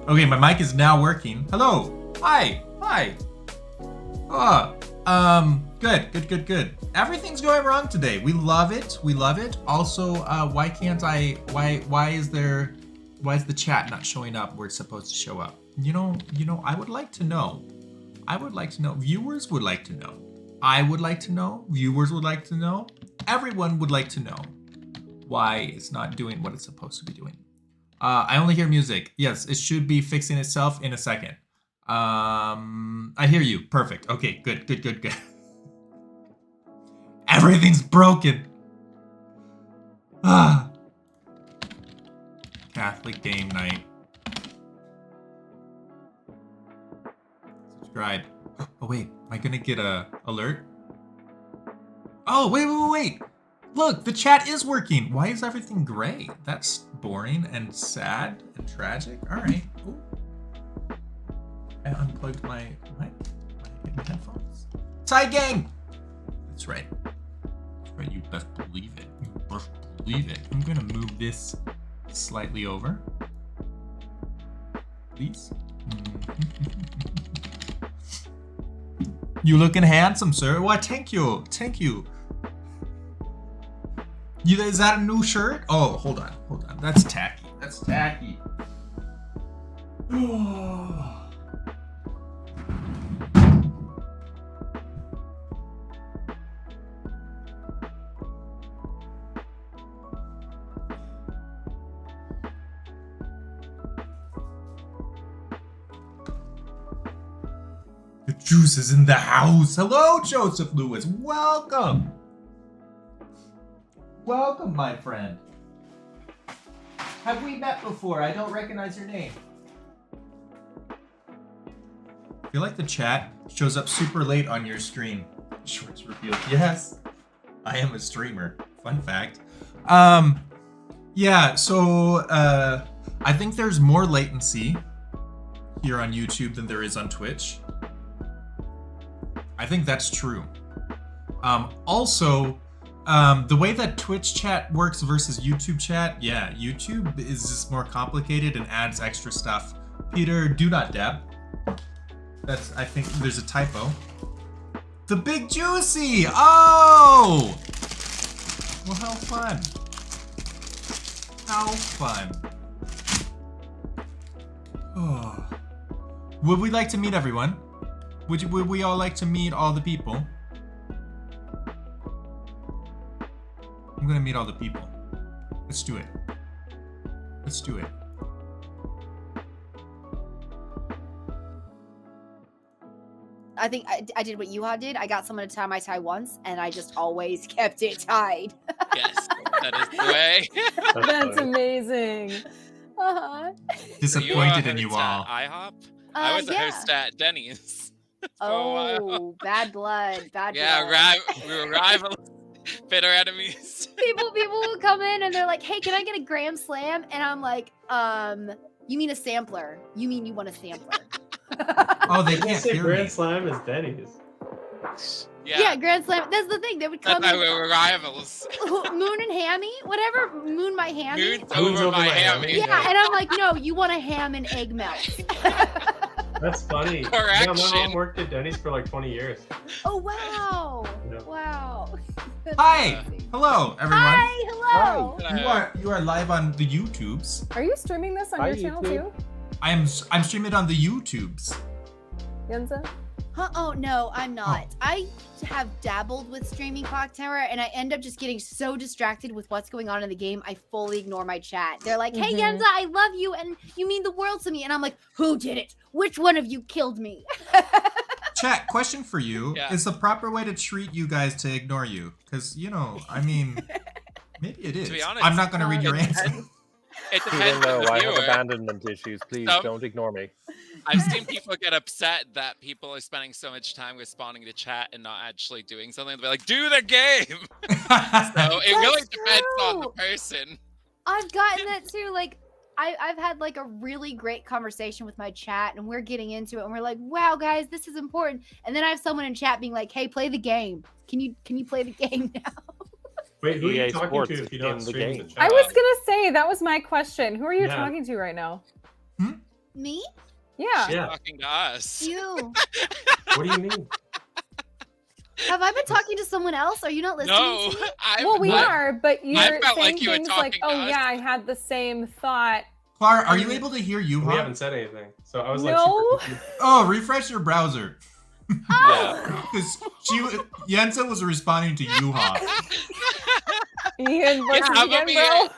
Okay, my mic is now working. Hello. Hi. Good. Everything's going wrong today. We love it. Also, why is the chat not showing up where it's supposed to show up? You know, I would like to know. Viewers would like to know. I would like to know. Viewers would like to know. Everyone would like to know why it's not doing what it's supposed to be doing. I only hear music. Yes, it should be fixing itself in a second. I hear you. Perfect. Okay, good. Everything's broken. Catholic game night. Subscribe. Oh wait, am I gonna get a alert? Oh wait. Look, the chat is working. Why is everything gray? That's boring and sad and tragic. All right. Ooh. I unplugged my headphones. Tie gang. That's right. You best believe it. I'm gonna move this slightly over. Please. You looking handsome, sir. Why, thank you. Is that a new shirt? Oh, hold on. That's tacky. The juice is in the house. Hello, Joseph Lewis. Welcome, my friend. Have we met before? I don't recognize your name. I feel like the chat shows up super late on your stream. Shorts revealed. Yes, I am a streamer. Fun fact. Yeah, so I think there's more latency here on YouTube than there is on Twitch. I think that's true. Also, the way that Twitch chat works versus YouTube chat, yeah, YouTube is just more complicated and adds extra stuff. Peter, do not dab. I think there's a typo. The Big Juicy! Oh! Well, how fun. Oh. Would we like to meet everyone? Would we all like to meet all the people? I'm gonna meet all the people. Let's do it. I think I did what Yuha did. I got someone to tie my tie once, and I just always kept it tied. Yes, that is the way. That's amazing. Disappointed in you all. IHOP? I was a host at Denny's. Oh, bad blood. Yeah, we were rivals, bitter enemies. People will come in and they're like, "Hey, can I get a Grand Slam?" And I'm like, you mean a sampler? You mean you want a sampler? Oh, they can't hear Grand me. Slam is Denny's. Yeah, Grand Slam. That's the thing. They would come. That's why we were rivals. Moon and Hammy, whatever. Moon my Hammy. Moon's over my Hammy. Yeah, and I'm like, no, you want a ham and egg melt. That's funny. Correction. Yeah, my mom worked at Denny's for like 20 years. Oh, wow. Yeah. Wow. Hi. Hello, everyone. Hi. Hello. You are live on the YouTubes. Are you streaming this on your channel too? I'm streaming it on the YouTubes. Yenza? Oh, no, I'm not. I have dabbled with streaming Clocktower, and I end up just getting so distracted with what's going on in the game, I fully ignore my chat. They're like, "Hey, Yenza, I love you, and you mean the world to me." And I'm like, "Who did it? Which one of you killed me?" Chat, question for you. Yeah. Is the proper way to treat you guys to ignore you? Because, I mean, maybe it is. To be honest, I'm not going to read your answer. It depends on the I have viewer. abandonment issues. Please don't ignore me. I've seen people get upset that people are spending so much time responding to chat and not actually doing something. They're like, "Do the game." So it really depends on the person. I've gotten that too. Like, I've had like a really great conversation with my chat, and we're getting into it, and we're like, "Wow, guys, this is important." And then I have someone in chat being like, "Hey, play the game. Can you play the game now?" Wait, who are EA you talking Sports to if you're not in the streaming the game. chat? I was gonna say that was my question. Who are you talking to right now? Me? Yeah. She's Yeah. talking to us. You. What do you mean? Have I been talking to someone else? Are you not listening No, to me? Well, we I are, but you're felt saying like you were things like, talking to "Oh us. yeah, I had the same thought." Clara, are you able to hear We Yuha? haven't said anything, so I was like, No. super confused. Oh, refresh your browser. Yeah. Because Yensa was responding to Yuha. Ian versus I'm again, over bro. here.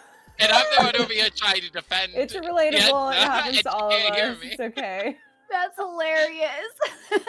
And I'm the one over here trying to defend. It's relatable. It Yensa, happens and to you all of can't hear us. me. It's okay. That's hilarious.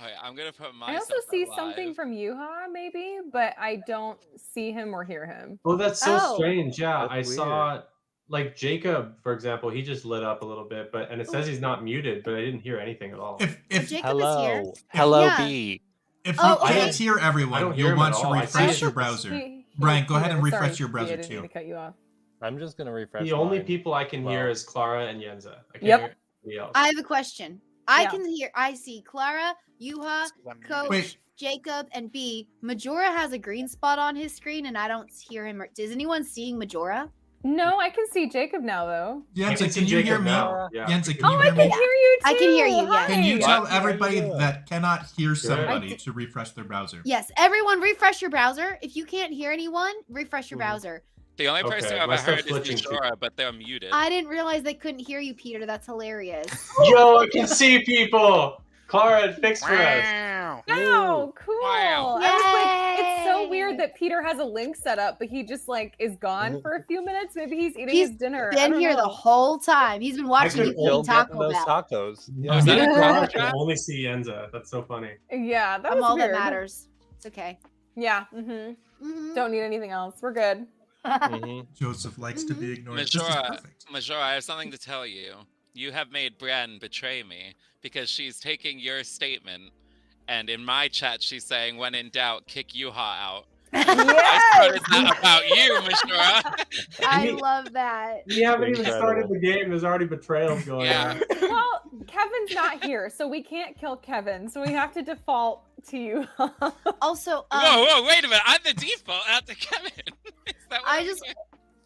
Okay, I'm gonna put myself I also see at something live. from Yuha, maybe, but I don't see him or hear him. Oh, that's so Oh. strange. Yeah, That's I saw like Jacob, for example, he just lit up a little bit, but and it says he's not muted, but I didn't hear anything at all. If Jacob is here. Hello, Yeah. B. you Oh, okay. can't hear I everyone, don't hear you'll him want at to all. I refresh see your it. browser. Brian, go ahead and Peter, refresh sorry, your browser I didn't mean too. to cut you off. I'm just gonna refresh. The only mine. people I can hear Well. is Clara and Yenza. I can't Yep. hear anybody else. I have a question. I Yeah. can hear. I see Clara, Yuha, Coach, Wait. Jacob, and B. Majora has a green spot on his screen, and I don't hear him. Is anyone seeing Majora? No, I can see Jacob now, though. I Yensa, see can you hear Jacob me? now. Yeah. Yensa, can Oh, you I hear can me? hear you too. I can hear you, yes. Can you Hi. tell What? everybody Yeah. that cannot hear somebody I to refresh their browser? Yes. Everyone, refresh your browser. If you can't hear anyone, refresh your Mhm. browser. The only person Okay, I've my ever heard stuff's is glitching too. Majora, but they're muted. I didn't realize they couldn't hear you, Peter. That's hilarious. Yo, I can see people. Clara had fixed for us. Wow. Oh, cool. Wow. I was like, it's so Yay. weird that Peter has a link set up, but he just like is gone for a few minutes. Maybe he's eating He's his dinner. I Been don't here the know. whole time. He's been watching could you Still eat getting Taco those Bell. tacos. Yeah. Oh, is Me that and a Clara crowd can trap? only see Yenza. That's so funny. Yeah, that I'm was all weird. that matters. It's okay. Yeah. Mhm. Don't need anything else. We're good. Mhm. Joseph likes to be ignored. This is Majora, perfect. Majora, I have something to tell you. You have made Bren betray me because she's taking your statement, and in my chat she's saying, "When in doubt, kick Yuha out." I started that about you, Majora. I love that. We haven't even Incredible. started the game. There's already betrayals going Yeah. on. Well, Kevin's not here, so we can't kill Kevin. So we have to default to you. Also, Whoa, wait a minute! I'm the default after Kevin. Is that what I I'm just- doing?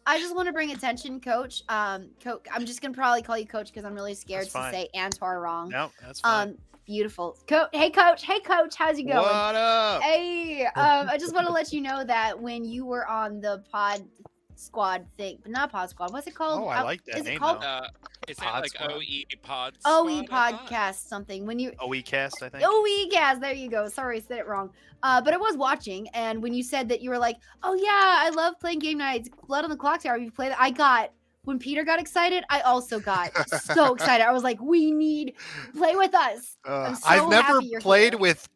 I just want to bring attention, Coach. Coach, I'm just gonna probably call you Coach because I'm really scared That's to fine. say Antar wrong. No, that's fine. Beautiful. Hey, Coach. Hey, Coach. How's it going? What up? Hey, I just want to let you know that when you were on the Pod Squad thing, but not Pod Squad. What's it called? Oh, I like that Is it name, called though. Is it Pod like Squad. OE Pod? OE Squad, I thought? Podcast something? When you OEcast, I think. OE Gas, there you go. Sorry, I said it wrong. But I was watching, and when you said that, you were like, "Oh yeah, I love playing game nights. Blood on the Clocktower. You play that?" I got when Peter got excited. I also got so excited. I was like, "We need play with us." I'm so I've never happy you're played here. with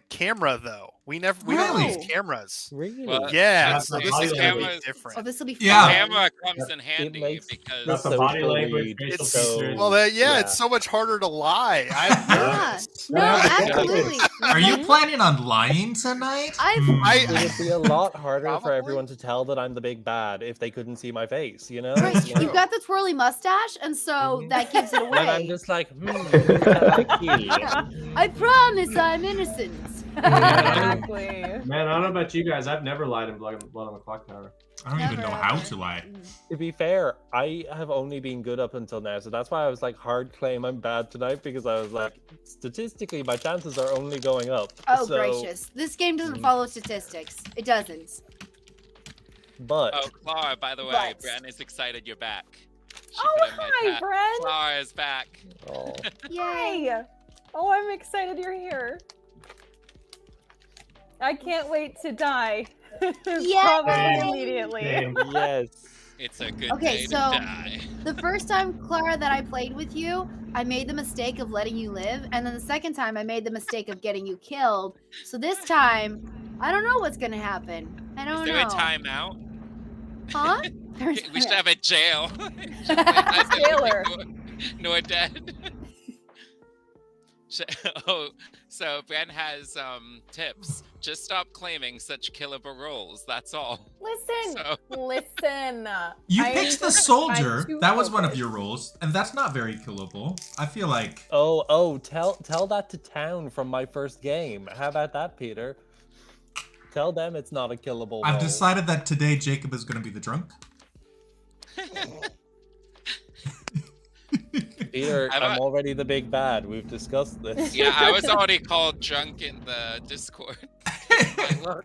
camera though. We don't Really? use cameras. Really? Well, Yeah, That's so the this body is gonna be language. Oh, different. this will be fun. Yeah. Camera comes in It handy makes because That's the body social language, lead facial It's features. well, yeah. it's so much harder to lie. I'm Yeah. nervous. No, Yeah. absolutely. Are you planning on lying tonight? I've- It would be a lot harder for Probably. everyone to tell that I'm the big bad if they couldn't see my face, you know? Right, Like, you've got the twirly mustache, and so that gives it and I'm away. just like, who can I kill? I promise I'm innocent. Exactly. Man, I don't know about you guys. I've never lied in Blood on the Clocktower. I don't even Never know how ever. to lie. To be fair, I have only been good up until now, so that's why I was like hard claim I'm bad tonight because I was like, statistically, my chances are only going up. Oh, so, gracious. This game doesn't follow statistics. It doesn't. But oh, Clara, by the way, But- Bren is excited you're back. She Oh, put in my hi, chat, Bren. Clara is back. oh, Yay. Hey. Oh, I'm excited you're here. I can't wait to die. Yay. Probably Same. immediately. Same. yes. It's a good Okay, day so- to die. The first time, Clara, that I played with you, I made the mistake of letting you live. And then the second time, I made the mistake of getting you killed. So this time, I don't know what's going to happen. I Is don't there know. a timeout? Huh? We should have a jail. Jailer. Nor dead. Oh, so Bren has tips. Just stop claiming such killable roles. That's all. Listen. So Listen. You I'm picked the just- soldier. I'm too That was one of focused. your roles, and that's not very killable. I feel like Tell that to town from my first game. How about that, Peter? Tell them it's not a killable I've role. decided that today Jacob is going to be the drunk. Peter, I'm I'm already the big bad. We've discussed this. Yeah, I was already called drunk in the Discord. My luck.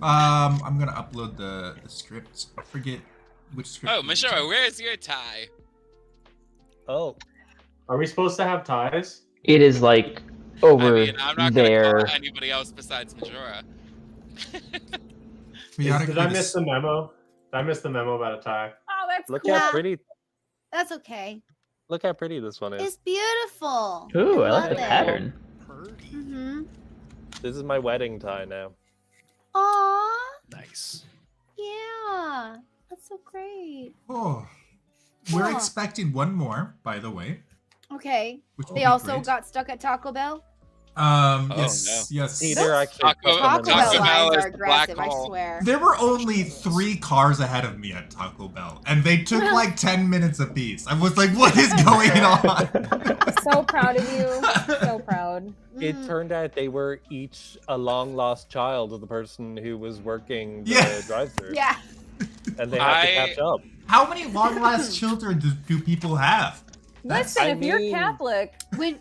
I'm gonna upload the script. I forget which script. Oh, it is. Majora, where's your tie? Oh, Are we supposed to have ties? It is like over I mean, I'm not there. gonna call it anybody else besides Majora. We gotta Did do I this- miss the memo? Did I miss the memo about a tie? Oh, that's look cool. how pretty! That's okay. Look how pretty this one is. It's beautiful. Ooh, I like love the it. pattern. Purdy. Mm-hmm. This is my wedding tie now. Aw, Nice. yeah. That's so great. Oh, we're Huh. expecting one more, by the way. Okay. Which will They be also great. got stuck at Taco Bell. Yes, yes. Peter actually Taco- put them Taco in Bell Taco the- Bell lines is are the black aggressive, I hole. swear. There were only 3 cars ahead of me at Taco Bell, and they took like 10 minutes apiece. I was like, what is going on? So proud of you. So proud. It Mm. turned out they were each a long lost child of the person who was working the Yeah. drive-thru. Yeah. And they had to I- catch up. How many long-last children do people have? Listen, I if you're mean- Catholic, When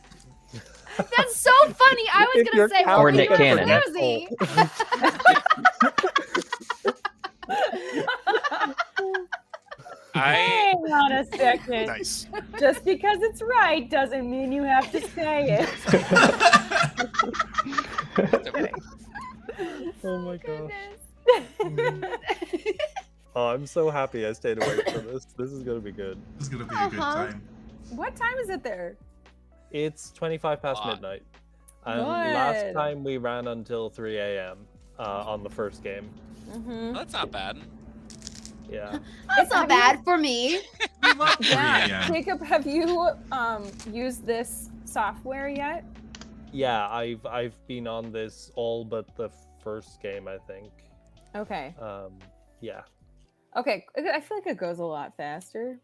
that's so funny. I was If gonna you're say, Catholic well, Or then Nick you're Cannon. floozy. I hang on a second. Nice. Just because it's right doesn't mean you have to say it. Oh my gosh. Goodness. Oh, I'm so happy I stayed awake for this. This is gonna be good. It's gonna be a good Uh-huh. time. What time is it there? It's 25 past Ah. midnight. And last Good. time we ran until 3 a.m. On the first game. Mm-hmm. that's not bad. Yeah. That's not bad for me. We love 3 Yeah. a.m. Jacob, have you used this software yet? Yeah, I've been on this all but the first game, I think. Okay. Yeah. Okay. I feel like it goes a lot faster.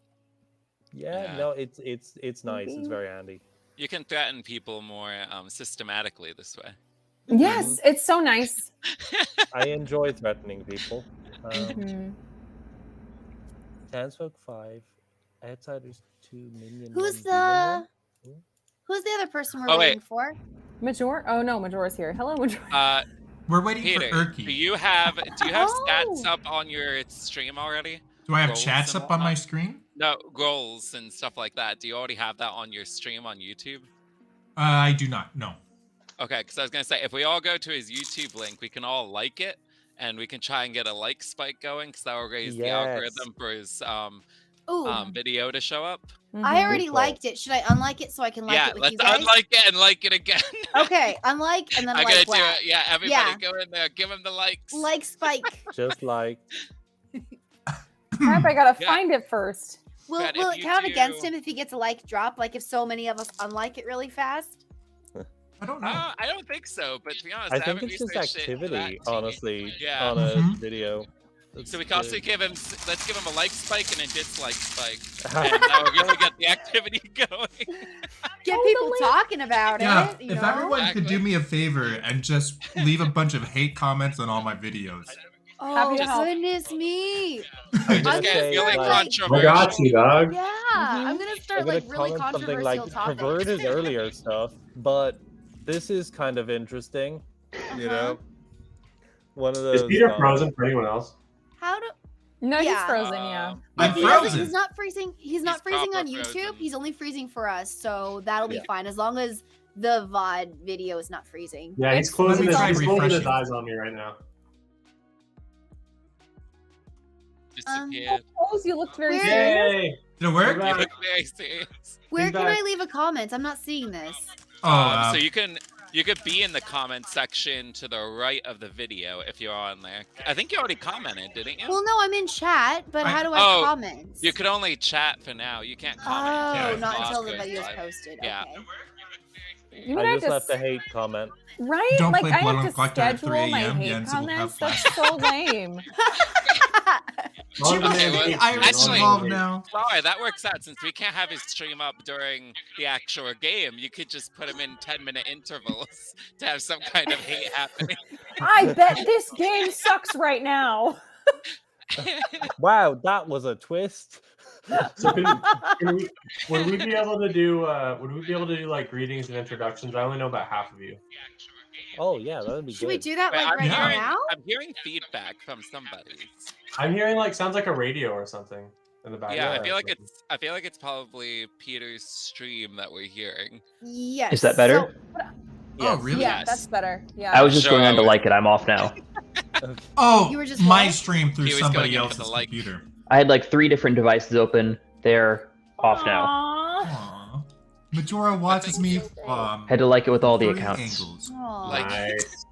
Yeah, Yeah. no, it's nice. It's Maybe. very handy. You can threaten people more systematically this way. Yes, it's so nice. I enjoy threatening people. Mhm. Townsfolk 5, Outsiders 2, Minion Who's 1, Demon the 1. Who's the other person we're Oh, wait. waiting for? Major? Oh no, Majora's here. Hello, Major. We're waiting Peter, for Erky. do you have stats Oh. up on your stream already? Do I have roles chats and up on my whatnot? screen? No, goals and stuff like that. Do you already have that on your stream on YouTube? I do not. No. Okay, because I was gonna say if we all go to his YouTube link, we can all like it, and we can try and get a like spike going, because that will raise the Yes. algorithm for his Ooh, video to show up. I already call. liked it. Should I unlike it so I can like yeah, it with let's you guys? unlike it and like it again. Okay, unlike and then I'm like gonna do what? it. Yeah, everybody Yeah. go in there, give him the likes. Like Spike. Just like Crap, I gotta Yeah. find it first. Will, But will if it you count against do- him if he gets a like drop? Like if so many of us unlike it really fast? I don't know. I don't think so, but to be honest, I haven't think it's just researched it to that activity, deep. honestly, Yeah. on a Mhm. video. So we That's can also the- give him. Let's give him a like spike and a dislike spike, and that will really get the activity going. Get Oh, the people link. talking about Yeah, it. You if know? everyone could do Exactly. me a favor and just leave a bunch of hate comments on all my videos. Oh Happy to help. goodness me! We I'm just get say, really like- I controversial. got you, dog. Yeah, I'm gonna start I'm gonna like really comment something controversial like topics. pervert is earlier stuff, but this is kind of interesting. You know, one of those. Is Peter comments- frozen for anyone else? How do? No, he's Yeah. frozen. Yeah. I'm He doesn't- frozen. He's not freezing. He's not He's freezing on proper YouTube. frozen. He's only freezing for us, so that'll be Yeah. fine as long as the VOD video is not freezing. Yeah, he's Let closing me his, try he's closing his refreshing. eyes on me right now. Disappeared. Rose, you looked very Where- serious. Yay! Did it work? We're You back. look very serious. Where can Feedback. I leave a comment? I'm not seeing this. Oh, So you could be in the comment section to the right of the video if you're on there. I think you already commented, didn't you? Well, no, I'm in chat, but how do I Oh, comment? You could only chat for now. You can't comment. Oh, Yeah. not Lost until the goes video's live. posted. Yeah. Okay. You would I have just to left a hate comment. right? Don't like play I Blood have on to Clocktower at schedule 3 my a.m. hate Jens will have comments. flash. That's so lame. Jim On demand is well, the hate, Irish actually- involved now. Sorry, that works out since we can't have his stream up during the actual game. You could just put him in 10-minute intervals to have some kind of hate happening. I bet this game sucks right now. Wow, that was a twist. So would we be able to do like greetings and introductions? I only know about half of you. Oh yeah, that'd be Should we good. do that Wait, like I'm right hearing- now? I'm hearing feedback from somebody. I'm hearing like sounds like a radio or something in the background. Yeah, I feel like it's probably Peter's stream that we're hearing. Yes. Is that better? Oh, Yes. really? Yeah, Yes. that's better. Yeah. I was just Sure, going on to I like it. I'm off now. Oh, You were just my what? stream through He was somebody going in for else's the like. computer. I had like 3 different devices open. They're off now. Aw. Aww. Majora watches me. Had to like it with all the 3 accounts. angles. Aw. Like- Nice.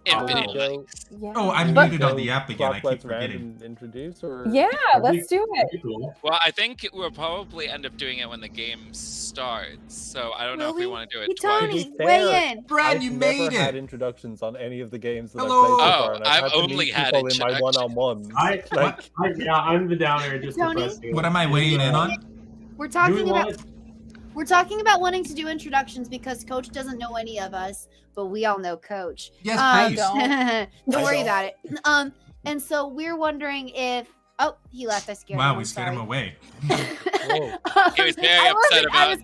Infinite Oh. likes. Yeah. Oh, I'm But- muted on the app again. I keep Clockwise round forgetting. and introduce or Yeah, That'd be- let's do that'd it. be cool. Well, I think we'll probably end up doing it when the game starts. So I don't know if we Will we? want to do Hey, it twice. Tony, To be weigh fair, in. Brad, I've you never made had it. introductions on any of the games that Hello. I've played so Oh, far, and I've had to only meet had people in my introductions. one-on-ones. I'm the downer just Tony? depressing. What am I weighing in on? We're Do we talking about want we're talking about wanting to do introductions because Coach doesn't know any of us, but we all know Coach. Yes, please. Don't worry don't. about it. And so we're wondering if he left. I scared him. Wow, I'm we scared him sorry. away. He was very I upset wasn't- about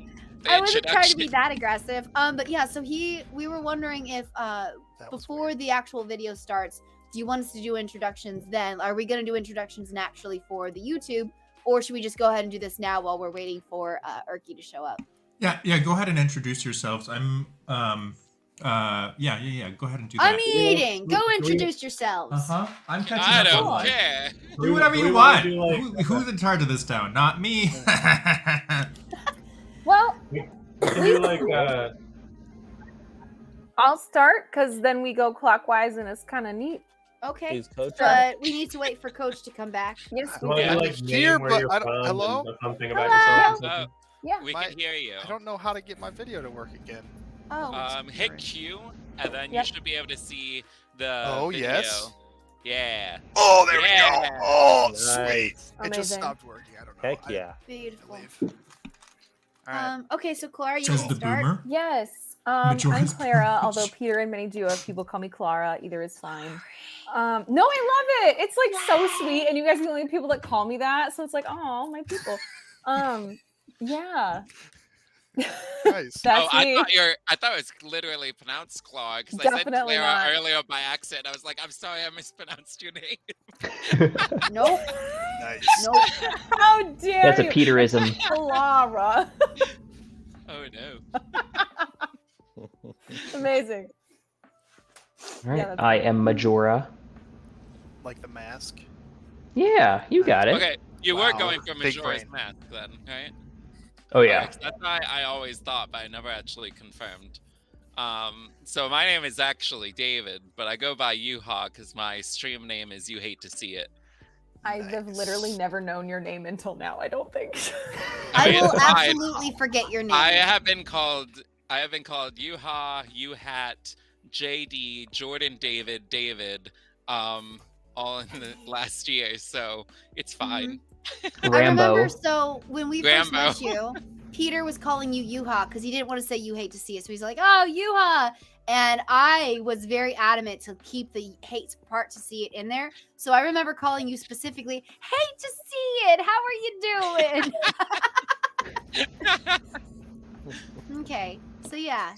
I the wasn't trying to be introduction. that aggressive. But yeah, so we were wondering if That was before weird. the actual video starts, do you want us to do introductions then? Are we going to do introductions naturally for the YouTube, or should we just go ahead and do this now while we're waiting for Erky to show up? Yeah. Go ahead and introduce yourselves. I'm. Yeah. Go ahead and do that. I'm eating. Go we- introduce yourselves. I'm catching I up don't on- care. Do whatever Do you we want. wanna do, like, Who's in charge of this town? Not me. Well, we can do like I'll start because then we go clockwise and it's kind of neat. Okay. Is Coach But we need to wait for Coach to come back. Yes, you wanna we do, do. like Here, name where but you're I don't- from hello? and something about Hello? yourself. or Oh, something? Yeah. we My- can hear you. I don't know how to get my video to work again. Oh. Hit Q, and then Yep. you should be able to see the Oh, video. yes. Yeah. Oh, there we Yeah. go. Oh, Nice. sweet. It just Amazing. stopped working. I don't know. Heck yeah. Beautiful. I believe. All right. Okay, so Clara, you Says can the start. boomer. Yes. I'm Majora's Clara, Mask. although Peter and many do have people call me Clara. Either is fine. No, I love it. It's like so sweet, and you guys are the only people that call me that, so it's like, oh, my people. Yeah. Nice. That's I me. thought it was literally pronounced Claw because I said Definitely Clara not. earlier by accident. I was like, I'm sorry, I mispronounced your name. Nope. Nice. Nope. How dare That's a you? Peterism. Clara. Oh no. Amazing. All right. that's- I am Majora. Like the mask. Yeah, you got it. Okay, you were Wow. going for Big Majora's brain. Mask then, right? Oh yeah. Okay, 'cause that's why I always thought, but I never actually confirmed. So my name is actually David, but I go by Yuha because my stream name is You Hate to See It. I have literally never known your name until now, I don't think. I mean, will it's fine. absolutely forget your name. I have been called Yuha, Yuhat, JD, Jordan, David, all in the last year, so it's fine. I Rambo. remember, so when we first met Rambo. you, Peter was calling you Yuha because he didn't want to say you hate to see it. So he's like, oh, Yuha. And I was very adamant to keep the hate part to see it in there. So I remember calling you specifically, hate to see it. How are you doing? Okay. So yeah.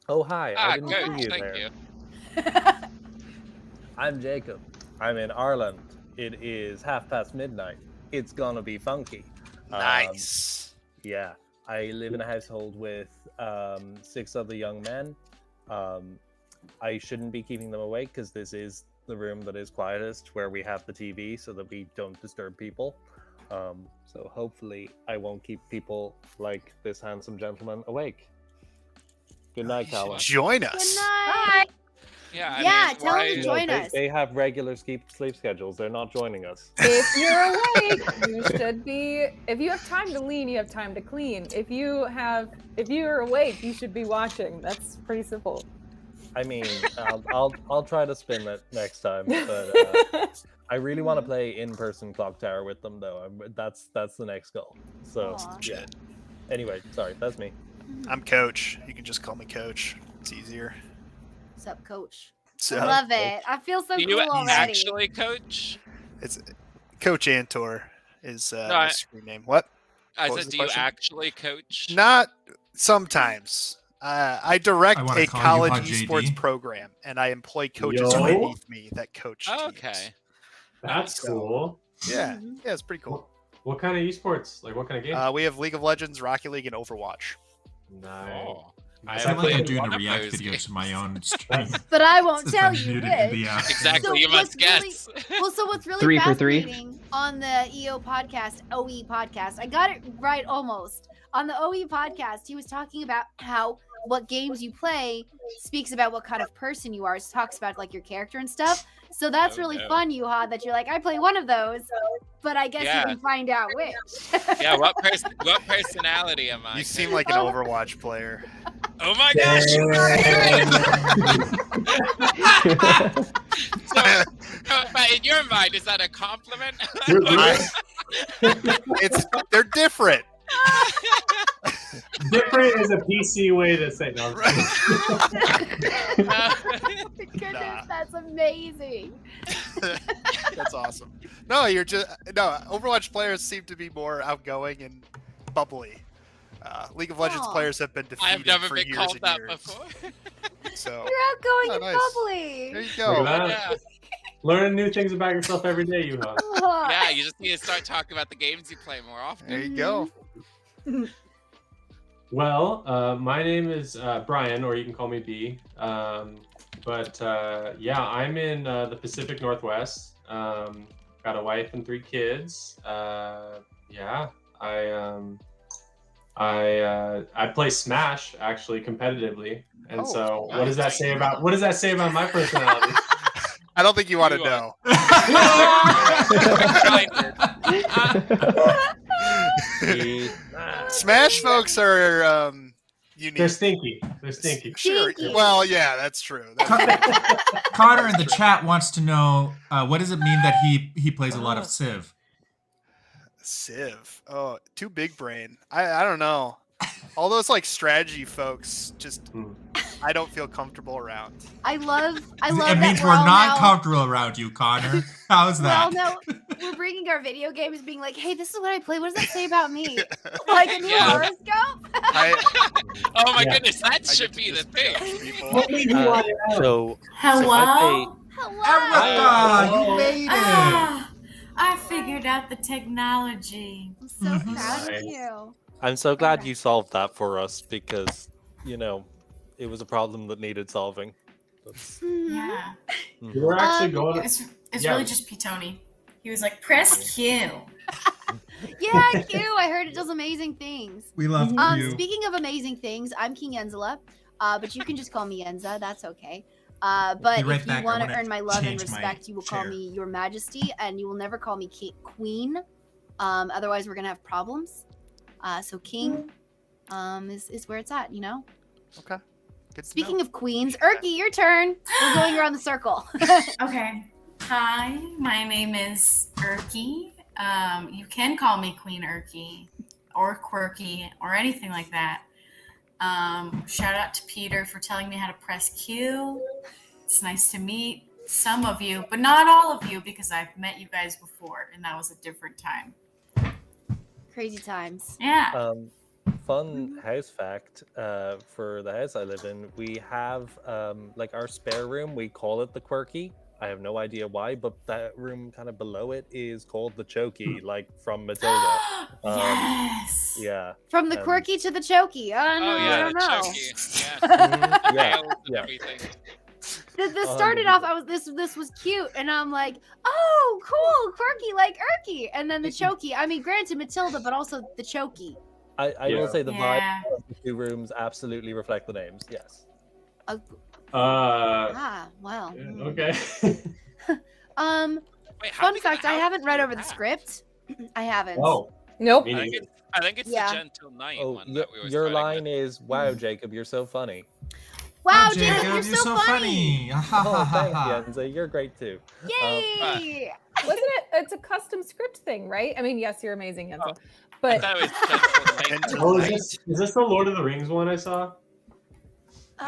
Oh hi, I didn't good, see you thank there. you. I'm Jacob. I'm in Ireland. It is midnight. It's gonna be funky. Nice. Yeah, I live in a household with 6 other young men. I shouldn't be keeping them awake because this is the room that is quietest, where we have the TV, so that we don't disturb people. So hopefully, I won't keep people like this handsome gentleman awake. Good night, Callum. Join Good us. night. Yeah, Yeah, mean, tell him why- to join us. They have regular sleep schedules. They're not joining us. If you're awake, you should be. If you have time to lean, you have time to clean. If you're awake, you should be watching. That's pretty simple. I mean, I'll try to spin it next time, but I really want to play in-person Clocktower with them, though. That's the next goal. So Aw. yeah. Anyway, sorry, that's me. I'm Coach. You can just call me Coach. It's easier. What's up, Coach? So I love it. I feel so Do cool you already. actually coach? it's Coach Antor. is No, my screen name. What? I What was said, the do you question? actually coach? Not sometimes. I direct I wanna a call college you esports JD. program, and I employ coaches Yo. underneath me that coach Oh, teams. okay. That's So- cool. Yeah, it's pretty cool. What kind of esports? Like what kind of game? We have League of Legends, Rocket League, and Overwatch. Nice. Oh. I I feel like I'm played doing one a of react those video games. to my own stream. But I won't Since tell I'm you muted in which. the, Exactly, So you must what's really- guess. Well, so what's really 3 for 3. fascinating on the OE podcast, I got it right almost. On the OE podcast, he was talking about how what games you play speaks about what kind of person you are. It talks about like your character and stuff. So that's Oh, really no. fun, Yuha, that you're like, I play one of those, but I guess Yeah. you can find out which. Yeah, what personality am I? You seem like an Overwatch player. Oh my gosh! So, but in your mind, is that a compliment? They're different. Different is a PC way to say no. Goodness, Nah. that's amazing. That's awesome. No, Overwatch players seem to be more outgoing and bubbly. League of Legends Aw. players have been defeated I've never for been years called and that years. before. So You're outgoing Oh, and nice. bubbly. there you Look go. at that. Yeah. Learning new things about yourself every day, Yuha. Yeah, you just need to start talking about the games you play more often. There you go. Well, my name is Brian, or you can call me B. Yeah, I'm in the Pacific Northwest. Got a wife and 3 kids. Yeah, I play Smash actually competitively, and Oh, so nice. what does that say about my personality? I don't think you want to You know. Smash folks are unique. They're stinky. They're stinky. Sure. Stinky. Well, yeah, that's true. Connor in the chat wants to know what does it mean that he plays a lot of Civ? Civ. Oh, too big brain. I don't know. All those like strategy folks just I don't feel comfortable around. I love It that means we're all not now- comfortable around you, Connor. How's Well, that? no, we're bringing our video games, being like, "Hey, this is what I play. What does that say about me?" Like a new Yeah. horoscope. Oh my Yeah. goodness, that I should get be to the just thing. judge people. So Hello? Hello. Erica, you made it. Ah, I figured out the technology. I'm so Mhm. proud of Nice. you. I'm so glad Okay. you solved that for us because, it was a problem that needed solving. That's- Yeah. We're actually going. It's Yeah. really just Pitoni. He was like, press Q. Yeah, Q. I heard it does amazing things. We love you. Speaking of amazing things, I'm King Enzela, but you can just call me Enza. That's okay. But Be right if back. I you want to wanna earn my love and change my respect, you will call chair. me Your Majesty, and you will never call me Queen. Otherwise, we're gonna have problems. So King is where it's at, you know. Okay. Good to Speaking know. of queens, Erky, your turn. We're going around the circle. Okay. Hi, my name is Erky. You can call me Queen Erky or Quirky or anything like that. Shout out to Peter for telling me how to press Q. It's nice to meet some of you, but not all of you because I've met you guys before and that was a different time. Crazy times. Yeah. Fun house fact for the house I live in, we have like our spare room, we call it the Quirky. I have no idea why, but that room kind of below it is called the Chokey, like from Matilda. Yes. Yeah. From the Um, quirky to the chokey. Oh, no, Oh I yeah, don't know. Chucky. Yeah. Mhm, yeah. Nails and yeah. everything. This started off. This was cute, and I'm like, oh, cool, quirky like Erky, and then the chokey. I mean, granted, Matilda, but also the chokey. I Yeah. will say the Yeah. vibe of the 2 rooms absolutely reflect the names. Yes. Well. Okay. Wait, how Fun did fact: I how haven't did read you over the hack? script. I haven't. Oh, Nope. me I think neither. it's Yeah. the Gentle Knight Oh, one that we were your starting line is, "Wow, Jacob, you're so funny." Wow, Oh, Jacob, you're so funny! Ha, ha, Oh, ha, ha, thanks, ha. Yenza. You're great too. Yay! Wasn't it? It's a custom script thing, right? I mean, yes, you're amazing, Enzo. I But thought it was Gentle Knight. Gentle Oh, Knight. is this the Lord of the Rings one I saw?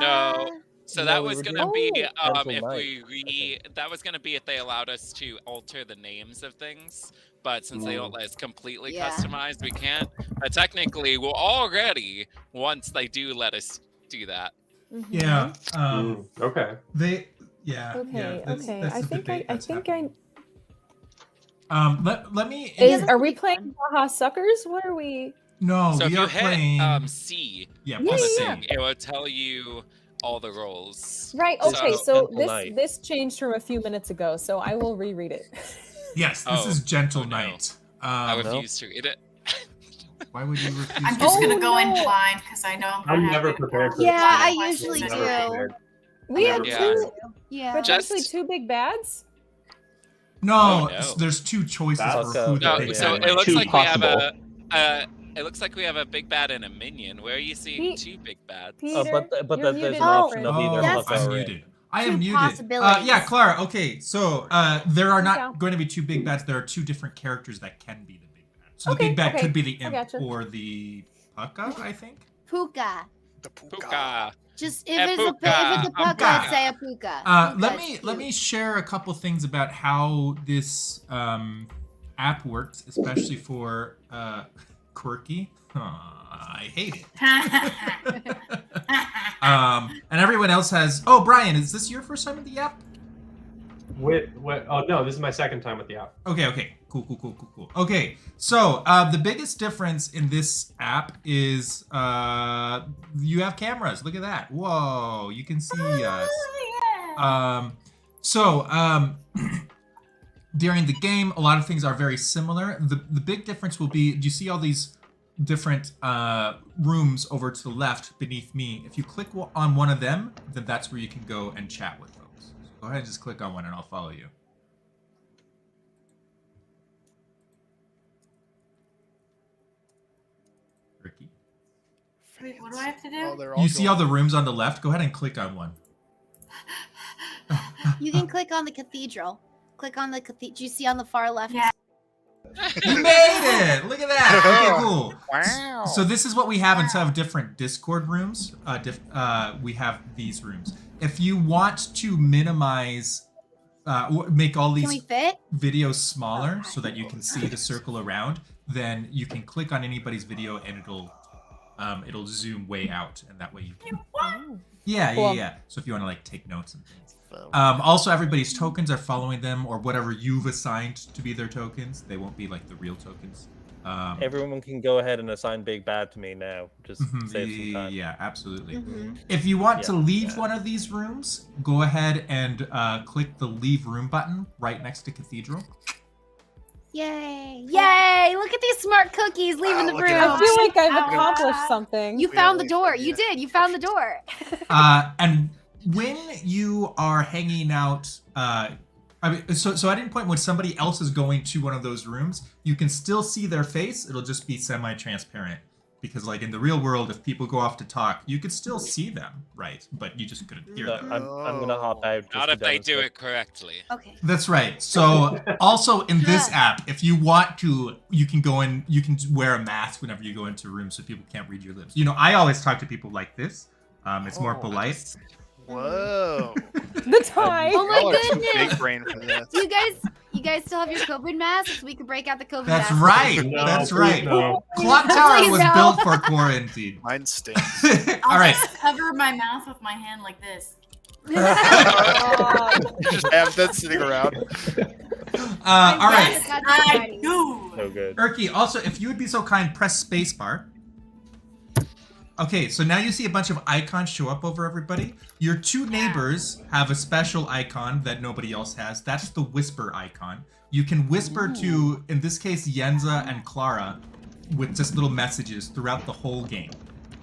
No. So No, that we was were gonna doing be Gentle if Knight, we that was gonna be if they allowed us to alter the names of things. But since they don't let us completely Yeah. customize, we can't. But technically, we're all ready once they do let us do that. Yeah. Okay. They. Yeah. Okay. That's I the think debate that's I. happening. Let me. Are we playing Baja Suckers? What are we? No, So we if are you hit playing. C Yeah, on the plus thing, C. it will tell you all the roles. Right. Okay. So Night. this changed from a few minutes ago. So I will reread it. Yes, this is Gentle no. Knight. I refuse to read it. Why would you refuse? I'm to just read gonna it? go in blind because I know I'm gonna I'm have never it. prepared for Yeah, this. I Never usually do. prepared. We have Yeah. two. Yeah. Potentially Just- 2 big bads. No, no. there's 2 choices That's- for who the No, big so bad it looks Two like we have possible. it looks like we have a big bad and a minion. Where are you seeing Pete- 2 big bads? Peter, but you're there's muted, an my option friend. of either that's- plus I'm or muted. in. I am Two muted. possibilities. Yeah, Clara. Okay, so there are Go. not going to be 2 big bads. There are 2 different characters that can be the big bad. So the Okay, big bad okay, could be the I imp gotcha. or the pucka, I think. Puka. The puka. Puka. Just A if it's a puka. puka, Puka. I'd say a puka. Let Puka's me cute. share a couple things about how this app works, especially for Quirky. I hate it. And everyone else has. Oh, Brian, is this your first time with the app? Oh no, this is my second time with the app. Okay. Cool. Okay, so the biggest difference in this app is you have cameras. Look at that. Whoa, you can see us. During the game, a lot of things are very similar. The big difference will be, do you see all these different rooms over to the left beneath me? If you click on one of them, then that's where you can go and chat with folks. So go ahead and just click on one and I'll follow you. Ricky? Wait, what do I have to do? Oh, they're all You see going. all the rooms on the left? Go ahead and click on one. You can click on the cathedral. Click on the cathedral. Do you see on the far left? Yeah. You made it! Look at that! Okay, cool. Wow. So this is what we have instead of different Discord rooms. We have these rooms. If you want to minimize, make all Can we these fit? videos smaller so that you can see the circle around, then you can click on anybody's video and it'll zoom way out, and that way you can. Yeah. Cool. So if you want to like take notes and things. Also, everybody's tokens are following them, or whatever you've assigned to be their tokens. They won't be like the real tokens. Everyone can go ahead and assign Big Bad to me now. Just save some time. Yeah, absolutely. Mm-hmm. If you want to Yeah, leave yeah. one of these rooms, go ahead and click the leave room button right next to Cathedral. Yay! Yay! Look at these smart cookies leaving the look room. at I feel like I've Ow. accomplished something. You We found the always door. do, You yeah. did. You found the door. And when you are hanging out, so at any point when somebody else is going to one of those rooms, you can still see their face. It'll just be semi-transparent. Because like in the real world, if people go off to talk, you could still see them, right? But you just couldn't hear No, them. I'm gonna hop out. Just Not to if they do demonstrate. it correctly. Okay. That's right. So also in this app, if you want to, you can go in, you can wear a mask whenever you go into rooms so people can't read your lips. You know, I always talk to people like this. It's more Oh, polite. Whoa. The tie. Oh my Y'all are too goodness. big brain for this. You guys still have your COVID masks? We could break out the COVID That's masks. right. No, That's please right. no. Clocktower Please was no. built for quarantine. Mine stinks. I'll All right. just cover my mouth with my hand like this. Just have that sitting around. All right. Yes, that's I exciting. do. So good. Erky, also, if you would be so kind, press spacebar. Okay, so now you see a bunch of icons show up over everybody. Your 2 neighbors have a special icon that nobody else has. That's the whisper icon. You can whisper to, in this case, Yenza and Clara with just little messages throughout the whole game.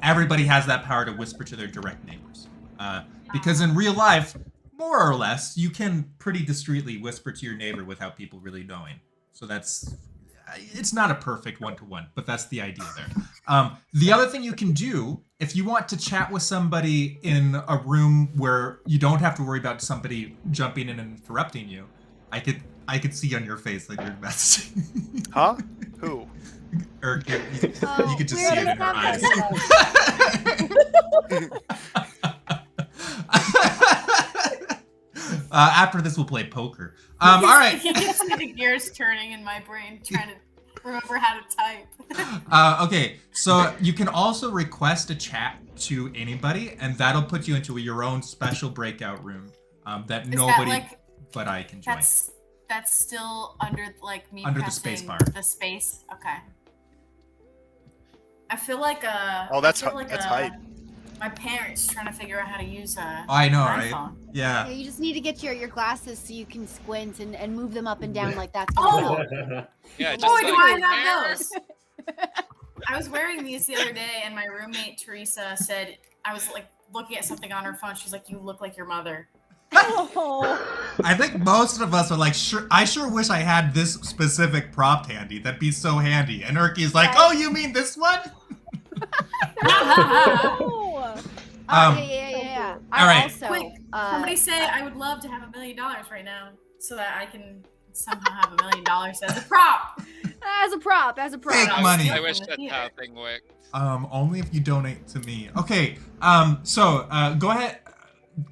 Everybody has that power to whisper to their direct neighbors. Because in real life, more or less, you can pretty discreetly whisper to your neighbor without people really knowing. So it's not a perfect one-to-one, but that's the idea there. The other thing you can do, if you want to chat with somebody in a room where you don't have to worry about somebody jumping in and interrupting you, I could see on your face that you're messaging. Huh? Who? Or you could just we're see it in gonna her eyes. have After this, we'll play poker. All right. You can see the gears turning in my brain, trying to remember how to type. Okay, so you can also request a chat to anybody, and that'll put you into your own special breakout room that Is nobody that like, but I can join. that's still under like me Under the pressing space bar. the space. Okay. I feel like Oh, that's I feel like that's hype. my parents trying to figure out how to use a I know, an right? iPhone. Yeah, Yeah. you just need to get your glasses so you can squint and move them up and down like that's Oh! gonna help. Yeah, just Boy, like do I there. have those! I was wearing these the other day, and my roommate Teresa said I was like looking at something on her phone. She's like, "You look like your mother." Oh. I think most of us are like, sure. I sure wish I had this specific prop handy. That'd be so handy. And Urky's like, oh, you mean this one? Oh. Yeah. all right. Also, Quick, somebody say I would love to have $1 million right now, so that I can somehow have $1 million as a prop. as a prop. Fake money. I wish that's how thing worked. Only if you donate to me. Okay. So go ahead.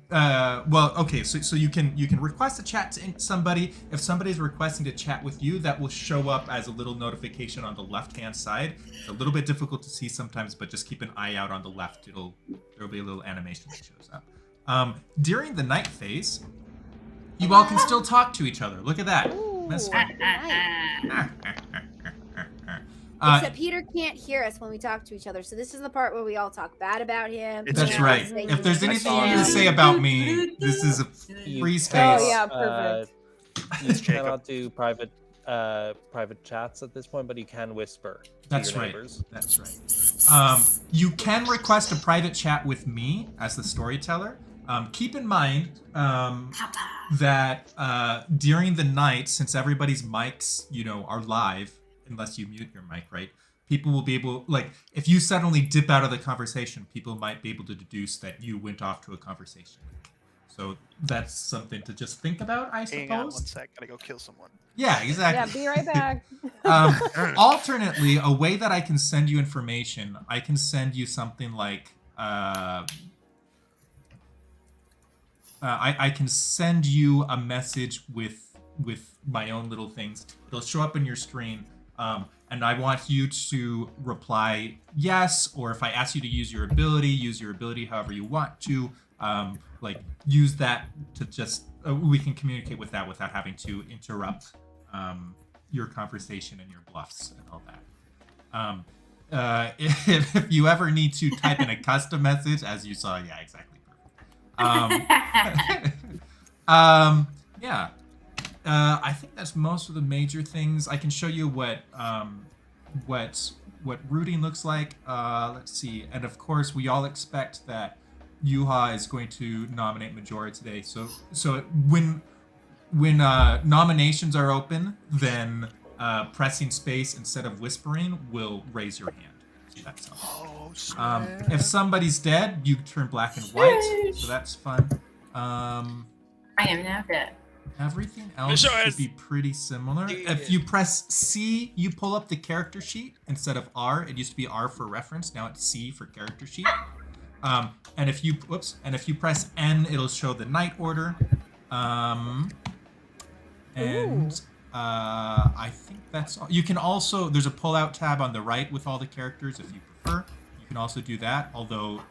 Well, okay. So you can request a chat to somebody. If somebody's requesting to chat with you, that will show up as a little notification on the left-hand side. It's a little bit difficult to see sometimes, but just keep an eye out on the left. There'll be a little animation that shows up. During the night phase, you all can still talk to each other. Look at that. That's fun. Except Peter can't hear us when we talk to each other, so this is the part where we all talk bad about him. It's That's Jacob. right. If there's anything you need to say about me, this is a free space. Oh yeah, perfect. You cannot do private chats at this point, but you can whisper. That's to your right. neighbors. That's right. You can request a private chat with me as the storyteller. Keep in mind that during the night, since everybody's mics, are live, unless you mute your mic, right? People will be able, like, if you suddenly dip out of the conversation, people might be able to deduce that you went off to a conversation. So that's something to just think about, I suppose. Hang on 1 sec. Gotta go kill someone. Yeah, Yeah, exactly. be right back. Alternately, a way that I can send you information, I can send you something like I can send you a message with my own little things. It'll show up in your screen, and I want you to reply yes, or if I ask you to use your ability however you want to. Like use that to just we can communicate with that without having to interrupt your conversation and your bluffs and all that. If you ever need to type in a custom message, as you saw, yeah, exactly. Yeah. I think that's most of the major things. I can show you what rooting looks like. Let's see. And of course, we all expect that Yuha is going to nominate Majora today. So when nominations are open, then pressing space instead of whispering will raise your hand. So that's all. If somebody's dead, you turn black and white. So that's fun. I am now dead. Everything else should be pretty similar. If you press C, you pull up the character sheet instead of R. It used to be R for reference. Now it's C for character sheet. And if you press N, it'll show the night order. I think that's all. You can also, there's a pull-out tab on the right with all the characters if you prefer. You can also do that, although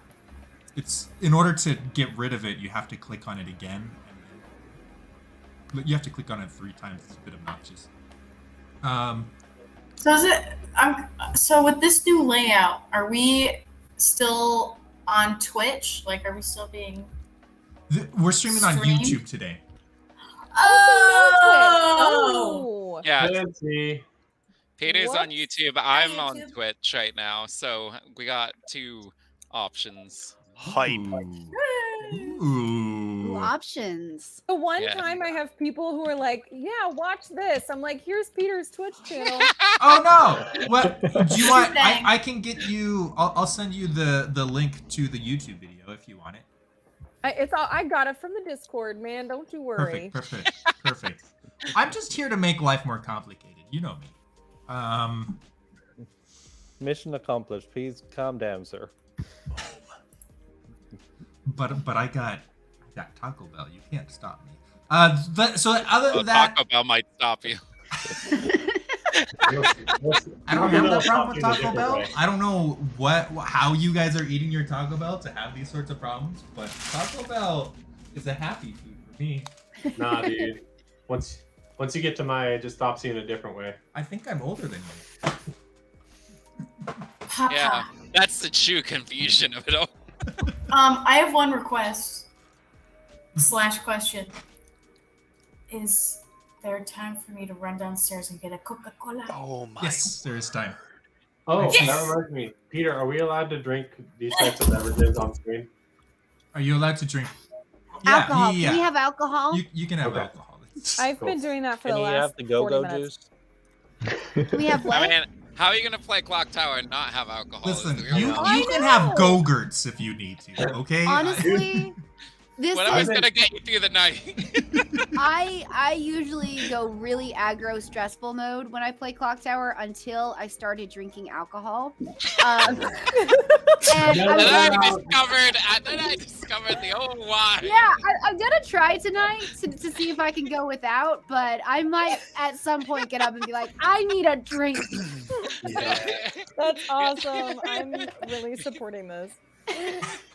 it's, in order to get rid of it, you have to click on it again. And you have to click on it 3 times. It's a bit obnoxious. So is it? So with this new layout, are we still on Twitch? Like, are we still being? We're streaming on Streamed? YouTube today. Oh. Yeah, Fancy. Peter's on What? YouTube. I'm on YouTube. Twitch right now, so we got 2 options. Hype. Ooh. Options. The one Yeah. time I have people who are like, "Yeah, watch this." I'm like, "Here's Peter's Twitch channel." Oh no! What do you want? Dang. I can get you. I'll send you the link to the YouTube video if you want it. I got it from the Discord, man. Don't you worry. Perfect. I'm just here to make life more complicated. You know me. Mission accomplished. Please calm down, sir. But I got Taco Bell. You can't stop me. So other Well, than that, Taco Bell might stop you. I don't have that problem with Taco Bell. I don't know how you guys are eating your Taco Bell to have these sorts of problems, but Taco Bell is a happy food for me. Nah, dude. Once you get to my, it just stops you in a different way. I think I'm older than you. Papa. Yeah, that's the true confusion of it all. I have one request / question. Is there time for me to run downstairs and get a Coca-Cola? Oh my. Yes, there is time. Oh, Yes. that reminds me. Peter, are we allowed to drink these types of beverages on screen? Are you allowed to drink? Alcohol. Yeah. Can we have alcohol? You can have Okay. alcohol. I've been doing that for Can the you last have the 40 go-go minutes. juice? Can we have what? I mean, how are you gonna play Clocktower and not have alcohol? Listen, is the real you problem. you can have Go-Gurts if you need to, okay? Honestly, this Whatever's is gonna get you through the night. I usually go really aggro stressful mode when I play Clocktower until I started drinking alcohol. And Yeah, I'm Then I discovered the old why. yeah, I'm gonna try tonight to see if I can go without, but I might at some point get up and be like, I need a drink. That's awesome. I'm really supporting this.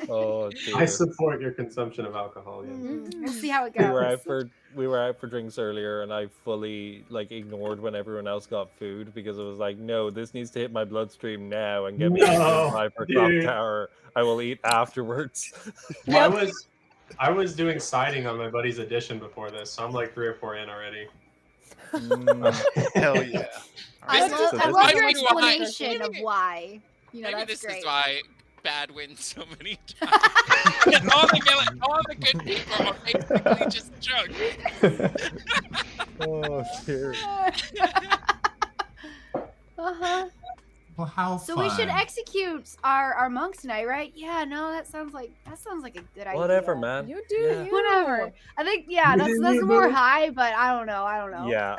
Oh, dear. I support your consumption of alcohol. Yeah. We'll see how it we were goes. out for drinks earlier, and I fully ignored when everyone else got food because it was like, no, this needs to hit my bloodstream now and get me No, high for dude. Clocktower. I will eat afterwards. Well, I was doing siding on my buddy's edition before this, so I'm like 3 or 4 in already. Hell yeah. I This love, is- I this love might your be why- explanation of why. You know, Maybe that's this great. is why Bad wins so many times. all the good people are basically just drunk. Oh, dear. Uh-huh. Well, how So fun. we should execute our monk tonight, right? Yeah, no, that sounds like a good idea. Whatever, man. You do Yeah. you. Whatever. I think yeah, You that's do that's you, more brother. high, but I don't know. Yeah,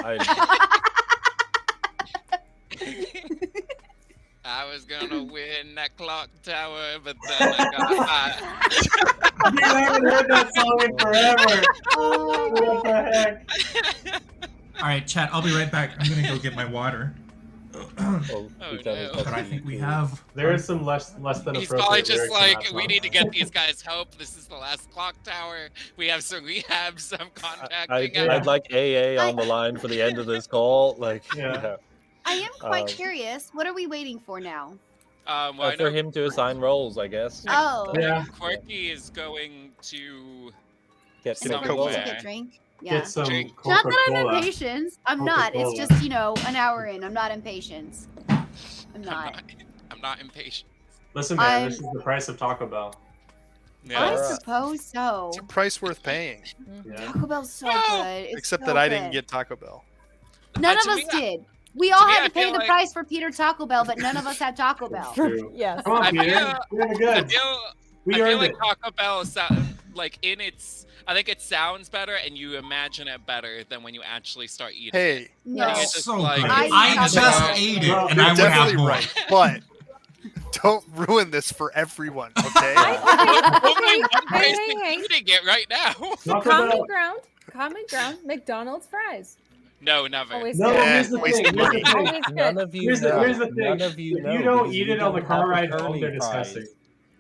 I was gonna win that clock tower, but then I got high. You haven't heard that song in forever. Oh, What the heck? All right, chat. I'll be right back. I'm gonna go get my water. Oh, Oh, we can't no. touch But I the think we food. have. There is some less than He's appropriate probably just lyrics in that like, we song. need to get these guys help. This is the last clock tower. We have some rehabs I'm contacting. I'd like AA on the line for the end of this call. Like, Yeah. I am quite Um, curious. What are we waiting for now? Well, I for know him to assign roles, I guess. Oh, Yeah. Quirky is going to. Get and Some Quirky's a Coca-Cola. good drink. Yeah. Get some Drink. Not that I'm Coca-Cola. impatient. I'm not. It's Coca-Cola. just, you know, an hour in. I'm not impatient. I'm not. I'm not impatient. Listen, man, I'm- this is the price of Taco Bell. I Yeah. suppose so. It's a price worth paying. Yeah. Taco Bell's so Well, good. It's Except so that I didn't good. get Taco Bell. None of to us me, did. We all me, had I to pay feel the like- price for Peter Taco Bell, but none of us had Taco Bell. True. Yes. Come on, I Peter. feel- You're I good. feel, We I feel earned like it. Taco Bell like in its. I think it sounds better and you imagine it better than when you actually start eating. it. Hey, No. Yeah, It's just so like- good. I I Taco just Bell. ate it, Well, and you're I would have definitely more. right, but don't ruin this for everyone, okay? Only one Hey, person hey. eating it right now. Taco Common Bell. ground, McDonald's fries. No, never. Always No, good. here's the Wasted thing. Here's the money. thing. Always good. None of you Here's the, know. here's the thing. None of you if know you don't because eat you it on the don't car have ride the home, they're curly fries. disgusting.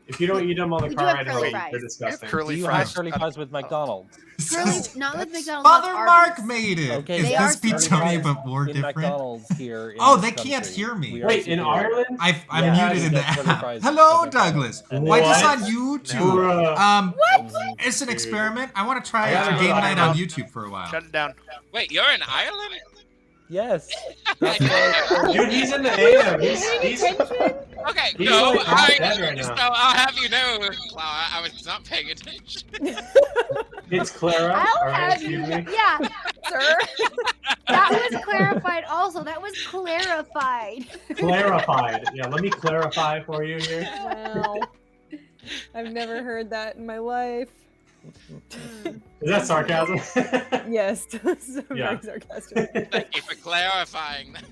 If you don't eat them on the We car do have ride curly home, fries. they're You have disgusting. curly Do you fries. have curly fries with McDonald's? Curly, not with That's- McDonald's. Father with Mark Arby's. made it. Okay, Is They this are be curly Tony fries but more in different? McDonald's here in Oh, this they can't country. hear me. We are Wait, in superior. Ireland? I'm Yeah, muted you in the get curly app. fries Hello, at McDonald's. Douglas. And Why just What? on YouTube? Bruh. It's an experiment. I want to try I gotta go game to night on Ireland. YouTube for a while. Shut it down. Wait, you're in Ireland? Yes. Dude, he's in the AM. He's Okay, He's no, like half I, dead right now. so I'll have you know, Clara, I was not paying attention. it's Clara. I'll All right, have you. excuse me. Yeah, sir. That was clarified. Also, that was clarified. Clarified. Yeah, let me clarify for you here. Wow. I've never heard that in my life. Is that sarcasm? Yes. So Yeah. very sarcastic. Thank you for clarifying that.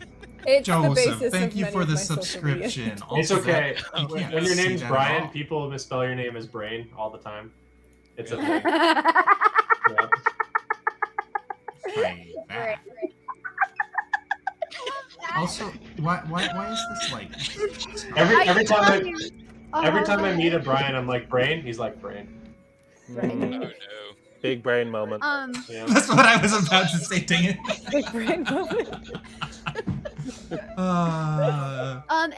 It's the Joseph, basis thank of you many for of the my social media. subscription. It's Also, okay. you When can't your see name's that at Brian, all. people misspell your name as Brain all the time. It's a thing. Yeah. Also, why is this like? Every time Every I meet a Brian, I'm like Brain. He's like Brain. Mm, Oh no. big brain moment. Yeah. That's what I was about to say. Dang it. Big brain moment.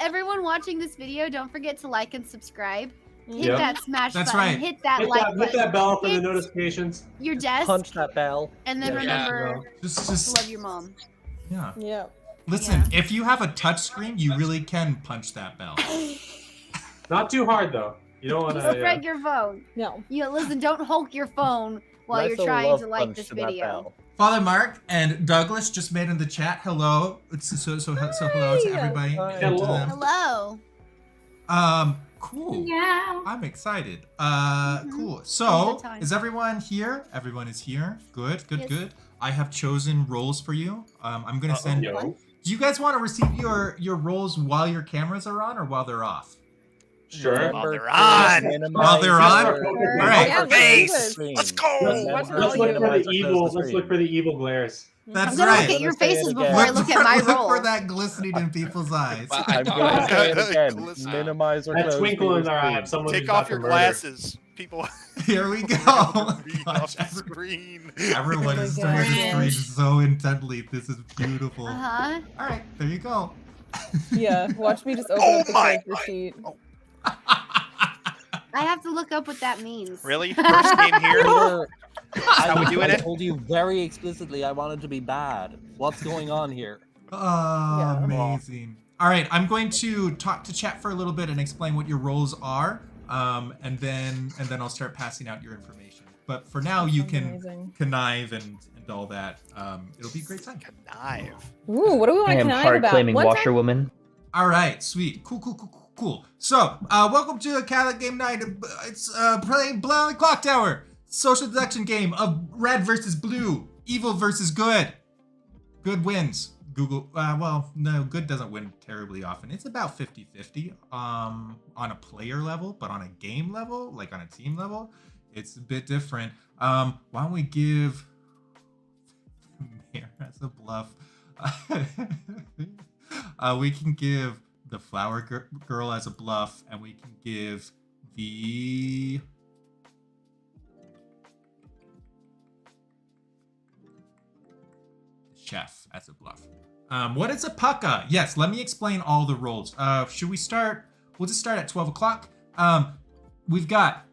Everyone watching this video, don't forget to like and subscribe. Hit Yep. that smash That's button. right. Hit that Hit like that, button. hit that bell for the Hit notifications. your desk, Punch that bell. and then Yeah. remember Just to love your mom. yeah. Yeah. Listen, if you have a touch screen, you really can punch that bell. Not too hard though. You don't want Don't to. break your phone. No. Listen, don't hulk your phone while Nice you're little trying love to like punch this to that video. bell. Father Mark and Douglas just made in the chat. Hello. So hello to everybody. Hi. And to them. Hello. Cool. Yeah. I'm excited. Cool. Good So, time. is everyone here? Everyone is here. Good. Yes. Good. I have chosen roles for you. I'm gonna send. Yo. Do you guys want to receive your roles while your cameras are on or while they're off? Sure. Remember they're to on. minimize While they're your on? All right. Yeah, Face. screen. Let's go. Remember Watch to all Let's look for minimize the or evil. close Let's the look screen. for the evil glares. That's I'm gonna right. look at your Let's say it faces again. before I look at my Look roll. for that glistening in people's eyes. Well, I'm going to say it again. Listen. Minimize or That close twinkle in the our eye screen. of someone who's Take about off to your murder. glasses, people. Here we go. Read Gosh, off the screen. everyone Oh is my staring at the screen gosh. so intently. This is beautiful. Uh-huh. All right, there you go. Yeah. Watch me just open Oh up the my character sheet. I have to look up what that means. Really? First game here? Peter, how we doing I it? told you very explicitly I wanted to be bad. What's going on here? Oh, Yeah. amazing. All right, I'm going to talk to chat for a little bit and explain what your roles are, and then I'll start passing out your information. But for now, you can Amazing. connive and all that. It'll be a great time. Connive. Ooh, what do we want I to am connive hard about? claiming One time- washerwoman. All right, sweet, cool. So, welcome to Catholic Game Night. It's playing Blood on the Clocktower, social deduction game of red versus blue, evil versus good. Good wins. Google. Well, no, good doesn't win terribly often. It's about 50-50 on a player level, but on a game level, like on a team level, it's a bit different. Why don't we give Mayor as a bluff? We can give the flower girl as a bluff, and we can give the chef as a bluff. What is a pucka? Yes, let me explain all the roles. Should we start? We'll just start at 12 o'clock. We've got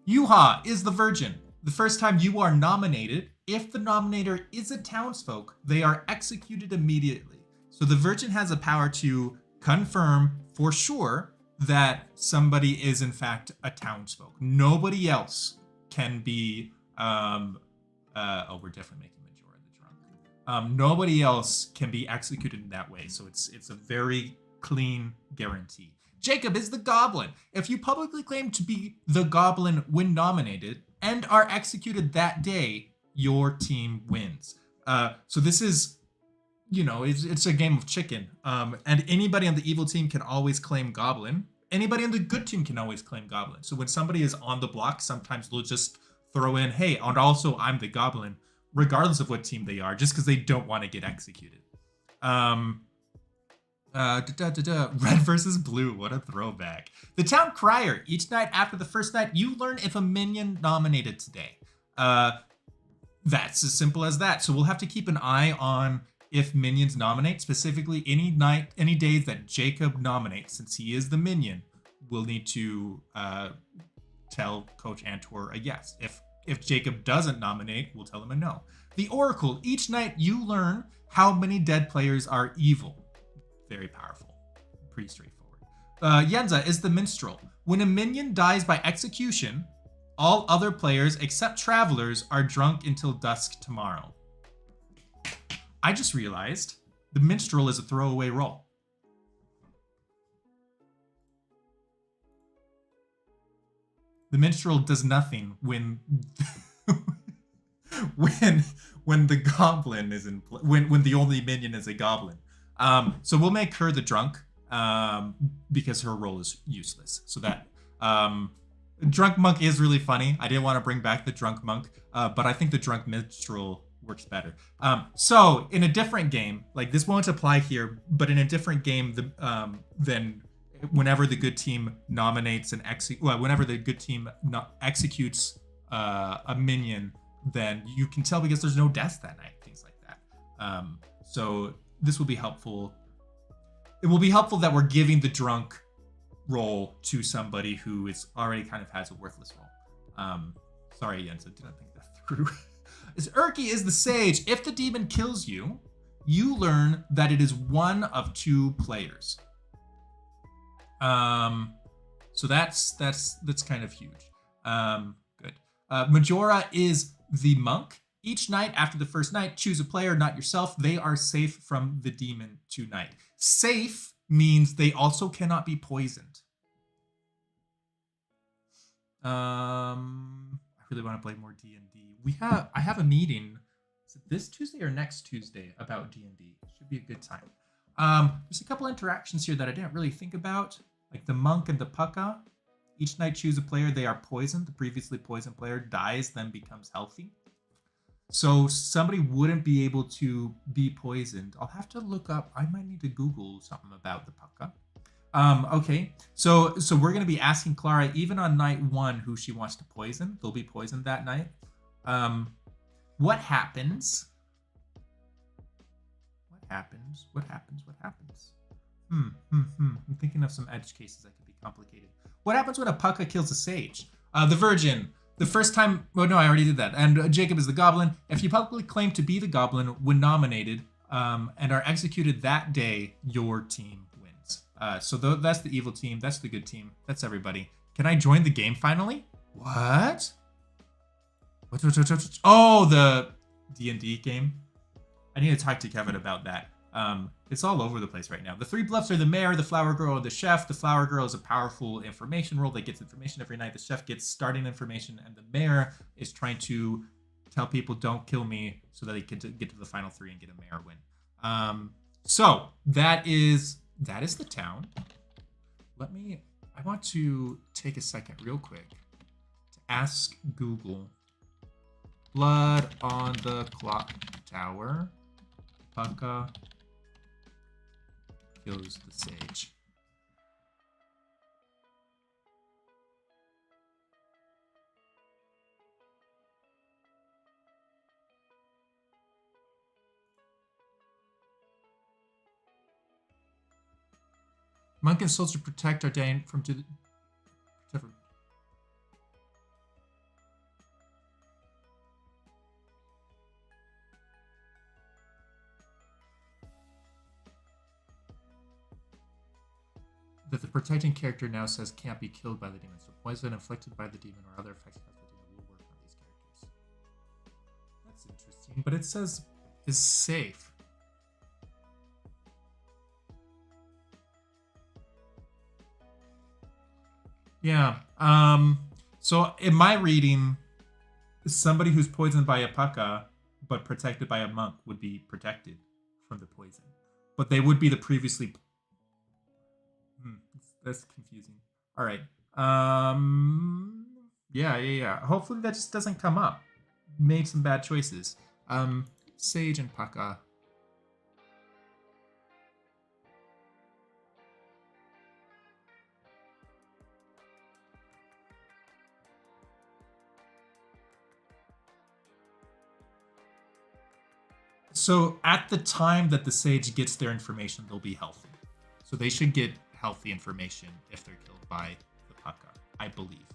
Yuha is the virgin. The first time you are nominated, if the nominator is a townsfolk, they are executed immediately. So the virgin has the power to confirm for sure that somebody is in fact a townsfolk. Nobody else can be. We're definitely making Majora the drunk. Nobody else can be executed in that way. So it's a very clean guarantee. Jacob is the goblin. If you publicly claim to be the goblin when nominated and are executed that day, your team wins. So this is, it's a game of chicken. And anybody on the evil team can always claim goblin. Anybody on the good team can always claim goblin. So when somebody is on the block, sometimes they'll just throw in, hey, and also I'm the goblin, regardless of what team they are, just because they don't want to get executed. Red versus blue, what a throwback. The town crier. Each night after the first night, you learn if a minion nominated today. That's as simple as that. So we'll have to keep an eye on if minions nominate, specifically any days that Jacob nominates, since he is the minion. We'll need to tell Coach Antor a yes. If Jacob doesn't nominate, we'll tell him a no. The Oracle. Each night you learn how many dead players are evil. Very powerful. Pretty straightforward. Yenza is the minstrel. When a minion dies by execution, all other players except travelers are drunk until dusk tomorrow. I just realized the minstrel is a throwaway role. The minstrel does nothing when when the goblin is in when the only minion is a goblin. So we'll make her the drunk because her role is useless. So that drunk monk is really funny. I didn't want to bring back the drunk monk, but I think the drunk minstrel works better. So in a different game, like this won't apply here, but in a different game, then whenever the good team nominates and whenever the good team executes a minion, then you can tell because there's no deaths that night, things like that. So this will be helpful. It will be helpful that we're giving the drunk role to somebody who is already kind of has a worthless role. Sorry, Jens, I didn't think that through. Urki is the sage. If the demon kills you, you learn that it is one of 2 players. So that's kind of huge. Good. Majora is the monk. Each night after the first night, choose a player, not yourself. They are safe from the demon tonight. Safe means they also cannot be poisoned. I really want to play more D&D. I have a meeting. Is it this Tuesday or next Tuesday about D&D? Should be a good time. There's a couple interactions here that I didn't really think about, like the monk and the pucka. Each night choose a player. They are poisoned. The previously poisoned player dies, then becomes healthy. So somebody wouldn't be able to be poisoned. I'll have to look up. I might need to Google something about the pucka. Okay, so we're going to be asking Clara, even on night 1, who she wants to poison. They'll be poisoned that night. What happens? What happens? I'm thinking of some edge cases that could be complicated. What happens when a pucka kills a sage? The virgin. The first time... Oh, no, I already did that. And Jacob is the goblin. If you publicly claim to be the goblin when nominated and are executed that day, your team wins. So that's the evil team. That's the good team. That's everybody. Can I join the game finally? What? Oh, the D&D game. I need to talk to Kevin about that. It's all over the place right now. The 3 bluffs are the mayor, the flower girl, and the chef. The flower girl is a powerful information role that gets information every night. The chef gets starting information, and the mayor is trying to tell people don't kill me so that he can get to the final 3 and get a mayor win. So that is the town. I want to take a second real quick to ask Google. Blood on the clock tower. Pucka kills the sage. Monk and soldier protect our day from that the protecting character now says can't be killed by the demon. So poison inflicted by the demon or other effects caused by the demon will work on these characters. That's interesting, but it says is safe. Yeah. So in my reading, somebody who's poisoned by a pucka but protected by a monk would be protected from the poison. But they would be the previously... That's confusing. All right. Yeah. Hopefully that just doesn't come up. Made some bad choices. Sage and pucka. So at the time that the sage gets their information, they'll be healthy. So they should get healthy information if they're killed by the pucka, I believe.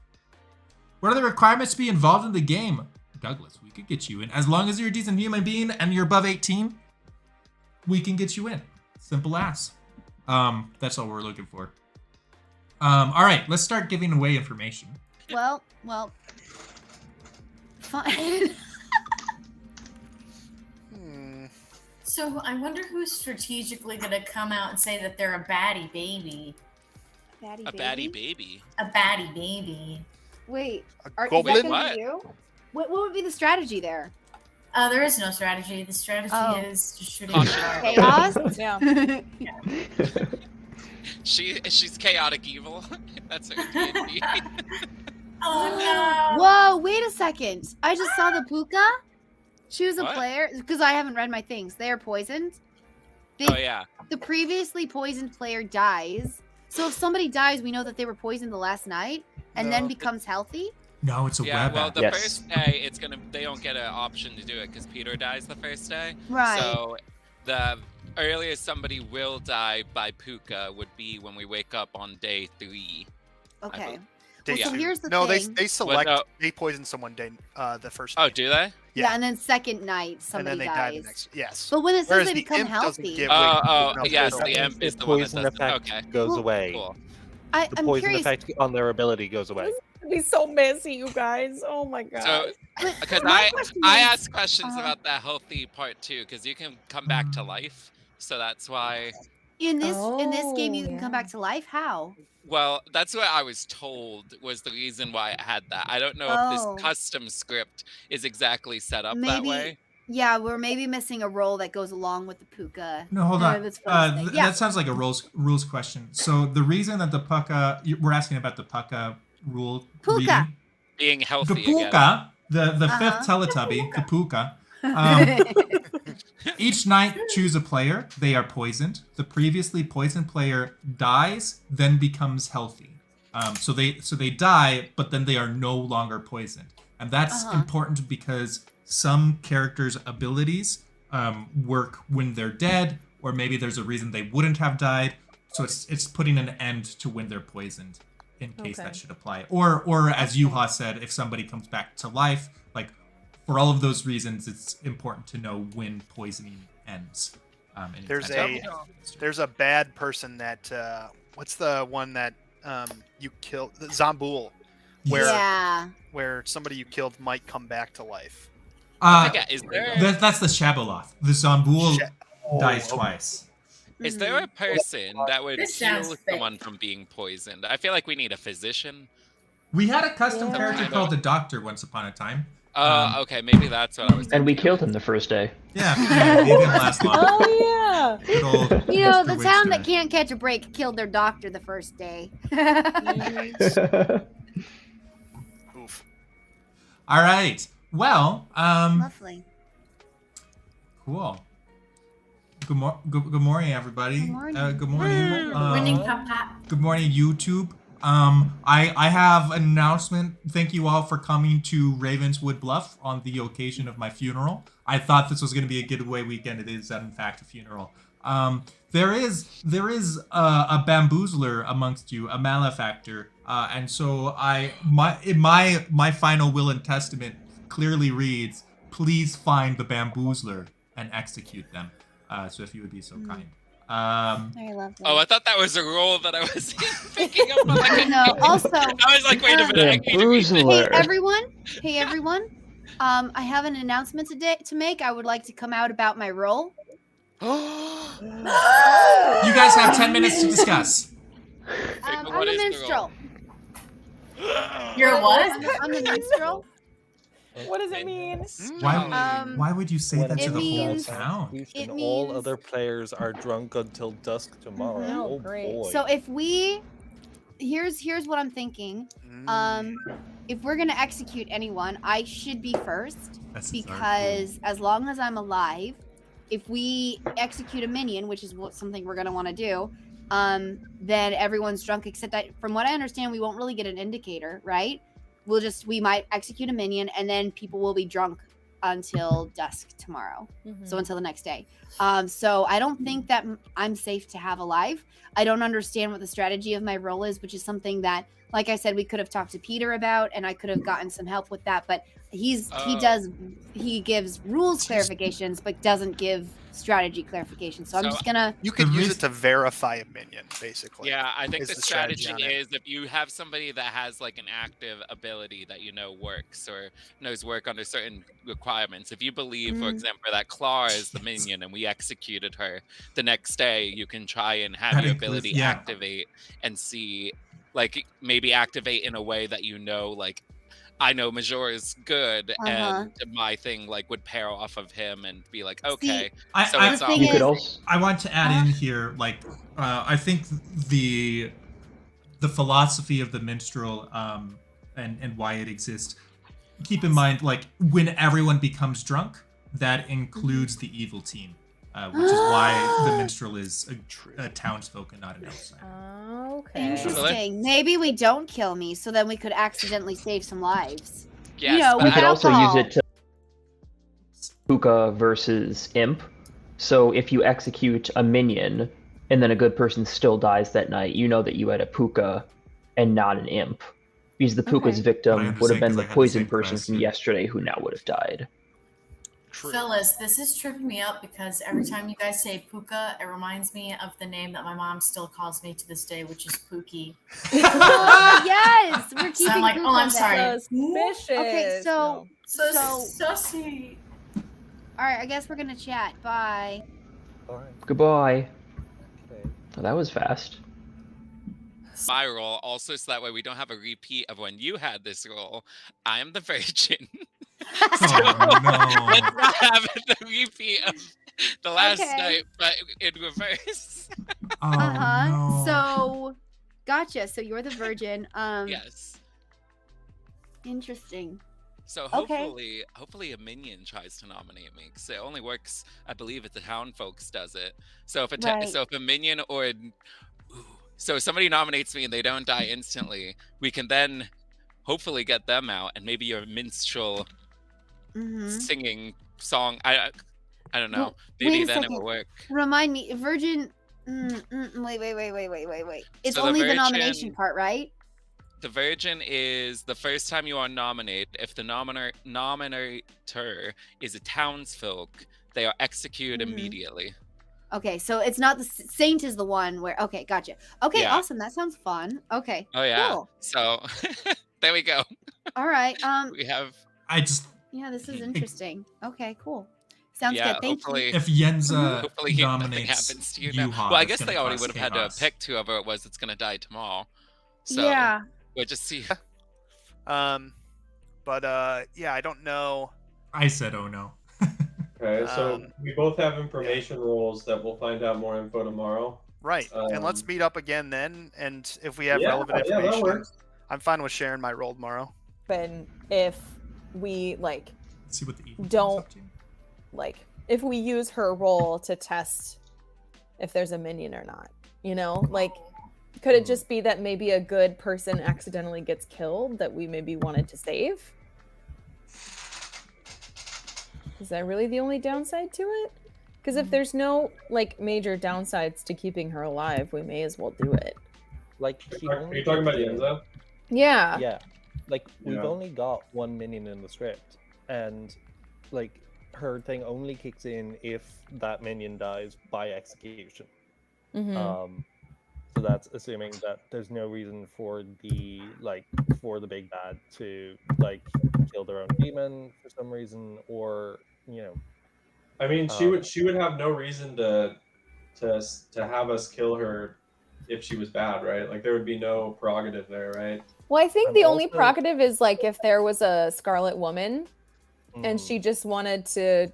What are the requirements to be involved in the game? Douglas, we could get you in. As long as you're a decent human being and you're above 18, we can get you in. Simple as. That's all we're looking for. All right, let's start giving away information. Well, fine. So I wonder who's strategically going to come out and say that they're a baddie baby. A baddie baby. A baddie baby. Wait, A is that goblin? gonna What? be you? What would be the strategy there? There is no strategy. The strategy Oh. is just shooting Chaos. the Chaos? Yeah. She's chaotic evil. That's her D&D. Oh no! Whoa, wait a second. I just saw the puka. choose a What? player because I haven't read my things. They are poisoned. Oh yeah. The previously poisoned player dies. So if somebody dies, we know that they were poisoned the last night and then No. becomes healthy. No, it's a Yeah, web well, app. the Yes. first day they don't get an option to do it because Peter dies the first day. Right. So the earliest somebody will die by Puka would be when we wake up on day 3. Okay. Day Well, so two. here's the no, thing. they select. no. They poison someone day the first. Oh, day. do they? Yeah, and then second night and somebody then they die the dies. next. Yes. But when it says Whereas they the become imp doesn't healthy, get- Oh, no, yes, no. the imp is The the one that poison does it. effect Okay, goes Well, away. cool. The I'm poison curious. effect on their ability goes away. It'd be so messy, you guys. Oh my god. So, But because my I question is- ask questions uh-huh. about that healthy part too, because you can come back to life. So that's why. in this game you can come yeah. back to life. How? Well, that's what I was told was the reason why it had that. I don't know if Oh. this custom script is exactly set up that Maybe- way. Yeah, we're maybe missing a role that goes along with the puka. No, hold on. That's what I'm saying. Yeah. That sounds like a rules question. So the reason that the puka, we're asking about the puka rule Puka. reading. Being The healthy again. puka, the Uh-huh. fifth Teletubby, the puka. Each night, choose a player. They are poisoned. The previously poisoned player dies, then becomes healthy. So they die, but then they are no longer poisoned, and that's important because some characters' abilities work when they're dead, or maybe there's a reason they wouldn't have died. So it's putting an end to when they're poisoned, in case Okay. that should apply. Or as Yuha said, if somebody comes back to life, like for all of those reasons, it's important to know when poisoning ends. There's a bad person that what's the one that you killed, Zambul, where Yeah. where somebody you killed might come back to life. I forget, is there That's the Shabaloth. The Zambul dies okay. twice. is there a person that would This heal sounds fake. someone from being poisoned? I feel like we need a physician. We had a custom Yeah. character called the Doctor once upon a time. Okay, maybe that's what I was. And we killed him the first day. Yeah, he didn't last long. Oh yeah. Good old You know, Mr. the town that Wigster. can't catch a break killed their doctor the first day. Oof. All right. Well, Lovely. cool. Good morning, everybody. Good morning. Good morning. Morning, Papa. Good morning, YouTube. I have an announcement. Thank you all for coming to Ravenswood Bluff on the occasion of my funeral. I thought this was going to be a getaway weekend. It is, in fact, a funeral. There is a bamboozler amongst you, a malefactor, and so my final will and testament clearly reads, "Please find the bamboozler and execute them." So if you would be so kind. Very lovely. Oh, I thought that was a role that I was picking up on. No, also, I was like, wait a minute. I need to read this. hey everyone. I have an announcement to make. I would like to come out about my role. You guys have 10 minutes to discuss. I'm what the is the minstrel. You're what? I'm the minstrel. What does it mean? Why would you say that to it the whole means- town? it All means- other players are drunk until dusk tomorrow. Mhm. Oh Great. boy. So if here's what I'm thinking. If we're gonna execute anyone, I should be first That's because as long as I'm alive, if we execute a minion, which is something we're gonna want to do, then everyone's drunk. Except that, from what I understand, we won't really get an indicator, right? We might execute a minion, and then people will be drunk until dusk tomorrow. So until the next day. So I don't think that I'm safe to have alive. I don't understand what the strategy of my role is, which is something that, like I said, we could have talked to Peter about, and I could have gotten some help with that. But he gives rules clarifications, but doesn't give strategy clarifications. So I'm just gonna. You can The use risk- it to verify a minion, basically. Yeah, I think is the the strategy strategy on it. is if you have somebody that has like an active ability that you know works or knows work under certain requirements. If you believe, for example, that Clara is the minion and we executed her, the next day you can try and have That your includes- ability yeah. activate and see, like maybe activate in a way that you know, like I know Major is good, and my thing like would pair off of him and be like, okay, so I, it's the all. thing You could is- also. I want to add in here, like, I think the philosophy of the minstrel and why it exists. Keep in mind, like, when everyone becomes drunk, that includes the evil team, which is why the minstrel is a townsfolk and not an outsider. Okay. Interesting. Maybe we don't kill me, so then we could accidentally save some lives. Yes, You know, but We with could also use alcohol. it to Puka versus Imp. So if you execute a minion and then a good person still dies that night, you know that you had a Puka and not an Imp. Because the Puka's Okay. victim would have been understand 'cause the I had the poison same person question. from yesterday who now would have died. True. Phyllis, this is tripping me up because every time you guys say Puka, it reminds me of the name that my mom still calls me to this day, which is Pookie. Oh, yes, we're keeping. So I'm like, Puka oh, I'm then. sorry. Suspicious. Okay, so So sweet. all right, I guess we're gonna chat. Bye. All right. Goodbye. Okay. Oh, that was fast. My role also, so that way we don't have a repeat of when you had this role. I am the virgin. Oh, no. Let's not have the repeat of the last Okay. night, but in reverse. Oh, no. So, gotcha. So you're the virgin. Yes. Interesting. So Okay. hopefully a minion tries to nominate me, because it only works, I believe, if the town folks does it. So if Right. so if a minion so if somebody nominates me and they don't die instantly, we can then hopefully get them out, and maybe your minstrel Mm-hmm. singing song. I don't know. Well, Maybe wait a then it second. will work. Remind me, virgin. Wait. It's So the only the nomination virgin- part, right? The virgin is the first time you are nominated. If the nominator is a townsfolk, they are executed Mhm. immediately. Okay, so it's not the saint is the one where. Okay, gotcha. Okay, Yeah. awesome. That sounds fun. Okay. Oh yeah. Cool. So there we go. All right. We have Yeah, this is interesting. Okay, cool. Sounds yeah. good. Thank you. Hopefully, If Yenza hopefully nothing nominates happens to you now. Yuha, Well, I it's guess gonna they already cause would have had to chaos. pick whoever it was that's gonna die tomorrow. So Yeah. we'll just see. But yeah, I don't know. I said, oh no. Okay, so Um, we both have information roles that we'll find out more info tomorrow. Right. And let's Um, meet up again then. And if we have yeah, relevant yeah, that information, works. I'm fine with sharing my role tomorrow. And if we See what the evil Don't- up to. if we use her role to test if there's a minion or not, could it just be that maybe a good person accidentally gets killed that we maybe wanted to save? Is that really the only downside to it? Because if there's no major downsides to keeping her alive, we may as well do it. Like, she Are only you talking about kicks in- Yenza? Yeah. Yeah. Like, we've Yeah. only got one minion in the script, and her thing only kicks in if that minion dies by execution. Mhm. So that's assuming that there's no reason for the big bad to kill their own demon for some reason, or I mean, she would have no reason to have us kill her if she was bad, right? Like there would be no prerogative there, right? Well, I think I'm the only also- prerogative is if there was a Scarlet Woman and Mm. she just wanted to.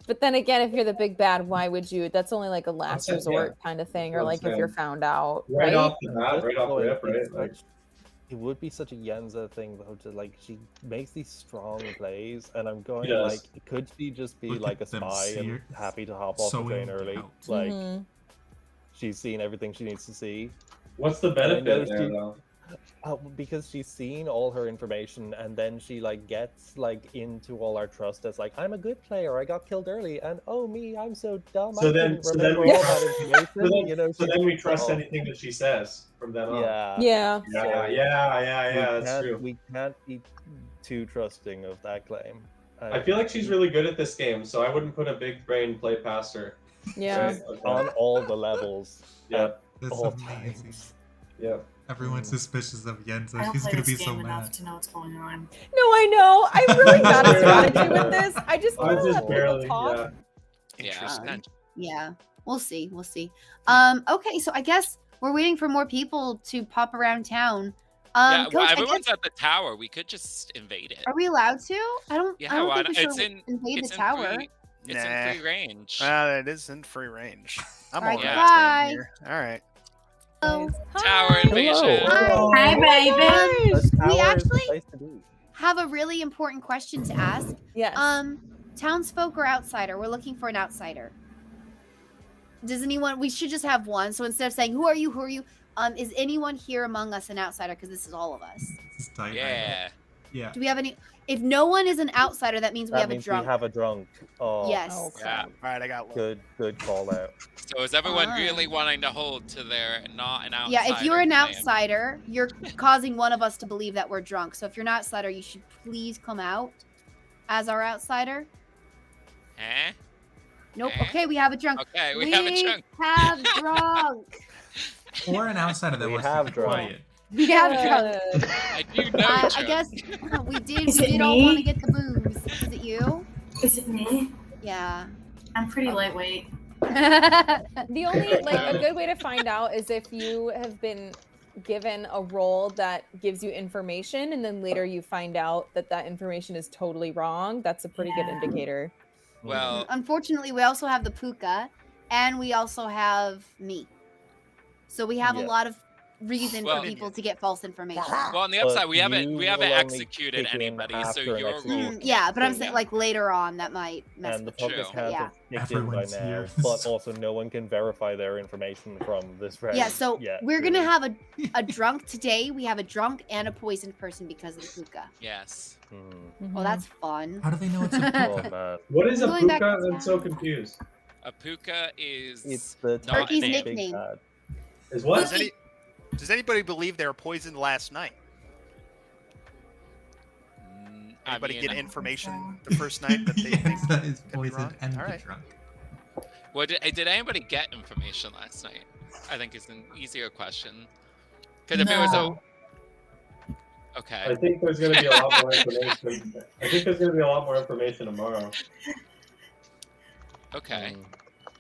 But then again, if you're the big bad, why would you? That's only a last saying, resort kind of thing, or I'm if you're saying. found out, Right right? off the bat, right off the Oh, rip, right? it's Like, it would be such a Yenza thing though to she makes these strong plays, and I'm going Yes. could she just be Look a at them spy and seer- happy to hop off the train sewing early? out. Mhm. She's seen everything she needs to see. what's the I benefit noticed there, you- though? Because she's seen all her information, and then she gets into all our trust as I'm a good player. I got killed early, and oh me, I'm so dumb. So I then- couldn't so then remember we all trust- that information. So then we she's- trust oh, anything that she says from then on. Yeah. Yeah. Yeah, that's true. We can't be too trusting of that claim. I feel like she's really good at this game, so I wouldn't put a big brain play past her. Yeah. Right? Okay. on all the levels. Yeah, That's all amazing. times. yeah. Everyone's suspicious of Yenza. I don't She's play gonna this be so game enough mad. to know what's going on. No, I know. I really got a strategy with this. I just I want to just let people barely, talk. yeah. Yeah. Um, Yeah, we'll see. Okay, so I guess we're waiting for more people to pop around town. Yeah, Coach, well, I everyone's guess, at the tower. We could just invade it. are we allowed to? I Yeah, don't why think we not? should It's in invade it's the in tower. free- It's Nah. in free range. It is in free range. I'm Alright, all yeah. right staying here. All right. So, Tower invasion. Hello. Hi, baby. we Tower is the actually place to be. have a really important question to ask. Yes. townsfolk or outsider? We're looking for an outsider. Does anyone? We should just have one. So instead of saying who are you, is anyone here among us an outsider? Because this is all of us. This is tight. Yeah. Yeah. Do we have any? If no one is an outsider, that means we That have a means drunk. we have a drunk. Oh, Yes. Oh, Yeah. crap. All right, I got one. good call out. So is everyone Ah. really wanting to hold to their not an outsider? Yeah, if you're an claim? outsider, you're causing one of us to believe that we're drunk. So if you're an outsider, you should please come out as our outsider. Eh? Nope. Eh? Okay, we have a drunk. Okay, we have a drunk. have drunk. Or an outsider that We wants to have be drunk. quiet. We have drunk. Good. I do know I drunk. guess we did. Is We it did all me? want to get the booze. Is it you? Is it me? Yeah. I'm pretty lightweight. The only like a good way to find out is if you have been given a role that gives you information and then later you find out that that information is totally wrong. That's a pretty good Yeah. indicator. Well, Unfortunately, we also have the puka, and we also have me. So we have a Yeah. lot of reason Well- for people to get false information. well, on the But upside, we haven't you executed will only executed kick in anybody, so after an your role. execution. Yeah, but I'm Yeah. saying like later on that might mess And the with things. focus True. has Yeah. kicked in by Everyone's now, here. but also no one can verify their information from this round. Yeah, so yet, we're gonna really. have a drunk today. We have a drunk and a poisoned person because of the puka. Yes. Hmm. Well, that's fun. How do they know it's a Oh puka? man, What is a Going back puka? to I'm so town. confused. A puka is it's the not Turkey's a name. big nickname. bad. Is what? Does anybody believe they were poisoned last night? I Anybody mean, get information the first night that they think That is could be poisoned wrong? and All get right. drunk. Well, did anybody get information last night? I think is an easier question. Because if it was No. I okay, think there's going to be a lot more information. I think there's going to be a lot more information tomorrow. okay,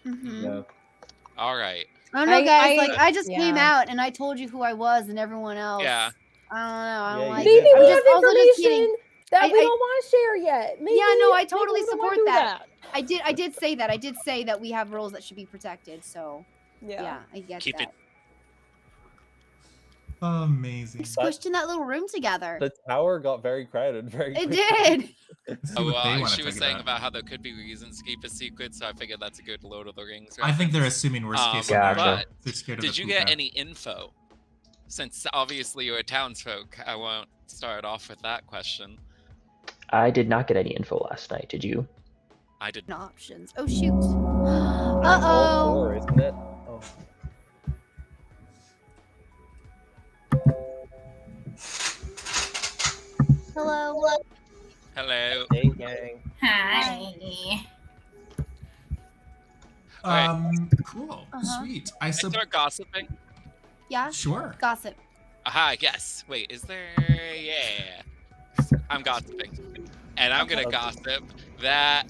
Mm-hmm. Yeah. all right, I don't know, guys. I- like I just came yeah. out and I told you who I was, and everyone else. yeah. I don't know. I don't Yeah, like you it. Maybe did. I'm we just have also just kidding. information that we I- don't want to share yet. Maybe, Yeah, no, I maybe totally we don't support wanna do that. I did say that. I did say that we have roles that should be protected. So yeah, I get Keep it- that. Amazing. Squished in that little room together. The tower got very crowded very It quickly. did. Let's see Oh, what they well, want she to was talk saying about. about how there could be reasons to keep a secret, so I figured that's a good Lord of the Rings. I think they're reference. assuming worst case Gotcha. scenario. But They're scared of did the you get puka. any info? Since obviously you're a townsfolk, I won't start off with that question. I did not get any info last night. Did you? I did. Options. Oh shoot. All Uh-oh. four, isn't it? Oh. Hello. Hello. Hey gang. Hi. Cool. Uh-huh. Sweet. I start gossiping. Yeah. Sure. Gossip. Aha, yes. Wait, is there? Yeah. I'm gossiping. And I'm gonna gossip that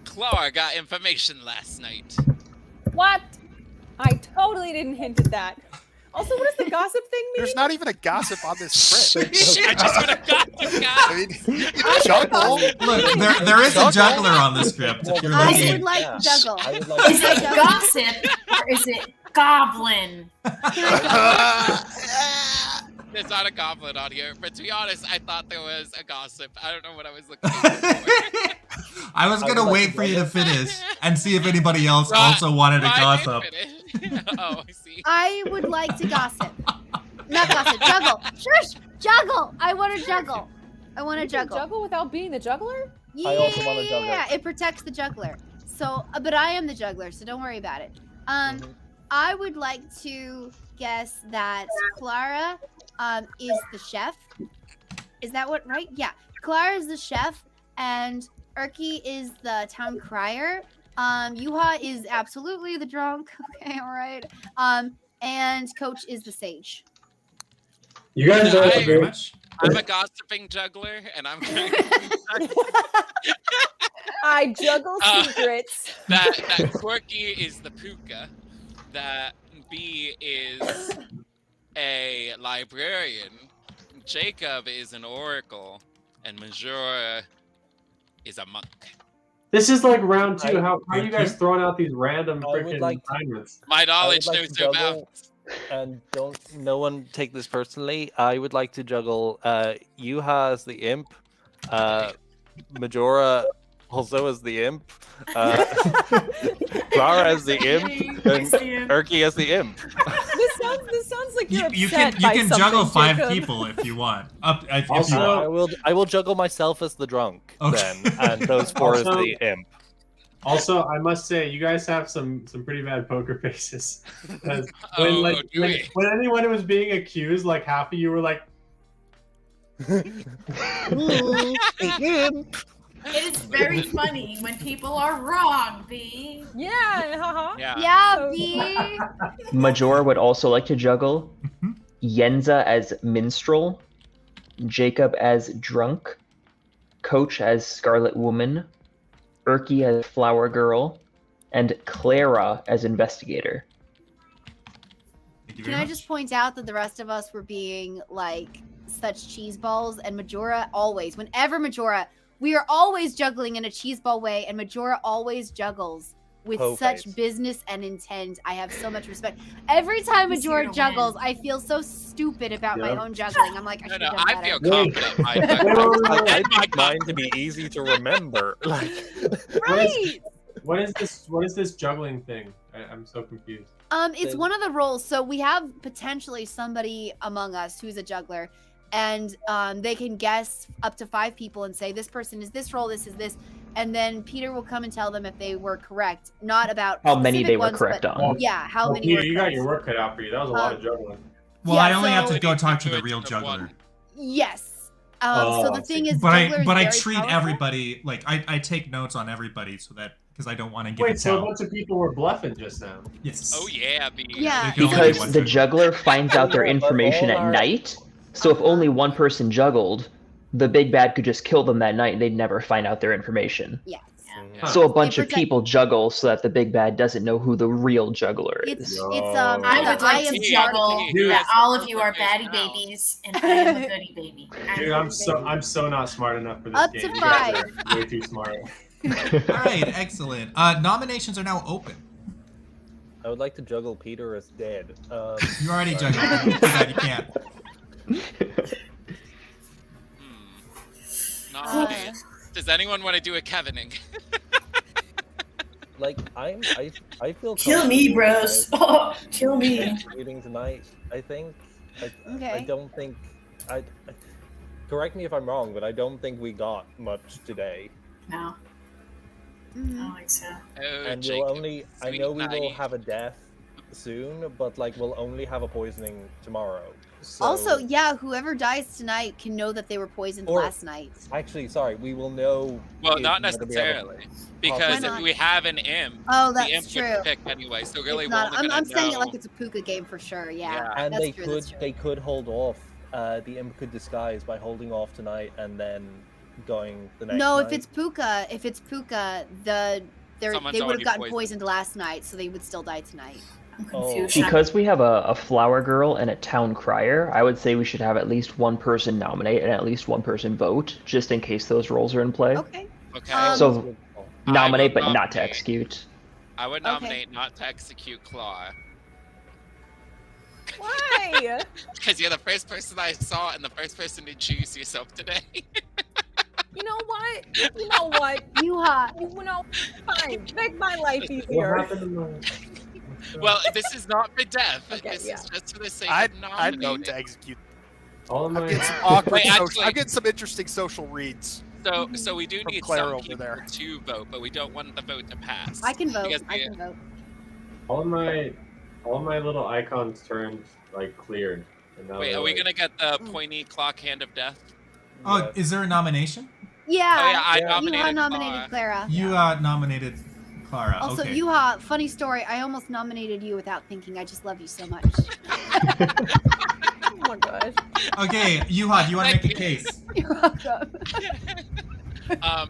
Clara got information last night. What? I totally didn't hint at that. Also, what does the gossip thing mean? There's not even a gossip on this script. I just wanna gossip, I guys. mean, juggle. Look, there is a juggler on the script. If you're I looking. would like to juggle. I would like Is to it gossip or is it goblin? There's not a goblin on here, but to be honest, I thought there was a gossip. I don't know what I was looking for. I was I gonna would like wait to for you to juggle. finish and see if anybody else Right. also wanted to I gossip. did finish. Oh, I see. I would like to gossip. Not gossip. Juggle. Shush. Juggle. I want to juggle. I want to You can juggle. juggle without being the juggler? Yeah, I also want to juggle. it protects the juggler. So, but I am the juggler, so don't worry about it. I would like to guess that Clara is the chef. Is that what, right? Yeah. Clara is the chef, and Erky is the town crier. Yuha is absolutely the drunk. Okay, all right. And Coach is the sage. You guys No, are I- Very great. much. I'm a gossiping juggler, and I'm going I juggle Uh, secrets. that Quirky is the puka, that B is a librarian, Jacob is an oracle, and Majora is a monk. This is like round two. I- How are you guys throwing out these random I would freaking like to- assignments? My knowledge like knows to no juggle. bounds. And don't no one take this personally. I would like to juggle Yuha as the imp, Majora also as the imp. Clara as the imp. And Erky as the imp. This sounds like you're You upset can by juggle something, 5 Jacob. people if you want. If you Also- want. I will juggle myself as the drunk Okay. then, and those 4 as Also- the imp. Also, I must say, you guys have some pretty bad poker faces. 'Cause Oh, when, do we? when anyone was being accused, like half of you were like, It is very funny when people are wrong, B. Yeah, haha. Yeah. Yeah, So- B. Majora would also like to juggle Mhm. Yenza as minstrel, Jacob as drunk, Coach as Scarlet Woman, Erky as flower girl, and Clara as investigator. Thank you Can very I much. just point out that the rest of us were being like such cheese balls, and Majora always, whenever Majora, we are always juggling in a cheese ball way, and Majora always juggles with Hoe such face. business and intent. I have so much respect. Every time He's Majora here to juggles, win. I feel so stupid about my Yep. own juggling. I'm like, I No, should no, have done I better. feel Wait. confident. My Wait, wait, wait, I wait. like mine to be easy to remember. Like, Right. what is this? What is this juggling thing? I'm so confused. It's Then- one of the roles. So we have potentially somebody among us who's a juggler, and they can guess up to 5 people and say this person is this role, this is this, and then Peter will come and tell them if they were correct, not about How many specific they were ones, correct but- on. Yeah, how Oh, many Peter, were you got correct. your work cut out for you. That was a lot of juggling. Well, Yeah, I only have so- to go talk to the Two real of juggler. one. Yes. Oh, So I the see. thing is, But juggler is I very treat powerful. everybody like I take notes on everybody so that because I don't want to give Wait, it so a down. bunch of people were bluffing just now. Yes. Oh yeah, B. Yeah. They can only be Because one the juggler. juggler finds out their Yeah, but information all at our- night, so if only one person juggled, the big bad could just kill them that night and they'd never find out their information. Yes. Yeah. So a bunch of protect- people juggle so that the big bad doesn't know who the real juggler It's is. No. I the would like to am juggle Spartacus. that all of you are Perfect baddie now. babies and I am a goody baby. Dude, I'm so not smart enough for this Up game. to You guys 5. are way too smart. All right, excellent. Nominations are now open. I would like to juggle Peter as dead. You already Sorry. juggled. You said you can't. Nominate. Does anyone want to do a Kevining? Like I feel Kill me, comfortable bros. with Kill me. executing tonight. I think. I Okay. don't think. I correct me if I'm wrong, but I don't think we got much today. No, I Mhm. don't think so. Oh, And Jacob, we'll only. I sweet know we will night. have a death soon, but like we'll only have a poisoning tomorrow. So, Also, yeah, whoever dies tonight can know that they were poisoned Or- last night. Actually, sorry, we will know. Well, if not we're gonna be able to- necessarily, because Why if not? we have an imp, Oh, the imp that's true. would pick anyway. So really, It's we're not, only I'm, gonna I'm saying it know- like it's a puka game for sure. Yeah, Yeah. And that's they true, could that's true. they could hold off. The imp could disguise by holding off tonight and then going the next. No, night. if it's puka, they Someone's would have already gotten poisoned. poisoned last night, so they would still die tonight. I'm Oh. confused. Because we have a flower girl and a town crier, I would say we should have at least one person nominate and at least one person vote, just in case those roles are in play. Okay. Okay. So nominate I will but not to nominate. execute. I would Okay. nominate not to execute Claw. Why? Because you're the first person I saw and the first person to choose yourself today. You know what? You know what? You hot. You know, fine. Make my life What easier. happened in the... Well, this is not for death. Okay, This yeah. is just for the sake I'd of vote nominating. to execute. All of I'm my... getting some awkward. Wait, social, actually- I'm getting some interesting social reads. So we do From need Claire some over people there. to vote, but we don't want the vote to pass. I can vote. Because I the- can vote. all of my little icons turned like cleared. And now Wait, they're, are we like- gonna get the pointy clock hand of death? Oh, Yeah. is there a nomination? Yeah. Oh yeah, I Yeah. nominated. Yuha nominated Claw. Clara. You nominated Clara. Also, okay. Yuha, funny story. I almost nominated you without thinking. I just love you so much. Oh my gosh. Okay, Yuha, do you want to make a case? You're welcome.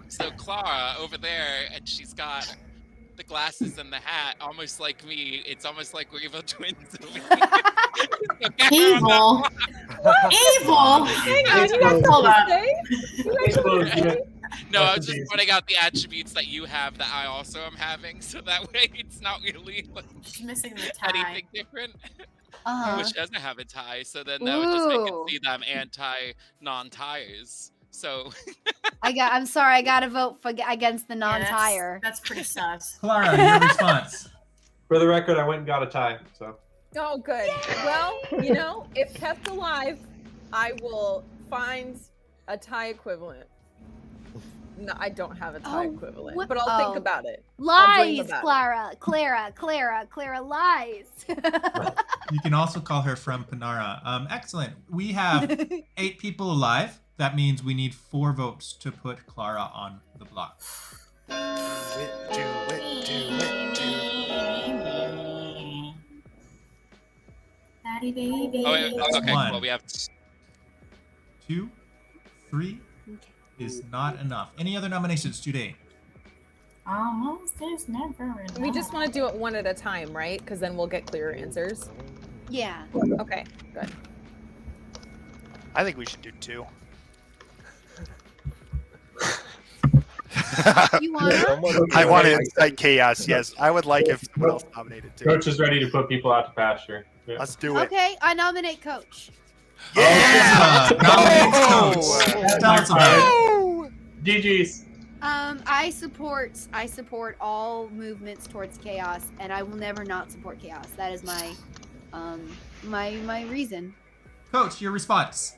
So Clara over there, and she's got the glasses and the hat, almost like me. It's almost like we're evil twins. Over here. Evil. Evil. Hang on, you Hold guys on. have to say? You guys have to say? No, I was That's just amazing. pointing out the attributes that you have that I also am having, so that way it's not really like, She's missing the tie. anything different. Uh-huh. Which doesn't have a tie, so then that would just make it Ooh. see them anti non-tires. So I'm sorry. I gotta vote against the Yeah, non-tire. that's pretty sus. Clara, your response. For the record, I went and got a tie. So Oh, good. Well, you know, if kept alive, I will find a tie equivalent. No, I don't have a tie equivalent, what- but I'll think oh. about it. I'll dream Lies, about it. Clara lies. You can also call her from Panara. Excellent. We have 8 people alive. That means we need 4 votes to put Clara on the block. Do it. Daddy baby. Oh, wait, okay. One. Well, we have 2, 3 is not enough. Any other nominations today? Almost there's never enough. We just want to do it one at a time, right? Because then we'll get clearer answers. Yeah. Okay, good. I think we should do 2. You want? I want to incite chaos. Yes, I would like if someone else nominated too. Coach is ready to put people out to pasture. Yeah. Let's do it. Okay, I nominate Coach. Yeah! Nominates Oh! Coach. Tell us about it. GG's. I support all movements towards chaos, and I will never not support chaos. That is my my reason. Coach, your response.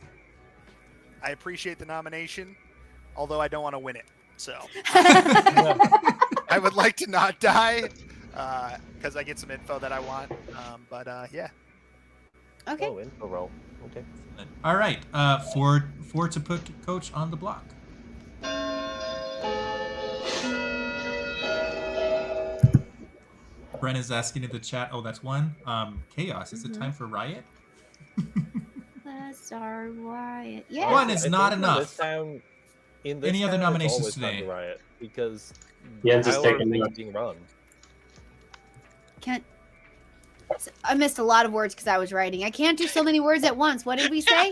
I appreciate the nomination, although I don't want to win it. So I would like to not die because I get some info that I want. But yeah. Okay. Oh, info roll. Okay. All right. 4 to put Coach on the block. Bren is asking in the chat. Oh, that's 1. Chaos. Is it time for Riot? Let's start Riot. Yeah. 1 is I not think enough. In this Any other town, it's nominations always time today? to Riot because Jens is how are taking things notes. being run? I missed a lot of words because I was writing. I can't do so many words at once. What did we say?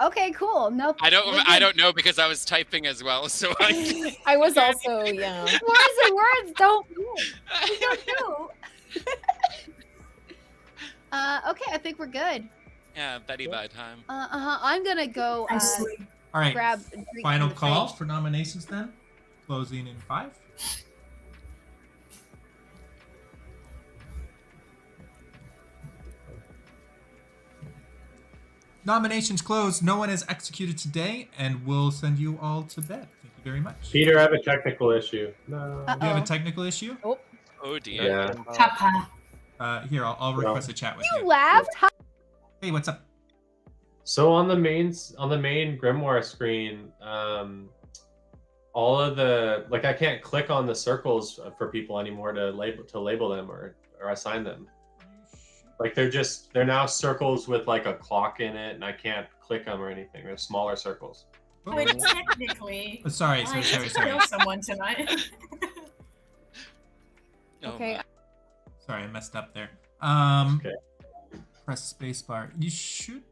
Okay, cool. Nope. I don't know because I was typing as well. So I was also, yeah. Words and words don't move. We don't know. Okay, I think we're good. yeah, Betty by time. I'm gonna go All right. grab a drink Final from the call fridge. for nominations then. Closing in 5. Nominations closed. No one is executed today, and we'll send you all to bed. Thank you very much. Peter, I have a technical issue. No. Do you have a Uh-oh. technical issue? Oh dear. Yeah. Papa. Here, I'll request a chat with You you. laughed. Hey, what's up? So on the main grimoire screen, all of the I can't click on the circles for people anymore to label them or assign them. Like they're now circles with like a clock in it, and I can't click them or anything. They're smaller circles. But technically, Sorry. I get to kill someone tonight. Okay. Sorry, I messed up there. Okay. Press spacebar. You should.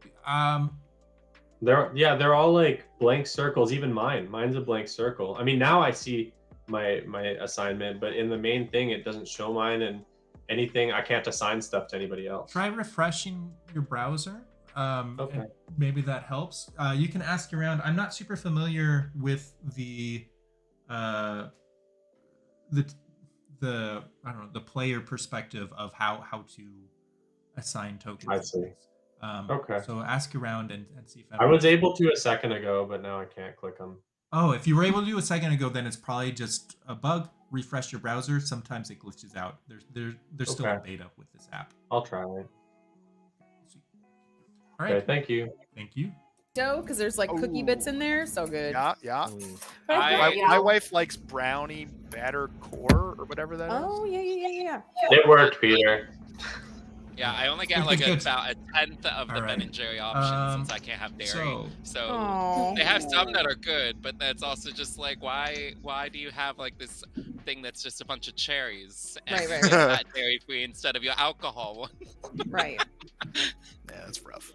They're all like blank circles. Even mine's a blank circle. I mean, now I see my assignment, but in the main thing, it doesn't show mine, and anything I can't assign stuff to anybody else. Try refreshing your browser. Okay. And maybe that helps. You can ask around. I'm not super familiar with the I don't know, the player perspective of how to assign tokens. I see. Okay. So ask around and see if I was able to a second ago, but now I can't click them. Oh, if you were able to do a second ago, then it's probably just a bug. Refresh your browser. Sometimes it glitches out. There's still a Okay. beta with this app. I'll try it. All right. Okay, thank you. Thank you. Dough, because there's like cookie bits in there. So good. Yeah. Mm. My wife likes brownie batter core or whatever that is. Oh, yeah. It worked, Peter. Yeah, I only get Good, like good. about a tenth of the All right. Ben and Jerry options since I can't have dairy. So they have some that are good, but that's also just like why do you have like this thing that's just a bunch of cherries and Right. get that dairy free instead of your alcohol one? Right. Yeah, that's rough.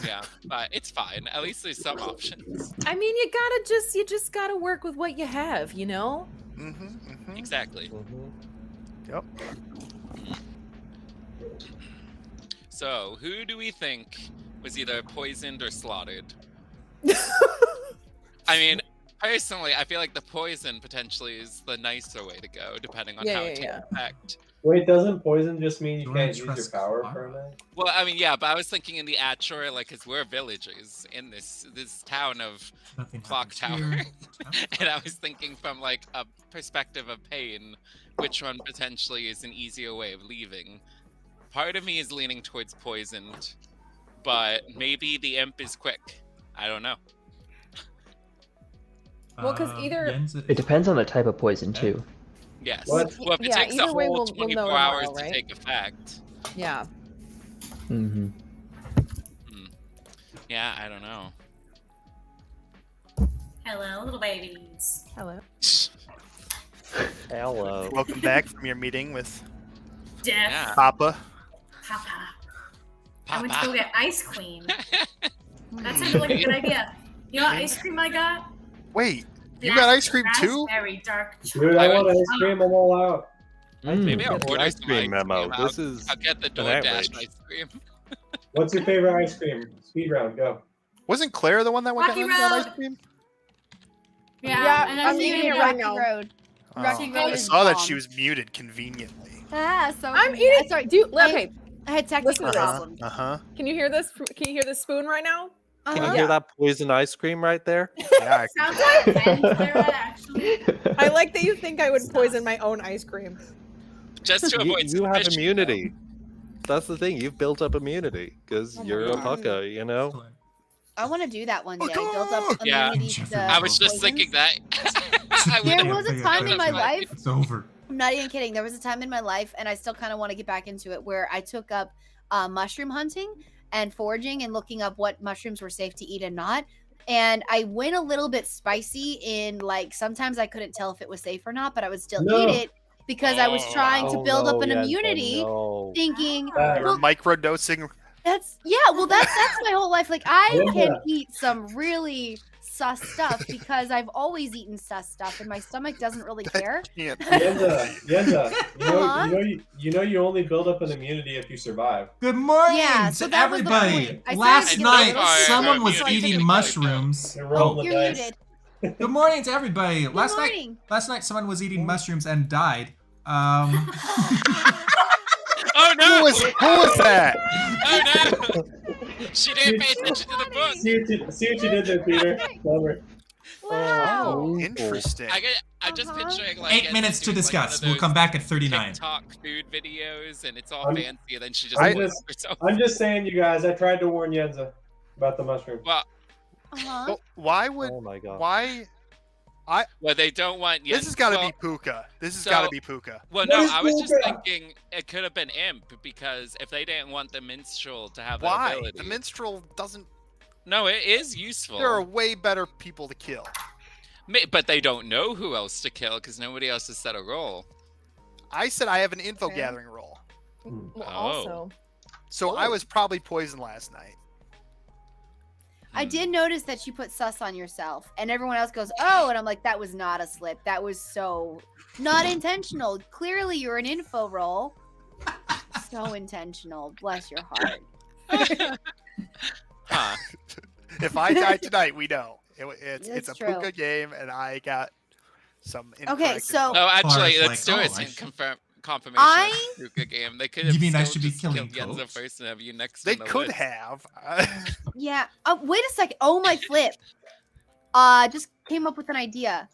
Yeah, but it's fine. At least there's some options. I mean, you just gotta work with what you have, you know? Exactly. Yep. So, who do we think was either poisoned or slaughtered. I mean, personally, I feel like the poison potentially is the nicer way to go, depending on how it takes effect. Wait, doesn't poison just mean you Do you wanna can't use your trust power Clara? for a night? Well, I mean, yeah, but I was thinking in the Atchor, like, because we're villagers in this town of Nothing Clocktower. happens here. And I was thinking from, like, a perspective of pain, which one potentially is an easier way of leaving. Part of me is leaning towards poisoned, but maybe the imp is quick. I don't know. Well, 'cause either- It depends on the type of poison too. Yes. What? Well, if it Yeah, takes a either way, whole we'll 24 know hours tomorrow, to right? take effect. Yeah. Mm-hmm. Yeah, I don't know. Hello, little babies. Hello. Hello. Welcome back from your meeting with Death. Yeah. Papa. Papa. I went to Papa. go get ice cream. That sounded like a good idea. You know what ice cream I got? Wait, you Black got ice cream too? Raspberry dark Dude, I want ice cream. I'm all out. Maybe Get I'll the order ice some cream memo. I'll This is get the an DoorDash outrage. ice cream. What's your favorite ice cream? Speed round, go. Wasn't Claire the one that went Rocky got ice Road. cream? Yeah, and I'm I'm eating eating it it right Rocky now. Road. Rocky Road I is saw that bomb. she was muted conveniently. Ah, so I'm convenient. eating. Sorry, Dude, okay. I had technical Listen to this. problems. Uh-huh. Can you hear this? Can you hear this spoon right now? Can you Uh-huh. hear that poison ice cream right there? Yeah, Sounds like Ken Clara, actually. I like that you think I would poison my own ice cream. Just to You, avoid you have suspicion, immunity. That's the thing. You've built up immunity because Oh my you're a God. pucka, you know? Excellent. I want to do that one day. Build up Yeah. immunity to I was just poisons. thinking that. I There would- was a time in my life. It's over. I'm not even kidding. There was a time in my life, and I still kind of want to get back into it, where I took up mushroom hunting and foraging and looking up what mushrooms were safe to eat and not. And I went a little bit spicy in, like, sometimes I couldn't tell if it was safe or not, but I would still No. eat it because I was trying to Oh, build up no, an Yenza, immunity, no. thinking, Bad. You're microdosing. that's that's my whole life. Like, I Yeah. can eat some really sus stuff because I've always eaten sus stuff, and my stomach doesn't really care. Can't. Yenza, Uh-huh. you only build up an immunity if you survive. Good morning Yeah, so to that was the everybody. point. I started Last to get night, a little someone bit was of eating immunity. mushrooms. You're Oh, rolling the you're dice. muted. Good morning to everybody. Good Last morning. night, someone was eating mushrooms and died. Oh Who no! was that? Oh no! She didn't pay attention to the book. See what you did there, Peter. Clever. Wow. Oh, interesting. I'm just Uh-huh. picturing like 8 minutes to doing, like, one discuss. of We'll those come back at 39. TikTok food videos, and it's all I'm- fancy, and then she just I'm poisons just- herself. I'm just saying, you guys. I tried to warn Yenza about the mushroom. Well, Uh-huh. Well, why would? Oh my god. Why? well, they don't want. This has got to well, be Puka. This has so- got to be Puka. Well, What no, is I was just Puka? thinking it could have been Imp because if they didn't want the minstrel to have that Why? ability. The minstrel doesn't. No, it is useful. There are way better people to kill. But they don't know who else to kill because nobody else has set a role. I said I have an info Okay. gathering role, Well, Oh. also, so I was probably poisoned last night. I did notice that you put sus on yourself, and everyone else goes, "Oh," and I'm like, "That was not a slip. That was so not intentional. Clearly, you're an info roll. So intentional. Bless your heart." Huh. If I die tonight, we know it's That's a true. Puka game, and I got some. Okay, incorrect so- No, actually, Clara's let's like, do "Oh, it I in should-" confirmation I- of the Puka game. They could You have mean I still should be just killing killed Yenza goats? first and have you next They on the could list. have. Yeah. Wait a second. Oh my flip. Just came up with an idea.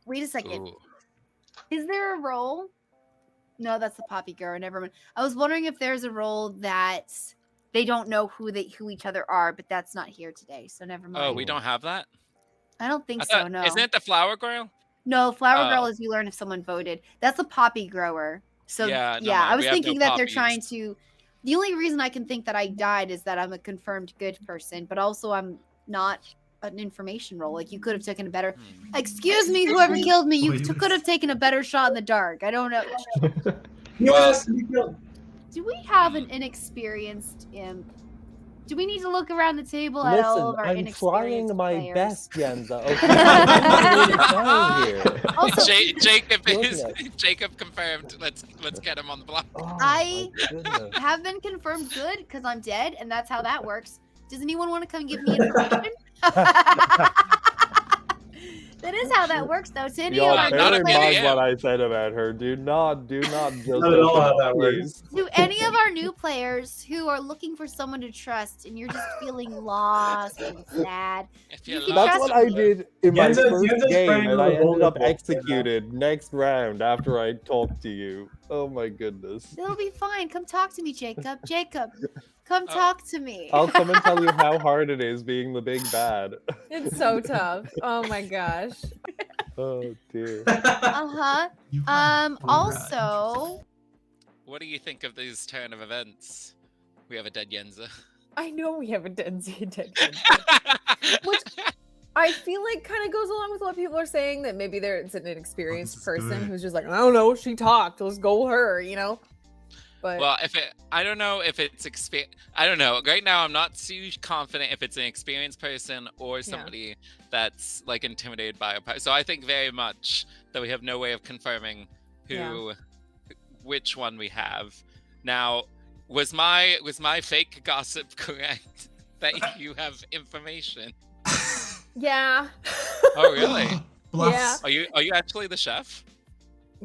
Wait a second. Ooh. Is there a role? No, that's the Poppy Girl. Never mind. I was wondering if there's a role that they don't know who each other are, but that's not here today, so never mind. Oh, we don't have that? I don't think I so. thought- No. Isn't it the flower girl? No, Flower Girl Oh. is you learn if someone voted. That's a poppy grower. So Yeah, yeah, no, I was we have no thinking that they're poppies. trying to. The only reason I can think that I died is that I'm a confirmed good person, but also I'm not an information role. Like you could have taken a better. Hmm. Excuse me, whoever killed me, you Please. could have taken a better shot in the dark. I don't know. Yes, you killed. Do we have an inexperienced imp? Do we need to look around the table at all Listen, of our I'm inexperienced trying my players? best, Yenza. Okay, I'm really trying here. Also, Jacob is Goodness. Jacob confirmed. Let's get him on the block. Oh, I my goodness. have been confirmed good because I'm dead, and that's how that works. Does anyone want to come give me information? That is how that works, though. To any of Y'all our not bear new in mind players, what I said about her. Do not just Not at all open how up, that please. to any of our new players who are looking for someone to trust, and you're just feeling lost and sad, If you you're can lost, That's trust what I me. did in my Yenza's first game, praying and on I the ended up vulnerable, executed next round after I talked to you. Oh my goodness. It'll be fine. Come talk to me, Jacob. Jacob, come Oh. talk to me. I'll come and tell you how hard it is being the big bad. It's so tough. Oh my gosh. Oh dear. Uh-huh. Also, what do you think of these turn of events? We have a dead Yenza. I know we have a dead Which I feel like kind of goes along with what people are saying, that maybe there's an inexperienced is person good. who's just like, I don't know, she talked, let's go her, you know? But Well, I don't know if it's I don't know. Right now, I'm not too confident if it's an experienced person or somebody that's like intimidated by a. So I think very much that we have no way of confirming which one we have. Now, was my fake gossip correct that you have information? yeah. Oh, really? Bluffs. Are you actually the chef?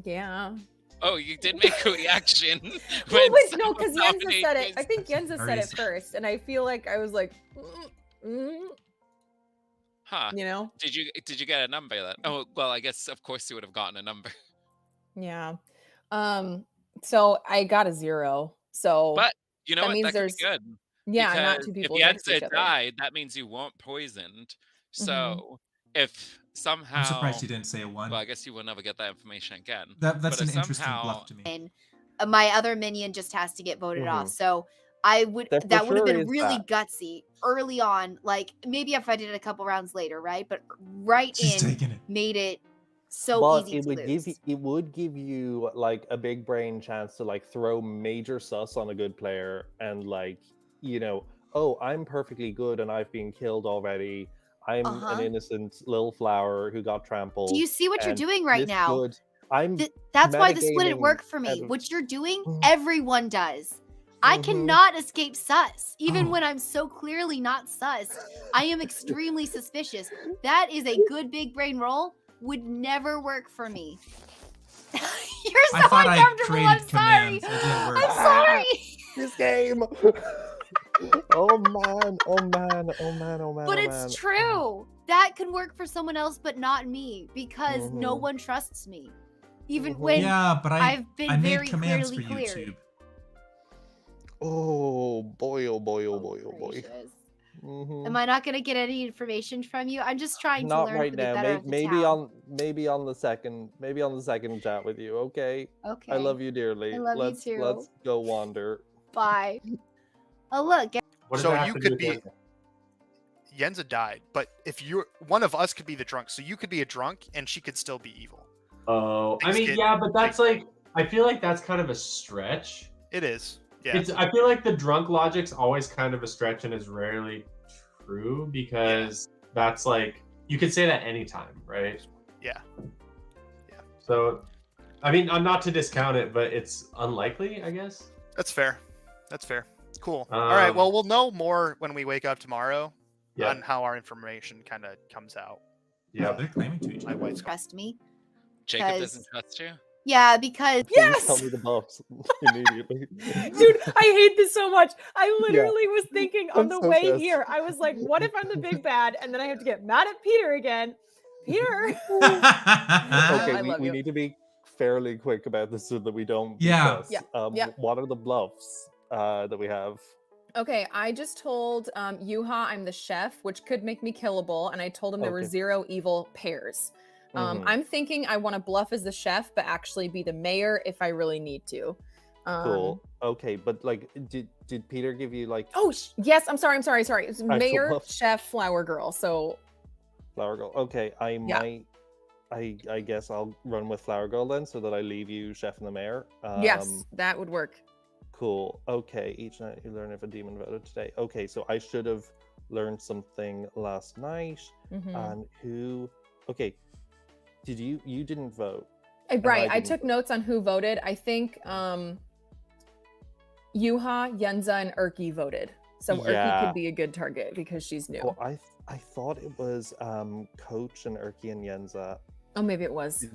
Yeah. Oh, you did make a reaction. Well, when wait, no, someone because Yenza nominated said it. I Yenza. think Yenza said it Crazy. first, and I feel like I was like, Huh. you know? Did you get a number then? Oh, well, I guess of course you would have gotten a number. Yeah. So I got a 0. So But you know that what? means That could there's be good. not Because two if people next to each Yenza other. died, that means you weren't poisoned. So if somehow I'm surprised you didn't say a 1. well, I guess you will never get that information again. That's but an if interesting somehow- bluff to me. and my other minion just has to get voted off. Mhm. So I would That for that would have sure been is really that. gutsy early on. Like maybe if I did it a couple rounds later, right? But right She's in taking it. made it so But easy it to would lose. it would give you like a big brain chance to like throw major sus on a good player and like, you know, oh, I'm perfectly good and I've been killed already. I'm an innocent little flower who got trampled. Do you see what you're and doing right this now? good. I'm That's why this wouldn't metagaming work for me. out of- What you're doing, Mhm. everyone does. I Mhm. cannot escape sus, even Oh. when I'm so clearly not sus. I am extremely suspicious. That is a good big brain roll. Would never work for me. You're so I thought I uncomfortable. I'm created sorry. commands. It didn't work. I'm sorry. this game. Oh man, oh man, oh man, oh man. But oh it's man. true. That can work for someone else, but not me, because no Mhm. one trusts me. Even Mhm. when Yeah, but I've been I made very commands clearly for cleared. YouTube. Oh boy, oh boy, oh boy, oh boy. Gracious. Mhm. Am I not going to get any information from you? I'm just trying to Not learn right for the now. better of the Maybe town. on the second chat with you. Okay. Okay. I love you dearly. I love you let's too. let's go wander. Bye. Oh look, What does So that have you to could do with be- Yenza? Yenza died, but if you're one of us could be the drunk, so you could be a drunk and she could still be evil. Oh, I Things mean, get yeah, but that's big. like, I feel like that's kind of a stretch. It is. Yeah. I feel like the drunk logic's always kind of a stretch and is rarely true because that's like, you could say that anytime, right? Yeah. So, I mean, I'm not to discount it, but it's unlikely, I guess. That's fair. That's fair. Cool. All right. Um, Well, we'll know more when we wake up tomorrow Yeah. on how our information kind of comes out. Yeah. They're claiming to each My other. wife's trust me. Jacob Because- doesn't trust you. Yeah, because Please tell me the buffs immediately. Dude, I hate this so much. I literally was thinking on I'm the so way pissed. here, I was like, what if I'm the big bad? And then I have to get mad at Peter again. Peter. Okay, I love we you. need to be fairly quick about this so that we don't Yeah. discuss. Yeah. What are the bluffs that we have? Okay, I just told Yuha I'm the chef, which could make me killable, and I told him there were Okay. 0 evil pairs. Mhm. I'm thinking I want to bluff as the chef, but actually be the mayor if I really need to. Cool. Okay, but like, did Peter give you like Oh, yes, I'm sorry. It's mayor, bluff. chef, flower girl. So Flower Girl? Okay, I Yeah. might. I guess I'll run with Flower Girl then, so that I leave you chef and the mayor. yes, that would work. Cool. Okay. Each night you learn if a demon voted today. Okay, so I should have learned something last night. Mhm. And who? Okay. Did you didn't vote? Right, I didn't took vote. notes on who voted. I think Yuha, Yenza, and Urki voted. So Urki Yeah. could be a good target because she's new. Well, I thought it was Coach and Urki and Yenza. Oh, maybe it was.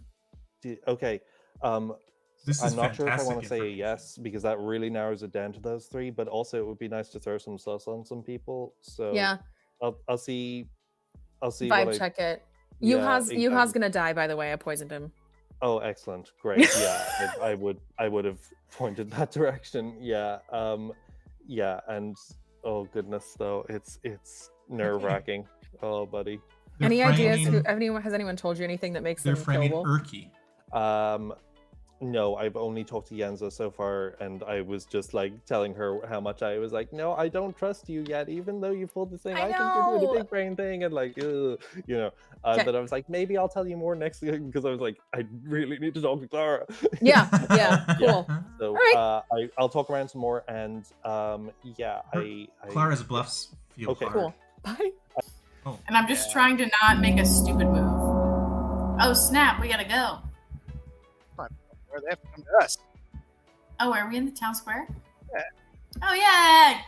Okay. This is I'm not sure if I want to fantastic say a information. yes because that really narrows it down to those three. But also, it would be nice to throw some sus on some people. So Yeah, I'll see. I'll see. vibe check it. Yeah, Yuha's exactly. gonna die, by the way. I poisoned him. Oh, excellent! Great. Yeah, I would have pointed that direction. Yeah. Yeah, and oh goodness, though it's nerve wracking. Oh, buddy. They're Any ideas? framing- Has anyone told you anything that makes They're them framing killable? Urki. No, I've only talked to Yenza so far, and I was just like telling her how much I was like, no, I don't trust you yet, even though you pulled this thing. I think you're doing a big brain thing, and like, you know. Okay. But I was like, maybe I'll tell you more next week because I was like, I really need to talk to Clara. Yeah, cool. So All I'll talk around some more, and Clara's bluffs feel Okay. hard. Cool. Bye. Oh. And I'm just trying to not make a stupid move. Oh snap! We gotta go. Where they have to come to us. Oh, are we in the town square? Yeah. Oh yeah.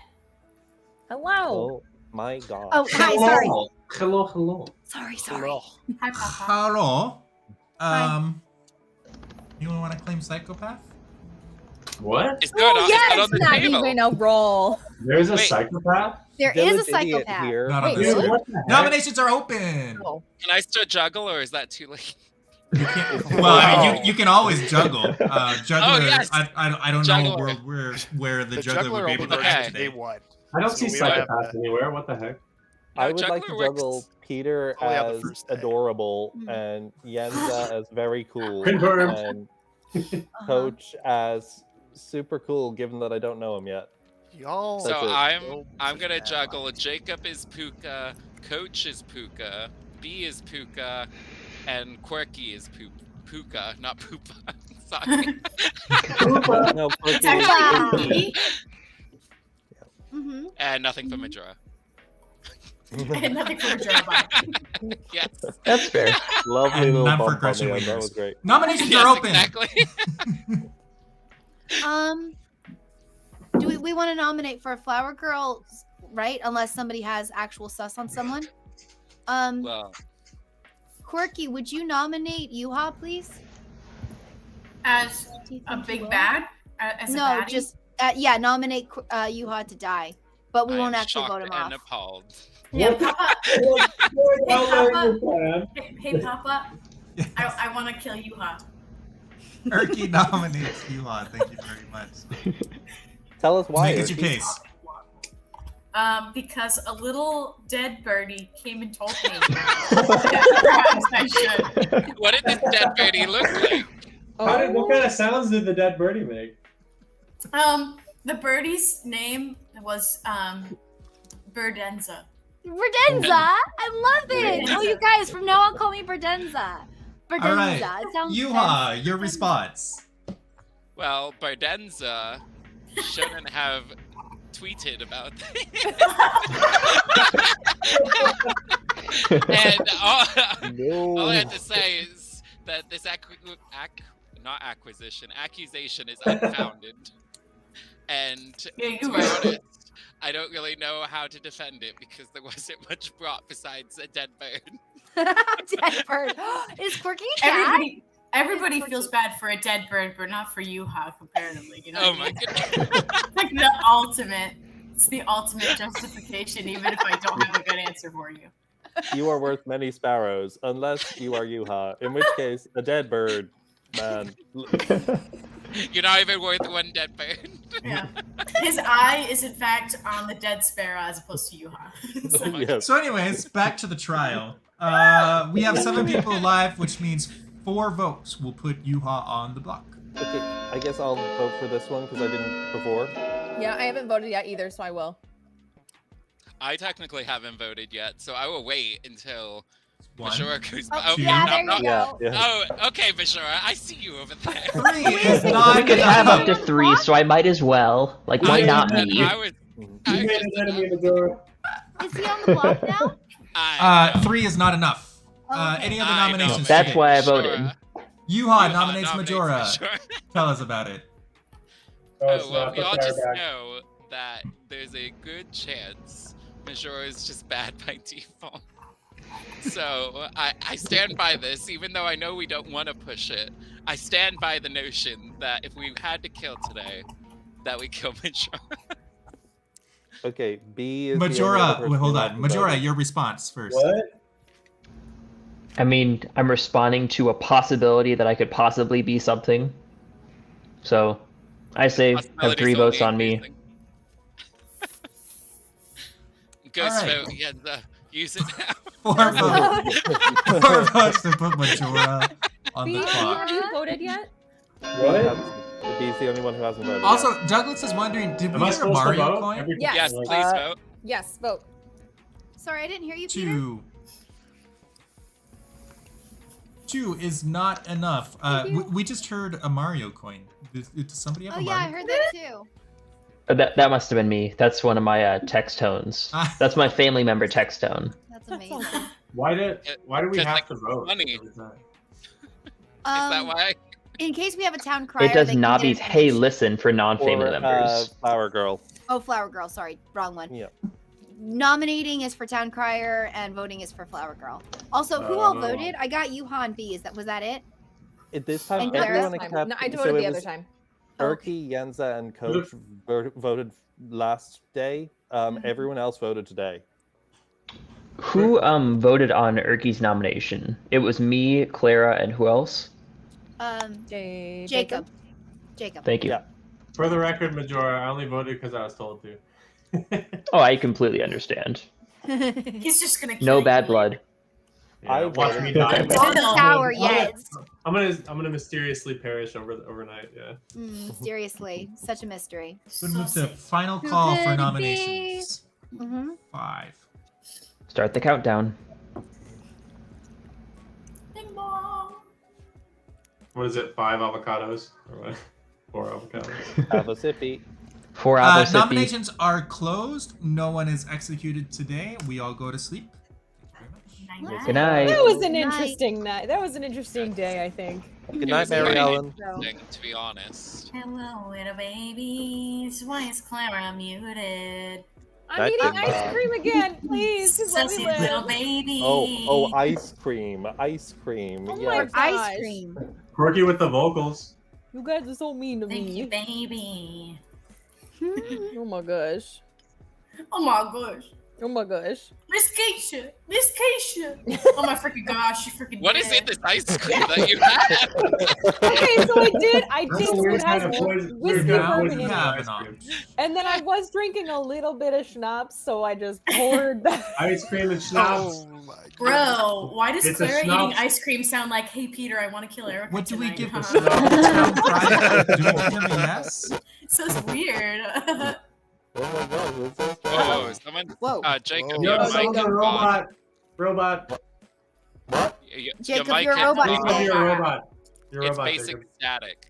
Hello. Oh my god. Oh, hi, sorry. Hello. Sorry, sorry. Hi, Papa. Hello. Hi. You want to claim psychopath? What? It's good. Oh, It's good yes, on the not table. even a roll. There's a Wait. psychopath? There Village is a idiot psychopath. here. Not on Wait, this really? What the heck? Nominations are open. Oh. Can I still juggle, or is that too late? You can't, well, I mean, you can always juggle. Juggler, yes. I don't know a Juggler. world where the juggler would be able to only act works today. day one. I don't So see we don't have psychopath to- anywhere. What the heck? I No, would like to juggler juggle works. Peter Only on the as first day. adorable Mm. and Yenza as very cool Confirmed. and Uh-huh. Coach as super cool, given that I don't know him yet. Y'all. So That's it. I'm gonna bad juggle. luck. Jacob is Puka, Coach is Puka, B is Puka, and Quirky is Puka, not Poopa. Sorry. No, Quirky It's is actually Quirky. me. Mm-hmm. And nothing for Majora. And nothing for a job. Yes. That's fair. Lovely And little none for bump on Gretchen the end. That Wieners. was great. Nominations Yes, are open. exactly. Do we want to nominate for a flower girl, right? Unless somebody has actual sus on someone. Well, Quirky, would you nominate Yuha, please? As Do you a think you big will? bad? As a No, baddie? just yeah, nominate Yuha to die, but we I won't am actually vote shocked him and off. appalled. Yeah, What the- Papa. Outlining Papa. your plan. Hey, Papa. I want to kill Yuha. Urki nominates Yuha. Thank you very much. Tell us why. Make it your Urki. case. Because a little dead birdie came and told me that I should. What did this dead birdie look like? What kind of sounds did the dead birdie make? The birdie's name was Birdenza. Verdenza, I love it. Verdenza. Oh, you guys, from now on, call me Verdenza. Verdenza. All right. It sounds Yuha, your response. Well, Bardenza shouldn't have tweeted about that. And all I have to say is that this accusation is unfounded. And Yeah, to you're be right. honest, I don't really know how to defend it because there wasn't much brought besides a dead bird. dead bird. Is Quirky a cat? Everybody feels bad for a dead bird, but not for Yuha, comparatively. You know Oh what I my mean? goodness. Like the ultimate. It's the ultimate justification, even if I don't have a good answer for you. You are worth many sparrows, unless you are Yuha, in which case, a dead bird, man. You're not even worth one dead bird. Yeah. His eye is, in fact, on the dead sparrow as opposed to Yuha. So- Yes. So, anyways, back to the trial. We have 7 people alive, which means 4 votes will put Yuha on the block. Okay, I guess I'll vote for this one because I didn't before. Yeah, I haven't voted yet either, so I will. I technically haven't voted yet, so I will wait until 1. Bashora goes. Oh, Two. yeah, no, there you no. go. Yeah. Oh, okay, Bashora, I see you over there. 3 is not We could have up enough. to 3, so I might as well. Like, why not me? I was. You I made was an enemy of the door. Is he on the block now? I know. 3 is not enough. Okay. Any other I know, nominations? That's today? why I Bashora. voted. Yuha nominates Majora. Bashora. Tell us about it. Oh, Oh, snap, well, we the all fire just back. know that there's a good chance Majora is just bad by default. So I stand by this, even though I know we don't want to push it. I stand by the notion that if we had to kill today, that we kill Majora. Okay, B is the only other Majora, person wait, hold who on. hasn't Majora, voted. your response first. What? I mean, I'm responding to a possibility that I could possibly be something. So, I say have Possibility's 3 votes only on me. increasing. Ghost All right. vote, yeah, use it now. 4 votes. 4 votes to put Majora on B, the clock. have you voted yet? What? B's the only one who hasn't voted. Also, Douglas is wondering, did Am we I hear a supposed to Mario vote? coin? Yes. Yes, please vote. Yes, vote. Sorry, I didn't hear you, Peter. 2 is not enough. We just heard a Mario coin. Does somebody have Oh a yeah, I Mario? heard that too. That must have been me. That's one of my text tones. That's my family member text tone. That's amazing. Why do we Because, have like, to vote? money. every time? Is that why? In case we have a town crier, It does they can not get be hey information. listen for non-family Or, members. Flower Girl. Oh, Flower Girl. Sorry, wrong one. Yeah. Nominating is for town crier, and voting is for Flower Girl. Also, who all Oh. voted? I got Yuha and B. Was that it? At this time, And Clara? everyone This time. except No, I so voted it the other was time. Erky, Yenza, and Coach voted last day. Everyone else voted today. Who voted on Erky's nomination? It was me, Clara, and who else? Jacob. Jacob. Thank you. Yeah. For the record, Majora, I only voted because I was told to. Oh, I completely understand. He's just gonna kill No you. bad blood. Yeah, watch me voted. die. It's on the tower yet. I'm gonna mysteriously perish overnight. Yeah. Seriously, such a mystery. So move to final call Who for could it nominations. Mm-hmm. 5. Start the countdown. Bing bong. What is it? 5 avocados or what? 4 avocados. Have a sippy. 4 hours. Nominations are closed. No one is executed today. We all go to sleep. Thank you very much. Good night. That was an Night. interesting night. That was an interesting day, I think. Good It night, was Mary very Ellen. interesting, to be honest. Hello, little babies. Why is Clara muted? I'm That eating did ice not- cream again. Please, just let me Sussy little live. baby. Oh, ice cream. Ice cream. Oh my Yes. God. Ice Gosh. cream. Quirky with the vocals. You guys are so mean to Thank you, me. baby. Oh my gosh. Oh my gosh. Oh my gosh. Miss Keisha. Miss Keisha. Oh my freaking gosh, you freaking What is dead. in this ice cream that you had? Okay, so I did That's a what weird has kind of poison. whiskey weird kind of bourbon poison in it. have ice an cream. And then I was drinking a little bit of schnapps, so I just poured that. Ice cream and schnapps. Oh my god. Bro, why does It's a Clara eating schnapps. ice cream sound like, hey Peter, I want to kill Erica What do we tonight, give huh?" the town crier? Do we give him a yes? So it's weird. Oh my God. What's this? Oh, someone. Whoa. Jacob, Whoa. your Yo, mic someone's is a on. robot. Robot. What? Jacob, your mic you're a is robot. Jacob, on. you're a robot. You're a It's robot. basic Jacob. static.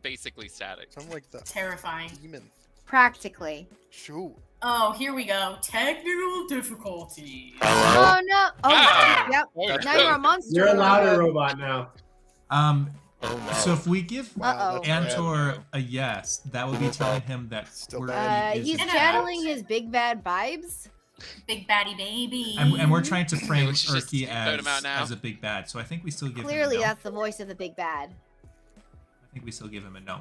Basically static. Sound like the Terrifying. demon. Practically. Shoot. Oh, here we go. Technical difficulties. Oh no. Oh, Ah! yep. That's Now you're a good. monster. You're a louder robot now. Oh no. So if we give Uh-oh. that's bad. Antor a yes, that would be telling him that Still Quirky bad. is He's a channeling his big bad vibes. Big baddie baby. and we're trying to frame we should just Erky vote him out now. as a big bad. So I think we still give Clearly, him a no. that's the voice of the big bad. I think we still give him a no.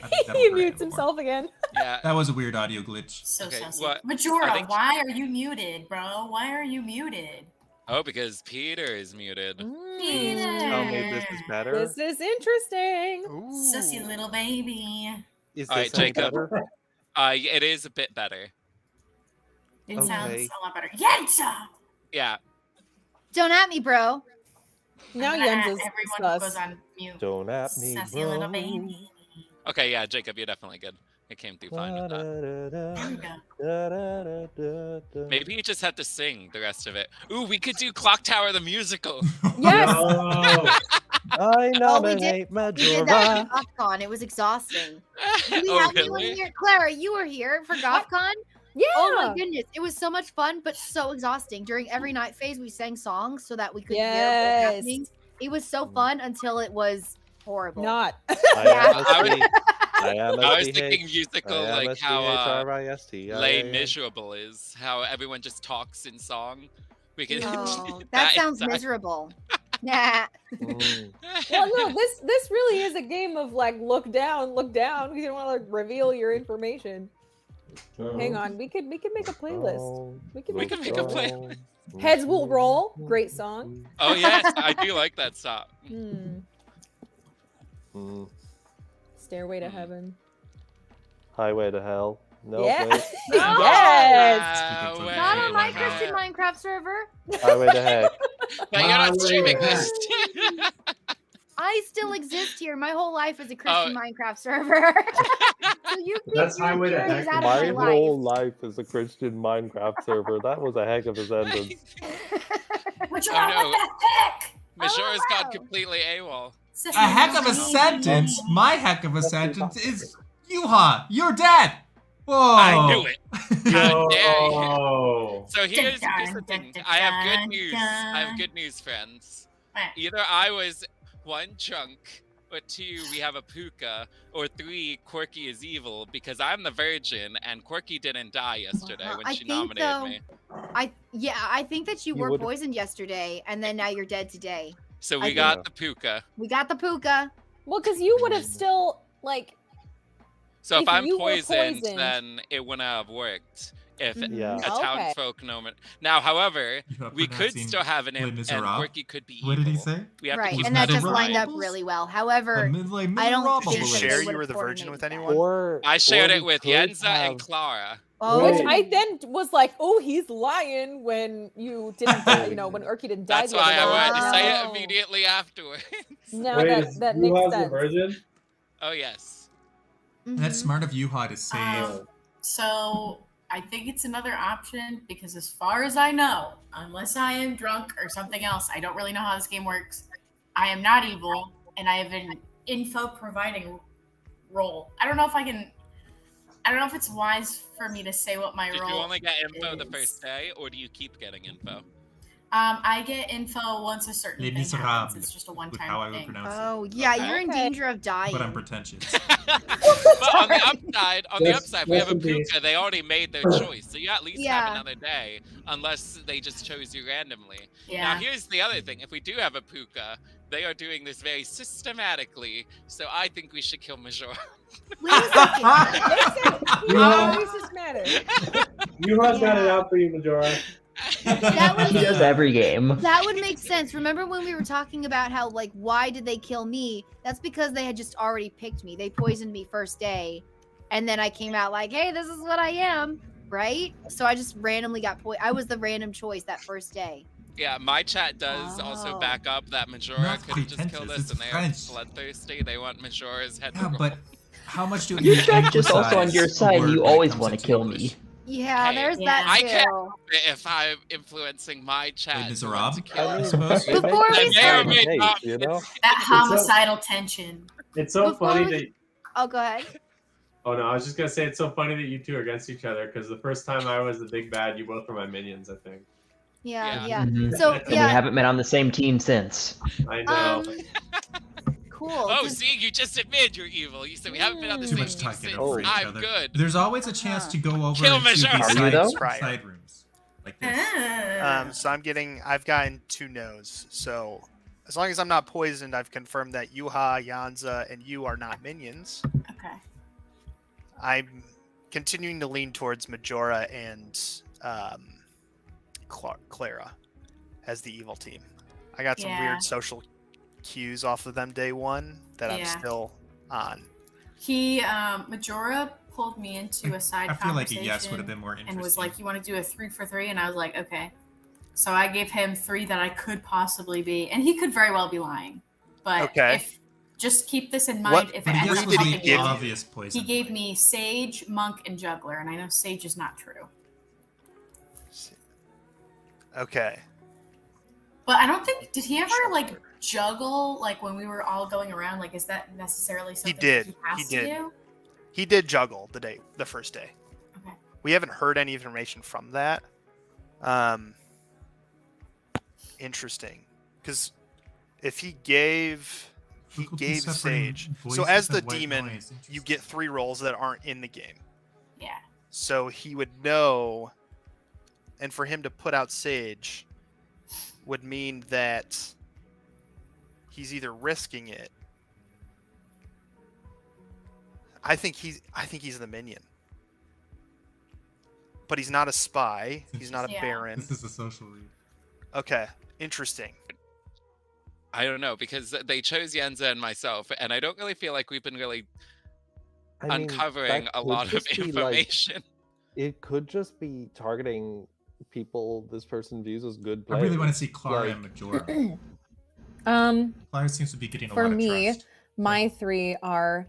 I think that'll He hurt mutes him more. himself again. Yeah. That was a weird audio glitch. So Okay, sussy. what- I Majora, think- why are you muted, bro? Why are you muted? Oh, because Peter is muted. Peter. Tell me this is better. This is interesting. Ooh. Sussy little baby. Is All this right, any Jacob. better? It is a bit better. It Okay. sounds a lot better. Yensa! Yeah. Don't at me, bro. Now I'm gonna Jens have is everyone goes sus. on mute. Don't at me, Sussy little bro. baby. Okay, yeah, Jacob, you're definitely good. It came through fine with that. There we go. Maybe you just have to sing the rest of it. Ooh, we could do Clocktower the musical. Yes. Oh, I Oh, we did- nominate We did that Majora. at GothCon. It was exhausting. Did we Oh, have anyone really? here? Clara, you were here for GothCon? Yeah. Oh my goodness. It was so much fun, but so exhausting. During every night phase, we sang songs so that we could hear what was Yes. happening. It was so fun until it was horrible. Not. I honestly, I am I was SDH. thinking musical, I am like how SDHRIST. Yeah, Les yeah, yeah. Miserables is, how everyone just talks in song. We could Oh, that sounds miserable. Yeah. Mm. Well, no, this really is a game of like look down, because you don't want to like reveal your information. Hang on, we could make a playlist. We could We make can a make a playlist. play. Heads Will Roll, great song. Oh yes, I do like that song. Stairway to Heaven. Highway to Hell. No, Yeah. wait. Yes. Not on my Christian Minecraft server. Highway to Heck. But you're not streaming this. I still exist here. My whole life is a Oh. Christian Minecraft server. So you keep That's your Highway to feelings Heck. out of My my life. whole life is a Christian Minecraft server. That was a heck of a sentence. What the Oh heck? no, Majora's wow. gone completely AWOL. A heck of a sentence. My heck of a sentence is Yuha, you're dead. Whoa. I knew it. How dare you? Oh. So here's the thing. I have good news. I have good news, friends. Either I was 1, drunk, or 2, we have a puka, or 3, Quirky is evil, because I'm the virgin and Quirky didn't die yesterday when I she think, nominated though, me. I think that you You were would- poisoned yesterday, and then now you're dead today. So I we got the puka. We got the puka. Well, because you would have still like. So if If I'm you were poisoned, poisoned- then it wouldn't have worked. If Yeah. a Okay. townsfolk nominate. Now, however, You are we could pronouncing still have an Les imp, and Miserables. Quirky could be evil. What did he say? We have to Right, keep and that just Miserables? lined up really well. However, I don't Did think you that share they you would've were the virgin with coordinated anyone? Or I shared or it we with could Yenza and have- Clara. Oh, Which I then was like, oh, he's lying when you didn't die, when Urki didn't die. That's the other why day. I wanted to say Oh. it immediately afterwards. Now Wait, that is makes Yuha's sense. the virgin? Oh yes. That's Mhm. smart of Yuha to save. So I think it's another option because, as far as I know, unless I am drunk or something else, I don't really know how this game works. I am not evil, and I have an info providing role. I don't know if it's wise for me to say what my Did role. you only get info the is. first day, or do you keep getting info? I get info once a certain Les thing happens. Miserables, It's just a with how I one-time would thing. pronounce Oh, yeah, Okay. you're in Okay. danger of dying. it. But I'm pretentious. But on the Yes, upside, we have a yes, indeed. puka. They already made their choice, so you at least Yeah. have another day, unless they just chose you randomly. Yeah. Now, here's the other thing: if we do have a puka, they are doing this very systematically. So I think we should kill Majora. Wait a second. Racist matter. Yuha's got it out for you, Majora. That would He does every game. That would make sense. Remember when we were talking about how, like, why did they kill me? That's because they had just already picked me. They poisoned me first day, and then I came out like, hey, this is what I am, right? So I just randomly got poisoned. I was the random choice that first day. Yeah, my chat does also Oh. back up that Majora Not could have just killed pretentious, us, and it's they are French. bloodthirsty. They want Majora's head. Yeah, to roll. but how much do Your you judge also on your emphasize a side. word You when it always comes want to into kill English? me. Yeah, Hey, there's yeah. that I too. can't if I'm influencing my chat. Les to want to Miserables, kill I us. suppose. It Before makes we They may or start- may sense, not. you know? That It's so- homicidal tension. It's so Before funny we- that. Oh, go ahead. Oh no, I was just gonna say it's so funny that you two are against each other because the first time I was the big bad, you both were my minions. I think. Yeah, Yeah. yeah. Mhm. So, And we yeah, haven't been on the same team since. I know. cool. Oh, Just- see, you just admitted you're evil. You said we haven't been on the Too same much team talking since. over each I'm other. good. There's always a chance to go over Kill into Majora. the Are you though? side rooms like this. So I've gotten 2 no's. So as long as I'm not poisoned, I've confirmed that Yuha, Yanza, and you are not minions. Okay. I'm continuing to lean towards Majora and Clara as the evil team. I got some Yeah. weird social cues off of them day one that I'm Yeah. still on. He Majora pulled me into a side I feel like a conversation yes would have been more interesting. and was like, "You want to do a 3 for 3?" And I was like, "Okay." So I gave him 3 that I could possibly be, and he could very well be lying. But Okay. if just keep this in What- mind, if it But a ends yes up would helping be give the you? you. obvious poison. He gave me Sage, Monk, and Juggler, and I know Sage is not true. Okay. But I don't think did he ever like juggle like when we were all going around? Like, is that necessarily something did. he has He to did. do? He did juggle the first day. Okay. We haven't heard any information from that. Interesting. Because if he gave he Look, gave separating Sage. So voices as the and white demon, noise. you get 3 rolls that aren't in the game. Yeah. So he would know, and for him to put out Sage would mean that he's either risking it. I think he's the minion. But he's not a spy. He's not a Yeah. baron. This is a social read. Okay, interesting. I don't know because they chose Yenza and myself, and I don't really feel like we've been really I mean, uncovering that a could lot of just be, like, information. it could just be targeting people this person views as good I players. really want to see Clara Like, and Majora. Clara seems to be getting a For lot of me, trust. my 3 are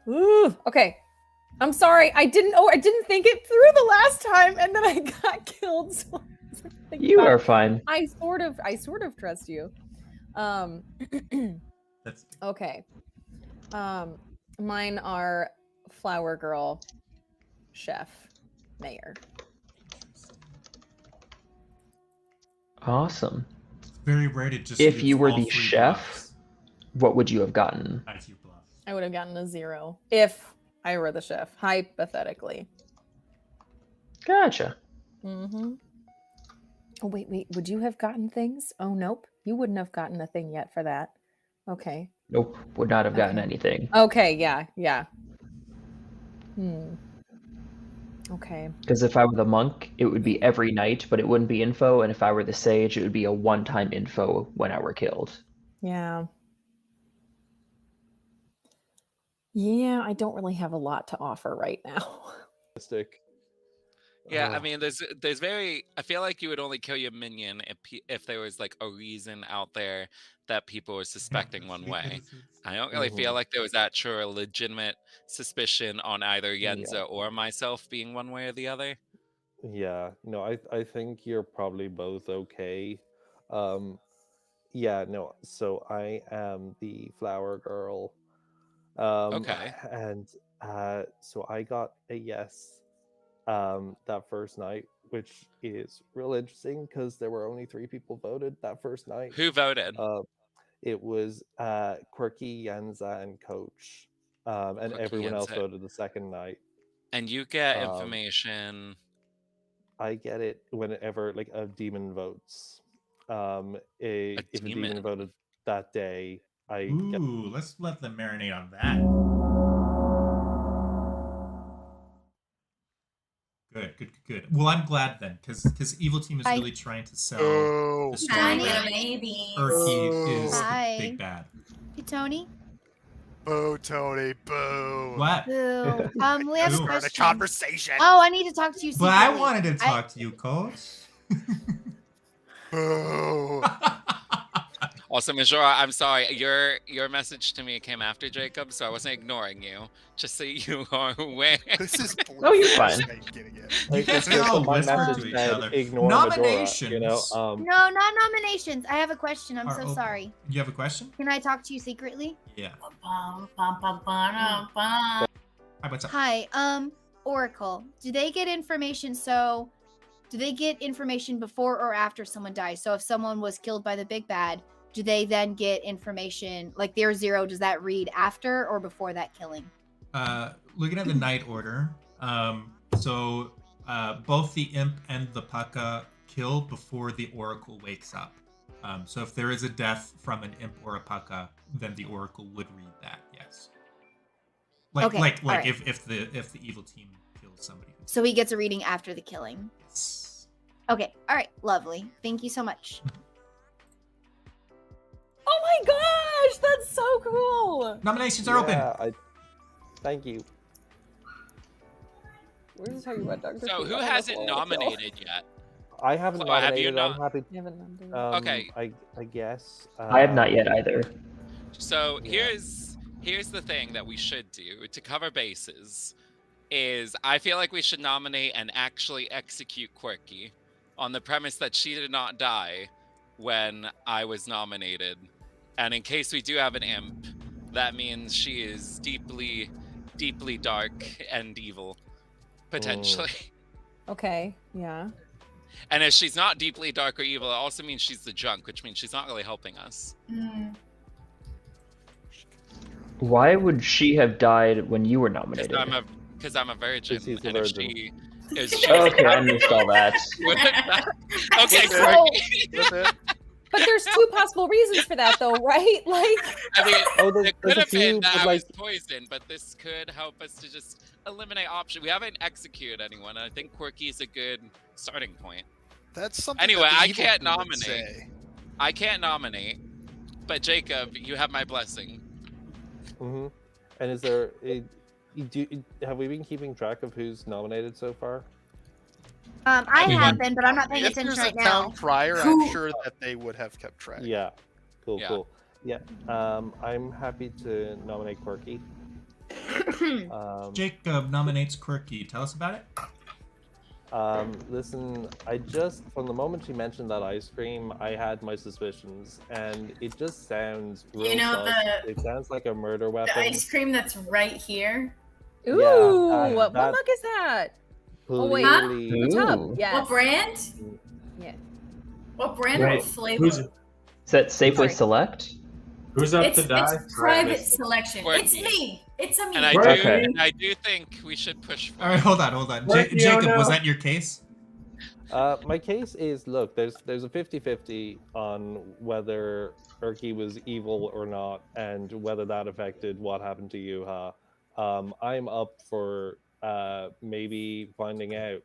ooh, okay. I'm sorry. I didn't think it through the last time and then I got killed. So I was thinking You about are it. fine. I sort of trust you. That's Okay. Mine are Flower Girl, Chef, Mayor. Awesome. it's very rare to just If use you were all the 3 chef, bluffs. what would you have gotten? IQ bluff. I would have gotten a 0 if I were the chef, hypothetically. Gotcha. Mm-hmm. Oh, wait. Would you have gotten things? Oh, nope. You wouldn't have gotten a thing yet for that. Okay. Nope, would not have gotten Okay. anything. Okay, yeah. Okay. Because if I were the monk, it would be every night, but it wouldn't be info. And if I were the sage, it would be a one-time info when I were killed. Yeah. Yeah, I don't really have a lot to offer right now. Yeah, I Oh. mean, there's very. I feel like you would only kill your minion if there was like a reason out there that people were suspecting one way. I don't really feel Mhm. like there was actual legitimate suspicion on either Yenza Yeah. or myself being one way or the other. Yeah, no, I think you're probably both okay. Yeah, no, so I am the flower girl. Okay. And so I got a yes that first night, which is real interesting because there were only 3 people voted that first night. Who voted? It was Quirky, Yenza, and Coach. And Quirky, everyone else Yenza. voted the second night. And you get Um, information. I get it whenever like a demon votes. If a demon demon. voted that day, I get Ooh, let's let them marinate on that. Good. Well, I'm glad then, because Evil Team is Hi. really trying to sell Oh. the story Hi, that little baby. Erky is Hi. the big bad. Hey, Tony. Boo, Tony, boo. What? Boo. We have Boo. a Start a question. conversation. Oh, I need to talk to you. But I secretly. wanted to talk to you, Coach. Boo. Also, Majora, I'm sorry. Your message to me came after Jacob, so I wasn't ignoring you. Just so you are aware. This is No, you're fine. Getting it. You like, guys it's can just all my whisper message to each said, other. ignore Majora, Nominations. you know. No, not nominations. I have a question. I'm Are so open. sorry. You have a question? Can I talk to you secretly? Yeah. Bum, bum, bum, bum, bum. Hi, what's up? Hi, Oracle. Do they get information? Do they get information before or after someone dies? So if someone was killed by the big bad, do they then get information like their 0? Does that read after or before that killing? Looking at the night order, so both the imp and the paka kill before the oracle wakes up. So if there is a death from an imp or a paka, then the oracle would read that. Yes. Okay, Like alright. if the evil team kills somebody. So he gets a reading after the killing. Yes. Okay, all right, lovely. Thank you so much. Oh my gosh, that's so cool. Nominations are open. Thank you. We're just talking about Dr. So Phil. who I hasn't don't wanna kill. nominated yet? I haven't Chloe, have you nominated. I'm not- happy. You haven't nominated. Okay. I guess. I have not yet either. So Yeah. here's the thing that we should do to cover bases is I feel like we should nominate and actually execute Quirky on the premise that she did not die when I was nominated. And in case we do have an imp, that means she is deeply, deeply dark and evil, potentially. Okay, yeah. And if she's not deeply dark or evil, it also means she's the drunk, which means she's not really helping us. Mm. Why would she have died when you were nominated? Because I'm a virgin, Because he's a and if virgin. she is Okay, I missed all that. Okay, That's Quirky. That's it. But there's two possible reasons for that, though, right? Like, I mean, Oh, there's it could a have been few, that but I like, was poisoned, but this could help us to just eliminate options. We haven't executed anyone, and I think Quirky is a good starting point. That's something. Anyway, that the I evil can't dude would nominate. say. I can't nominate, but Jacob, you have my blessing. hmm And is there? Have we been keeping track of who's nominated so far? I We have want- been, but I'm not paying If there's attention a right town now. crier, Who- I'm sure that they would have kept track. Yeah. Cool. Yeah. Cool. Yeah. I'm happy to nominate Quirky. Jacob nominates Quirky. Tell us about it. Listen, from the moment she mentioned that ice cream, I had my suspicions, and it just sounds real You know, sus. It sounds like a murder The weapon. ice cream that's right here. ooh, Yeah, what that- mug is that? Oh, wait. Clearly- The tub. Ooh. Yes. What brand? Yeah. What brand Wait, or flavor? who's Is that Safeway Sorry. Select? who's up It's to die? private Right, selection. Quirky. It's me. It's a me. And I Okay. do think we should push for All right, it. hold on. Quirky, Jacob, oh no. was that your case? My case is, look, there's a 50-50 on whether Erky was evil or not, and whether that affected what happened to Yuha. I'm up for maybe finding out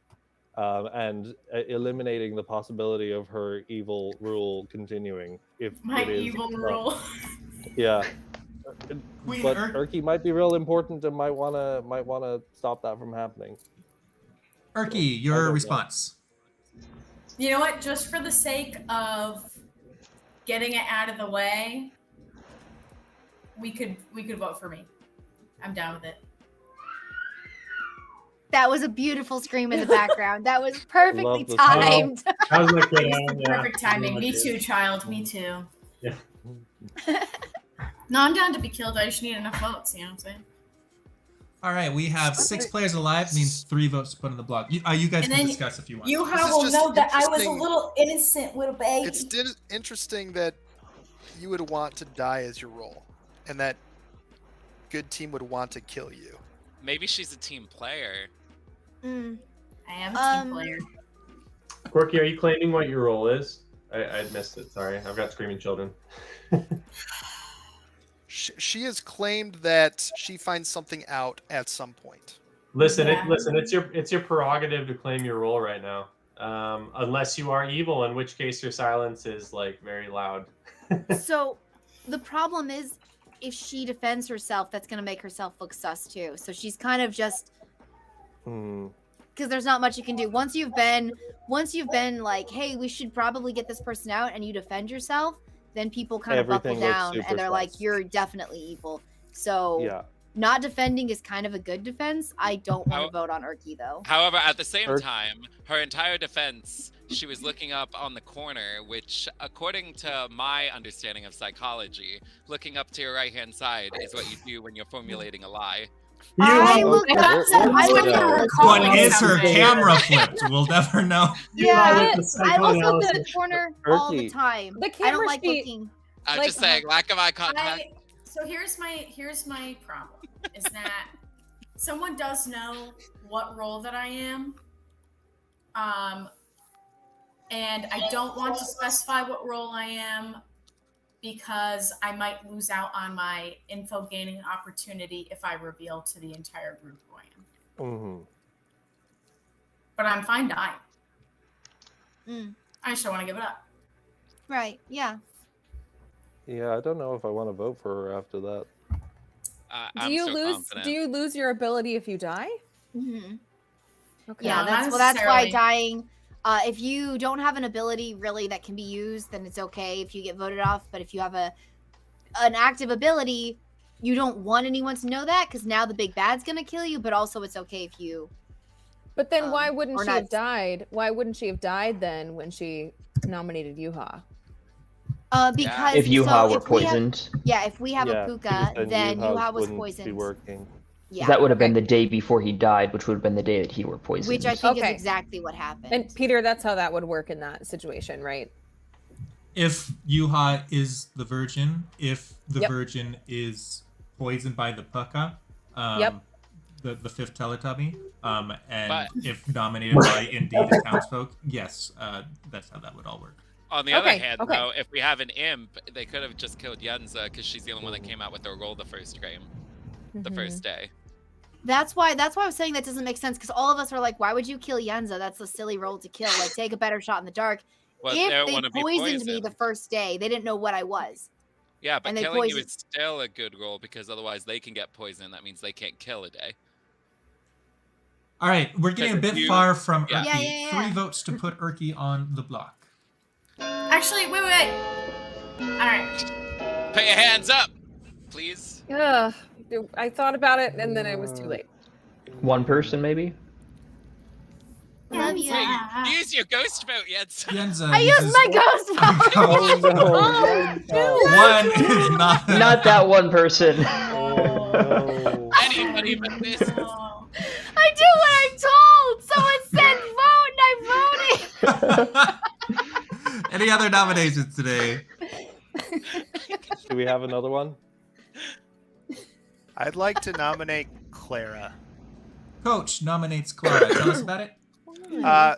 and eliminating the possibility of her evil rule continuing. If My it is evil not. rule. Yeah. Queen But Ur- Erky might be real important and might wanna stop that from happening. Erky, I your don't know. response. You know what? Just for the sake of getting it out of the way, we could vote for me. I'm down with it. That was a beautiful scream in the background. That was perfectly Love the timed. That was like good, yeah. Perfect timing. Yeah, Me good. too, child. Me too. Yeah. No, I'm down to be killed. I just need enough votes. You know what I'm saying? All right, we have 6 players alive. Means 3 votes to put on the block. You guys And can then discuss if you want. You This is will just know that I was a interesting. little innocent little baby. It's interesting that you would want to die as your role, and that good team would want to kill you. Maybe she's a team player. Mm. I am a team player. Quirky, are you claiming what your role is? I missed it. Sorry, I've got screaming children. She has claimed that she finds something out at some point. Listen, Yeah. it's your prerogative to claim your role right now. Unless you are evil, in which case your silence is like very loud. So the problem is, if she defends herself, that's going to make herself look sus too. So she's kind of just, Hmm. because there's not much you can do. Once you've been like, hey, we should probably get this person out, and you defend yourself, then people kind of buckle Everything looks down super and they're like, sus. you're definitely evil. So Yeah. not defending is kind of a good defense. I don't want How- to vote on Erky though. However, at the same Or- time, her entire defense, she was looking up on the corner, which, according to my understanding of psychology, looking up to your right-hand side is what you do when you're formulating a lie. I You looked I up got to, some- I I looked wouldn't up, recall What is her something. camera flipped? We'll never know. yeah, with the I look up to the psychoanalysis. corner all the Erky. time. The I camera don't like sheet- looking. I'm Like, just saying, lack of eye contact. So here's my problem is that someone does know what role that I am, and I don't want to specify what role I am because I might lose out on my info gaining opportunity if I reveal to the entire group who I am. Hmm. But I'm fine dying. Mm, I just don't want to give it up. right, yeah. Yeah, I don't know if I want to vote for her after that. I'm Do you so lose? confident. Do you lose your ability if you die? hmm Okay. Yeah, No, that's not that's why necessarily. dying. If you don't have an ability really that can be used, then it's okay if you get voted off. But if you have an active ability, you don't want anyone to know that because now the big bad's gonna kill you. But also, it's okay if you. But then why wouldn't or she have not- died? Why wouldn't she have died then when she nominated Yuha? Because If Yuha were if we have- poisoned, yeah, if we have Yeah, a because puka, then Yuha was wouldn't be poisoned. working. Yeah. That would have been Okay. the day before he died, which would have been the day that he were poisoned. Which I think Okay. is exactly what happened. And Peter, that's how that would work in that situation, right? If Yuha is the virgin, if the Yep. virgin is poisoned by the puka, Yep. the fifth Teletubby, and But- if nominated by indeed the townsfolk, yes, that's how that would all work. On the other Okay, hand, okay. though, if we have an imp, they could have just killed Yenza because she's the only one that came out with their roll the first game, the first day. That's why I was saying that doesn't make sense because all of us are like, why would you kill Yenza? That's a silly role to kill. Like, take a better shot in the dark. Well, they don't If wanna they be poisoned me poisoned. the first day, they didn't know what I was. Yeah, but And they killing you poisoned- is still a good roll because otherwise they can get poisoned. That means they can't kill a day. All right, we're getting a Because bit you- far from Yeah. Urki. Yeah. 3 votes to put Urki on the block. Actually, wait. All right. Put your hands up, please. Ugh. I thought about it and then it was too late. One person, maybe? Love you. Wait, use your ghost vote, Yenza. Yenza I used uses my ghost vote. Oh no! One is not Not that one person. No. Anybody but this. Oh. I do what I'm told. Someone said vote and I voted. Any other nominations today? Do we have another one? I'd like to nominate Clara. Coach nominates Clara. Tell us about it.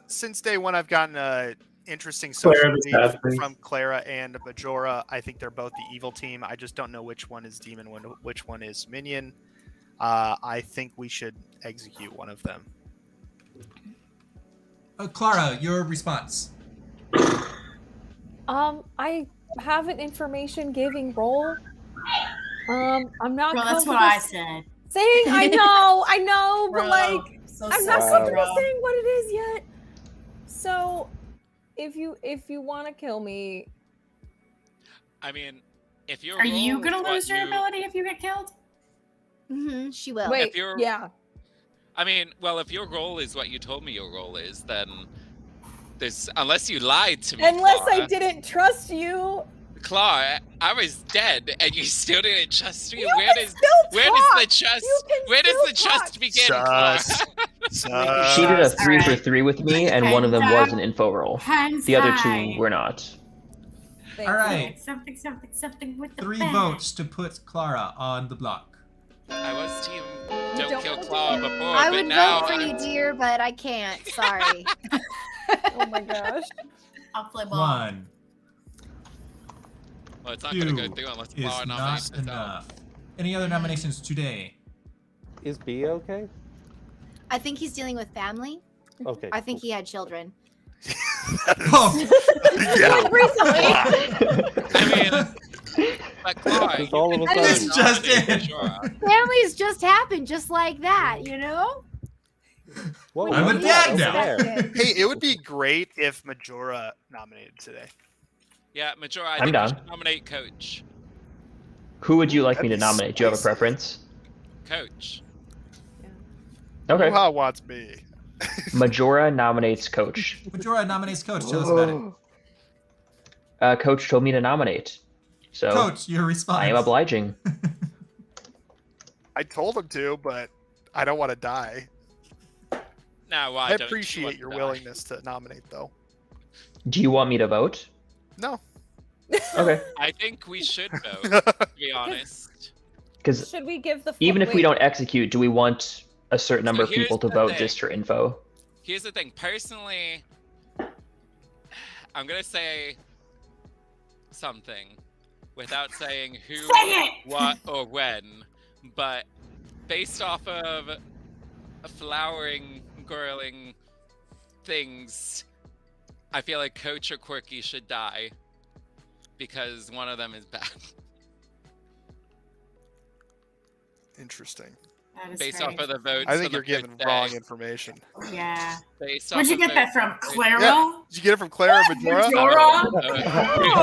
Since day one, I've gotten a interesting Clara social the read Assassin. from Clara and Majora. I think they're both the evil team. I just don't know which one is demon, which one is minion. I think we should execute one of them. Clara, your response. I have an information giving role. I'm not. Bro, that's what comfortable I said. saying. I know, but Bro, like, so I'm not Wow. comfortable saying what it is yet. So, if you want to kill me, I mean, if you're Are you gonna lose your ability if you get killed? Mm-hmm, she will. wait, you're- yeah, I mean, well, if your role is what you told me your role is, then there's unless you lied to me. unless I Clara. didn't trust you, Clara, I was dead, and you still didn't trust me. you Where can does still where talk. does the trust You can where does the still trust talk. begin, Clara? Sus. She did a All 3 right. for 3 with me, and one of them was an info roll. Hands The other high. 2 were not. Thanks. All right. Something with the 3 bag. votes to put Clara on the block. I was team don't don't kill wanna do Clara it. before, I but would now vote for you, dear, but I can't. Sorry. Oh my gosh. I'll play ball. 1 well, it's not gonna go 2 through unless is Clara not nominates herself. enough. Any other nominations today? Is B okay? I think he's dealing with family. Okay. I think he had children. Oh, Yeah. Recently. I mean, but Clara, Just you all of can a still sudden. It's just nominate in. Majora. Families just happen just like that, you know? Whoa, I'm a what's dad that now. over there? Hey, it would be great if Majora nominated today. Yeah, Majora, I I'm think down. we should nominate Coach. Who would you like me to That'd be nominate? Do you have a spicy. preference? Coach. Okay. Yuha wants me. Majora nominates Coach. Majora nominates Coach. Tell us about it. Coach told me to nominate. So Coach, your response. I am obliging. I told him to, but I don't want to die. Now, why I don't you appreciate want your to die? willingness to nominate, though. Do you want me to vote? No. Okay. I think we should vote, to be honest. Because Should we give the even if we wait, don't execute, do we want a certain number of here's people to the vote thing. just for info? Here's the thing. Personally, I'm going to say something without saying who, Say it! what, or when. But based off of flowering, girling things, I feel like Coach or Quirky should die. Because one of them is bad. Interesting. That is Based very off of the votes. I think on the you're giving first day. wrong information. Yeah. Based Where'd off you of get that votes- from? Clara? Yeah. Did you get it from Clara or Majora? Majora?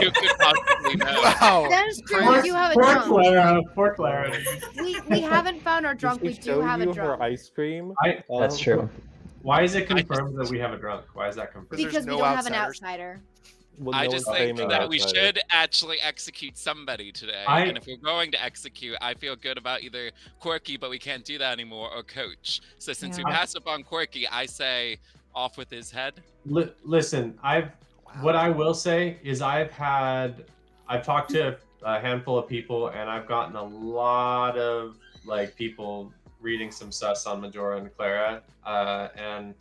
Who could possibly know? Wow. That's true. We do have a drunk. Poor Clara. We haven't found our drunk. Did We she do show have a you her drunk. ice cream? That's Um, true. Why is it confirmed that we have a drunk? Why is that confirmed? There's Because we no don't have an outsiders. outsider. Well, I no just one's think blaming that we outsider. should actually execute somebody today. And if we're going to execute, I feel good about either Quirky, but we can't do that anymore, or Coach. So since we Yeah. passed up on Quirky, I say off with his head. Listen, what I will say is I've talked to a handful of people, and I've gotten a lot of like people reading some sus on Majora and Clara, and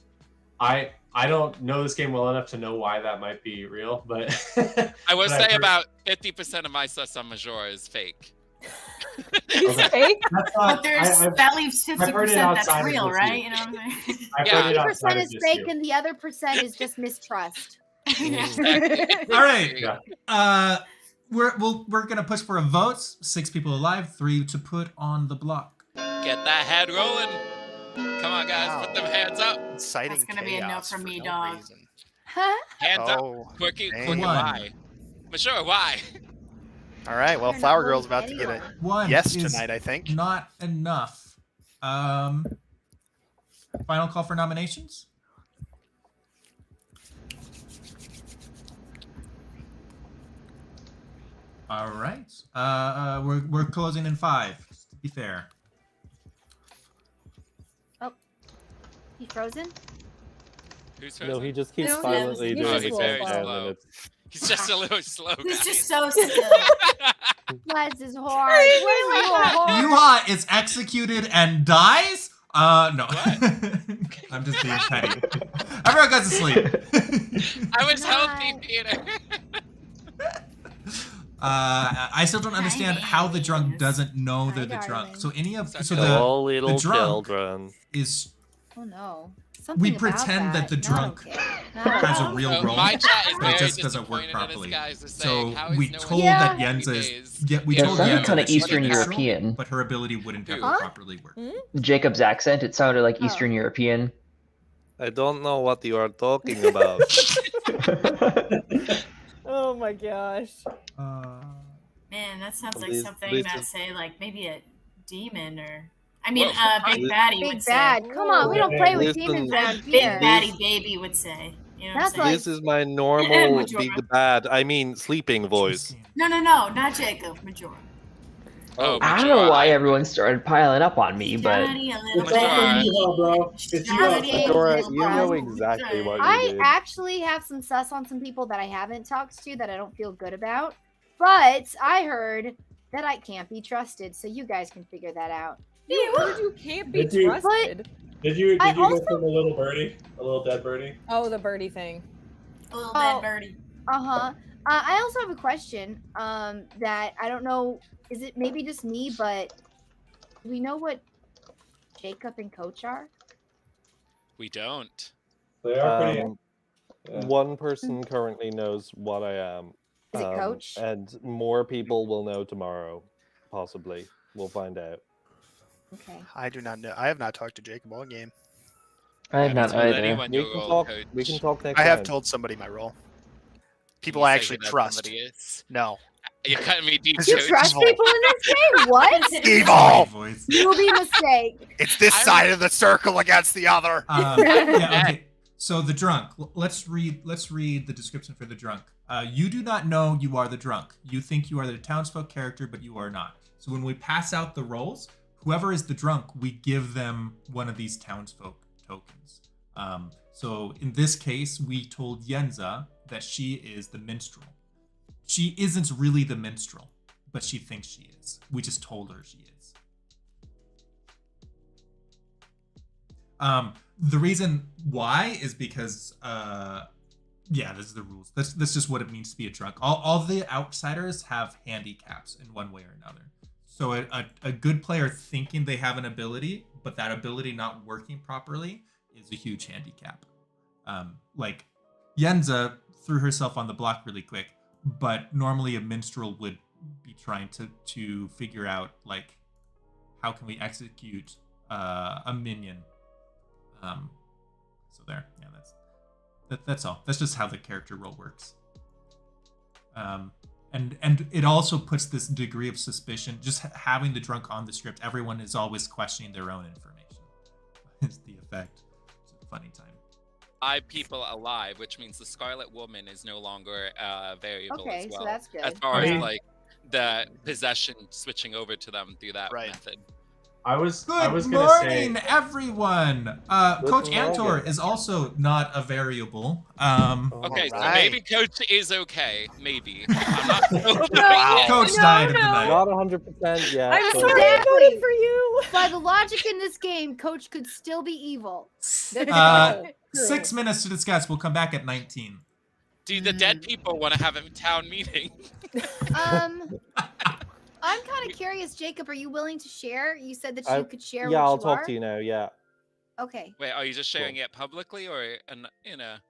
I don't know this game well enough to know why that might be real, but I will but I've say heard- about 50% of my sus on Majora is fake. It's Okay. fake. That's But not, that leaves I've heard it 50% that's outside of real, this right? year. You know what I'm saying? I've Yeah. heard it 50% outside of is this fake, year. and the other percent is just mistrust. All right. Yeah. We're gonna push for a vote. 6 people alive, 3 to put on the block. Get that head rolling. Come on, guys, put them hands up. Inciting That's gonna be a no chaos from for me, no dog. reason. Hands Oh, up. Quirky, dang. Quirky, why? Majora, why? All right, well, They're not Flower voting Girl's for about to get it. anyone. 1 Yes is tonight, I think. not enough. Final call for nominations. All right. We're closing in 5. Just to be fair. He frozen? Who's No, frozen? he just keeps No, silently he's doing just his very thing, slow. and it's He's just a little slow, He's guys. just so still. Bless his heart. Bless your heart. Yuha is executed and dies? No. What? I'm just being petty. Everyone goes to sleep. I was Nice. helping Peter. I still don't understand how the drunk doesn't know they're the drunk. darling. So any of so all the little drunk children. is Oh no. Something we about pretend that the Not drunk okay. has a Not real okay. So role, my chat is but it very just doesn't work disappointed in his properly. guys to So saying, how is we no one told Yeah. that Yenza is we It told sounded Yenza kinda that she's Eastern neutral, European. but her ability wouldn't ever Who? properly work. Jacob's accent, it sounded like Oh. Eastern European. I don't know what you are talking about. Oh my gosh. Man, that sounds like This- something this that is- say like maybe a demon or I mean Whoa. Big This- Baddie Big would bad. say. Come on, we don't play with Listen, demons around Big here. Baddie Baby would say. You know what I'm That's saying? like- This is my normal Majora. big bad, I mean sleeping voice. No, not Jacob, Majora. Oh, I don't know Majora, why I- everyone started piling up on me, but Johnny, a little It's all Majora. from you, bro. It's you. Johnny. Majora, Little you know problem. exactly what you I did. actually have some sus on some people that I haven't talked to that I don't feel good about. But I heard that I can't be trusted, so you guys can figure that out. You heard you can't be Did you- trusted. Did you I go also- from a little birdie, a little dead birdie? Oh, the birdie thing. A little Oh. dead birdie. Uh-huh. I also have a question that I don't know, is it maybe just me, but do we know what Jacob and Coach are? We don't. They are pretty. Yeah. One person currently knows what I am. Is it Coach? And more people will know tomorrow, possibly. We'll find out. Okay. I do not know. I have not talked to Jacob all game. I have not haven't told either. anyone We your can role, talk. Coach. We can talk next I have time. told somebody my role. Can People you I say actually who that trust. somebody is? No. You're cutting me deep, You Coach. trust evil. people in this game? What? Evil! Voice. You be mistake. It's this I- side of the circle against the other. Yeah, okay. So the drunk. Let's read the description for the drunk. You do not know you are the drunk. You think you are the townsfolk character, but you are not. So when we pass out the roles, whoever is the drunk, we give them one of these townsfolk tokens. So in this case, we told Yenza that she is the minstrel. She isn't really the minstrel, but she thinks she is. We just told her she is. The reason why is because, yeah, this is the rules. That's just what it means to be a drunk. All the outsiders have handicaps in one way or another. So a good player thinking they have an ability, but that ability not working properly is a huge handicap. Like Yenza threw herself on the block really quick, but normally a minstrel would be trying to figure out like how can we execute a minion. So there, yeah, that's all. That's just how the character role works. And it also puts this degree of suspicion. Just having the drunk on the script, everyone is always questioning their own information. It's the effect. It's a funny time. live people alive, which means the Scarlet Woman is no longer a variable as Okay, well. so that's As good. far I as mean- like the possession switching over to them through that Right. method. I was Good gonna morning, say everyone. Good Coach morning. Antor is also not a variable. Okay, so Alright. maybe Coach is okay. Maybe. I'm not sure. Wow. Coach No, died of the no. night. Not 100% yet. I'm but- sorry I Exactly. voted for you. By the logic in this game, Coach could still be evil. Uh, True. 6 minutes to discuss. We'll come back at 19. Do the dead people want to have a town meeting? I'm kind of curious, Jacob. Are you willing to share? You said that you I- could share. Yeah, what I'll you talk are? to you now. Yeah. Okay. Wait, are you just sharing it publicly or in a?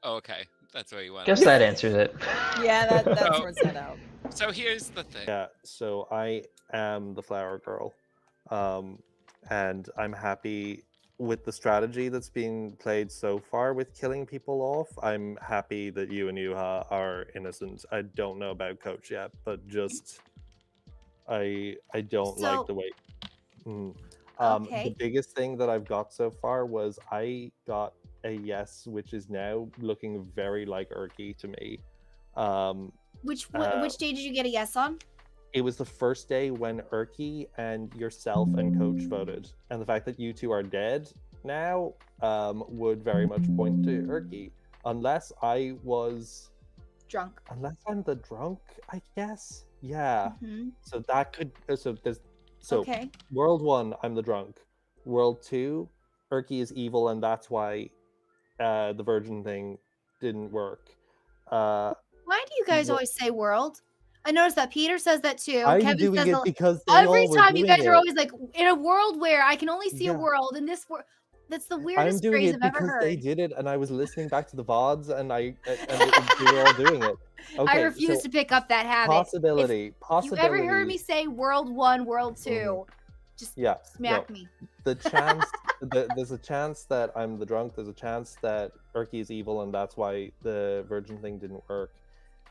Oh, okay, that's where you went. Guess that answers it. Yeah, that Oh. sorts that out. So here's the thing. Yeah. So I am the flower girl, and I'm happy with the strategy that's being played so far with killing people off. I'm happy that you and Yuha are innocent. I don't know about Coach yet, but just I don't So- like the way. Mm. Okay. The biggest thing that I've got so far was I got a yes, which is now looking very like Urki to me. Which Uh, which day did you get a yes on? It was the first day when Urki and yourself and Coach voted, and the fact that you two are dead now would very much point to Urki, unless I was, Drunk. unless I'm the drunk, I guess. Yeah. Mhm. So that could. So Okay. World 1, I'm the drunk. World 2, Urki is evil, and that's why the virgin thing didn't work. Why do you guys Well- always say world? I noticed that Peter says that too. I'm Kevin doing says it a- because they every all were time you doing guys are it. always like, in a world where I can only see a Yeah. world in this world. That's the I'm weirdest doing phrase it I've ever because heard. they did it, and I was listening back to the VODs, and they were all doing it. Okay, I refuse so to pick up that habit. possibility. If you ever heard me say world 1, world 2, just Yeah, smack no. me. The chance, there's a chance that I'm the drunk. There's a chance that Urki is evil, and that's why the virgin thing didn't work.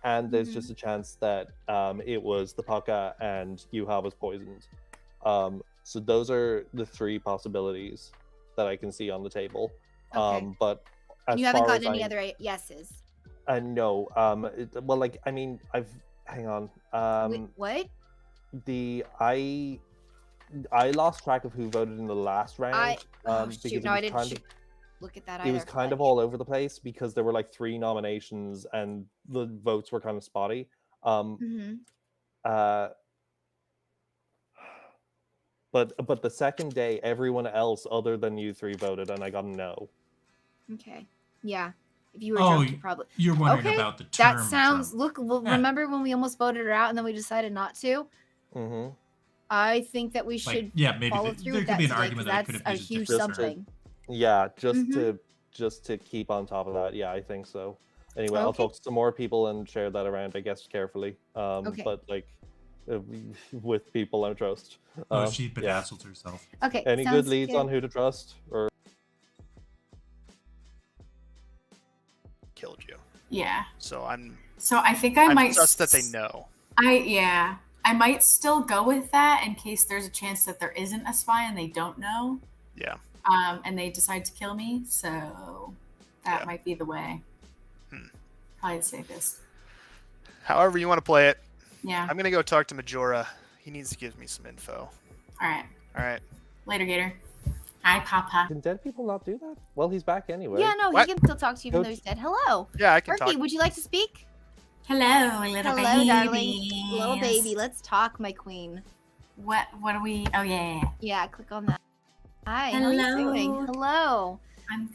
And there's Mhm. just a chance that it was the Paka and Yuha was poisoned. So those are the 3 possibilities that I can see on the table. Okay. But as You haven't far gotten as any I- other yeses. No. Well, like, I mean, hang on. Wait, what? I lost track of who voted in the last round. Oh, because shoot, it no, was I didn't kind of, look at that either. it was kind of Fudge. all over the place because there were like 3 nominations and the votes were kind of spotty. Mhm. But the second day, everyone else other than you 3 voted, and I got a no. Okay. Yeah. If you were Oh, drunk, you probably. You're wondering Okay, about the term. That sounds. Look, Yeah. remember when we almost voted her out and then we decided not to? Hmm. I think that we Like, should yeah, maybe follow there through could with that be an today, argument 'cause that it could that's have a used huge different. something. Yeah, Mhm. just to keep on top of that. Yeah, I think so. Anyway, I'll Okay. talk to some more people and share that around, I guess, carefully. Okay. But like with people I trust. Oh, she Yeah. bedazzled herself. Okay. Any sounds good leads on who to trust? Or Killed you. Yeah. So So I think I I'm might just that they know. I might still go with that in case there's a chance that there isn't a spy and they don't know. Yeah. And they decide to kill me. So that Yeah. might be the way. Probably the safest. However you want to play it. Yeah. I'm gonna go talk to Majora. He needs to give me some info. All right. All right. Later, Gator. Hi, Papa. can dead people not do that? Well, he's back anyway. Yeah, no, What? he can still talk to you even though Coach- he's dead. Hello. Yeah, I can Turkey, talk. would you like to speak? Hello, little Hello, baby. darling. Little baby. Let's talk, my queen. What are we? Oh, yeah. Yeah, click on that. Hi, how are you doing? Hello. Hello. I'm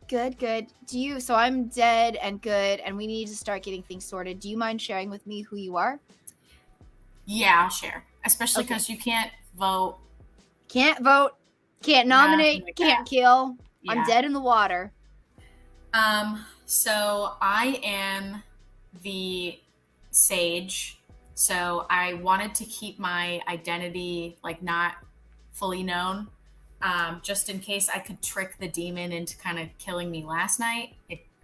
good. Good. So I'm dead and good, and we need to start getting things sorted. Do you mind sharing with me who you are? Yeah, I'll share. Especially Okay. because you can't vote. Can't vote, can't nominate, like can't that. kill. I'm Yeah. dead in the water. So I am the sage. So I wanted to keep my identity like not fully known, just in case I could trick the demon into kind of killing me last night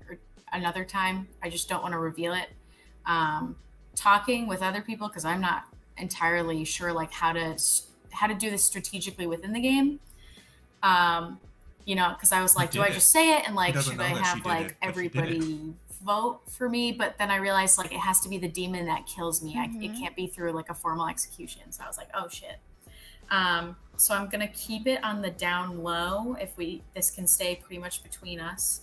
or another time. I just don't want to reveal it. Talking with other people because I'm not entirely sure like how to do this strategically within the game. because I was like, do I just say it and like doesn't should know I that she have did like it, but she did it. everybody vote for me? But then I realized like it has to be the demon that kills me. It can't be through like a formal execution. So I was like, oh shit. So I'm gonna keep it on the down low if this can stay pretty much between us.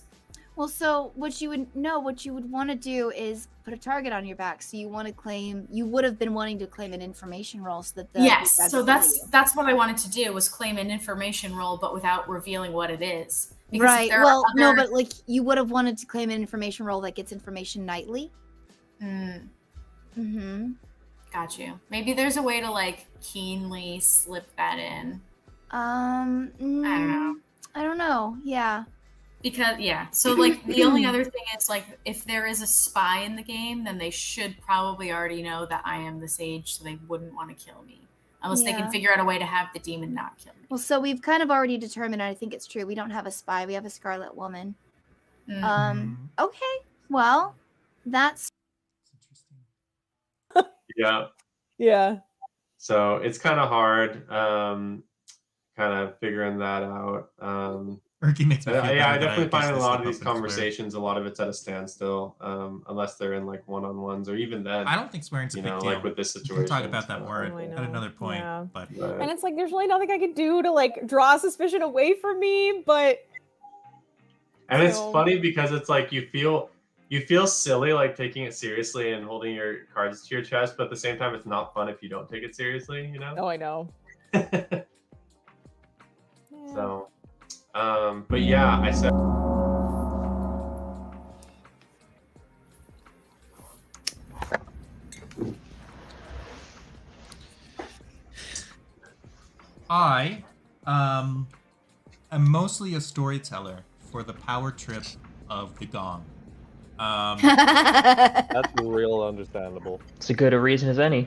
Well, so what you would want to do is put a target on your back. So you want to claim, you would have been wanting to claim an information role so that the Yes, so that's what I wanted to do, was claim an information role, but without revealing what it is. Because right. Well, no, but like you would have wanted to claim an information role that gets information nightly. Got you. Maybe there's a way to like keenly slip that in. I don't know. Yeah. Because so like the only other thing is like if there is a spy in the game, then they should probably already know that I am the sage, so they wouldn't want to kill me unless they can figure out a way to have the demon not kill me. Well, so we've kind of already determined, and I think it's true, we don't have a spy, we have a Scarlet Woman. Okay, well, that's Yeah. Yeah. So it's kind of hard, kind of figuring that out. Erky makes me feel better I that definitely guess find a this lot up of these and swear. conversations, a lot of it's at a standstill, unless they're in like one-on-ones, or even then. I don't think swearing's a big deal. Like with this We situation. can talk about that more Oh, I at know. another point. Yeah. But And it's like there's really nothing I can do to like draw suspicion away from me, but And it's funny because it's like you feel silly like taking it seriously and holding your cards to your chest, but at the same time it's not fun if you don't take it seriously, you know? Oh, I know. So but yeah, I said I am mostly a storyteller for the power trip of the gong. That's real understandable. It's as good a reason as any.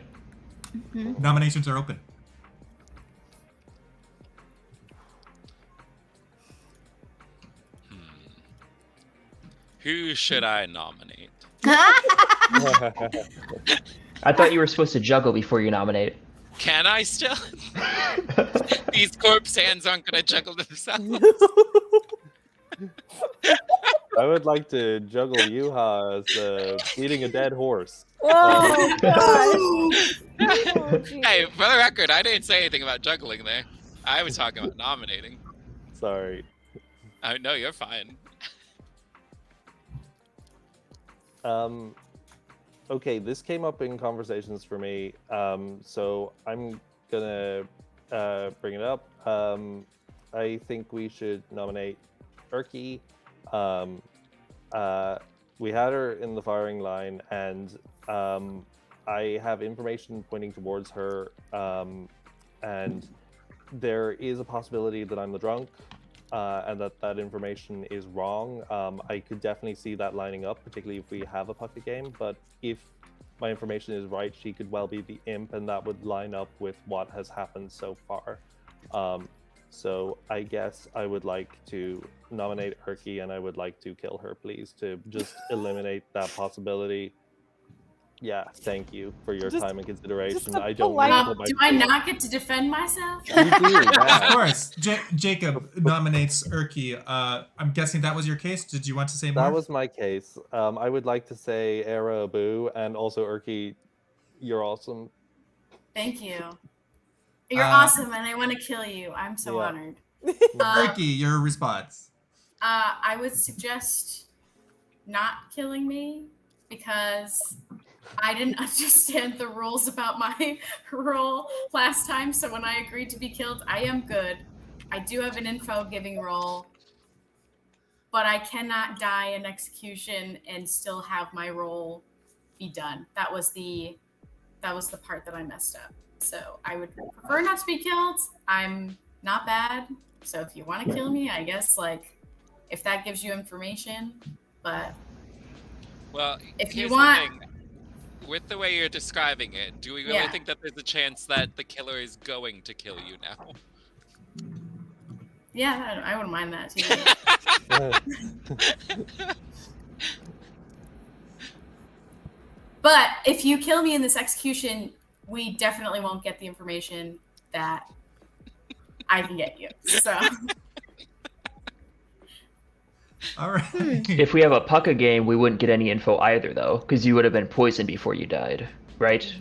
Nominations are open. Who should I nominate? I thought you were supposed to juggle before you nominate. Can I still? These corpse hands aren't gonna juggle themselves. I would like to juggle Yuha as beating a dead horse. Oh, Hey, for the record, I didn't say anything about juggling there. I was talking about nominating. Sorry. No, you're fine. Okay, this came up in conversations for me, so I'm gonna bring it up. I think we should nominate Erky. We had her in the firing line, and I have information pointing towards her, and there is a possibility that I'm the drunk, and that information is wrong. I could definitely see that lining up, particularly if we have a pocket game, but if my information is right, she could well be the imp, and that would line up with what has happened so far. So I guess I would like to nominate Erky, and I would like to kill her, please, to just eliminate that possibility. Yeah, thank you for your time and consideration. I don't know. Do I not get to defend myself? You do, yeah. Of course. Jacob nominates Erky. I'm guessing that was your case. Did you want to say more? That was my case. I would like to say Era Abu, and also Erky, you're awesome. Thank you. You're awesome, and I want to kill you. I'm so honored. Erky, your response. I would suggest not killing me because I didn't understand the rules about my role last time. So when I agreed to be killed, I am good. I do have an info giving role, but I cannot die in execution and still have my role be done. That was the part that I messed up. So I would prefer not to be killed. I'm not bad. So if you want to kill me, I guess like if that gives you information, but well, if you here's want, the thing. With the way you're describing it, do we really think that there's a chance that the killer is going to kill you now? Yeah, I wouldn't mind that too. But if you kill me in this execution, we definitely won't get the information that I can get you. So All right. If we have a Pucka game, we wouldn't get any info either, though, because you would have been poisoned before you died, right?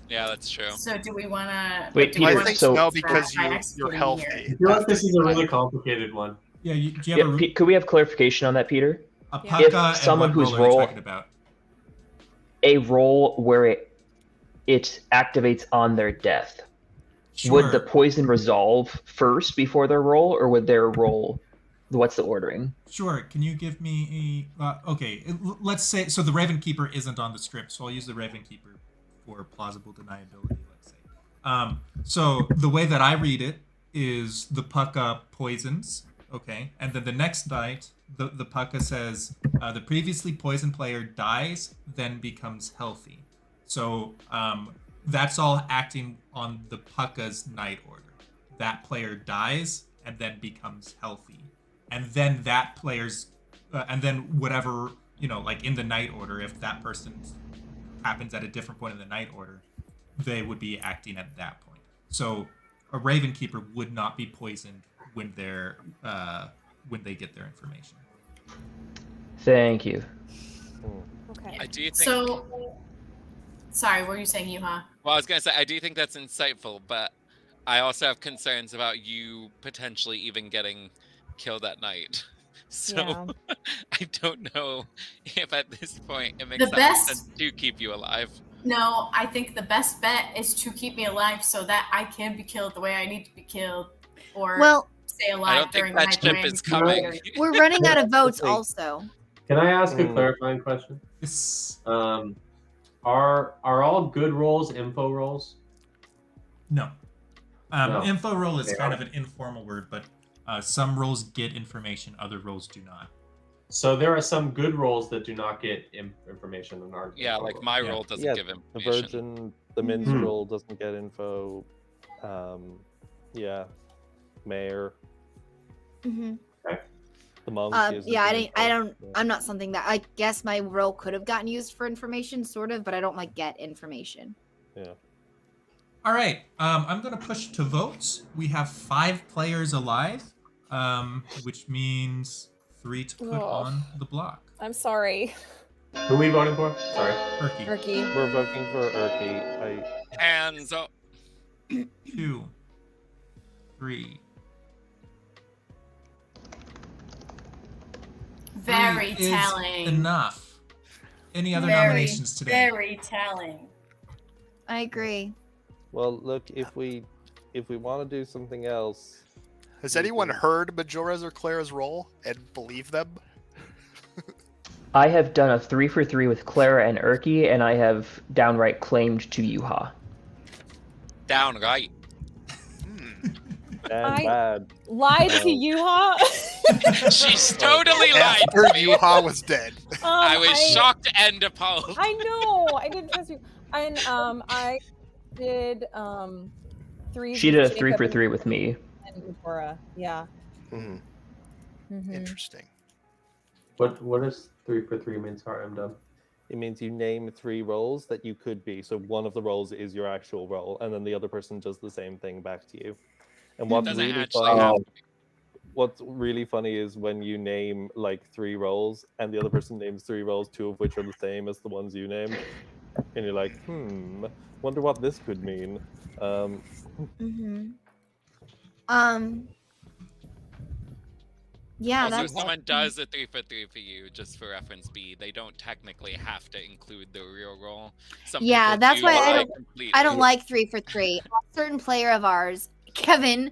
Yeah, that's true. So do we want to? Wait, I Peter, think so- no, because you're healthy. I feel like this is a really complicated one. Yeah, do you have Yeah, could we have clarification on that, Peter? a Yeah. Pucka If and someone what whose role are we role- talking about? A roll where it activates on their death. Would the poison resolve first before their roll, or would their roll? What's the ordering? Sure. Can you give me a? Okay. Let's say so. The Raven Keeper isn't on the script, so I'll use the Raven Keeper for plausible deniability. Let's say. So the way that I read it is the Pucka poisons. Okay, and then the next night, the Pucka says the previously poisoned player dies, then becomes healthy. So that's all acting on the Pucka's night order. That player dies and then becomes healthy. And then that player's, and then whatever, like in the night order, if that person happens at a different point in the night order, they would be acting at that point. So a Raven Keeper would not be poisoned when they get their information. Thank you. Okay. I do think. So, sorry, what were you saying, Yuha? Well, I was gonna say I do think that's insightful, but I also have concerns about you potentially even getting killed at night. So Yeah. I don't know if at this point it makes The best- sense to keep you alive. No, I think the best bet is to keep me alive so that I can be killed the way I need to be killed, or Well, stay I alive don't think during the that night. the way ship I is need to be coming. killed. we're running out of votes Wait. also. Can I ask a clarifying question? Yes. Are all good rolls info rolls? No. No. Info roll is They kind are. of an informal word, but some roles get information, other roles do not. So there are some good rolls that do not get information in our. Yeah, like my Yeah. role doesn't Yeah, give The information. Virgin, the Minstrel doesn't get info. Yeah, Mayor, Hmm. the Monk. isn't Yeah, getting I info. don't. I'm not something that I guess my role could have gotten used for information, sort of, but I don't get information. Yeah. All right. I'm going to push to votes. We have 5 players alive, which means 3 to put Oh. on the block. I'm sorry, Who are we voting for? Sorry. Turkey. Ricky. We're voting for Urki. Hands up. 2, 3. Very 3 is telling. enough. Any other Very, nominations today? Very telling. I agree. Well, look, if we want to do something else, Has anyone heard Majora's or Clara's roll and believe them? I have done a 3 for 3 with Clara and Urki, and I have downright claimed to Yuha. Downright. and I- bad. Lied to you, huh? She's totally lied After to me. Yuha was dead. I was shocked and appalled. I know. I didn't trust you. And I did 3. She did a with 3 for Jacob 3 with me. and Majora. Yeah. Mhm. Mhm. Interesting. What does 3 for 3 mean? Sorry, I'm done. It means you name 3 roles that you could be. So one of the roles is your actual role, and then the other person does the same thing back to you. And what's Doesn't really actually funny, have to be. what's really funny is when you name like 3 roles, and the other person names 3 roles, 2 of which are the same as the ones you named, and you're like, wonder what this could mean. Mm-hmm. Yeah, Also, if that's. someone does a 3 for 3 for you, just for reference B, they don't technically have to include the real role. Some Yeah, people that's do why I lie don't- completely. I don't like 3 for 3. A certain player of ours, Kevin,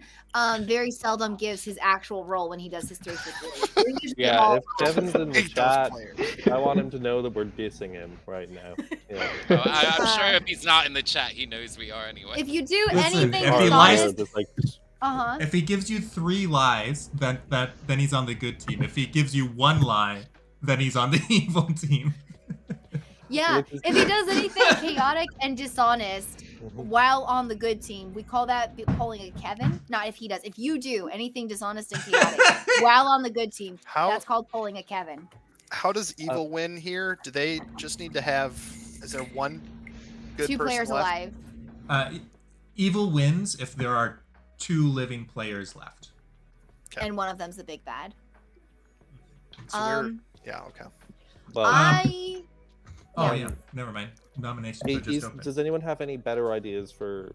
very seldom gives his actual role when he does his 3 for 3. We're usually Yeah, all- if Kevin's in the Hate those chat, players. I want him to know that we're dissing him right now. Yeah. Oh, I'm sure if he's not in the chat, he knows we are anyway. If you do Listen, anything if he dishonest, lies- uh-huh. If he gives you 3 lies, then he's on the good team. If he gives you 1 lie, then he's on the evil team. Yeah, Which is- if he does anything chaotic and dishonest while on the good team, we call that pulling a Kevin. Not if he does. If you do anything dishonest and chaotic while on the good team, How that's called pulling a Kevin. how does evil win here? Do they just need to have? Is there one good 2 person players left? alive Evil wins if there are 2 living players left. Okay. and one of them's the big bad. So yeah, okay. But yeah, never mind. Nominations are just open. does anyone have any better ideas for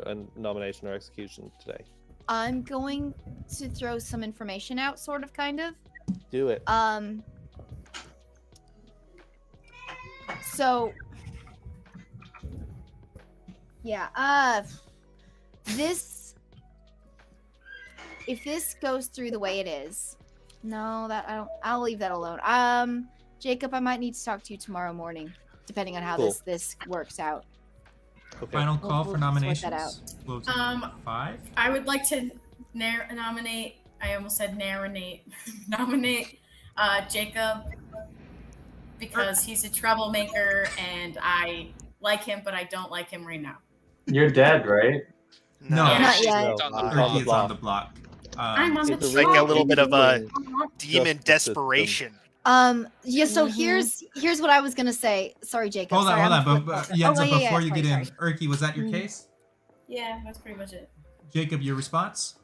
a nomination or execution today? I'm going to throw some information out, sort of, kind of. Do it. So, yeah, if this goes through the way it is, I'll leave that alone. Jacob, I might need to talk to you tomorrow morning, depending on how this works out. Okay. Final call for nominations. Sort that Closing 5. I would like to nominate. I almost said nominate Jacob because he's a troublemaker and I like him, but I don't like him right now. You're dead, right? No, Not yet. Erky is on the block. I'm on the It's like a little bit of a demon desperation. Yeah, so here's what I was gonna say. Sorry, Jacob. Hold Sorry, on. But Yenza, before you sorry, get in, sorry. Erky, was that your case? Yeah, that's pretty much it. Jacob, your response?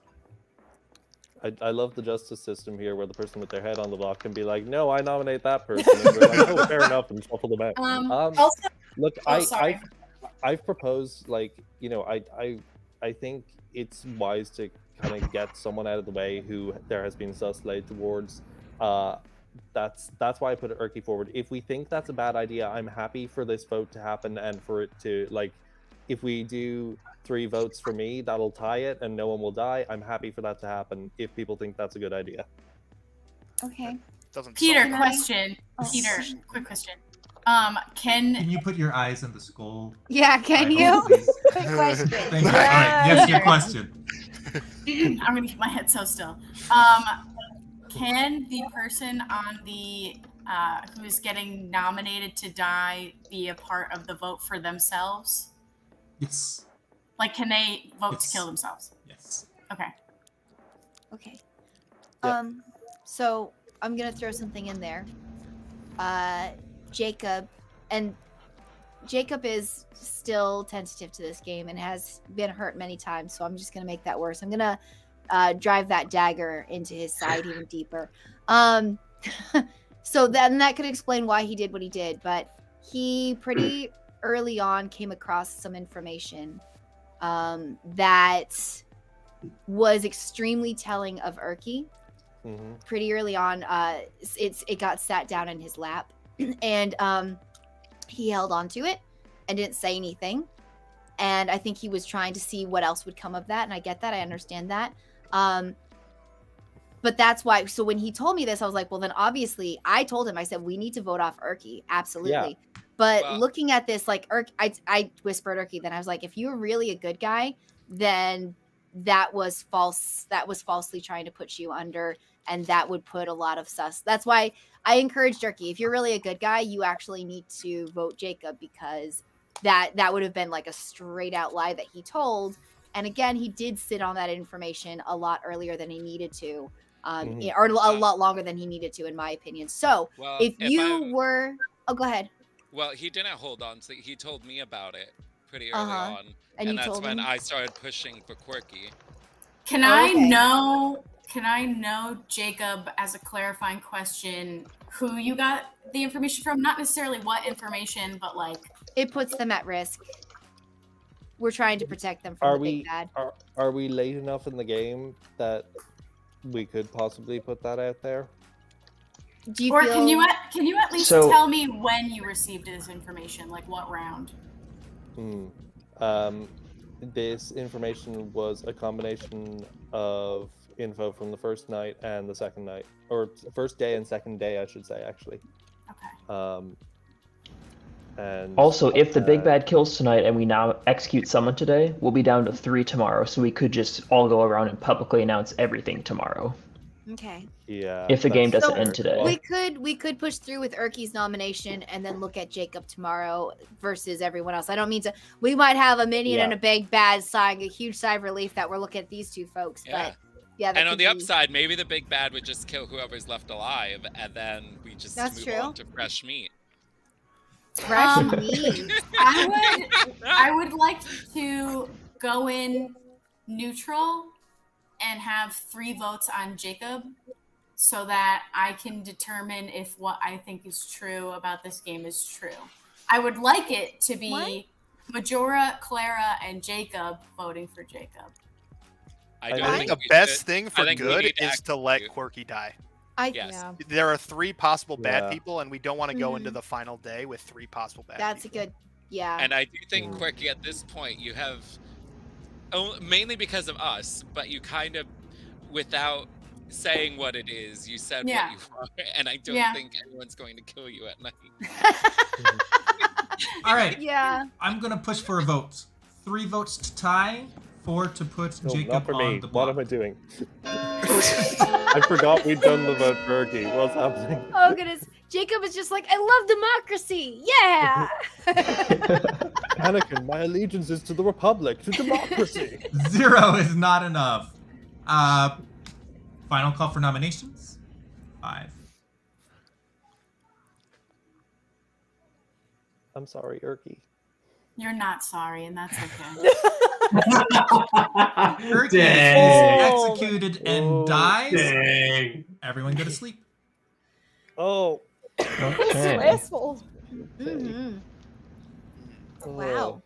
I love the justice system here, where the person with their head on the block can be like, "No, I nominate that person," and we're like, "Oh, fair enough," and shuffle them out. Also, Look, sorry. I've proposed, like, you know, I think it's wise to kind of get someone out of the way who there has been sus laid towards. That's why I put Erky forward. If we think that's a bad idea, I'm happy for this vote to happen and for it to, like, if we do 3 votes for me, that'll tie it and no one will die. I'm happy for that to happen if people think that's a good idea. Okay. Peter, question. Peter, quick question. Can you put your eyes in the skull? Yeah, can you? Please? Quick question. Thank you. All right, yes, your question. I'm gonna keep my head so still. Can the person on the who is getting nominated to die be a part of the vote for themselves? Yes. Like, can they vote to kill themselves? Yes. Okay. Okay. Yeah. So I'm gonna throw something in there. Jacob is still tentative to this game and has been hurt many times, so I'm just gonna make that worse. I'm gonna drive that dagger into his side even deeper. So then that could explain why he did what he did, but he pretty early on came across some information that was extremely telling of Erky. Mm-hmm. Pretty early on, it got sat down in his lap, and he held on to it and didn't say anything. And I think he was trying to see what else would come of that, and I get that, I understand that. But that's why. So when he told me this, I was like, well, then obviously, I told him, I said, we need to vote off Erky, absolutely. Yeah. But looking at this, like, I whispered Erky, then I was like, if you're really a good guy, then that was false. That was falsely trying to put you under, and that would put a lot of sus. That's why I encouraged Erky, if you're really a good guy, you actually need to vote Jacob, because that would have been like a straight out lie that he told. And again, he did sit on that information a lot earlier than he needed to, or a lot longer than he needed to, in my opinion. So if you were, go ahead. Well, he didn't hold on to. He told me about it pretty early on, and that's told when him? I started pushing for Quirky. Can I know, Jacob, as a clarifying question, who you got the information from? Not necessarily what information, but like, it puts them at risk. We're trying to protect them from the big bad. Are we late enough in the game that we could possibly put that out there? Do you can you at least tell me when you received this information? Like, what round? This information was a combination of info from the first night and the second night, or first day and second day, I should say, actually. Okay. And also, if the big bad kills tonight and we now execute someone today, we'll be down to 3 tomorrow, so we could just all go around and publicly announce everything tomorrow. Okay. Yeah. If the game doesn't end today. We could push through with Erky's nomination and then look at Jacob tomorrow versus everyone else. I don't mean to. We might have a minion and a big bad sighing a huge sigh of relief that we're looking at these 2 folks. Yeah. But yeah. And on the upside, maybe the big bad would just kill whoever's left alive, and then we just move on to fresh meat. Fresh meat. I would like to go in neutral and have 3 votes on Jacob, so that I can determine if what I think is true about this game is true. I would like it to be Majora, Clara, and Jacob voting for Jacob. I I don't think think the we best should- thing I for think we good need to is to let execute. Quirky die. Yes. Yeah, There are 3 possible bad Yeah. people, and we don't want to go into Mhm. the final day with 3 possible bad that's a people. good. Yeah. And I do think, Quirky, at this point, you have, mainly because of us, but you kind of, without saying what it is, you said Yeah. what you are, and I don't Yeah. think anyone's going to kill you at night. All right. Yeah. I'm gonna push for a vote. 3 votes to tie, 4 to put No, Jacob not for on me. the What block. am I doing? I forgot we'd done the vote for Erky. What's happening? Oh goodness, Jacob is just like, I love democracy. Yeah. Anakin, my allegiance is to the Republic, to democracy. 0 is not enough. Final call for nominations. 5. I'm sorry, Erky. You're not sorry, and that's okay. Erky Dang. is executed and Oh, dies. Dang. Everyone go to sleep. Oh. That's Okay. stressful. Mhm. Oh. Wow.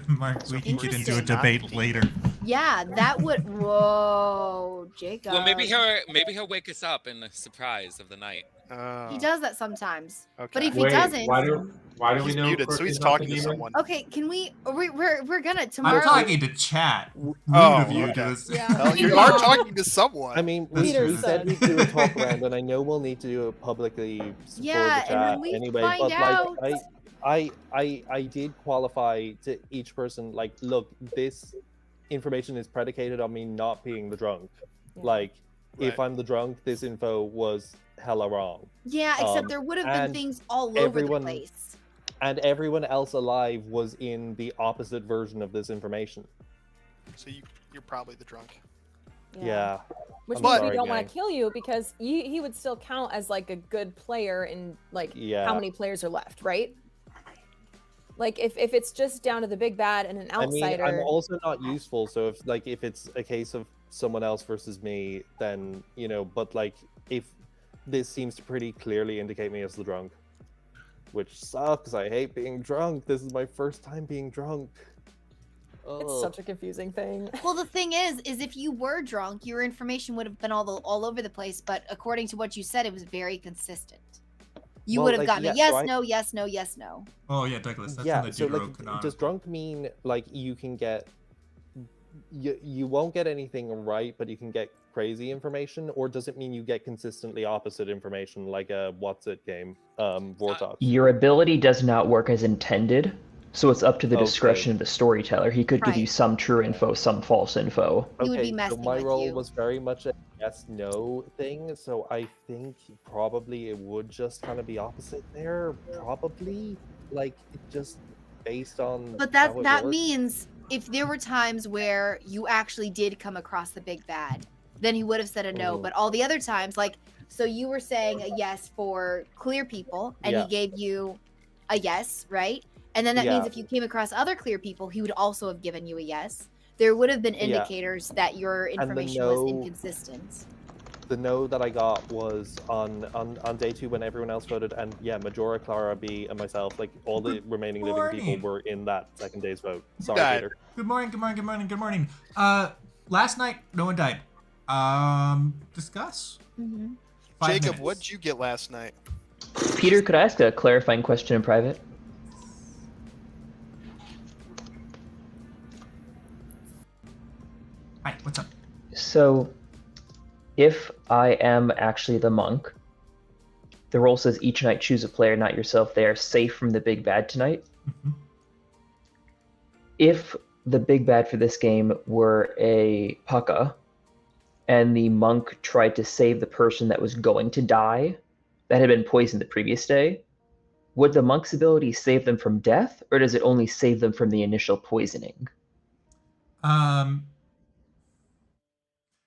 Mark, we can get into a Interesting. debate later. Yeah, that would. Whoa, Jacob. Well, maybe he'll wake us up in the surprise of the night. He does that sometimes. Okay. But if he Wait, doesn't, why do we He's know muted, so Quirky's he's not the talking to demon? someone. okay, can we're gonna tomorrow. I'm talking to chat. Rude Oh, of you okay. to Yeah. Well, you are talking to someone. I mean, That's we true. said we'd do a talk round, and I know we'll need to do it publicly for Yeah, the and when chat we anyway. find But out- like, I did qualify to each person. Like, look, this information is predicated on me not being the drunk. Yeah. Like, if Right. I'm the drunk, this info was hella wrong. Yeah, except Um, there would have been and things all over the everyone- place. And everyone else alive was in the opposite version of this information. So you're probably the drunk. Yeah. Which I'm means sorry, we don't want gang. to kill you because he would still count as like a good player in like Yeah. how many players are left, right? Like if it's just down to the big bad and an I mean, outsider. I'm also not useful. So if it's a case of someone else versus me, then But like, if this seems to pretty clearly indicate me as the drunk, which sucks. I hate being drunk. This is my first time being drunk. It's Ugh. such a confusing thing. Well, the thing is if you were drunk, your information would have been all over the place. But according to what you said, it was very consistent. You Well, would have like, gotten yeah, a yes, so I- no, yes, no, yes, no. Oh yeah, Douglas. That's Yeah. on the So Deutero like, Canonical. does drunk mean like you can get? You won't get anything right, but you can get crazy information, or does it mean you get consistently opposite information, like a what's it game, Vortox? Your ability does not work as intended, so it's up to the Okay. discretion of the storyteller. He could give you Right. some true info, some false info. He would be So messing my with role you. was very much a yes/no thing, so I think probably it would just kind of be opposite there. Probably, like just based on. But how it that works. means if there were times where you actually did come across the big bad, then he would have said a no. Mhm. But all the other times, like, so you were saying a yes for clear people, and Yeah. he gave you a yes, right? And then that Yeah. means if you came across other clear people, he would also have given you a yes. There would have been Yeah. indicators that your the information was no- inconsistent. The no that I got was on day 2 when everyone else voted, and yeah, Majora, Clara, B, and myself, like all the remaining living morning. people were in that second day's vote. Sorry, Died. Peter. Good morning. Good morning. Good morning. Good morning. Last night no one died. Discuss. Mm-hmm. 5 Jacob, minutes. what'd you get last night? Peter, could I ask a clarifying question in private? Hi. What's up? So, if I am actually the monk, the role says each night choose a player, not yourself. They are safe from the big bad tonight. Mhm. If the big bad for this game were a pucka, and the monk tried to save the person that was going to die, that had been poisoned the previous day, would the monk's ability save them from death, or does it only save them from the initial poisoning?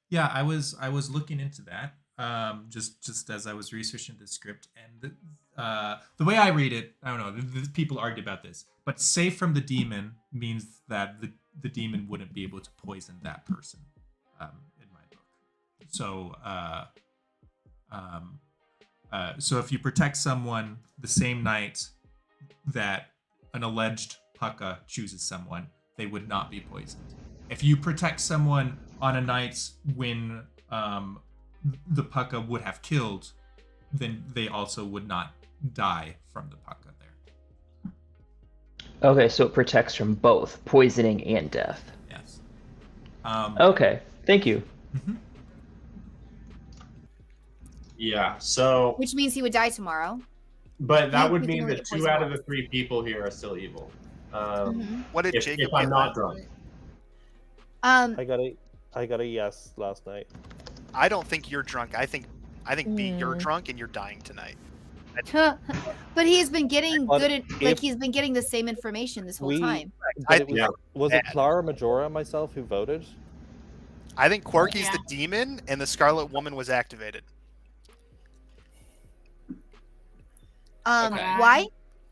Yeah, I was looking into that. Just as I was researching the script, and the way I read it, I don't know. The people argue about this, but safe from the demon means that the demon wouldn't be able to poison that person. In my book, so So if you protect someone the same night that an alleged pucka chooses someone, they would not be poisoned. If you protect someone on a night when the pucka would have killed, then they also would not die from the pucka there. Okay, so it protects from both poisoning and death. Yes. Okay, thank you. Mhm. Yeah. So, Which means he would die tomorrow. but that You would can mean only that get 2 poisoned out of once. the 3 people here are still evil. What did If Jacob I'm get not last drunk. night? I got a yes last night. I don't think you're drunk. I think B, you're Mm. drunk and you're dying tonight. But he's been getting But good at, like, if he's been getting the same information this whole we- time. But it was, Yeah. was it bad. Clara Majora and myself who voted? I think Quirky's Yeah. the demon and the Scarlet Woman was activated. Okay. Why?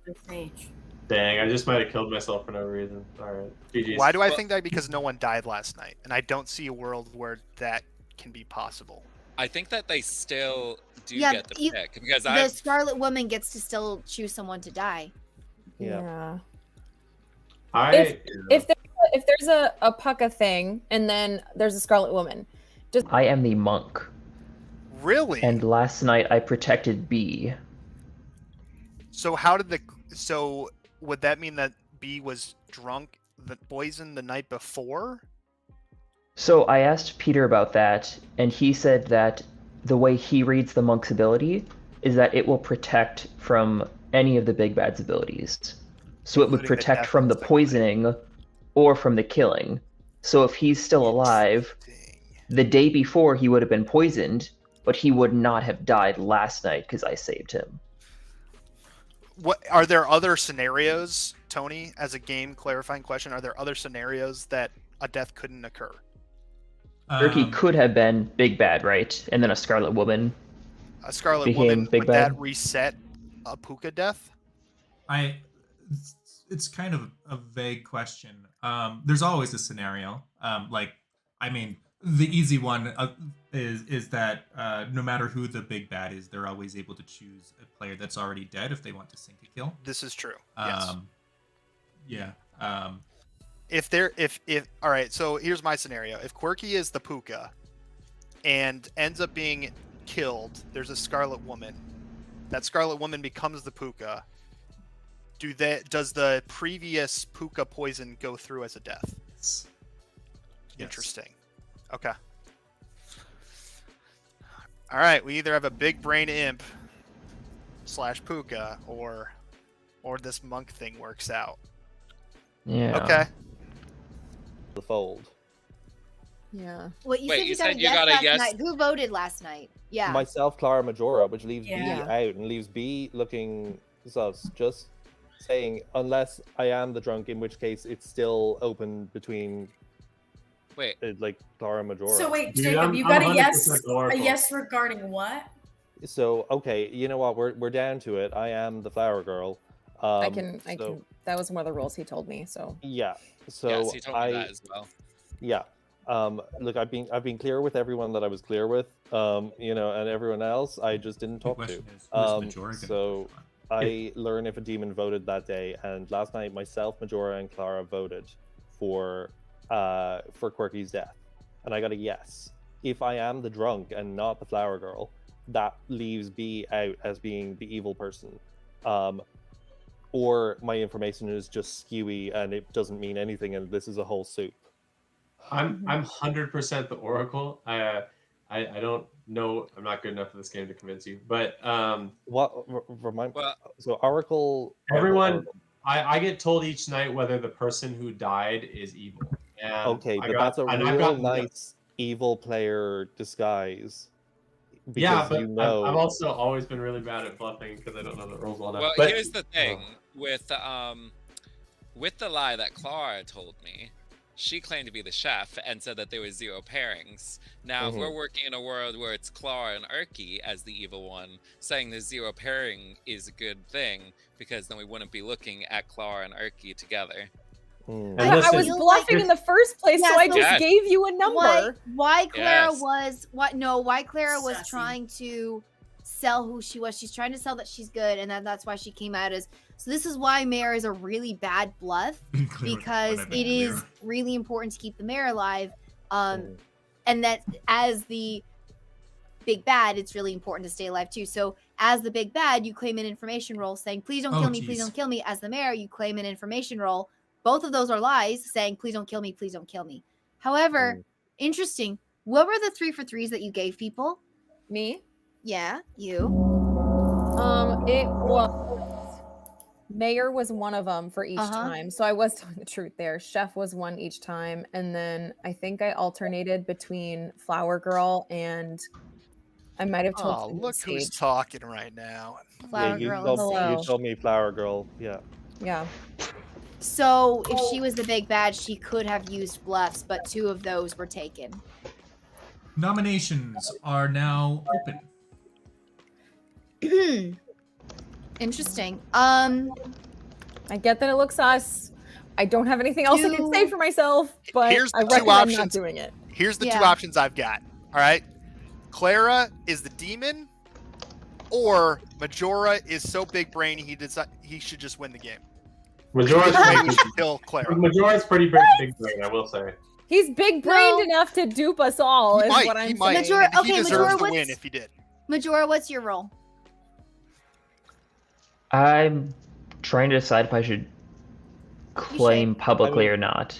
The sage. Dang, I just might have killed myself for no reason. All right. GG's. Why do I think that? Because no one died last night, and I don't see a world where that can be possible. I think that they still do Yeah, get the you- pick because The I Scarlet Woman gets to still choose someone to die. Yeah. If there's a pucka thing and then there's a Scarlet Woman, I am the monk, Really? and last night I protected B. So so would that mean that B was drunk, the poison the night before? So I asked Peter about that, and he said that the way he reads the monk's ability is that it will protect from any of the big bad's abilities. So it would Including the protect death from of the the guy. poisoning or from the killing. So if he's still alive, Dang. the day before he would have been poisoned, but he would not have died last night because I saved him. What are there other scenarios, Tony? As a game clarifying question, are there other scenarios that a death couldn't occur? Turkey could have been Big Bad, right? And then a Scarlet Woman. A Scarlet Became Woman, Big would that Bad? reset a Puka death? It's kind of a vague question. There's always a scenario. The easy one is that no matter who the big bad is, they're always able to choose a player that's already dead if they want to sink a kill. This is true. Yes. Yeah. If all right, so here's my scenario. If Quirky is the Puka and ends up being killed, there's a Scarlet Woman. That Scarlet Woman becomes the Puka. Does the previous Puka poison go through as a death? Yes. Interesting. Okay. All right, we either have a big brain imp / Puka or this monk thing works out. Yeah. Okay. The fold. yeah. Well, you Wait, said you you said got a you yes got a last yes? night. Who voted last night? Yeah. Myself, Clara Majora, which leaves B Yeah. out and leaves B looking sus. Just saying, unless I am the drunk, in which case it's still open between wait. like Clara Majora. So wait, Dude, Jacob, I'm- you I'm got a 100% yes. A Oracle. yes regarding what? So okay, you know what? We're down to it. I am the flower girl. I can. so- That was one of the rules he told me. So Yeah. So Yes, he told me that as well. Yeah. Look, I've been clear with everyone that I was clear with. And everyone else I just didn't The talk question to. is, who is Majora gonna so vote on? I learned if a demon voted that day, and last night myself, Majora, and Clara voted for Quirky's death, and I got a yes. If I am the drunk and not the flower girl, that leaves B out as being the evil person. Or my information is just skewy and it doesn't mean anything, and this is a whole soup. I'm 100% the Oracle. I don't know. I'm not good enough for this game to convince you, but Remind. Well, So Oracle. everyone, I get told each night whether the person who died is evil. And Okay, I but got- that's a and I've real gotten- nice evil player disguise. Yeah, Because but you know. I've also always been really bad at bluffing because I don't know the rules well enough. Well, But here's the thing with the lie that Clara told me. She claimed to be the chef and said that there was 0 pairings. Now, if Mhm. we're working in a world where it's Clara and Erky as the evil one, saying the 0 pairing is a good thing because then we wouldn't be looking at Clara and Erky together. Hmm. And I was listen, bluffing in the first place, Yeah, so I so- just Yes. gave you a number. Why Clara Yes. why Clara was Sassy. trying to sell who she was. She's trying to sell that she's good, and that's why she came out as. So this is why mayor is a really bad bluff, because it is really important to keep the mayor alive. And that as the big bad, it's really important to stay alive too. So as the big bad, you claim an information role saying, please don't kill me, please don't kill me. As the mayor, you claim an information role. Both of those are lies saying, please don't kill me, please don't kill me. However, interesting. What were the 3 for 3s that you gave people? Me? Yeah, you. It was mayor was one of them for each time, so I was telling the truth there. Chef was one each time, and then I think I alternated between Flower Girl and I might have told. Oh, look who's Sage. talking right now. Flower Girl. You told me Flower Girl. Yeah. Yeah. So if she was the big bad, she could have used bluffs, but 2 of those were taken. Nominations are now open. Interesting. I get that it looks sus. I don't have anything else I can say for myself, but Here's the I 2 recommend options. not doing it. Here's the 2 options I've got. All right. Clara is the demon, or Majora is so big brain he should just win the game. Majora's Maybe we should kill Clara. Majora's pretty big brain, I will say. He's big-brained enough to dupe us all. He is might, what I'm he might. saying. Majora, And okay, he deserves Majora, to what's win if he did. Majora? What's your role? I'm trying to decide if I should claim publicly or not.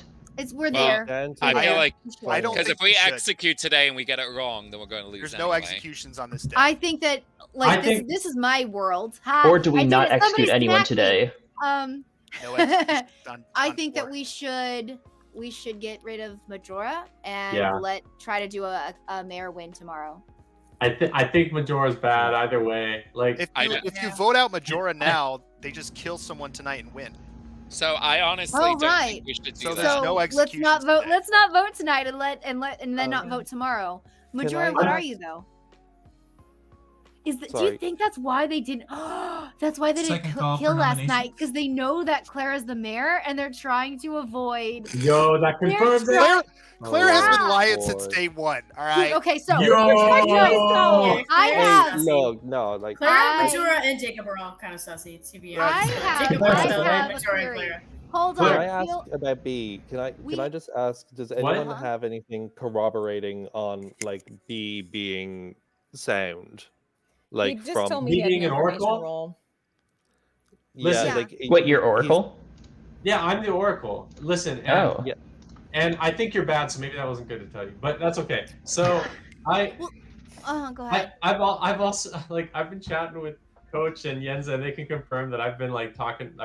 We're there. I feel like I don't because think if we you should. execute today and we get it wrong, then we're going to lose. There's no anyway. executions on this day. I think that this is my world. Or do we I not did it. execute Somebody anyone smacked me. today? No executions on I think that board. we should get rid of Majora and Yeah. try to do a mayor win tomorrow. I think Majora's bad either way. Like If you vote out Majora now, they just kill someone tonight and win. So I honestly Oh, don't right. think we should do So that. there's no Let's executions not vote. today. Let's not vote tonight and then not vote tomorrow. Majora, I what are ask- you though? Do you Sorry. think that's why they didn't? That's why they didn't Second call kill for last nominations. night, because they know that Clara's the mayor and they're trying to avoid. Yo, that confirms it. Claire has been Oh, lying boy. since day 1. All right. Okay, so Yo! I have. No, like I- Majora and Jacob are all kind of sussy, to be I honest. have- Jacob I wants to have a Majora and theory. Clara. Hold Can on. I ask Phil- about B? Can I just ask? Does What? anyone have anything corroborating on like B being sound? Like he just from told me me he had being an an information oracle? role. Listen. yeah, like Wait, you're Oracle? Yeah, I'm the Oracle. Listen, and, Oh. Yeah. and I think you're bad, so maybe that wasn't good to tell you, but that's okay. So Go ahead. I've also I've been chatting with Coach and Yenza, and they can confirm that I've been I've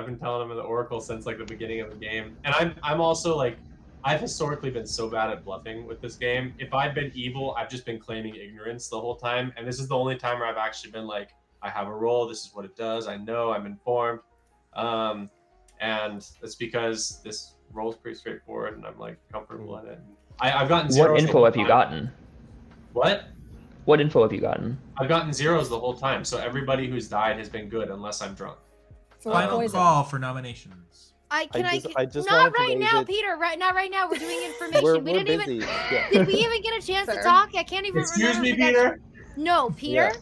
been telling them of the Oracle since like the beginning of the game, and I'm also like I've historically been so bad at bluffing with this game. If I've been evil, I've just been claiming ignorance the whole time, and this is the only time where I've actually been like, I have a role. This is what it does. I know. I'm informed, and it's because this role is pretty straightforward, and I'm like comfortable in it. I've gotten zeros. What info have you gotten? What? What info have you gotten? I've gotten zeros the whole time, so everybody who's died has been good unless I'm drunk. So what Final poison? call for nominations. I just not wanted to right raise now, it- Peter. Not right now. We're doing information. We're we didn't busy. even. Yeah. Did we even get a chance to Sir. talk? I can't even Excuse remember. me, if we got- Peter. No, Peter.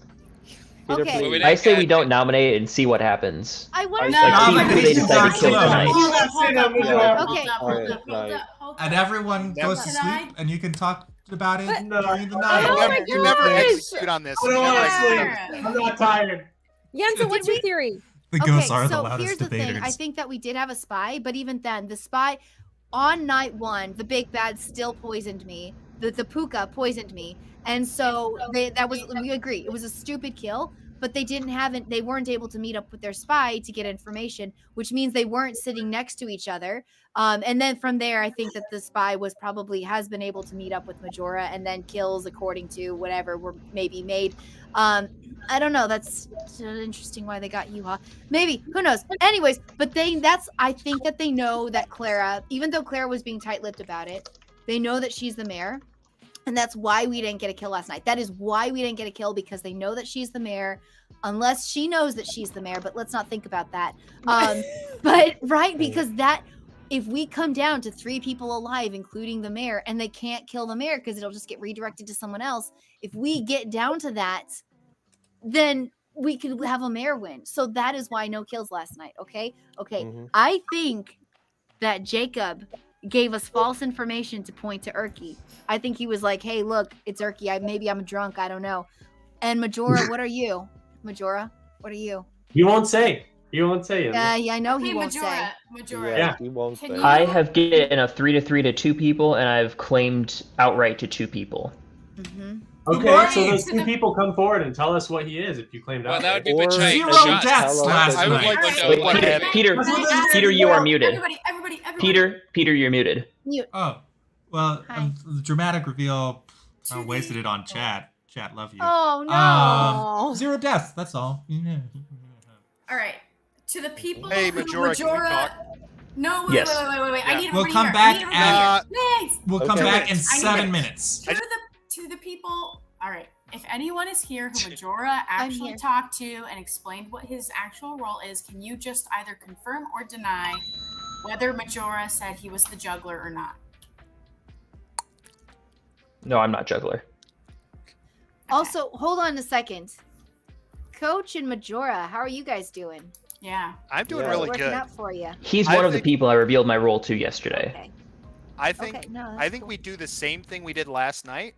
Peter, Okay. please. We I say we get- don't nominate and see what happens. I want to. No. Like, see who they decide to kill Nominations are tonight. closed. Okay. Alright, night. And everyone Never- goes to Can I- sleep, and you can talk about it But- during the Oh night. You never gosh. execute on this. I don't You never want to execute sleep. on this. I'm not tired. Yenza, what's your theory? The Okay, ghosts are the so loudest here's the debaters. thing. I think that we did have a spy, but even then, the spy on night 1, the big bad still poisoned me. The puka poisoned me, and so we agree it was a stupid kill. But they weren't able to meet up with their spy to get information, which means they weren't sitting next to each other. And then from there, I think that the spy has been able to meet up with Majora, and then kills according to whatever were maybe made. I don't know. That's interesting why they got Yuha. Maybe, who knows? Anyways, but I think that they know that Clara, even though Clara was being tight-lipped about it, they know that she's the mayor. And that's why we didn't get a kill last night. That is why we didn't get a kill, because they know that she's the mayor, unless she knows that she's the mayor. But let's not think about that. Because if we come down to 3 people alive, including the mayor, and they can't kill the mayor because it'll just get redirected to someone else. If we get down to that, then we could have a mayor win. So that is why no kills last night. Okay. Mhm. I think that Jacob gave us false information to point to Erky. I think he was like, "Hey, look, it's Erky. Maybe I'm drunk. I don't know." And Majora, what are you? Majora, what are you? You won't say. You won't say. Yeah, I know he Hey, won't say. Majora. Yeah. He won't Can say. you- I have given a 3-3 to 2 people, and I've claimed outright to 2 people. Mm-hmm. Okay, so morning. those two people come forward and tell us what he is if you claimed Well, out. that would be Or- betraying Zero shots. deaths last I would night. like to Alright, know Wait, what Peter, happened. Peter, Can I ask Peter, you are muted. Everybody. Peter, you're muted. Mute. Oh, well, Hi. the dramatic reveal. I To wasted the- it on chat. Chat, love you. Oh no. 0 deaths. That's all. All right. To the people Hey, who Majora, can we talk? No, Yes. wait. I Yeah. need We'll everybody come here. back I need everybody here. We'll come Okay. back in I need 7 minutes. minutes. To the people. All right. If anyone is here who Majora actually here. talked to and explained what his actual role is, can you just either confirm or deny whether Majora said he was the juggler or not? No, I'm not juggler. Also, hold on a second. Coach and Majora, how are you guys doing? Yeah. I'm doing Yeah. really Working good. out for you. He's I one of the think- people I revealed my role to yesterday. Okay. I think Okay. No, I that's think cool. we do the same thing we did last night.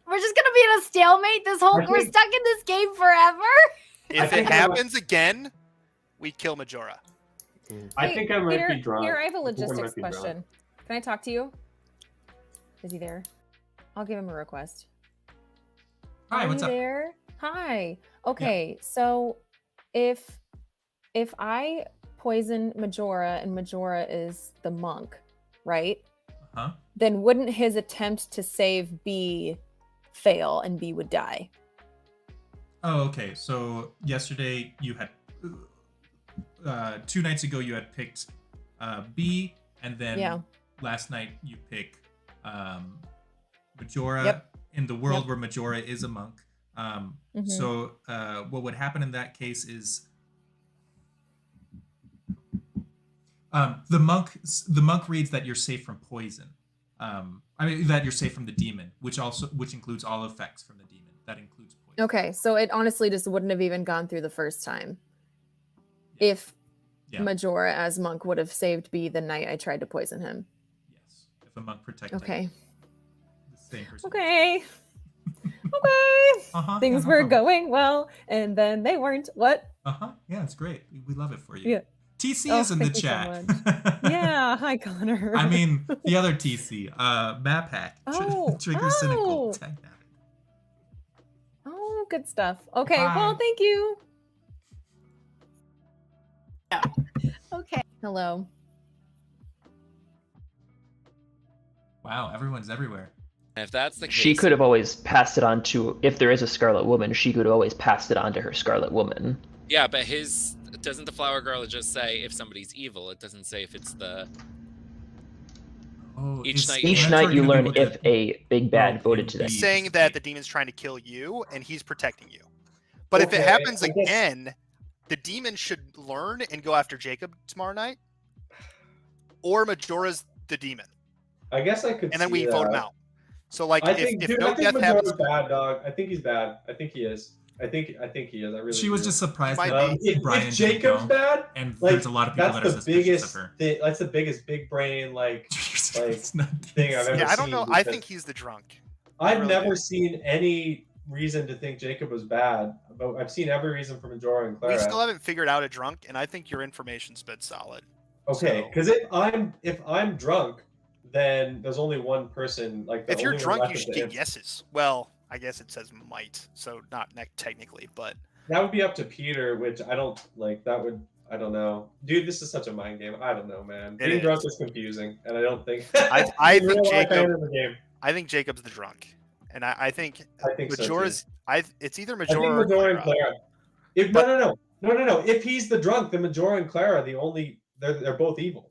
We're just gonna be in a stalemate this whole. I We're think- stuck in this game forever. If it think- happens again, we kill Majora. I Hey, think I might Peter, be drunk. Here, I have a I think I might logistics be drunk. question. Can I talk to you? Is he there? I'll give him a request. Hi, Are what's you up? there? Hi. Okay, so if I poison Majora and Majora is the monk, right? Huh? Then wouldn't his attempt to save B fail and B would die? Oh, okay. So yesterday you had, 2 nights ago you had picked B, and then Yeah. last night you pick Majora Yep. in the world Yep. where Majora is a monk. Mhm. So what would happen in that case is the monk reads that you're safe from poison. I mean that you're safe from the demon, which includes all effects from the demon. That includes poison. Okay, so it honestly just wouldn't have even gone through the first time if Yeah. Majora as monk would have saved B the night I tried to poison him. Yes. If a monk protected Okay. the same person. Okay. Okay. Uh-huh. Things yeah, were going well, and then they weren't. What? Uh-huh. Yeah, it's great. We love it for you. Yeah. TC Oh, is in the thank you so chat. Yeah. Hi, Connor. I mean, the other TC, Map Hack, Oh, Trigger Cynical. oh. Tag that. Oh, good stuff. Okay. Bye. Well, thank you. Okay. Hello. Wow, everyone's everywhere. If that's the case, She could have always passed it on to, if there is a Scarlet Woman, she could have always passed it on to her Scarlet Woman. Yeah, but doesn't the flower girl just say if somebody's evil? It doesn't say if it's the. Oh, Each is night- the Each answer night you gonna be learn what if the- a big bad Well, voted to be- them. He's saying that the demon's trying to kill you, and he's protecting you. But if it Okay, happens I guess- again, the demon should learn and go after Jacob tomorrow night, or Majora's the demon, I guess I could. and then see we vote him that. out. So like, I if, think, if dude, no I think death happens, Majora's bad, dog. I think he's bad. I think he is. I think he is. I really. She was do. just surprised Might that be. Brian if didn't Jacob's go, bad, and like, there's a lot of people that are that's the suspicious biggest. of her. That's the biggest big brain like It's not- thing I've ever yeah, I don't seen. know. I because think he's the drunk. I've really never do. seen any reason to think Jacob was bad, but I've seen every reason for Majora and Clara. We still haven't figured out a drunk, and I think your information's been solid. Okay, So- because if I'm drunk, then there's only one person. Like the If you're only one drunk, left you is should the get imp. yeses. Well, I guess it says might, so not technically, but That would be up to Peter, which I don't like. That would I don't know, dude. This is such a mind game. I don't know, man. It Being is. drunk is confusing, and I don't think. I in real think life, I Jacob. am in the game. I think Jacob's the drunk, and I think I think so, too. Majora's. It's either I think Majora or Majora and Clara. Clara. If no. If he's the drunk, then Majora and Clara they're both evil.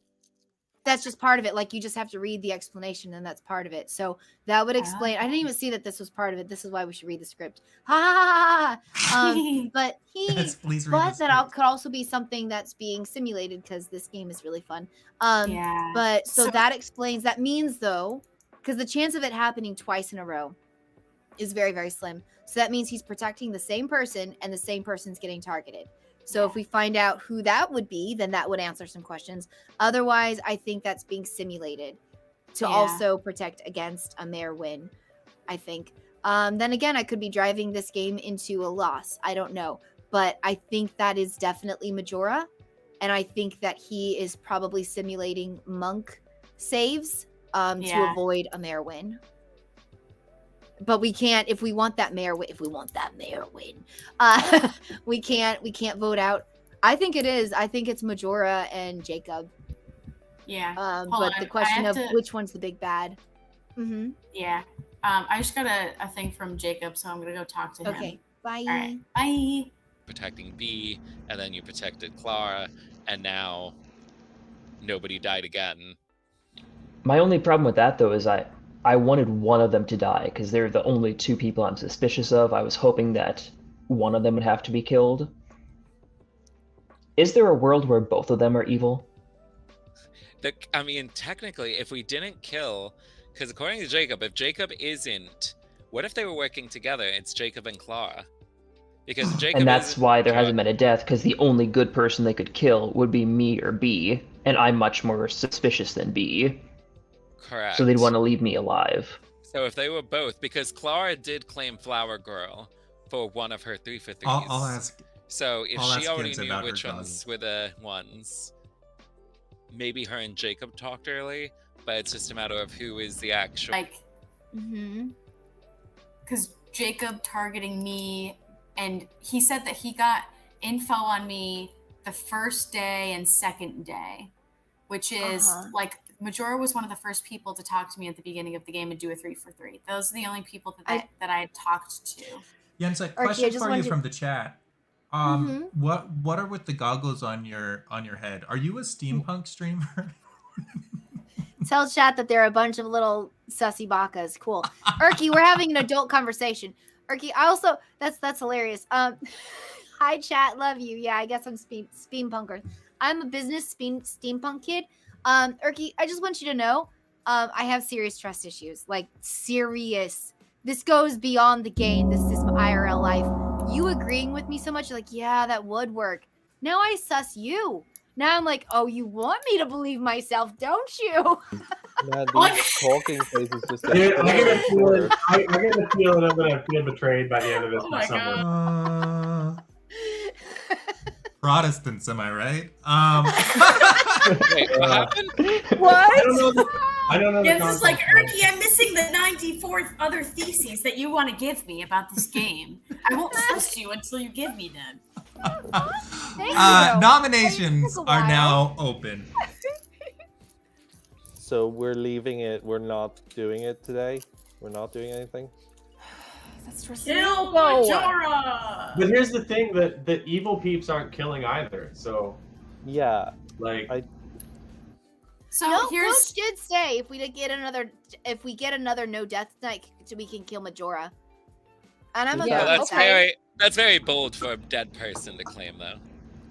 That's just part of it. Like you just have to read the explanation, and that's part of it. So that would explain. I didn't even see that this was part of it. This is why we should read the script. Ha ha ha ha. But Yes, please read but the that script. could also be something that's being simulated because this game is really fun. Yeah. But so So- that explains. That means though, because the chance of it happening twice in a row, is very, very slim. So that means he's protecting the same person and the same person's getting targeted. So if we find out who that would be, then that would answer some questions. Otherwise, I think that's being simulated to also protect against a mayor win, I think. Then again, I could be driving this game into a loss. I don't know. But I think that is definitely Majora. And I think that he is probably simulating monk saves to avoid a mayor win. But we can't, if we want that mayor win, we can't vote out. I think it is. I think it's Majora and Jacob. Yeah. But the question of which one's the big bad. Mm-hmm. Yeah. I just got a thing from Jacob, so I'm gonna go talk to him. Okay. Bye. All right. Bye. Protecting B, and then you protected Clara, and now nobody died again. My only problem with that, though, is I wanted one of them to die, because they're the only two people I'm suspicious of. I was hoping that one of them would have to be killed. Is there a world where both of them are evil? I mean, technically, if we didn't kill, because according to Jacob, if Jacob isn't, what if they were working together? It's Jacob and Clara. Because Jacob and that's why there hasn't been a death, because the only good person they could kill would be me or B, and I'm much more suspicious than B. Correct. So they'd want to leave me alive. So if they were both, because Clara did claim Flower Girl for one of her 3-for-3s. I'll ask. So if I'll she ask already Jens knew about which her ones were the ones, maybe her and Jacob talked early, but it's just a matter of who is the actual. Like, because Jacob targeting me, and he said that he got info on me the first day and second day, which is like Majora was one of the first people to talk to me at the beginning of the game and do a 3-for-3. Those are the only people that I had talked to. Jens, a question for you from the chat. What are with the goggles on your head? Are you a steampunk streamer? Tell chat that they're a bunch of little sussy bakas. Cool. Erky, we're having an adult conversation. Erky, I also that's hilarious. Hi chat, love you. Yeah, I guess I'm steampunker. I'm a business steampunk kid. Erky, I just want you to know, I have serious trust issues. Like serious. This goes beyond the game. This is my IRL life. You agreeing with me so much, you're like, yeah, that would work. Now I suss you. Now I'm like, oh, you want me to believe myself, don't you? Man, these talking faces just get Dude, I get a feeling I'm gonna feel betrayed by the end of this by someone. Protestants, am I right? Wait, what happened? What? I don't know. Yeah, this is like, Erky, I'm missing the 94th other theses that you want to give me about this game. I won't trust you until you give me them. Nominations are now open. So we're leaving it. We're not doing it today. We're not doing anything. That's Kill Majora! But here's the thing: that the evil peeps aren't killing either. So yeah, like. So no, Coach did say if we get another no death tonight, we can kill Majora. And I'm that's very bold for a dead person to claim, though.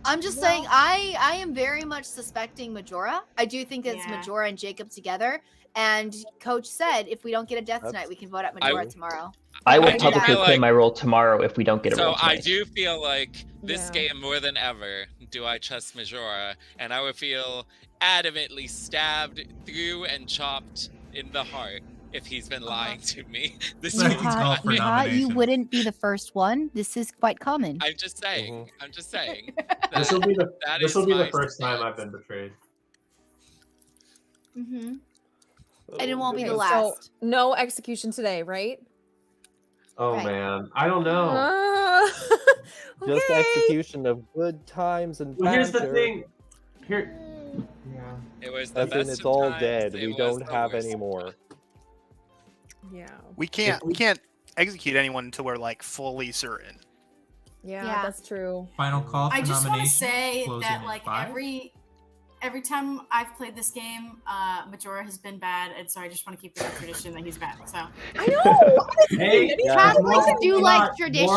I'm just saying, I am very much suspecting Majora. I do think it's Majora and Jacob together. And Coach said if we don't get a death tonight, we can vote out Majora tomorrow. I will publicly claim my role tomorrow if we don't get a roll tonight. So I do feel like this game more than ever, do I trust Majora? And I would feel adamantly stabbed through and chopped in the heart if he's been lying to me. This you wouldn't be the first one. This is quite common. I'm just saying. I'm just saying. This will be the first time I've been betrayed. And it won't be the last. So, no execution today, right? Oh man, I don't know. Just execution of good times and banter. Well, here's the thing. It was the best it's all times. Dead. We don't have any more. Yeah. We can't execute anyone until we're like fully certain. Yeah, that's true. Final call for I just want to nomination, say closing that at like 5. every time I've played this game, Majora has been bad, and so I just want to keep the tradition that he's bad. So I know. Hey, Catholics do like tradition.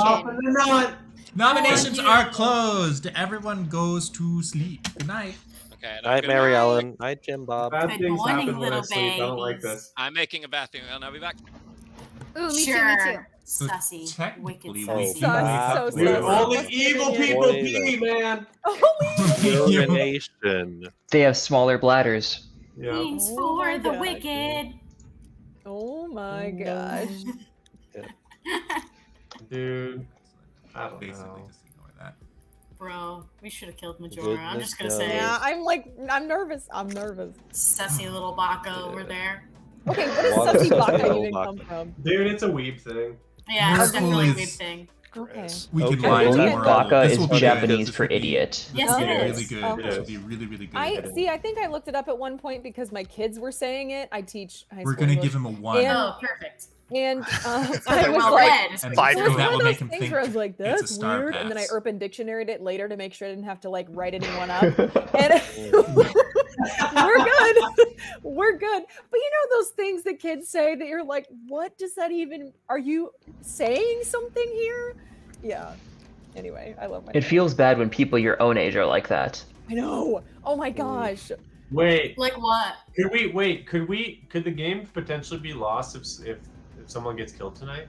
Nominations are closed. Everyone goes to sleep. Good night. Okay. Night, Mary Ellen. Night, Jim Bob. Bad Good things morning, happen when I little sleep. I don't like this. I'm making a bathroom and I'll be back. Ooh, me Sure. too. Sussy. technically, Wicked we sussy. do Sus, wake up so later. sus. Only What's evil the people minion? pee, man. Holy Urination. They have smaller bladders. Yeah. Means Oh for my the gosh. wicked. Oh my gosh. Dude, I don't Basically, know. just ignore that. Bro, we should have killed Majora. I'm Goodness just gonna say Yeah, it. I'm nervous. I'm nervous. Sussy little baka over there. Okay, what does What Sussy is Baka Sussy even Baka? come from? Dude, it's a weeb thing. Yeah, Miracle it's definitely a is- weird thing. Okay. We can Okay. lie I believe tomorrow. Baka This is will be good. Japanese This for will be- idiot. This Yes, will it be is. really good. Okay. This will be really, really good. I think I looked it up at one point because my kids were saying it. I teach high We're school gonna English, give him a 1. And- Oh, perfect. and I They're was well like, read. and, Five it years was that one will of make those him things think where I was like, it's a that's star weird, and then I pass. Urban Dictionary'd it later to make sure I didn't have to like write anyone up. And we're good. We're good. But you know those things that kids say that you're like, what does that even? Are you saying something here? Yeah. Anyway, I love my. It feels bad when people your own age are like that. I know. Oh my gosh. Wait, Like what? could the game potentially be lost if someone gets killed tonight?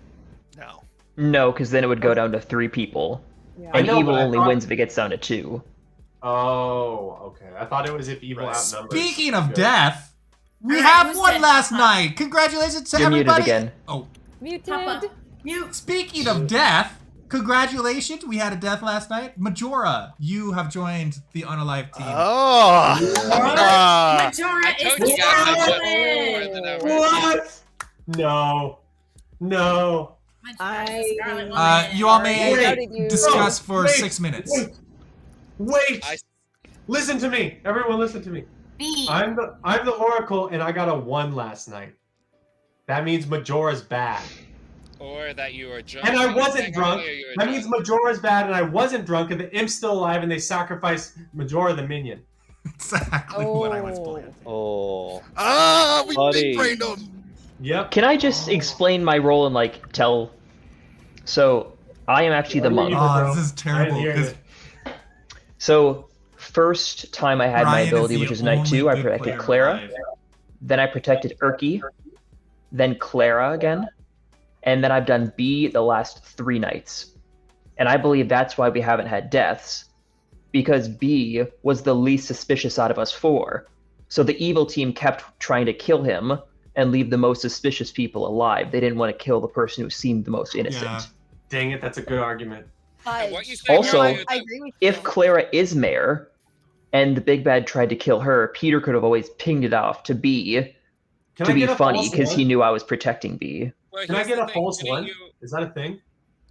No. No, because then it would go down to 3 people. Yeah. And know, evil but I only thought- wins if it gets down to 2. Oh, okay. I thought it was if evil Right. outnumbers. Speaking of good. death, we Alright, have who's one dead? last night. Congratulations to You're muted everybody. again. Oh, Muted. Papa. Mute. speaking of death, congratulations. We had a death last night. Majora, you have joined the Unalive team. Oh. Majora I is told you guys I just talented. more than ever. What? No. No. Majora is the Scarlet You all Woman. may How did you- discuss for Wait, 6 minutes. Wait. I- Listen to me. Everyone listen to me. B. I'm the Oracle and I got a 1 last night. That means Majora's bad. Or that you were drunk. And I You were wasn't saying drunk. earlier you were That means drunk. Majora's bad and I wasn't drunk and the imp's still alive and they sacrificed Majora the minion. Exactly what I was Oh. planning. Oh. Ah, we Buddy. big brained him. Yep. Can I just explain my role and like tell? So I am actually the monk. Oh, this is I terrible. didn't hear 'Cause it. So first time I had my Ryan ability, the which was night only 2, I good protected player Clara. alive. Then I protected Urki. Then Clara again. And then I've done B the last 3 nights. And I believe that's why we haven't had deaths. Because B was the least suspicious out of us 4. So the evil team kept trying to kill him and leave the most suspicious people alive. They didn't want to kill the person who seemed the most innocent. Yeah. Dang it, that's a good argument. And what you said Also- earlier I that- agree with If you. Clara is mayor and the big bad tried to kill her, Peter could have always pinged it off to B Can to I be get a funny false because one? he knew I was protecting B. well, Can I here's get the a thing, false didn't one? you- Is that a thing?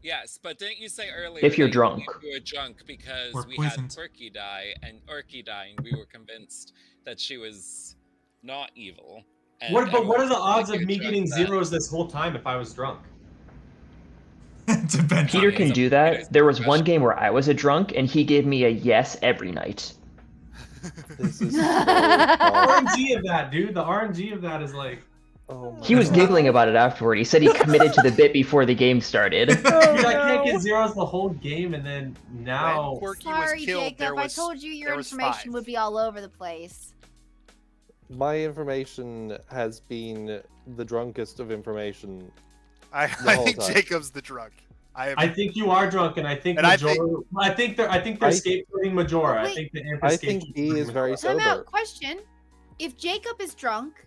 Yes, but didn't you say earlier If you're that drunk. you were drunk because Or we poisoned. had Quirky die, and Urky dying, we were convinced that she was not evil. And But what are everyone the was odds of like, me "You're getting drunk, zeros this whole time if I was drunk? Depends Peter on can you. do Peter's that. There was one professional. game where I was a drunk and he gave me a yes every night. This is so hard. RNG of that, dude. The RNG of that is like, Oh my He was God. giggling about it afterward. He said he committed to the bit before the game started. dude, Oh, I can't no. get zeros the whole game, and then now. When Quirky Sorry, was killed, Jacob. there was I told you your there was information 5. would be all over the place. My information has been the drunkest of information. I whole think time. Jacob's the drunk. I think you are drunk, and I think And I Majora. I think they're I- scapegoating Majora. I Wait. think the imp I is think he scapegoating is very Majora. Time out. sober. Question: if Jacob is drunk,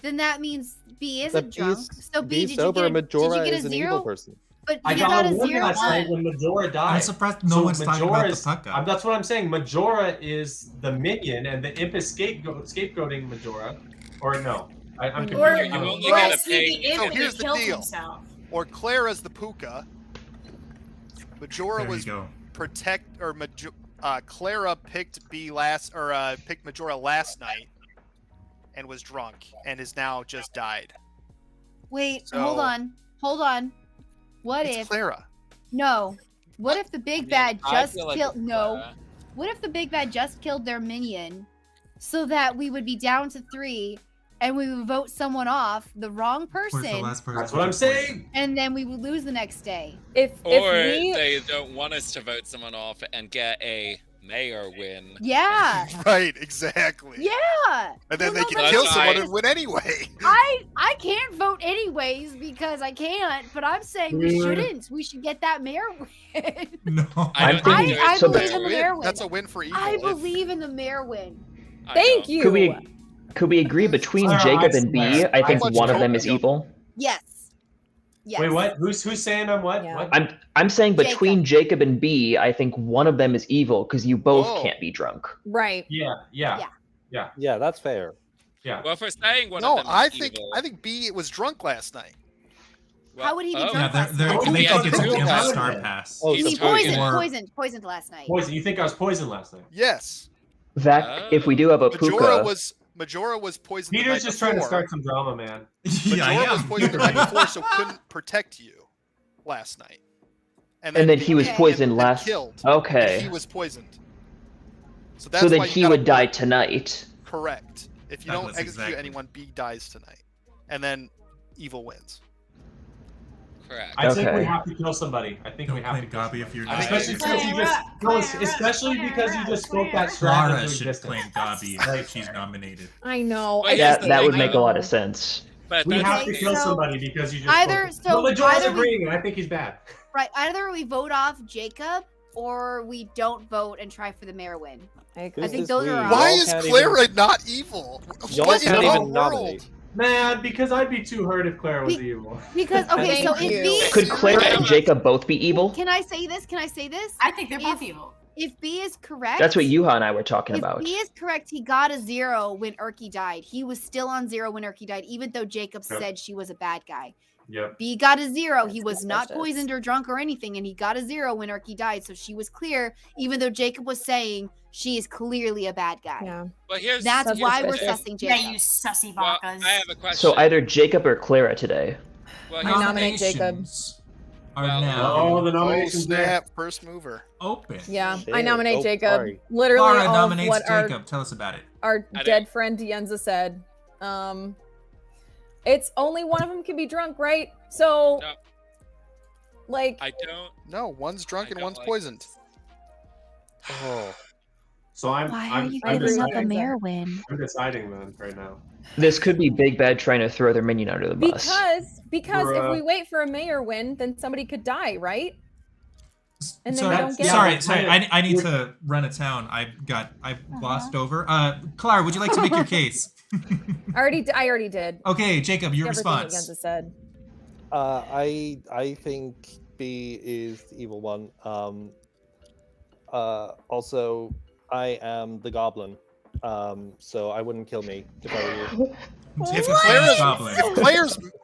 then that means B That isn't drunk. B's- So B, B's did sober, you get a, did Majora you get is a an zero? evil person. But I you got got a a one zero. last night when Majora died. I'm surprised no one's talking about the Pucka. That's what I'm saying. Majora is the minion, and the imp is scapegoating Majora. Or no, I'm confused. Or, I don't know. only or gotta is he pay- the imp So that here's the killed deal. himself? Or Clara's the Puka. Majora There you was go. Clara picked picked Majora last night and was drunk and has now just died. Wait, So- hold on. What It's if Clara. no? What if the big bad I just feel like killed? it's No. Clara. What if the big bad just killed their minion, so that we would be down to 3, and we would vote someone off, the wrong Where's the person, last person? That's what I'm saying. and then we would lose the next day. If Or me, they don't want us to vote someone off and get a mayor win. Yeah. Right, exactly. Yeah. And then Well, they no, can that's kill fine. someone and win anyway. I can't vote anyways because I can't, but I'm saying we Dude. shouldn't. We should get that mayor win. No. I don't thinking- think I so believe That's a in the mayor win. win. That's a win for evil. I If- believe in the mayor win. I Thank don't. you. Could we agree between Sarah, Jacob I and B? swear. I think How much one of them coke is you- evil. Yes. Yes. Wait, what? Who's saying I'm what? Yeah. What? I'm saying between Jacob and B, I think one of them is evil because you both Oh. can't be drunk. Right. Yeah. Yeah, that's fair. Yeah. Well, for saying one No, of them I is think evil, I think B was drunk last night. How would he be oh, drunk? Yeah, they Oh, think yeah, it's two a guys. star pass. Oh, He's He so poisoned. poisoned last night. Poison. You think I was poisoned last night? Yes. Zach, if we do have a puka, Majora was poisoned. the Peter's night just trying to before. start some drama, man. Yeah, I Majora was am. poisoned the night before, so couldn't protect you last night. and then he was Okay. poisoned and last. killed. And Okay. he was poisoned. So that's So then why you he gotta would die vote tonight. Correct. If you That don't was execute exactly- anyone, B dies tonight, and then evil wins. correct. I think we Okay. have to kill somebody. I think Don't we have to claim kill Gabi somebody. if you're I not. think Especially it's because you just especially because you just spoke that strat Clara into should existence. claim Gabi if she's nominated. I know. Well, I yeah, just That would thing, make a though. lot of sense. But We that's have the to thing. kill so somebody because you just either- spoke. so But Majora's either we- agreeing, and I think he's bad. Right. Either we vote off Jacob or we don't vote and try for the mayor win. I Who's think this those we? are our Why Y'all is can't Clara not evil? Y'all What in can't the even world? nominate. Man, because I'd be too hurt if Clara was Be- evil. Because okay, so Thank if you. B Could Clara and Jacob both be evil? can I say this? Can I say this? I think they're both If- evil. If B is correct, That's what Yuha and I were talking If about. B is correct, he got a 0 when Erky died. He was still on 0 when Erky died, even though Jacob Yep. said she was a bad guy. Yep. B got a 0. He That's was not suspicious. poisoned or drunk or anything, and he got a 0 when Erky died. So she was clear, even though Jacob was saying she is clearly a bad guy. Yeah. But here's That's That's why we're suspicious. sussing Yeah, Jacob. you sussy well, bacas. I have a question. So either Jacob or Clara today. well, I here's the nominate thing. Jacob. Nominations Are Well, now Oh, the Oh nomination's there. snap! First mover. open. Yeah. Shit. I nominate Oh, Jacob. sorry. Literally Clara all of nominates what Jacob. Tell us about it. our I dead didn't- friend Dienza said. It's only one of them can be drunk, right? So, No. like, I don't. No, one's drunk I and don't one's like poisoned. this. Oh, So I'm giving deciding, up a mayor win? I'm deciding then right now. This could be Big Bad trying to throw their minion under the bus. because if Bruh. we wait for a mayor win, then somebody could die, right? And then sorry, we don't get sorry, it. sorry. I need to run a town. I glossed over. Clara, would you like to make your case? I already did. Okay, Jacob, your Everything that response. Yenza said. I think B is the evil one. Also, I am the goblin. So I wouldn't kill me if I were you. If Clara's- Goblin.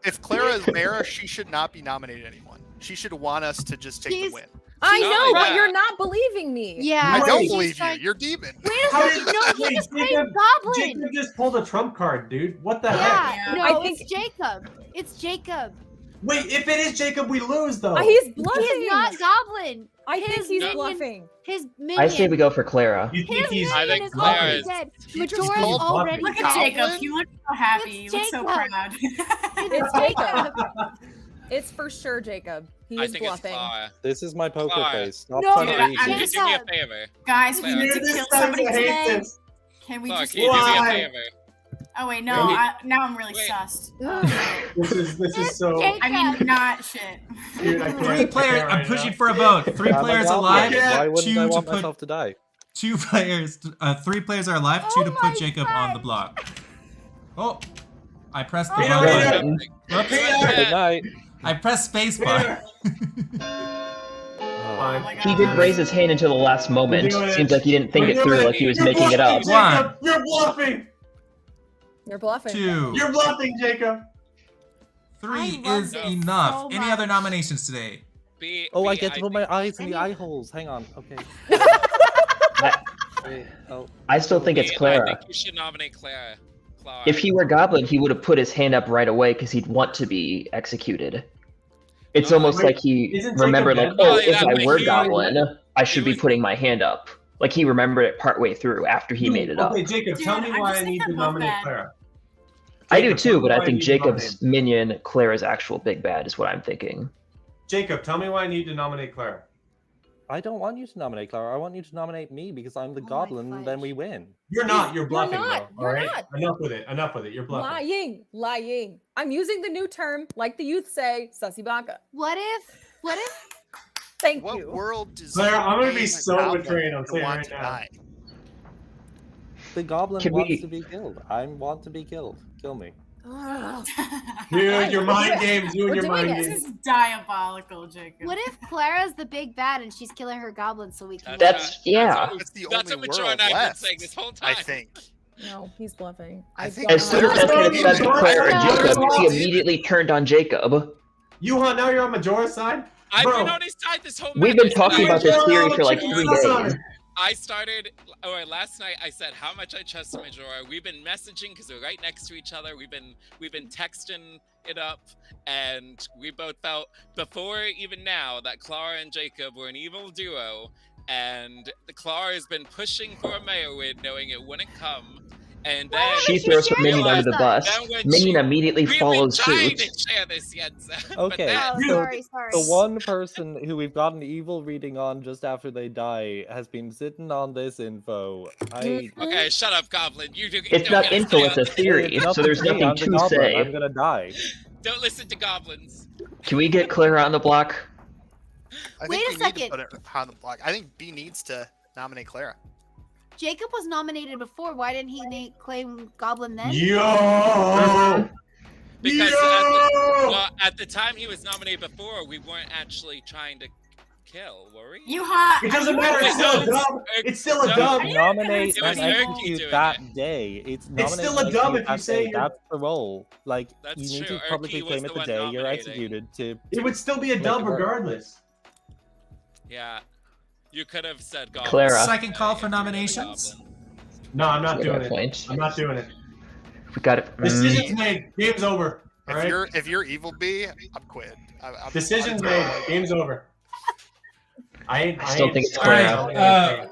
If Clara is mayor, she should not be nominating anyone. She should want us to just take She's- the win. I Oh, know, but yeah. you're not believing me. Yeah, I Wait, don't she's believe you. trying- You're demon. Wait a How second. did- No, he wait, just Jacob- played Goblin. Jacob just pulled a trump card, dude. What the heck? Yeah, Yeah. no, I think- it's Jacob. It's Jacob. Wait, if it is Jacob, we lose though. He's bluffing. He's not Goblin. I think his he's minion- bluffing. His minion. I say we go for Clara. You think His he's? I minion think is Clara already is- dead. he just Majora's called already bluffing. Look at dead. Jacob. He looks so happy. It's He looks so Jacob. proud. It's Jacob. It's for sure Jacob. He I is think bluffing. it's Clara. This is my poker Clara. face. Stop No, trying Dude, to I'm read can me. you just- do me a favor? Guys, we Clara. need to This kill guy's somebody a hate today. sense. Can we Clara, just? can you do me a Why? favor? Oh wait, no. Wait. Now I'm really Wait. sussed. This is so. Jacob. I mean, not shit. Dude, I can't- Three I players. can't I'm right pushing now. for a vote. Three I'm a players goblin. alive. Why wouldn't Two I to want put. myself to die? 2 players. 3 players are alive. 2 to Oh put my Jacob on the block. Oh, I pressed the Oh wrong my button. Whoops. Good night. I pressed spacebar. Oh. Oh my He did raise his hand until the last moment. We're doing it. Seems like he didn't think We're it through, doing like he was You're making it up. bluffing, One. Jacob. You're bluffing. You're bluffing. 2. You're bluffing, Jacob. 3 I love is this enough. so Any other much. nominations today? B, Oh, I B, get to put my eyes in the I eye holes. Hang on. Okay. Wait, oh. I still think it's B, I Clara. think you should nominate Clara. Clara. If he were Goblin, he would have put his hand up right away because he'd want to be executed. It's Oh, almost wait, like he isn't Jacob remembered, like, dead? oh, Oh, if yeah, I but were he- Goblin, I should be was- putting my hand up. Like he remembered it partway through after he made it up. Okay, Jacob, Dude, tell me I why just I think need to they're both nominate bad. Clara. I do Jacob, too, tell but me I why think need to nominate. Jacob's minion, Clara's actual big bad, is what I'm thinking. Jacob, tell me why I need to nominate Clara. I don't want you to nominate Clara. I want you to nominate me because I'm the Oh my goblin, and then fudge. we win. You're not. You're bluffing, not, bro. you're All right. not. Enough with it. Enough with it. You're bluffing. Lying. I'm using the new term, like the youth say, sussy baka. What if? Thank What you. world does Claire, I'm gonna be being so goblin betrayed, I'm saying want right to now. die? The goblin Can wants we- to be killed. I want to be killed. Kill me. Ugh. Dude, your We're mind doing- games. You and we're your doing mind it. This games. is diabolical, Jacob. What if Clara's the big bad and she's killing her goblins so we can? That's yeah. That's the That's only what Majora world and I have been left. saying this whole time. I think. No, he's bluffing. I think don't As soon as know. that's going to said Claire and No. Jacob, he immediately turned on Jacob. Yuha, now you're on Majora's side? I've Bro. been on his side this whole We've match. been talking about this theory for like 3 days. I started, or last night I said how much I trust Majora. We've been messaging because we're right next to each other. We've been texting it up, and we both felt before even now that Clara and Jacob were an evil duo, and the Clara has been pushing for a mayor win, knowing it wouldn't come, and then She throws her minion under the bus. Then when Minion she- immediately we've follows been trying suit. to share this yet, but Okay. then- Oh, So sorry. the one person who we've got an evil reading on just after they die has been sitting on this info. Okay, shut up, Goblin. You do. It's don't not get us info, it's a down. theory, It's so there's me, nothing I'm the to goblin. say. I'm gonna die. Don't listen to goblins. Can we get Clara on the block? I think Wait a we need second. to put it on the block. I think B needs to nominate Clara. Jacob was nominated before. Why didn't he claim Goblin then? Yo! Because Yo! at the time he was nominated before, we weren't actually trying to kill, were we? It doesn't matter. It's still a dub. It's still a dub. Nominate It was and Erky execute doing that day. It's nominate still a and dub execute if you that say day. you're- That's the role. Like That's you need true. to publicly Erky was claim the it the one day you're nominating. executed to. It would still be a Make dub it work. regardless. Yeah. You could have said goblin. Clara. Second call if for you were the nominations? goblin. No, I'm not We doing got it. points. I'm not doing it. We got it. Decision's made. Game's over. All right. If you're evil B, I'm quitting. I'm Decision's made. Game's over. I still think it's All right.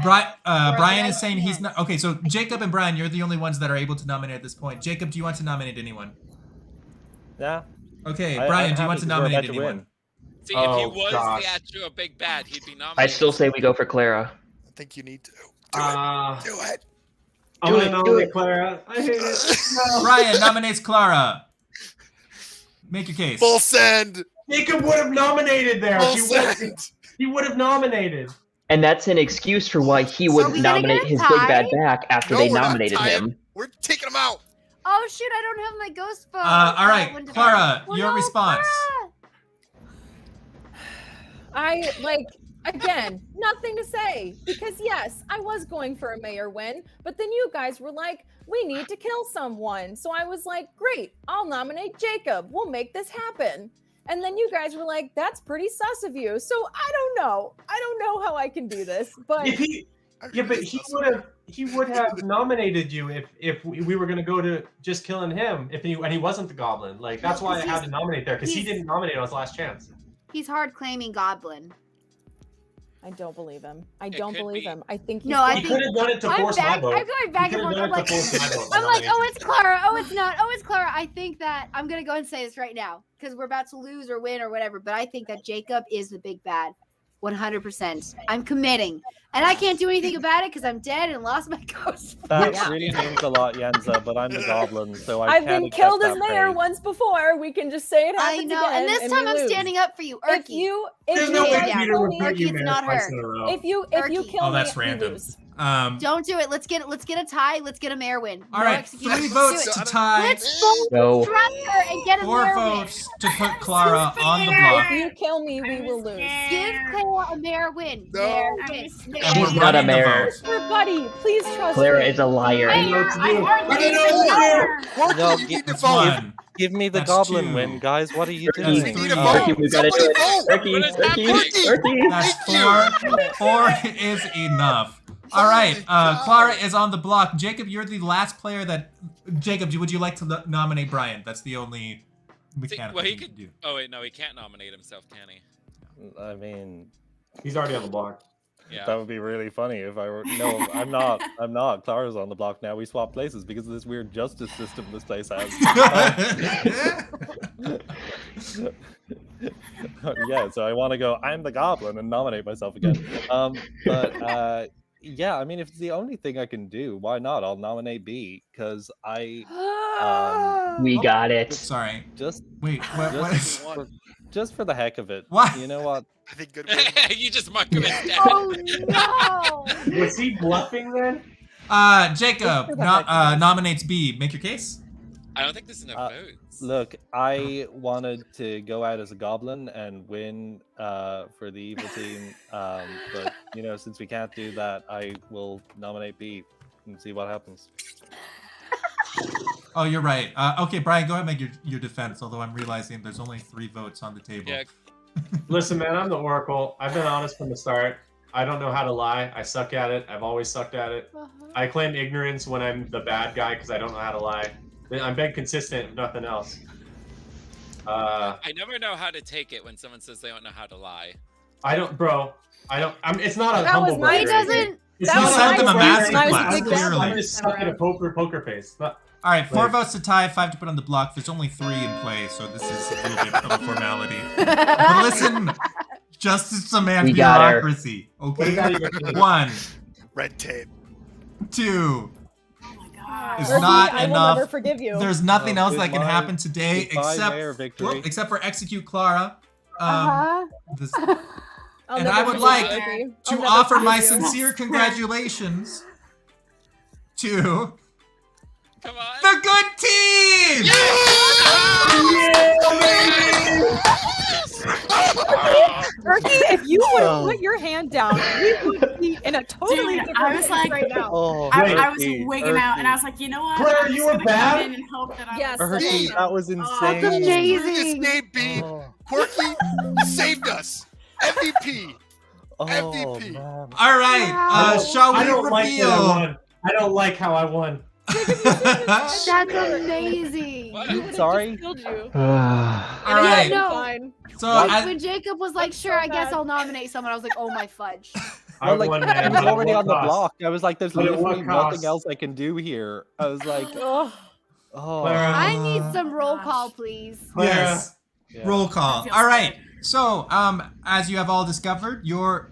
Clara. Brian is saying he's not. Okay, so Jacob and Brian, you're the only ones that are able to nominate at this point. Jacob, do you want to nominate anyone? Yeah. Okay, I'm Brian, do you happy want to 'cause we're about nominate to anyone? win. See, Oh, if he was gosh. the actual big bad, he'd be nominated. I still say we go for Clara. I think you need to. Uh, Do it. I'm Do gonna it, do nominate it. Clara. I hate it. No. Brian nominates Clara. Make your case. Full send. Jacob would have nominated there. Full He would. send. He would have nominated. And that's an excuse for why he So are wouldn't we gonna nominate get a his tie? big bad back after No, they we're not nominated tying. him. We're taking him out. Oh shoot! I don't have my ghost phone. All right, Wouldn't- Clara, Oh, your no, response. Clara! I like again, nothing to say because yes, I was going for a mayor win, but then you guys were like, we need to kill someone. So I was like, great, I'll nominate Jacob. We'll make this happen. And then you guys were like, that's pretty sus of you. So I don't know. I don't know how I can do this, but If he, yeah, but he would have nominated you if we were gonna go to just killing him and he wasn't the goblin. Like that's No, why I 'cause had to nominate there because he he's- didn't nominate on his last chance. He's hard claiming Goblin. I don't believe him. I It don't could believe be. him. I think he's No, I He think- could have done it to I'm force my back. vote. I'm going back He and could've forth. done I'm it to like, force my vote. I'm like, oh, it's Clara. Oh, it's not. Oh, it's Clara. I think that I'm gonna go and say this right now because we're about to lose or win or whatever. But I think that Jacob is the big bad, 100%. I'm committing, and I can't do anything about it because I'm dead and lost my ghost. That Yeah. really means a lot, Yenza, but I'm the goblin, so I I've can't been accept killed as that mayor praise. once before. We can just say it I happens know, again, and this we time I'm lose. standing up for you, If Erky. you There's if no you way down. guys Peter kill would me, put you it's mayor not twice her. in a row. if you Erky. kill Oh, me, that's we random. lose. Don't do it. Let's get a tie. Let's get a mayor win. All No right, execution. 3 Let's votes do to it. tie, Let's both No. trust her and get a 4 mayor win. votes to put Clara on the block. If you kill me, we will lose. Give Clara a mayor win. No. Mayor win. And She's we're not a running the mayor. vote. Everybody, please trust Clara me. is a liar. I know it's you. Worky, No, you need to That's vote. 1. Give me the That's goblin 2. win, guys. What are you Erky, doing? We need Three. a vote. Erky, we gotta do it. Somebody Erky, What is Erky, happening? Erky. That's 4. 4 is enough. All right, God. Clara is on the block. Jacob, you're the last player that. Jacob, would you like to nominate Brian? That's the only mechanical Well, he thing you could can do. Oh wait, no, he can't nominate himself, can he? I mean, He's already on the block. Yeah. that would be really funny if I were. No, I'm not. I'm not. Clara's on the block now. We swap places because of this weird justice system this place has. Yeah, so I want to go. I'm the goblin and nominate myself again. But yeah, I mean, if it's the only thing I can do, why not? I'll nominate B because We got it. Sorry. just Wait, what is... just for the heck of it. What? You know what? I think good. You just mark him as dead. Oh no! Was he bluffing then? Jacob for the heck of it. nominates B. Make your case. I don't think there's enough votes. Look, I wanted to go out as a goblin and win for the evil team, but you know, since we can't do that, I will nominate B and see what happens. Oh, you're right. Okay, Brian, go ahead and make your defense, although I'm realizing there's only 3 votes on the table. Yeah. Listen, man, I'm the Oracle. I've been honest from the start. I don't know how to lie. I suck at it. I've always sucked at it. I claim ignorance when I'm the bad guy because I don't know how to lie. I'm being consistent, if nothing else. I never know how to take it when someone says they don't know how to lie. I don't, bro. I don't. It's not a That was humble my- brag. He doesn't. It's that not was a my sent them a humble master brag. class, I'm just- clearly. I'm just sucking a poker face. Not- All right, 4 Like- votes to tie, 5 to put on the block. There's only 3 in play, so this is a little bit of a formality. But listen, justice demands We got her. bureaucracy. What does Okay, that even mean? 1, Red tape. 2. Oh my god. It's Erky, not I will enough. never forgive you. There's nothing else that can goodbye- happen today goodbye, Mayor Victory. except for execute Clara. This, I'll and never I would forgive like you, Erky. I'll to never offer my forgive you. sincere congratulations to Come on. the good team. Erky, if you would put your hand down, we would be in a totally Dude, different I was place like- right now. Oh, I was Erky, wigging out, and I Erky. was like, you know what? Claire, I'm you just were gonna bad? come in and hope that I'm Yes, Erky, that was insane. That's amazing. This name B. Oh, Quirky saved us. MVP. oh, MVP. man. All right, shall we I don't like that I reveal? won. I don't like how I won. That's amazing. What? We would've Sorry? just killed you. All Yeah, right. no. Fine. So When Jacob was like, "Sure, I guess bad. I'll nominate someone," I was like, "Oh my fudge." I Well, like, won, I man. was but at already what on the cost? block. I was like, there's But at what literally nothing cost? else I can do here. I was like, Ugh. oh. Clara. I need some roll call, please. Clara. Yes, Yeah. roll call. That feels All right. good. So, as you have all discovered, your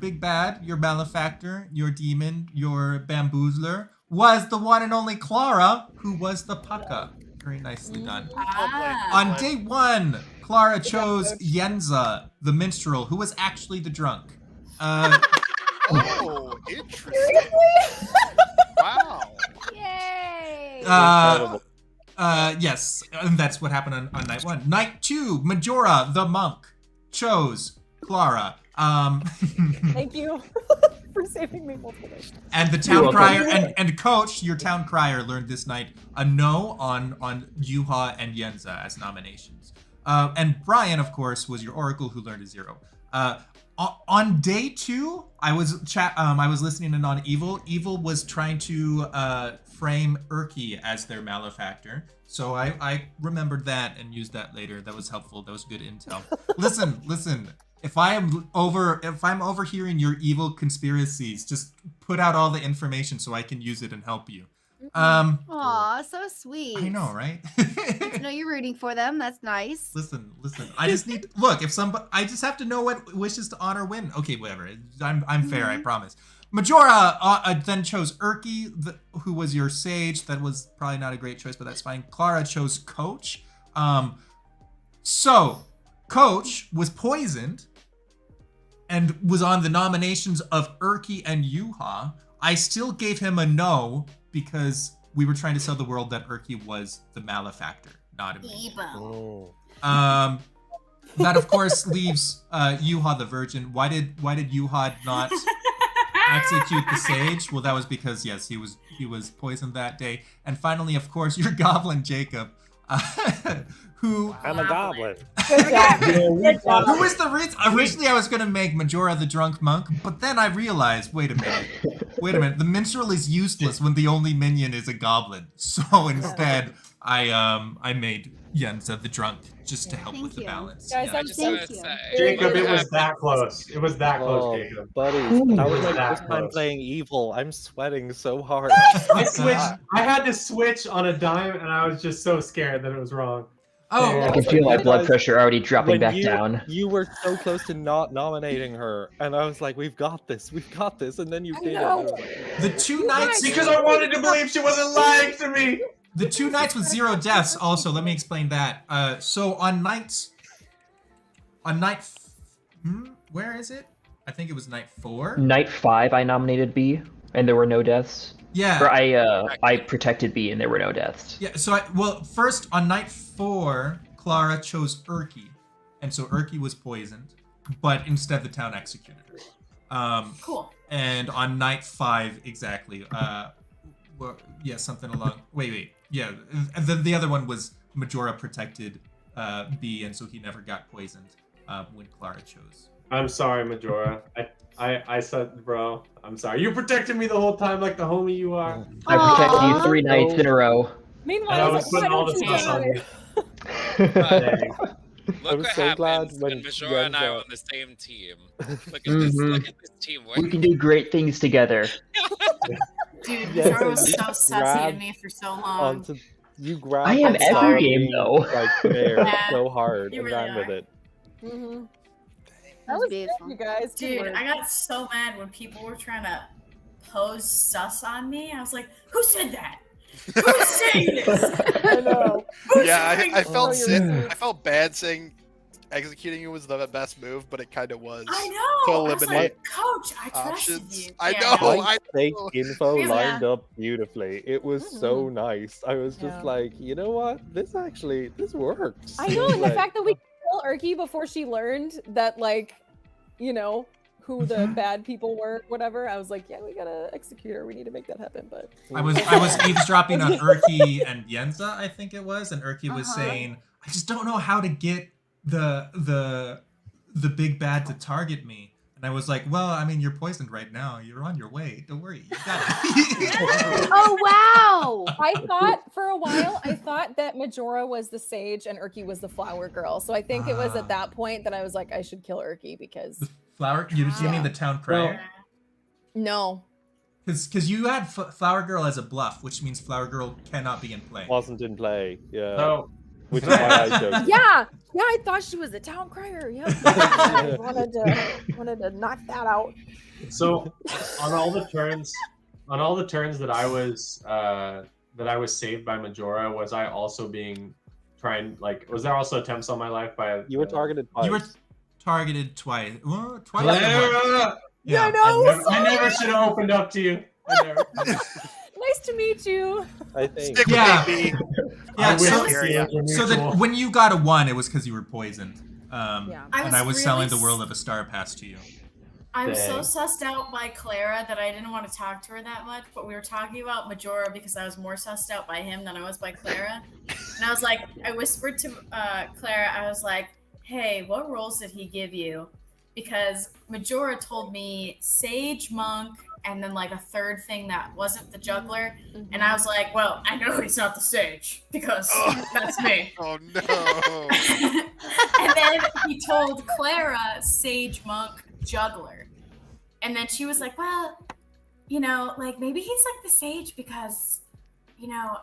big bad, your malefactor, your demon, your bamboozler was the one and only Clara, who was the pucka. Very nicely done. Ah. On day 1, Clara chose Yenza, the minstrel, who was actually the drunk. Oh, interesting. Wow. Yay! Incredible. Yes, and that's what happened on night 1. Night 2, Majora, the monk, chose Clara. Thank you for saving me multiple days. And the You're town welcome. crier and coach, your town crier, learned this night a no on Yuha and Yenza as nominations. And Brian, of course, was your oracle who learned a 0. On day 2, I was listening in on Evil. Evil was trying to frame Erky as their malefactor. So I remembered that and used that later. That was helpful. That was good intel. Listen. If I'm overhearing your evil conspiracies, just put out all the information so I can use it and help you. Aw, so sweet. I know, right? I know you're rooting for them. That's nice. Listen. I just need look. I just have to know what wishes to honor win. Okay, whatever. I'm fair. I promise. Majora then chose Erky, who was your sage. That was probably not a great choice, but that's fine. Clara chose Coach. So Coach was poisoned and was on the nominations of Erky and Yuha. I still gave him a no because we were trying to sell the world that Erky was the malefactor, not a me. Ebo. Oh. That of course leaves Yuha the virgin. Why did Yuha not execute the sage? Well, that was because yes, he was poisoned that day. And finally, of course, your goblin Jacob, who I'm a goblin. Good job. Good job. who was the reason? Originally, I was gonna make Majora the drunk monk, but then I realized, wait a minute, the minstrel is useless when the only minion is a goblin. So instead, I made Yenza the drunk just to help Thank with the you. balance. Guys, Yeah. I just Thank want to you. say, Jacob, it you was have- that close. It was that close, Oh, Jacob. buddy, Ooh. that was my That first time close. playing evil. I'm sweating so hard. I switched. I had to switch on a dime, and I was just so scared that it was wrong. Oh, I can feel my blood pressure already dropping When back down. You were so close to not nominating her, and I was like, "We've got this, and then you I did it. know. I was like, the 2 nights Because I wanted to believe she wasn't lying to me. The 2 nights with 0 deaths. Also, let me explain that. So on night, where is it? I think it was night 4. Night 5, I nominated B, and there were no deaths. Yeah. Or I protected B, and there were no deaths. Yeah. So first on night 4, Clara chose Urki, and so Urki was poisoned, but instead the town executed her. Cool. And on night 5, exactly. Yeah, something along. Wait. Yeah, the other one was Majora protected B, and so he never got poisoned when Clara chose. I'm sorry, Majora. I said, bro, I'm sorry. You protected me the whole time like the homie you are. I protected you 3 nights in a row. Meanwhile, And I I was putting all the don't stress on care. you. Dang. Look I'm what so glad happens when when Majora and I are Yenza- on the same team. Look at this. Look at this teamwork. We can do great things together. Dude, Yeah, Majora so was you so sussy to grabbed me for so long. You grabbed I am the every star game, being, though. like there Yeah, so hard you and really ran with are. it. Mm-hmm. That was beautiful. You guys, good Dude, work. I got so mad when people were trying to pose sus on me. I was like, who said that? Who's saying this? I know. Yeah, I felt Oh, you're I felt bad saying executing you was the best move, but it kind of was. I know. To I was eliminate like, Coach, I trusted options. you. I Yeah, know. no. I Fake know. info Yeah. lined up beautifully. It was so nice. I was just Yeah. like, you know what? This works. I know, and the Like, fact that we could kill Urki before she learned that, like, you know, who the bad people were, whatever. I was like, yeah, we gotta execute her. We need to make that happen. But I was eavesdropping on Urki and Yenza, I think it was, and Urki was saying, "I just don't know how to get the big bad to target me." And I was like, "Well, I mean, you're poisoned right now. You're on your way. Don't worry, you got it." Oh wow! I thought for a while, I thought that Majora was the sage and Urki was the flower girl. So I think it was at that point that I was like, I should kill Urki because Flower? You mean the town crier? no. Because you had Flower Girl as a bluff, which means Flower Girl cannot be in play. wasn't in play. Yeah. So, Which is why I chose. Yeah, I thought she was the town crier. Yep. I wanted to knock that out. so on all the turns that I was saved by Majora, was I also being was there also attempts on my life by You were targeted twice. You were targeted twice. Well, twice. Yeah, no. I never should have opened up to you. I never. Nice to meet you. I think. Stick with Yeah. me, B. Yeah, I will so, hear ya. so that when you got a 1, it was because you were poisoned. Yeah. And I was selling the really world of a star pass to you. I was so Dang. sussed out by Clara that I didn't want to talk to her that much, but we were talking about Majora because I was more sussed out by him than I was by Clara. And I was like, I whispered to Clara, I was like, hey, what roles did he give you? Because Majora told me Sage, Monk, and then like a third thing that wasn't the juggler. And I was like, well, I know he's not the Sage because that's me. Oh no. And then he told Clara Sage, Monk, Juggler. And then she was like, well, you know, like maybe he's like the Sage because, you know,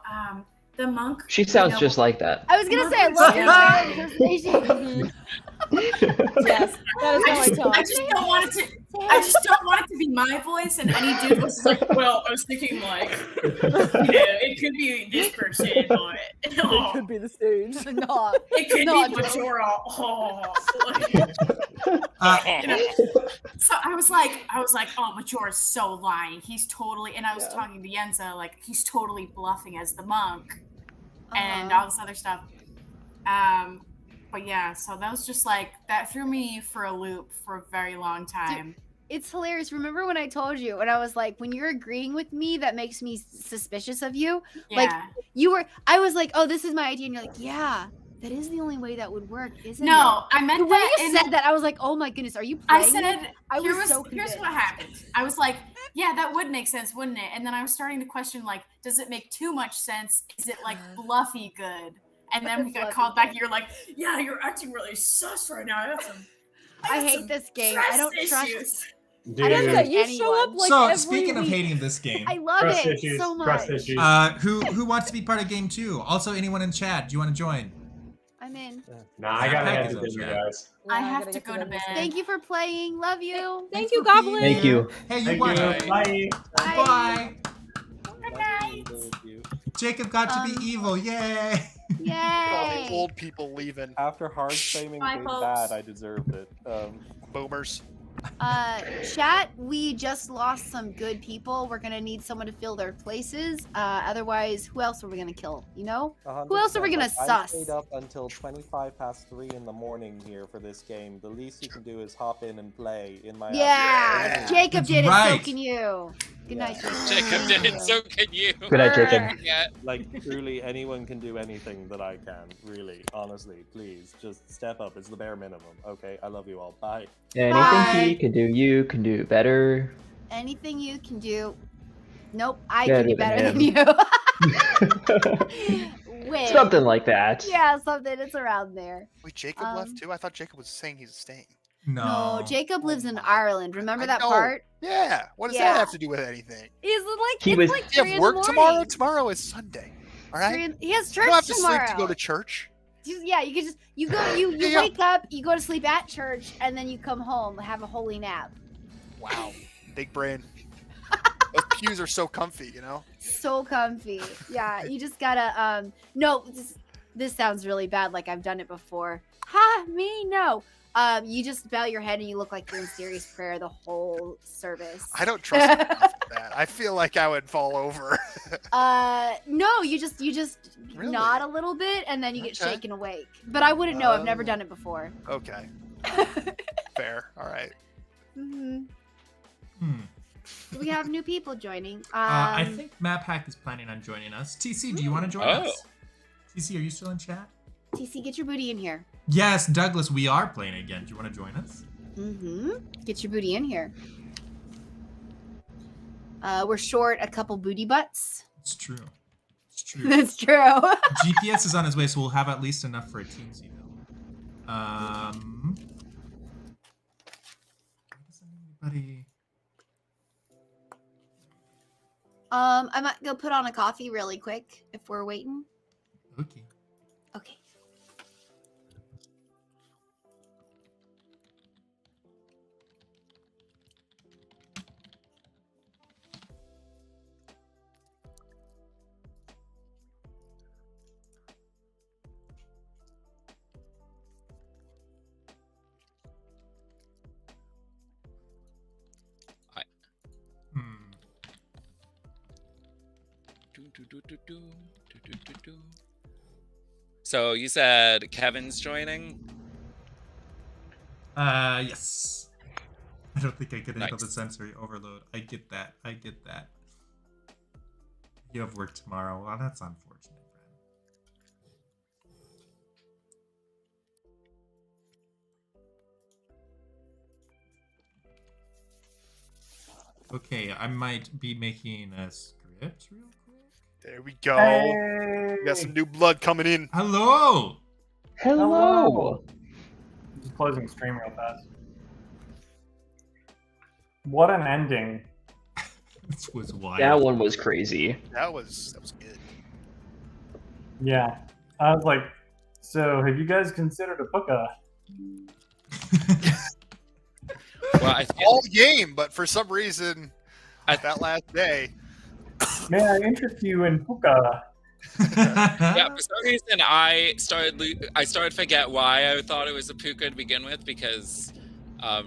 the monk. She sounds you know, just like that. I was gonna say I love your characterization. Yes, that is how I talk. I just don't want it to. I just don't want it to be my voice, and any dude was like, "Well, I was thinking like, you know, it could be this person, but It could be the stage. No, it could not be true. Majora." Oh, Uh, you know? So I was like, oh, Majora's so lying. He's totally. And I was talking to Yenza, like he's totally bluffing as the monk, and all this other stuff. But yeah, so that was just like that threw me for a loop for a very long time. It's hilarious. Remember when I told you, and I was like, when you're agreeing with me, that makes me suspicious of you. Yeah. Like I was like, oh, this is my idea, and you're like, yeah, that is the only way that would work, isn't it? No, I meant The way that. you in- said that, I was like, oh my goodness, are you I playing? said, it? I was so here's convinced. what happened. I was like, yeah, that would make sense, wouldn't it? And then I was starting to question, like, does it make too much sense? Is it like bluffy good? And then we got Fluffy called back. good. And you're like, yeah, you're acting really sus right now. I hate this game. I don't trust. issues. Dude, I don't Yeah, you anyone. show up like so every speaking of week. hating this game, I love trust it issues. so much. Trust issues. who wants to be part of game 2? Also, anyone in chat, do you want to join? I'm in. Nah, I gotta Pack head is to in dinner, chat. guys. I Yeah, have gotta to get go to bed. bed. Thank you for playing. Love you. Thank Thanks you, for being Goblin. Thank here. you. Hey, you Thank won. you. Bye. Bye. Good Nice night. meeting both of you. Jacob got to be Um, evil. Yay. All the Yay. old people leaving. After hard framing Bye, being folks. bad, I deserved it. Boomers. Chat, we just lost some good people. We're gonna need someone to fill their places. Otherwise, who else are we gonna kill? You know? Who else are we 100%. gonna Like, I suss? stayed up until 25 past 3 in the morning here for this game. The least you can do is hop in and play in my Yeah, absence. Jacob That's did it. So right. can you. Good night, Yeah. Jacob. Jacob did it, so can you. Good night, Jacob. Yeah. Like, truly, anyone can do anything that I can. Really, honestly, please, just step up. It's the bare minimum. Okay, I love you all. Bye. Anything Bye. he can do, you can do better. Anything you can do. Nope, I can do better Better than than you. Win. Something like that. Yeah, something. It's around there. Wait, Jacob left too? I thought Jacob was saying he's staying. No. No, Jacob lives in my- Ireland. Remember I that know. part? Yeah. What does Yeah. that have to do with anything? He's like, He it's was- like You 3 have in work the tomorrow? morning. Tomorrow is Sunday. All right? He has You church don't have to tomorrow. sleep to go to church. Yeah, you can just you go you Yeah. wake up, you go to sleep at church, and then you come home, have a holy nap. Wow. Big brain. Those pews are so comfy, you know? So comfy. Yeah, you just gotta no, this sounds really bad, like I've done it before. Ha, me no. You just bow your head and you look like you're in serious prayer the whole service. I don't trust you enough for that. I feel like I would fall over. No, you just Really? nod a little bit and then you get Okay. shaken awake. But I wouldn't know. I've never Oh. done it before. Okay. Fair. All right. hmm Hmm. We have new people joining. I think MapHack is planning on joining us. TC, do you want to join Oh. us? TC, are you still in chat? TC, get your booty in here. Yes, Douglas, we are playing again. Do you want to join us? Get your booty in here. We're short a couple booty butts. It's true. It's true. That's true. GPS is on his way, so we'll have at least enough for a team's evil. Doesn't anybody? I might go put on a coffee really quick if we're waiting. Okay. Okay. Hmm. So you said Kevin's joining? Yes. I don't think I could handle Nice. the sensory overload. I get that. I get that. You have work tomorrow. Well, that's unfortunate, Bren. Okay, I might be making a script real quick. There we go. We got some new blood coming in. Hello! Hello. Just closing stream real fast. What an ending. This was wild. That one was crazy. That was good. Yeah. I was like, so have you guys considered a puka? Well, I feel All game, but for some reason, that last day. May I interest you in puka? yeah, for some reason I started to forget why I thought it was a puka to begin with because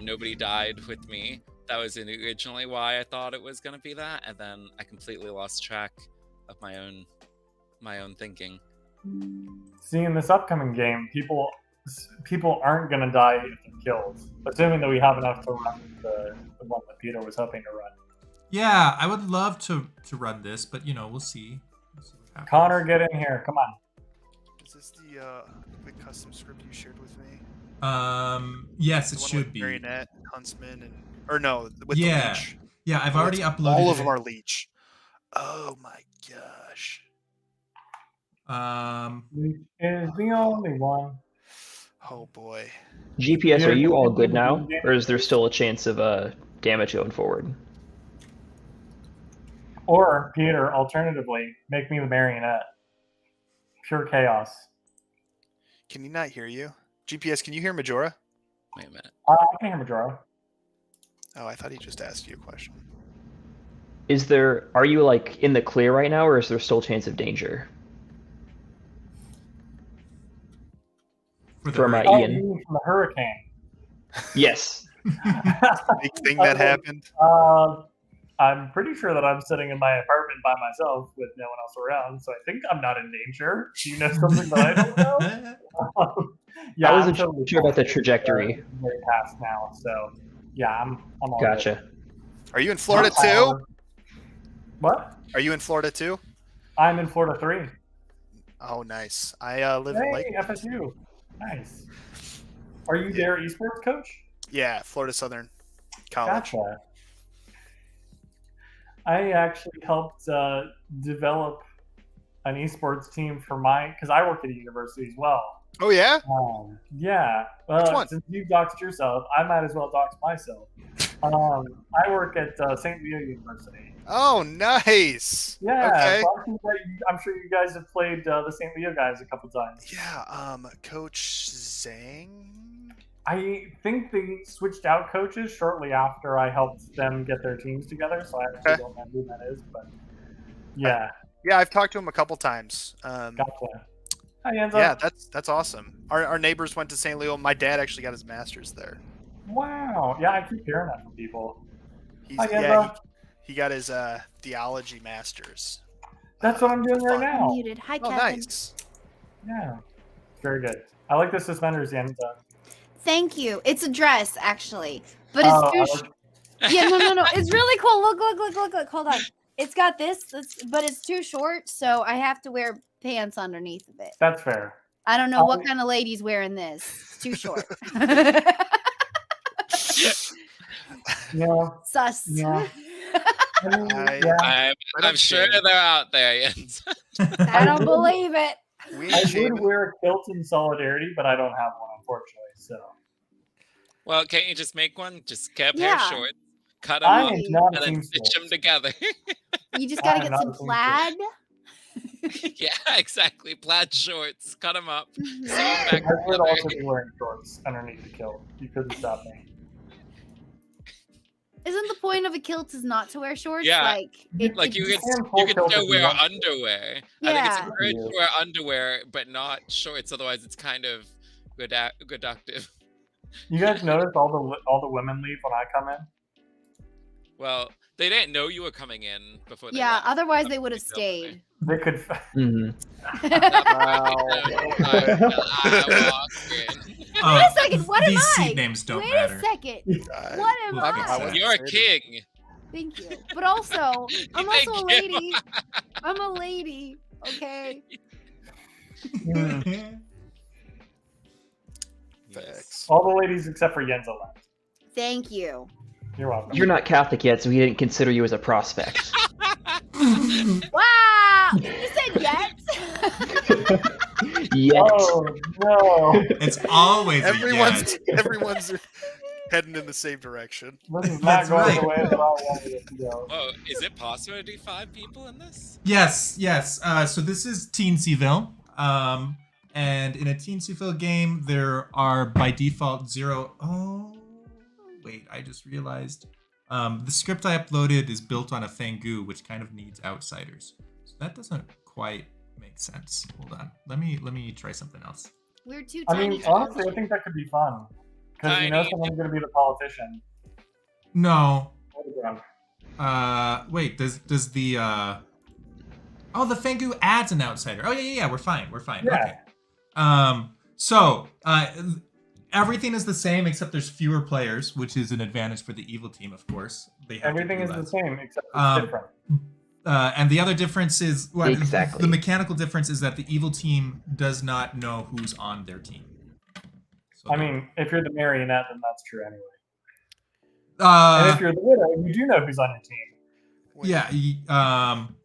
nobody died with me. That was originally why I thought it was gonna be that, and then I completely lost track of my own thinking. See, in this upcoming game, people aren't going to die if they're killed, assuming that we have enough to run the one that Peter was hoping to run. Yeah, I would love to run this, but you know, we'll see. We'll see what happens. Connor, get in here. Come on. Is this the custom script you shared with me? Yes, The it one should with be. Marionette, Huntsman, and or no, with Yeah. the leech. Yeah, I've Oh, already that's- uploaded all of it. them are leech. Oh my gosh. Leech is the only one. Oh boy. GPS, are you all good now? Yeah. Or is there still a chance of damage going forward? Or, Peter, alternatively, make me the marionette. Pure chaos. Can you not hear you? GPS, can you hear Majora? Wait a minute. I can hear Majora. Oh, I thought he just asked you a question. Are you like in the clear right now, or is there still chance of danger? From Oh, Ian. you mean from the hurricane? Yes. Big thing that happened. I'm pretty sure that I'm sitting in my apartment by myself with no one else around, so I think I'm not in danger. Do you know something that I don't know? Yeah, I wasn't I'm totally sure about the fine. trajectory. Way past now, so yeah, I'm all Gotcha. good. Are you in Florida too? What? Are you in Florida too? I'm in Florida 3. Oh, nice. I live in Lake. Hey, FSU. Nice. Are you their esports coach? Yeah, Florida Southern College. Gotcha. I actually helped develop an esports team for because I work at a university as well. Oh yeah? Yeah. Which one? Since you doxed yourself, I might as well dox myself. I work at St. Leo University. Oh, nice. Yeah. Okay. So I'm sure you guys have played the St. Leo guys a couple times. Yeah. Coach Zhang. I think they switched out coaches shortly after I helped them get their teams together, so I actually don't know who that is, but yeah. Yeah, I've talked to him a couple times. Gotcha. Hi, Enzo. Yeah, that's awesome. Our neighbors went to St. Leo. My dad actually got his master's there. Wow. Yeah, I keep hearing that from people. He got his theology master's. That's what I'm doing right now. Muted. Hi, Oh, Kevin. nice. Yeah. Very good. I like the suspenders, Enzo. Thank you. It's a dress, actually, but it's too. Yeah, no. It's really cool. Look. Hold on. It's got this, but it's too short, so I have to wear pants underneath of it. That's fair. I don't know what kind of lady's wearing this. It's too short. Yeah. Sus. Yeah. I'm sure they're out there, Jens. I don't believe it. I would wear a kilt in solidarity, but I don't have one, unfortunately. So. Well, can't you just make one? Just get a pair of shorts, cut them I up, am not and a then seamstress. stitch them together. You just gotta get some plaid. Yeah, exactly. Plaid shorts, cut them up, sew them I back would together. also be wearing shorts underneath the kilt. You couldn't stop me. Isn't the point of a kilt is not to wear shorts? Yeah, like you can still wear underwear. I think it's encouraged to wear underwear, but not shorts. Otherwise, it's kind of reductive. You guys notice all the women leave when I come in? Well, they didn't know you were coming in before they Yeah, left. otherwise they would have stayed. They could. Wait a second, what am These I? seat names don't Wait matter. a second. What am I? You're a king. Thank you. But also, I'm Thank also a you. lady. I'm a lady. Okay. All the ladies except for Yenza left. Thank you. You're welcome. You're not Catholic yet, so he didn't consider you as a prospect. Wow! You said yes? Yet. Oh no! It's always everyone's heading in the same direction. This is That's not going right. the way that I wanted it to go. Oh, is it possible to do 5 people in this? Yes. So this is Teensyville. And in a Teensyville game, there are by default 0. Oh, wait, I just realized. The script I uploaded is built on a Fangu, which kind of needs outsiders. So that doesn't quite make sense. Hold on. Let me try something else. We're too I tiny. mean, honestly, I think that could be fun. Because you know someone's going to be the politician. No. Wait, does the oh, the Fangu adds an outsider. Oh yeah, we're fine. Yeah. Okay. So everything is the same except there's fewer players, which is an advantage for the evil team, of course. Everything is the same except it's different. And the other difference is Exactly. the mechanical difference is that the evil team does not know who's on their team. So I mean, if you're the marionette, then that's true anyway. And if you're the widow, you do know who's on your team.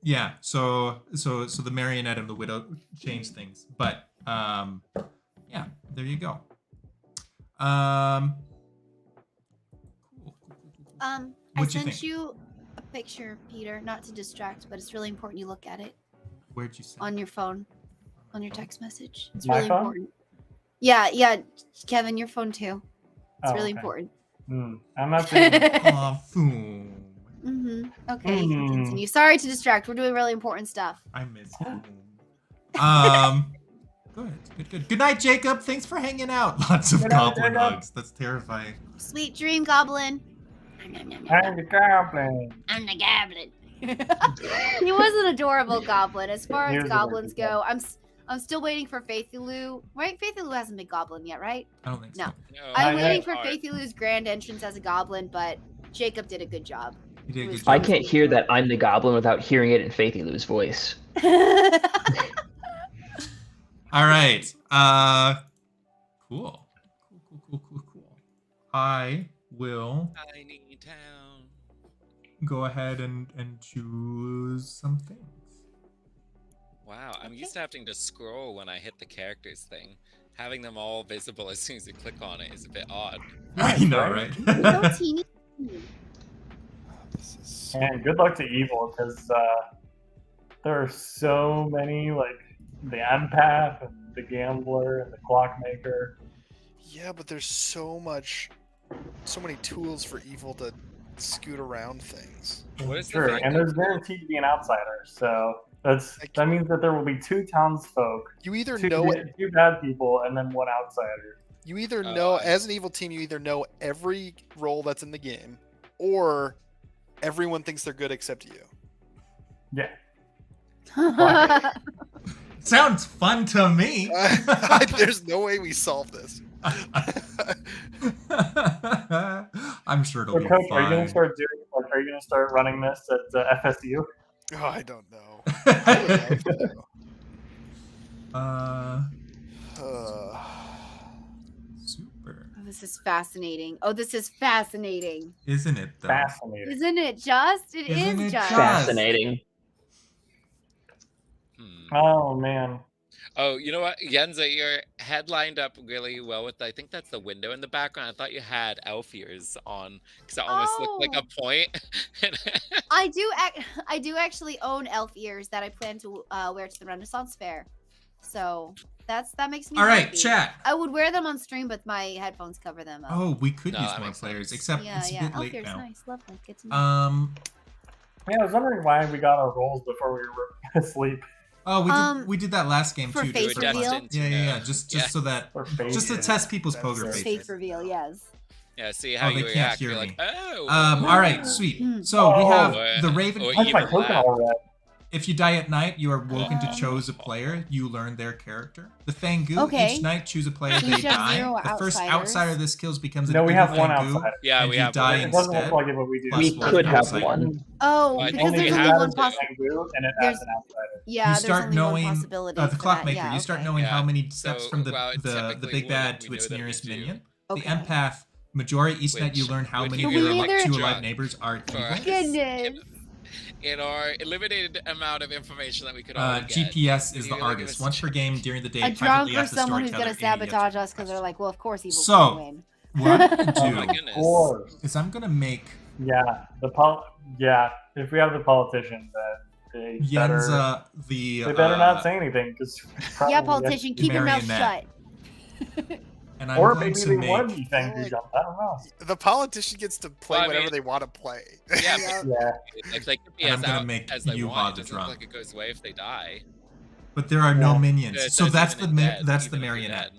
Yeah. So the marionette and the widow change things, but yeah, there you go. Cool. I What'd you sent think? you a picture, Peter, not to distract, but it's really important you look at it Where'd you send? on your phone, on your text message. It's My really phone? important. Yeah, Kevin, your phone too. It's Oh, really okay. important. I'm not saying. Aw, foom. Okay, you can continue. Sorry to distract. We're doing really important stuff. I miss foom. Good. Good night, Jacob. Thanks for hanging out. Lots of Good night, goblin Jacob. hugs. That's terrifying. Sweet dream, Goblin. I'm the goblin. I'm the goblin. He was an adorable goblin. As far He as was goblins adorable. go, I'm still waiting for Faithilu. Right? Faithilu hasn't been goblin yet, right? I don't think No. so. I'm Not waiting yet. for Faithilu's grand entrance as a goblin, but Jacob did a good job. You did a good I job. can't hear that I'm the goblin without hearing it in Faithilu's voice. All right. Cool. I will Tiny town. go ahead and choose some things. Wow, I'm used to having to scroll when I hit the characters thing. Having them all visible as soon as you click on it is a bit odd. I know, right? So teeny. And good luck to evil, because there are so many, like the empath and the gambler and the clockmaker. Yeah, but there's so many tools for evil to scoot around things. What is the True, thing? and there's guaranteed to be an outsider, so that means that there will be 2 townsfolk, You either 2 know it. 2 bad people, and then 1 outsider. You either know, as an evil team, you either know every role that's in the game, or everyone thinks they're good except you. Yeah. Sounds fun to me. There's no way we solve this. I'm sure it'll So, be Coach, are you gonna fine. start doing? Like, are you gonna start running this at FSU? Oh, I don't know. I would love to. Super. Oh, this is fascinating. Oh, this is fascinating. Isn't it though? Fascinating. Isn't it just? It Isn't is it just. just? Fascinating. Oh man. Oh, you know what, Yenza, your head lined up really well with. I think that's the window in the background. I thought you had elf ears on because it almost looked like a point. I do actually own elf ears that I plan to wear to the Renaissance Fair. So that makes me All right, happy. chat. I would wear them on stream, but my headphones cover them up. Oh, we could No, use that more makes players, sense. except yeah, it's a yeah. bit Elf late ears, now. nice, lovely, good to know. Yeah, I was wondering why we got our rolls before we were asleep. Oh, we did that last game for too. face just for fun. reveal? Yeah. Just so that, just to test people's poker faces. Face reveal, yes. Yeah, see how they you can't react. hear You're me. like, oh. All right, sweet. So we have the Raven. Or That's my even token laugh. all red. If you die at night, you are woken to choose a player. You learn their character. The Fangu, Okay. each night choose a player, So they you have die. 0 The first outsiders. outsider this kills becomes an No, we evil have 1 Fangu, outsider. Yeah, and we you have die one. It doesn't instead. look like it, but we do. Plus We one could have outsider. 1. Oh, I because only there's have only one two. possibility. and it There's- adds an outsider. Yeah, You there's start only knowing one possibility the for that. clockmaker. Yeah, You start okay. knowing Yeah, how many steps so, from the typically big one bad we to know its that we nearest do. minion. Okay. The empath, majority each night you Which learn how would many you of your be like, like 2 drunk alive neighbors are for evil. us? Goodness. In our limited amount of information that we could all get. GPS is Can the you, give artist. us Once per game during the day, A drunk privately or ask the someone who's storyteller gonna any sabotage yes or no us because they're like, well, of course evil's So- gonna win. What I'm gonna Oh my do goodness. Of course. is I'm gonna make Yeah, if we have the politician, then they better not say anything because Yeah, politician, keep your mouth shut. Marionette. And I'm Or going maybe to they make would be thank you, Like- jump. I don't know. The politician gets to play Well, I whatever mean- they want to play. Yeah, Yep. Yeah, like they could be And as I'm gonna out make as they Yuha want. the It doesn't drunk. look like it goes away if they die. but there are no Yeah. minions. Yeah, it So says that's even in dead, that's the even if you're marionette.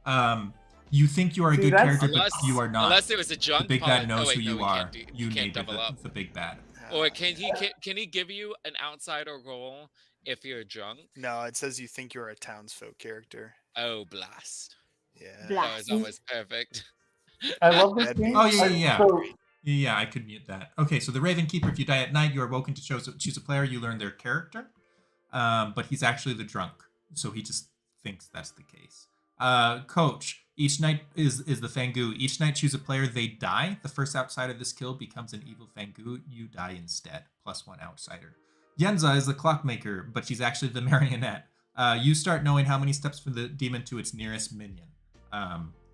dead. You think you are a See, good that's- character, but you are not. Unless it was a The drunk big bad poli- knows oh, wait, who no, you we are. can't do- You can't named double up. the big bad. Or can he give you an outsider role if you're drunk? No, it says you think you're a townsfolk character. Oh, blast! Yeah. Blast. That was almost perfect. I love this That'd be game. Oh, yeah. So, Yeah, I could mute that. Okay, so the Raven Keeper, if you die at night, you are woken to choose a player. You learn their character, but he's actually the drunk, so he just thinks that's the case. Coach, each night is the Fangu. Each night choose a player. They die. The first outsider of this kill becomes an evil Fangu. You die instead. +1 outsider. Yenza is the clockmaker, but she's actually the marionette. You start knowing how many steps from the demon to its nearest minion.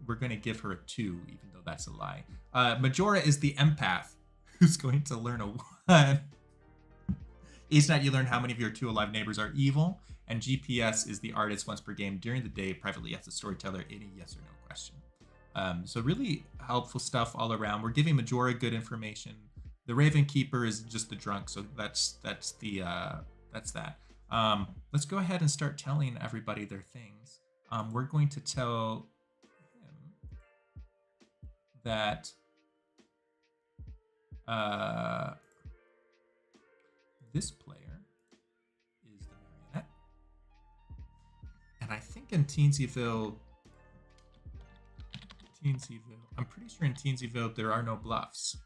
We're going to give her a 2, even though that's a lie. Majora is the empath, who's going to learn a 1. Each night you learn how many of your 2 alive neighbors are evil, and GPS is the artist once per game during the day. Privately as the storyteller in a yes or no question. So really helpful stuff all around. We're giving Majora good information. The Raven Keeper is just the drunk, so that's that. Let's go ahead and start telling everybody their things. We're going to tell him that this player is the marionette, and I think in Teensyville, I'm pretty sure in Teensyville there are no bluffs.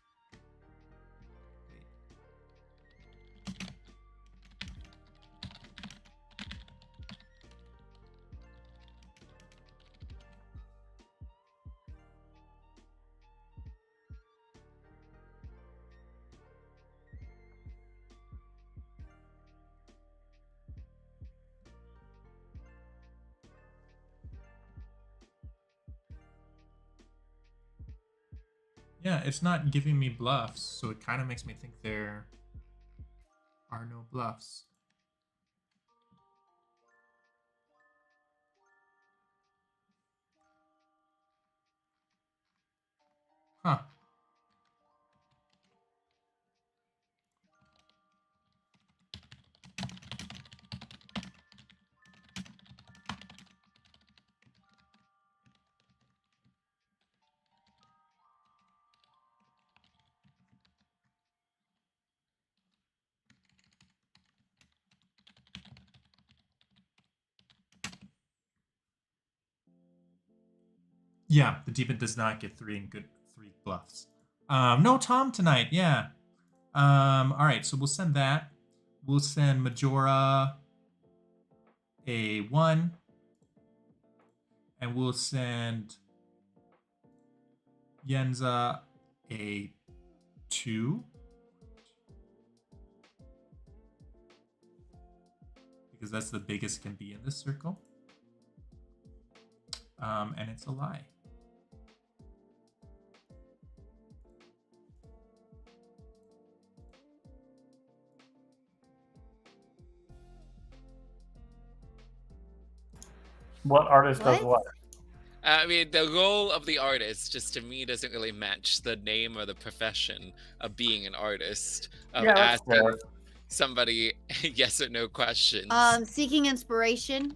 Yeah, it's not giving me bluffs, so it kind of makes me think there are no bluffs. Huh. Yeah, the demon does not get three bluffs. No Tom tonight. Yeah. All right, so we'll send that. We'll send Majora a 1, and we'll send Yenza a 2, because that's the biggest it can be in this circle. And it's a lie. What artist does what? I mean, the role of the artist just to me doesn't really match the name or the profession of being an artist. Of Yeah, that's asking fair. somebody yes or no questions. Seeking inspiration.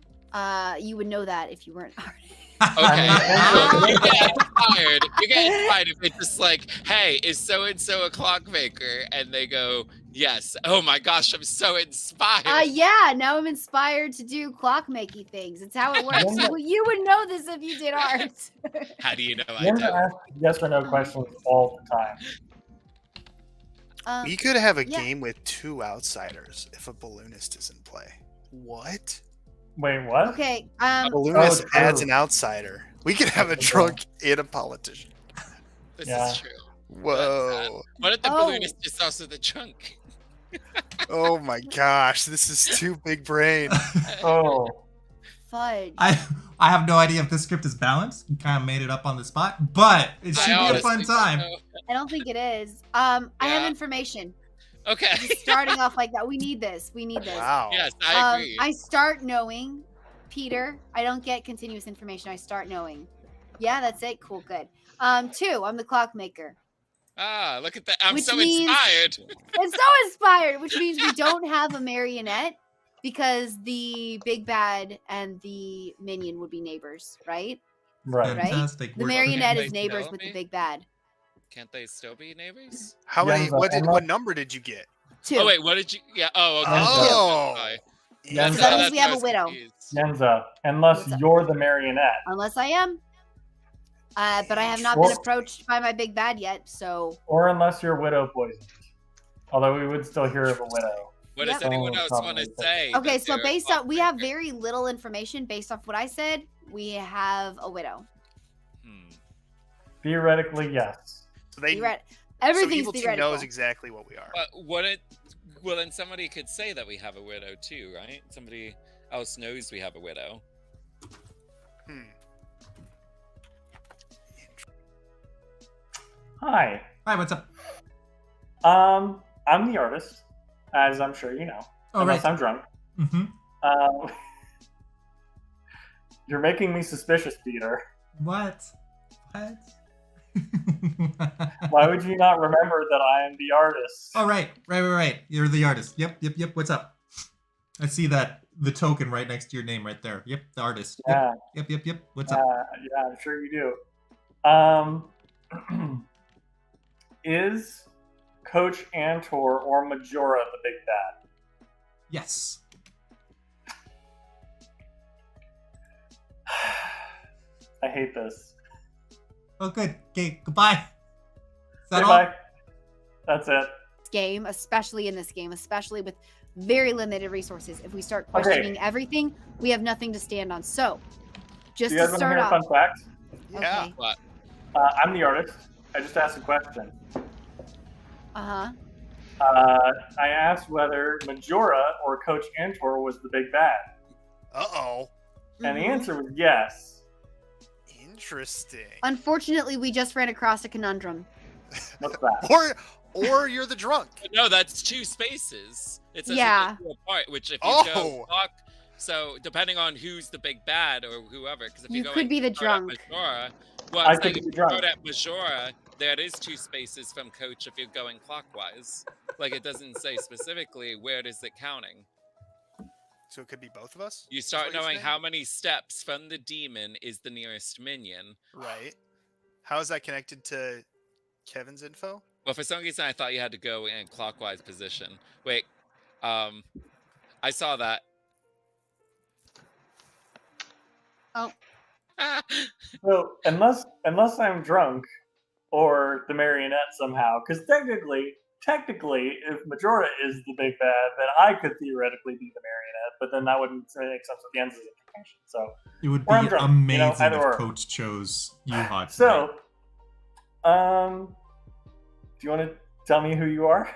You would know that if you weren't an artist. Okay, well, you get inspired. You get inspired if it's just like, hey, is so and so a clockmaker? And they go, yes. Oh my gosh, I'm so inspired. Yeah, now I'm inspired to do clockmaking things. It's how it works. You would know this if you did art. How do you know I Yenza don't? asks yes or no questions all the time. We could have a yeah. game with 2 outsiders if a balloonist is in play. What? Wait, what? Okay. A balloonist Oh, adds true. an outsider. We could have a drunk and a politician. This Yeah. is true. Whoa. What if the Oh. balloonist is also the trunk? Oh my gosh, this is too big brain. Oh. Fudge. I have no idea if this script is balanced. We kind of made it up on the spot, but it should be a fun honestly time. don't know. I don't think it is. I have Yeah. information. Okay. Just starting off like that. We need this. We need this. Wow. Yes, I agree. I start knowing Peter. I don't get continuous information. I start knowing. Yeah, that's it. Cool, good. 2, I'm the clockmaker. Ah, look at that. I'm Which so means- inspired. I'm so inspired, which means we don't have a marionette because the big bad and the minion would be neighbors, right? Right. Fantastic. The work. marionette They is neighbors tell with the me? big bad. Can't they still be neighbors? How many? Yenza, What number did you get? 2. Oh wait, what did you? Yeah. Oh, okay. Oh. Sorry. Yenza. So that means That's we have why I a was widow. confused. Yenza, unless What's up? you're the marionette. Unless I am. But I have not been Sure. approached by my big bad yet, so Or unless you're widow poisoned. Although we would still hear of a widow. What Yep. does anyone Oh, else want to probably. say? okay. that So they're a based on we have clockmaker? very little information based off what I said. We have a widow. Hmm. Theoretically, yes. So they. Theoret- So Everything's Evil Team theoretical. knows exactly what we are. But what it? Well, then somebody could say that we have a widow too, right? Somebody else knows we have a widow. Hmm. Hi. Hi, what's up? I'm the artist, as I'm sure you know. Oh, unless right. I'm drunk. Mm-hmm. You're making me suspicious, Peter. What? Why would you not remember that I am the artist? Oh, right. You're the artist. Yep. What's up? I see that the token right next to your name right there. Yep, the artist. Yeah. Yep. What's up? Yeah, I'm sure you do. Is Coach Antor or Majora the big bad? Yes. I hate this. Oh, good. Okay, goodbye. Is that Goodbye. That's it. Game, especially in this game, especially with very limited resources. If we start questioning everything, we have nothing to stand on. So, just Do you guys to want to start hear a off. fun fact? Yeah. Okay. What? I'm the artist. I just asked a question. Uh-huh. I asked whether Majora or Coach Antor was the big bad. Uh-oh. And the Mhm. answer was yes. Interesting. Unfortunately, we just ran across a conundrum. What's that? Or you're the drunk. No, that's 2 spaces. It's Yeah. apart, which if you Oh. go clock, so depending on who's the big bad or whoever, because if You go could be the drunk. Majora, well, I I'm could saying be if the you go drunk. at Majora, there is 2 spaces from Coach if you're going clockwise. Like it doesn't say specifically where is it counting. So it could be both of us? You Is start what you're knowing saying? how many steps from the demon is the nearest minion. Right. How is that connected to Kevin's info? Well, for some reason, I thought you had to go in clockwise position. Wait, I saw that. Oh. So unless I'm drunk or the marionette somehow, because technically, if Majora is the big bad, then I could theoretically be the marionette, but then that wouldn't make sense with Jens's information. So It would Or I'm be drunk, amazing either if or. Coach chose Yuha. So, do you want to tell me who you are?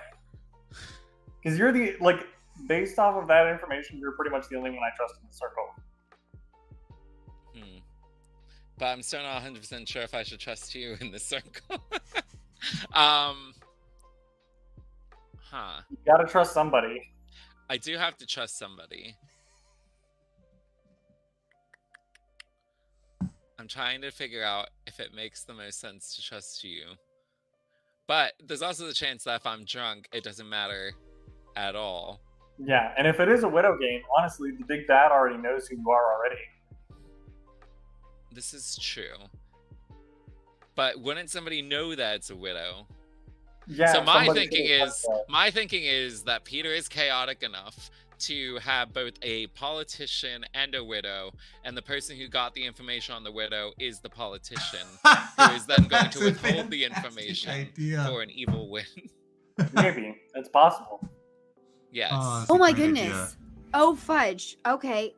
Because you're the based off of that information, you're pretty much the only one I trust in the circle. But I'm still not 100% sure if I should trust you in this circle. You gotta trust somebody. I do have to trust somebody. I'm trying to figure out if it makes the most sense to trust you. But there's also the chance that if I'm drunk, it doesn't matter at all. Yeah, and if it is a widow game, honestly, the big bad already knows who you are already. This is true. But wouldn't somebody know that it's a widow? Yeah. So my somebody thinking could've is done that. my thinking is that Peter is chaotic enough to have both a politician and a widow, and the person who got the information on the widow is the politician, who is then going That's to a withhold the fantastic information idea. for an evil win. Maybe it's possible. Yes. that's Oh a my great goodness. idea. Oh fudge. Okay.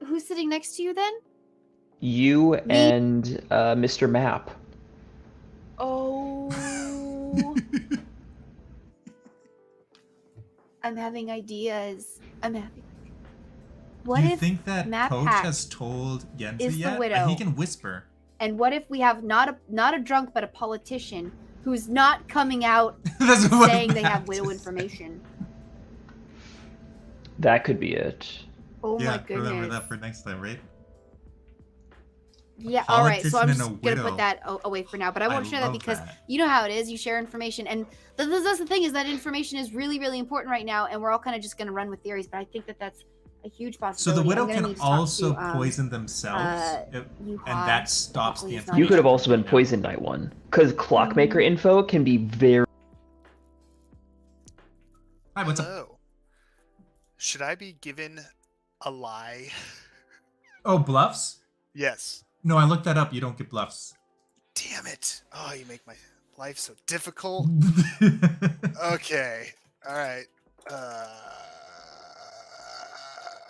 Who's sitting next to you then? You and Mr. Map. Oh. I'm having ideas. What Do you if think that Map Coach Hack has told Yenza is the yet? widow? He can whisper. and what if we have not a drunk but a politician who's not coming out That's what saying they have Matt widow is. information? That could be it. Oh Yeah, my goodness. remember that for next time, right? Yeah, all right. So I'm Politician just and a gonna widow. put that away for now. But I won't share that love because that. you know how it is. You share information, and that's the thing is that information is really, really important right now, and we're all kind of just gonna run with theories. But I think that that's a huge So possibility. the widow I'm gonna can need to talk also to, poison themselves, Yuha. and that stops the Hopefully he's not information. You could have also been No. poisoned night one. Because clockmaker info can be very. Hi, what's up? Hello. Should I be given a lie? Oh, bluffs? Yes. No, I looked that up. You don't get bluffs. Damn it. Oh, you make my life so difficult. Okay. All right. All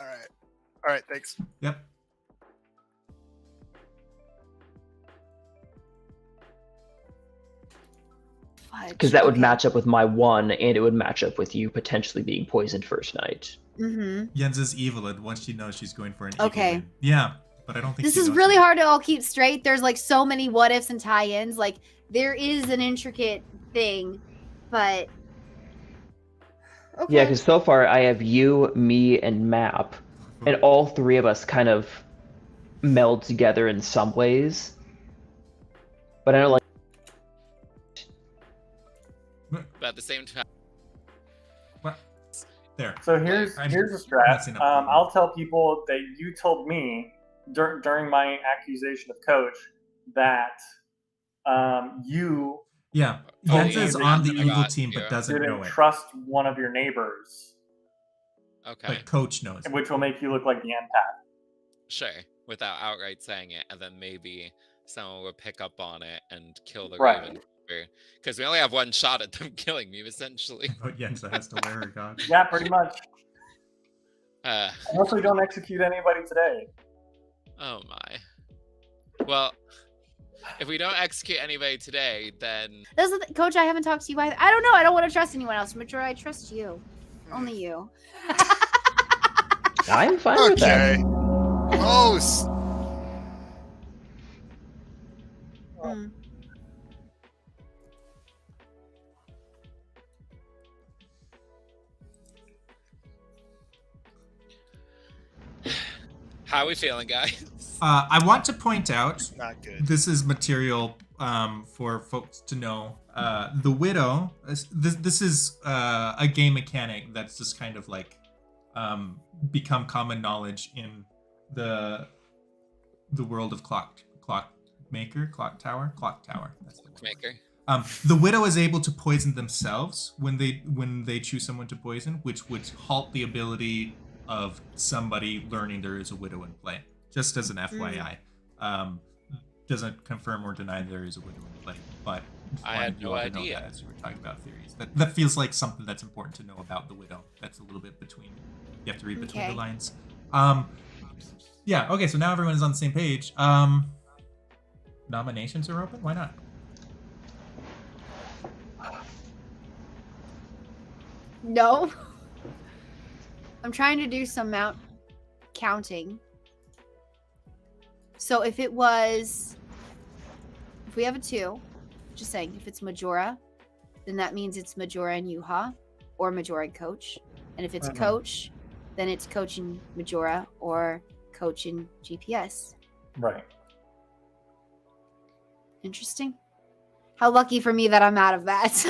right. All right. Thanks. Yep. Because that would match up with my one, and it would match up with you potentially being poisoned first night. Mm-hmm. Jens is evil, and once she knows she's going for an Okay. evil win. Yeah, but I don't think This she is knows really that. hard to all keep straight. There's like so many what ifs and tie-ins. Like there is an intricate thing, but okay. Yeah, because so far I have you, me, and Map. and all three of us kind of meld together in some ways. But I don't like. But at the same time, What? There. So here's a strat. messing up the- I'll tell people that you told me during my accusation of Coach that you Yeah. Oh, Yenza yeah, is yeah, on the I evil got team, but you. doesn't didn't know it. trust one of your neighbors, okay, But Coach knows. which will make you look like the empath. sure, without outright saying it, and then maybe someone would pick up on it and kill the Right. Raven. Because we only have one shot at them killing me, essentially. But Yenza has to wear a goggles. Yeah, pretty much. Uh, Unless we don't execute anybody today. oh my. Well, if we don't execute anybody today, then This is Coach, I haven't talked to you either. I don't know. I don't want to trust anyone else. Majora, I trust you. Only you. I'm fine with that. Okay. Oh, Hmm. how are we feeling, guys? I want to point out, not good. this is material for folks to know. The Widow, this is a game mechanic that's just kind of like become common knowledge in the world of Clocktower. That's the word. Maker. The Widow is able to poison themselves when they choose someone to poison, which would halt the ability of somebody learning there is a Widow in play. Just as an FYI. Doesn't confirm or deny there is a Widow in play, but I had no wanted to know idea. that as you were talking about theories. That feels like something that's important to know about the Widow. That's a little bit between. You have to read between Okay. the lines. Yeah. Okay. So now everyone is on the same page. Nominations are open. Why not? No. I'm trying to do some counting. So if we have a 2, just saying, if it's Majora, then that means it's Majora and Yuha, or Majora and Coach. And if it's Coach, then it's Coach and Majora, or Coach and GPS. Right. Interesting. How lucky for me that I'm out of that.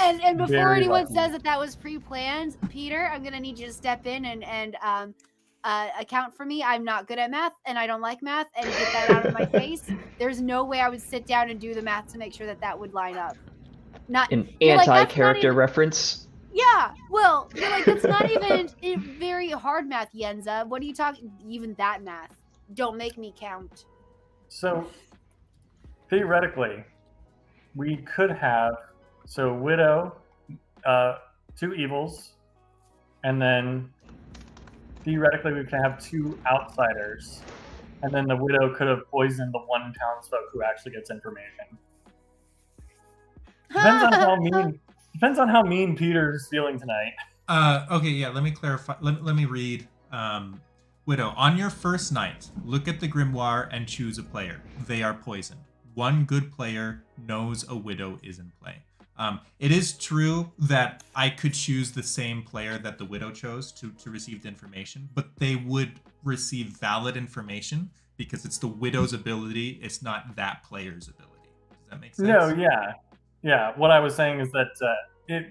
and before Very anyone lucky. says that was pre-planned, Peter, I'm gonna need you to step in and account for me. I'm not good at math, and I don't like math, and get that out of my face. There's no way I would sit down and do the math to make sure that would line up. Not An you're like, "That's not anti-character even-" reference. Yeah, well, you're like, that's not even very hard math, Yenza. What are you talking? Even that math? Don't make me count. So theoretically, we could have Widow, 2 evils, and then theoretically we can have 2 outsiders, and then the Widow could have poisoned the one townsfolk who actually gets information. Depends on how mean Peter's feeling tonight. Okay, yeah, let me clarify. Let me read. Widow, on your first night, look at the grimoire and choose a player. They are poisoned. One good player knows a Widow is in play. It is true that I could choose the same player that the Widow chose to receive the information, but they would receive valid information because it's the Widow's ability, it's not that player's ability. Does that make sense? No, yeah. What I was saying is that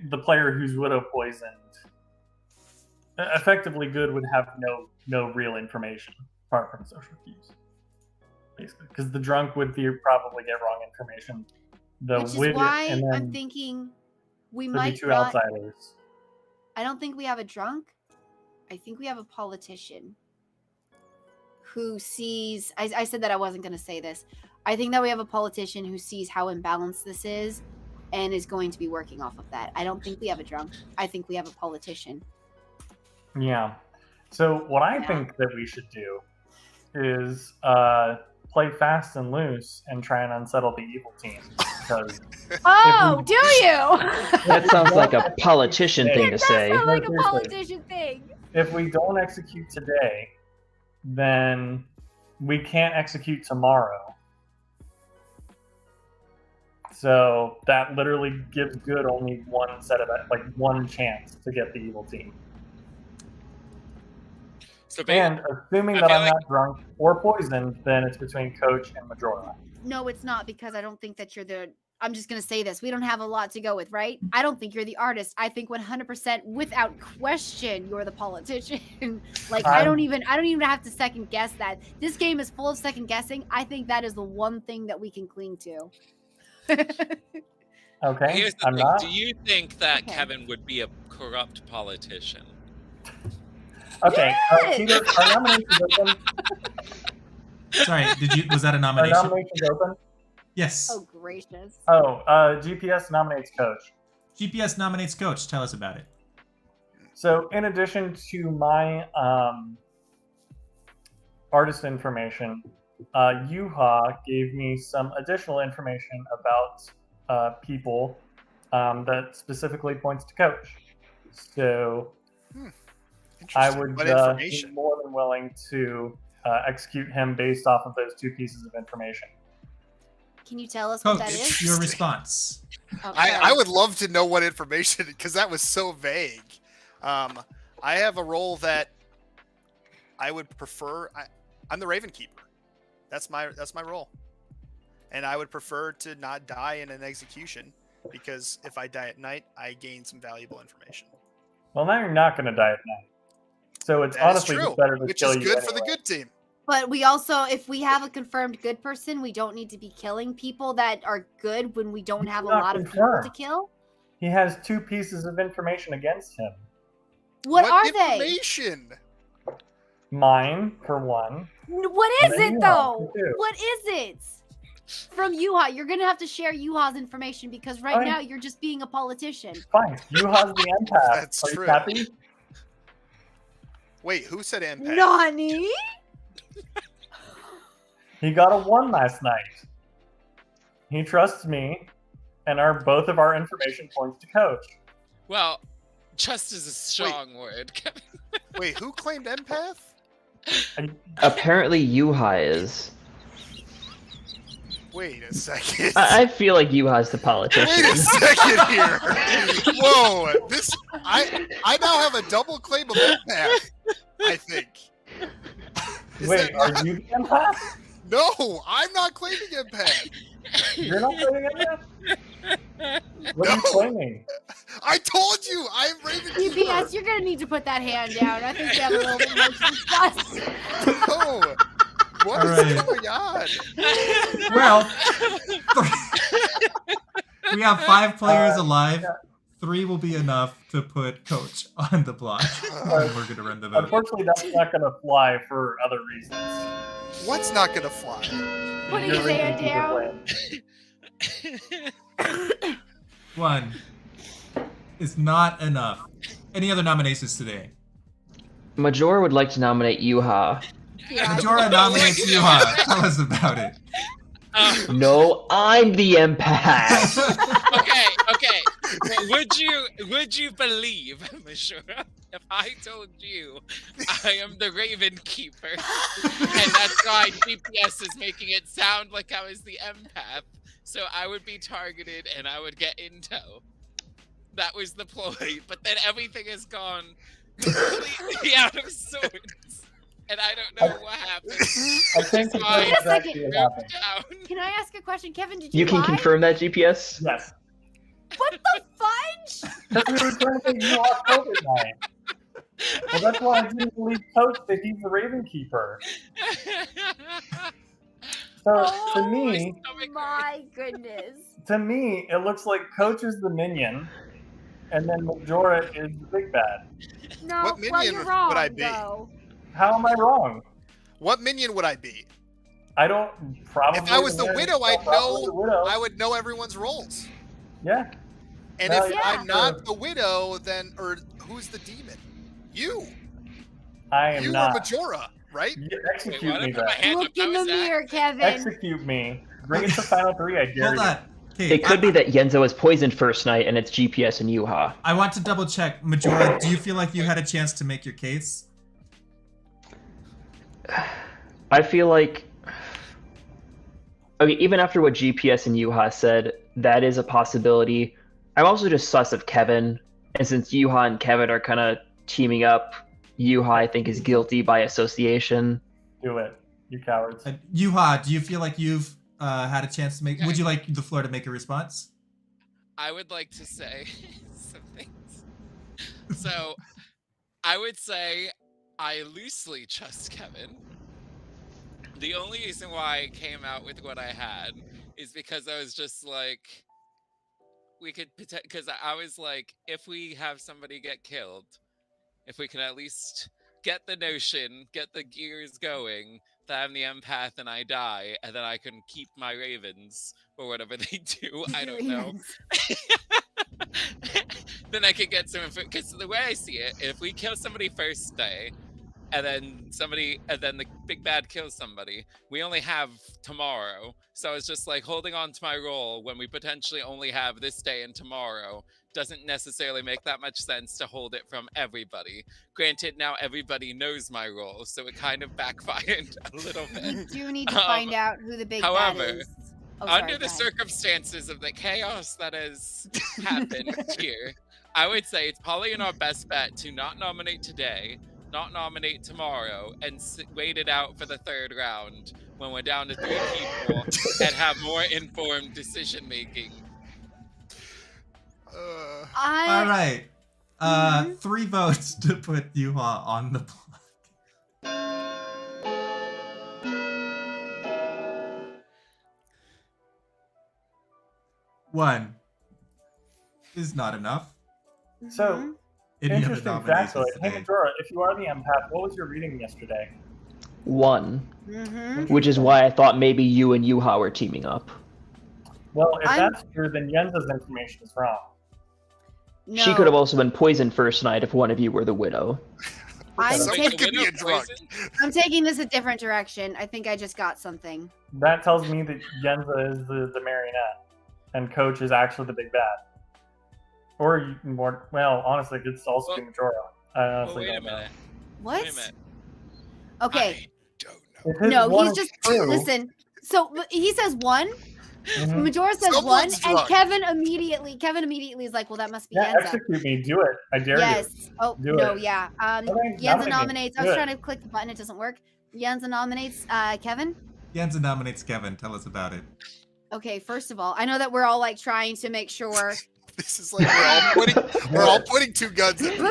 the player who's Widow poisoned, effectively good, would have no real information apart from social cues, basically, because the drunk would probably get wrong information. Which is why I'm thinking we might be 2 not. outsiders. I don't think we have a drunk. I think we have a politician who sees. I said that I wasn't going to say this. I think that we have a politician who sees how imbalanced this is and is going to be working off of that. I don't think we have a drunk. I think we have a politician. Yeah. So what I think that we should do is play fast and loose and try and unsettle the evil team. Because Oh, do you? That sounds like a politician thing to say. Sound like a Seriously. politician thing. if we don't execute today, then we can't execute tomorrow. So that literally gives good only one set of one chance to get the evil team. So And assuming I that feel I'm like- not drunk or poisoned, then it's between Coach and Majora. No, it's not, because I don't think that you're the. I'm just gonna say this. We don't have a lot to go with, right? I don't think you're the artist. I think 100%, without question, you're the politician. Like I don't even have to second guess that. This game is full of second guessing. I think that is the one thing that we can cling to. Okay, Here's the I'm thing. not. Do you think that Okay. Kevin would be a corrupt politician? Okay, Yes! Peter, are nominations open? Sorry, was that a Are nomination? nominations open? Yes. Oh gracious. Oh, GPS nominates Coach. GPS nominates Coach. Tell us about it. So, in addition to my artist information, Yuha gave me some additional information about people that specifically points to Coach. So, I Interesting. would What be information? more than willing to execute him based off of those 2 pieces of information. Can you tell us what that Coach, is? your response. Oh, I sorry. would love to know what information because that was so vague. I have a role that I would prefer. I'm the Raven Keeper. That's my role, and I would prefer to not die in an execution because if I die at night, I gain some valuable information. Well, now you're not going to die at night. So it's That is honestly true, just better to which kill is you good for the anyway. good team. But we also, if we have a confirmed good person, we don't need to be killing people that are good when we don't He's have a not lot of people to confirmed. kill. He has 2 pieces of information against him. What are they? information? Mine, for one. What And is then it Yuha, though? for 2. What is it? From Yuha, you're gonna have to share Yuha's information because right Fine. now you're just being a politician. Fine. Yuha's the empath. That's Are true. you happy? Wait, who said empath? Nani? He got a 1 last night. He trusts me, and both of our information points to Coach. Well, trust is a strong word, Kevin. Wait, who claimed empath? Apparently, Yuha is. Wait a second. I feel like Yuha's the Wait politician. a second here. Whoa, I now have a double claim of empath. I think. Is Wait, that are not- you the empath? No, I'm not claiming empath. You're not claiming empath? What are you claiming? I told you, I'm Raven Keeper. GPS, you're gonna need to put that hand down. I think you have a little bit more to discuss. No. What All is right. going on? Well, we have 5 players alive. 3 will be enough to put Coach on the block. And we're gonna run the vote. Unfortunately, that's not going to fly for other reasons. What's not gonna fly? Putting Your his Raven hand Keeper down. plan. 1 is not enough. Any other nominations today? Majora would like to nominate Yuha. Yeah. Majora nominates Yuha. Tell us about it. No, I'm the empath. Okay. Well, would you believe, Mishura, if I told you I am the Raven Keeper, and that's why GPS is making it sound like I was the empath, so I would be targeted and I would get intel. That was the ploy, but then everything has gone completely out of sorts, and I don't know what happened. I think That's that why that's actually Wait what happened. down. Can I ask a question, Kevin? Did you You can lie? confirm that, GPS? Yes. What the fudge? Because we were trying to get you off COVID night. Well, that's why I didn't believe Coach that he's the Raven Keeper. So to me, My goodness. it looks like Coach is the minion, and then Majora is the big bad. No, What well, minion you're would wrong, I be? though. How am I wrong? What minion would I be? I don't probably. If I was the married widow, I'd probably the know. widow. I would know everyone's roles. Yeah. And No, if yeah. I'm not the widow, then who's the demon? You. I am You not. or Majora, right? You Wait, execute what? me I put my then. hand Look up. How in the was that? mirror, Kevin. Execute me. Bring it to final 3. I dare Hold you. on. Okay, It could be that Yenzo was poisoned first night and it's GPS and Yuha. I want to double check. Majora, do you feel like you had a chance to make your case? I feel like... Okay, even after what GPS and Yuha said, that is a possibility. I'm also just sus of Kevin, and since Yuha and Kevin are kind of teaming up, Yuha, I think, is guilty by association. Do it, you cowards. Yuha, do you feel like you've had a chance to make? Would you like the floor to make a response? I would like to say some things. So, I would say I loosely trust Kevin. The only reason why I came out with what I had is because I was just like, we could, because I was like, if we have somebody get killed, if we can at least get the notion, get the gears going, that I'm the empath and I die, and then I can keep my ravens or whatever they do. I don't know. Then I could get some info. Because the way I see it, if we kill somebody first day, and then the big bad kills somebody, we only have tomorrow. So it's just like holding on to my role when we potentially only have this day and tomorrow doesn't necessarily make that much sense to hold it from everybody. Granted, now everybody knows my role, so it kind of backfired a little bit. We do need to find out who the big bad is. Oh, sorry, under the circumstances of the chaos that has happened here, I would say it's probably in our best bet to not nominate today, not nominate tomorrow, and wait it out for the third round when we're down to 3 people and have more informed decision making. All right. 3 votes to put Yuha on the block. 1 is not enough. So, Any other interesting nominations factoid. Hey, today? Majora, if you are the empath, what was your reading yesterday? 1. Which is why I thought maybe you and Yuha were teaming up. Well, if that's true, then Yenza's information is wrong. No. She could have also been poisoned first night if one of you were the widow. I'm I'm taking this a different direction. I think I just got something. That tells me that Yenza is the marionette, and Coach is actually the big bad. Or more, well, honestly, it could also be Majora. I honestly don't know. What? Wait a minute. Okay. If his No, one he's is just true- listen. So he says 1. Mhm. Majora says Someone's 1, and drunk. Kevin immediately is like, well, that must be Yeah, Yenza. execute me. Do it. I dare Yes. you. Oh Do no, it. yeah. Okay, Yenza nominate me. nominates. I Do was it. trying to click the button, it doesn't work. Yenza nominates Kevin. Yenza nominates Kevin. Tell us about it. Okay, first of all, I know that we're all like trying to make sure. This is like we're all putting 2 guns at Boo!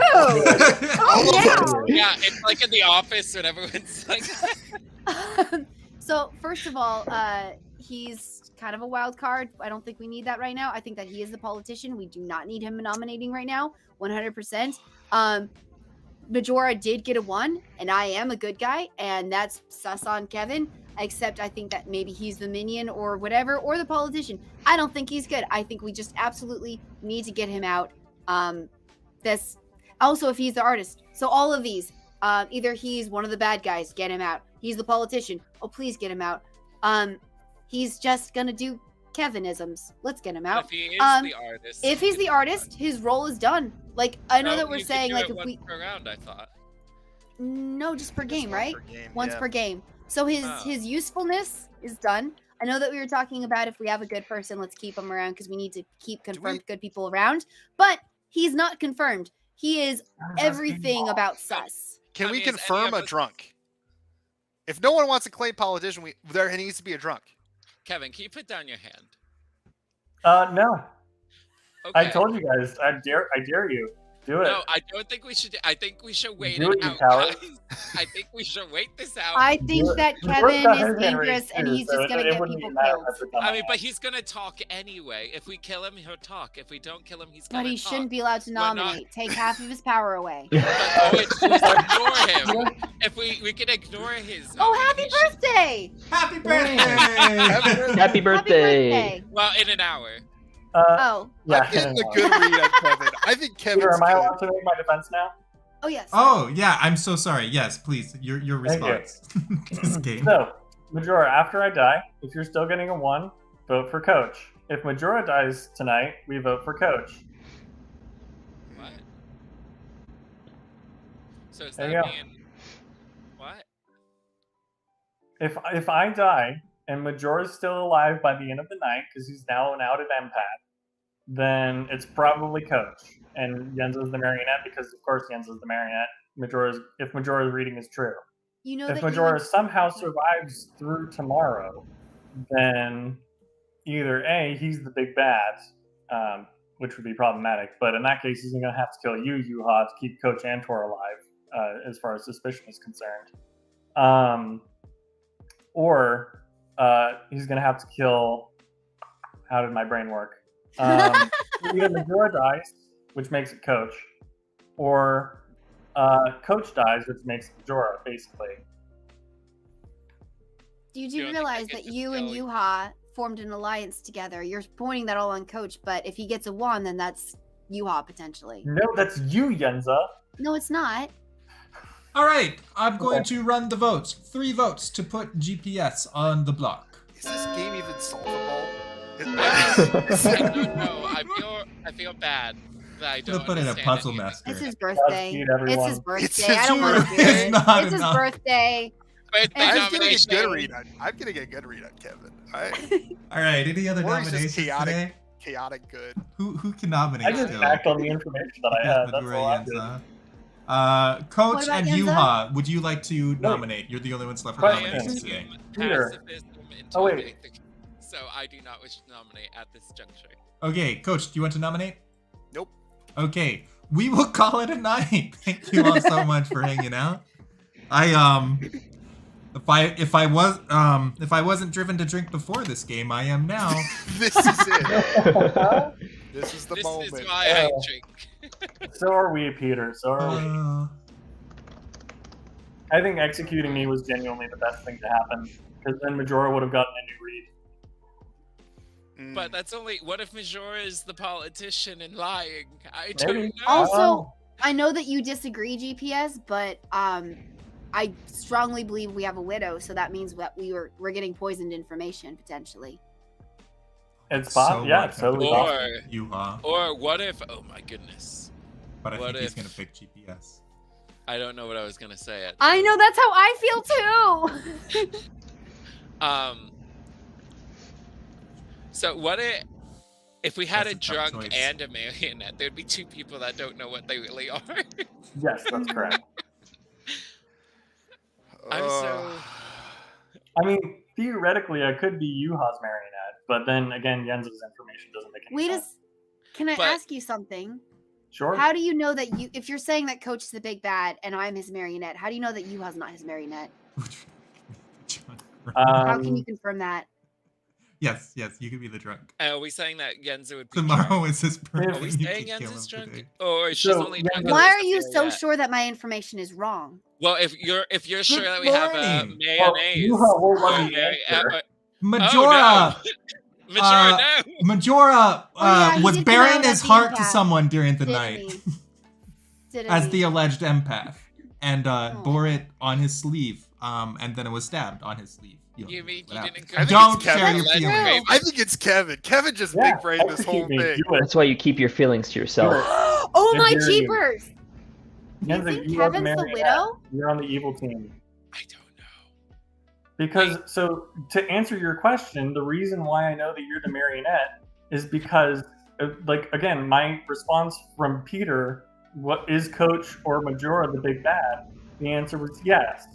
all of them. Yeah, it's like in the office when everyone's like. So first of all, he's kind of a wild card. I don't think we need that right now. I think that he is the politician. We do not need him nominating right now, 100%. Majora did get a 1, and I am a good guy, and that's sus on Kevin. Except I think that maybe he's the minion or whatever, or the politician. I don't think he's good. I think we just absolutely need to get him out. This also if he's the artist. So all of these, either he's one of the bad guys, get him out. He's the politician. Oh, please get him out. He's just gonna do Kevinisms. Let's get him out. If he is the artist. If he's the artist, his role is done. Like I know No, that we're you could saying do like it if once we per round, I thought. no, just per game, right? Once yeah. per game. So his Oh. his usefulness is done. I know that we were talking about if we have a good person, let's keep him around because we need to keep confirmed good people around. But he's not confirmed. He is everything about sus. Can I we mean, is any confirm of a us- drunk? If no one wants to claim politician, there needs to be a drunk. Kevin, can you put down your hand? No. Okay. I told you guys. I dare you. Do it. No, I don't think we should. I think we should wait Do it it, you out, coward. guys. I think we should wait this out. I think that Kevin is dangerous and he's just gonna get people killed. I mean, but he's gonna talk anyway. If we kill him, he'll talk. If we don't kill him, he's gonna But he talk. shouldn't be allowed to We're not- nominate. Take half of his power away. Oh, it's just ignore him. If we can ignore his. Oh, happy birthday! Happy birthday! Happy birthday! birthday! Well, in an hour. Oh. Yeah. I'm getting a good read on Kevin. I think Kevin's Peter, am I good. allowed to make my defense now? Oh yes. Oh yeah, I'm so sorry. Yes, please, your Thank you. response. This game. So, Majora, after I die, if you're still getting a 1, vote for Coach. If Majora dies tonight, we vote for Coach. What? So is There that you go. mean what? If I die and Majora's still alive by the end of the night because he's now an outed empath, then it's probably Coach and Yenza's the marionette because of course Yenza's the marionette. if Majora's reading is true. You know If that you Majora and- somehow survives through tomorrow, then either A, he's the big bad, which would be problematic, but in that case, he's going to have to kill you, Yuha, to keep Coach Antor alive, as far as suspicion is concerned. Or he's going to have to kill... How did my brain work? Either Majora dies, which makes it Coach, or Coach dies, which makes it Majora, basically. You You do don't realize think I that could you and tell you- Yuha formed an alliance together. You're pointing that all on Coach, but if he gets a 1, then that's Yuha potentially. No, that's you, Yenza. No, it's not. All right, I'm going to run the votes. 3 votes to put GPS on the block. Is this game even solvable? I don't know. I feel bad that I Gonna don't put in a understand puzzle any of master. It's his birthday. Godspeed, It's everyone. his birthday. It's I don't want to do It's it. not It's his enough. birthday. Birthday I'm I'm getting a nomination. good read on. I'm getting a good read on Kevin. All right, any other Or he's just nominations today? chaotic good. Who can nominate I just still? act on the information that I had. That's Majora, all I did. Yenza. Coach What about and Yenza? Yuha, would you like to nominate? You're the only ones left for Question. nominations today. Peter. Pacifism Oh, wait. intimidating the- So I do not wish to nominate at this juncture. Okay, Coach, do you want to nominate? Nope. Okay, we will call it a night. Thank you all so much for hanging out. If I wasn't driven to drink before this game, I am now. This is it. This is the This moment. is why I drink. So are we, Peter. So are we. I think executing me was genuinely the best thing to happen, because then Majora would have gotten a new read. But that's only. What if Majora is the politician and lying? I Maybe. don't know. Also, I know that you disagree, GPS, but I strongly believe we have a widow, so that means that we're getting poisoned information potentially. It's possible. Yeah, it's totally possible. Yuha. Or what if? Oh my goodness. But I What think he's if- gonna pick GPS. I don't know what I was gonna say. I know, that's how I feel too. So what if we had That's a a tough drunk choice. and a marionette? There'd be 2 people that don't know what they really are. Yes, that's correct. I'm so. I mean, theoretically, I could be Yuha's marionette, but then again, Yenza's information doesn't make any Wait, sense. can I But- ask you something? Sure. How do you know that if you're saying that Coach is the big bad and I'm his marionette, how do you know that Yuha's not his marionette? How can you confirm that? Yes, you could be the drunk. Are we saying that Yenza would be Tomorrow drunk? is his birthday. Are we you saying can kill Yenza's him drunk? today. Or she's So, only drunk? Yenza- because Why she's are the you so marionette? sure that my information is wrong? Well, if you're sure that we have a morning. mayonnaise. Yuha won't let or me Mary- answer. Majora, Majora, no. Majora yeah, he was did come out bearing as his the heart to empath, someone during the Didn't night he? Didn't as he? the alleged empath, and Oh. bore it on his sleeve. And then it was stabbed on his sleeve. You mean what you happened. didn't I think Don't it's Kevin. share your That's feelings. I think it's Kevin. Kevin just Yeah, big brained this whole execute me. thing. Do it. That's why you keep your feelings to yourself. Oh my If you're- jeepers! You Yenza, think you are the Kevin's the marionette. widow? You're on the evil team. I don't know. Because, so to answer your question, the reason why I know that you're the marionette is because, like, again, my response from Peter, what is Coach or Majora the big bad? The answer was yes,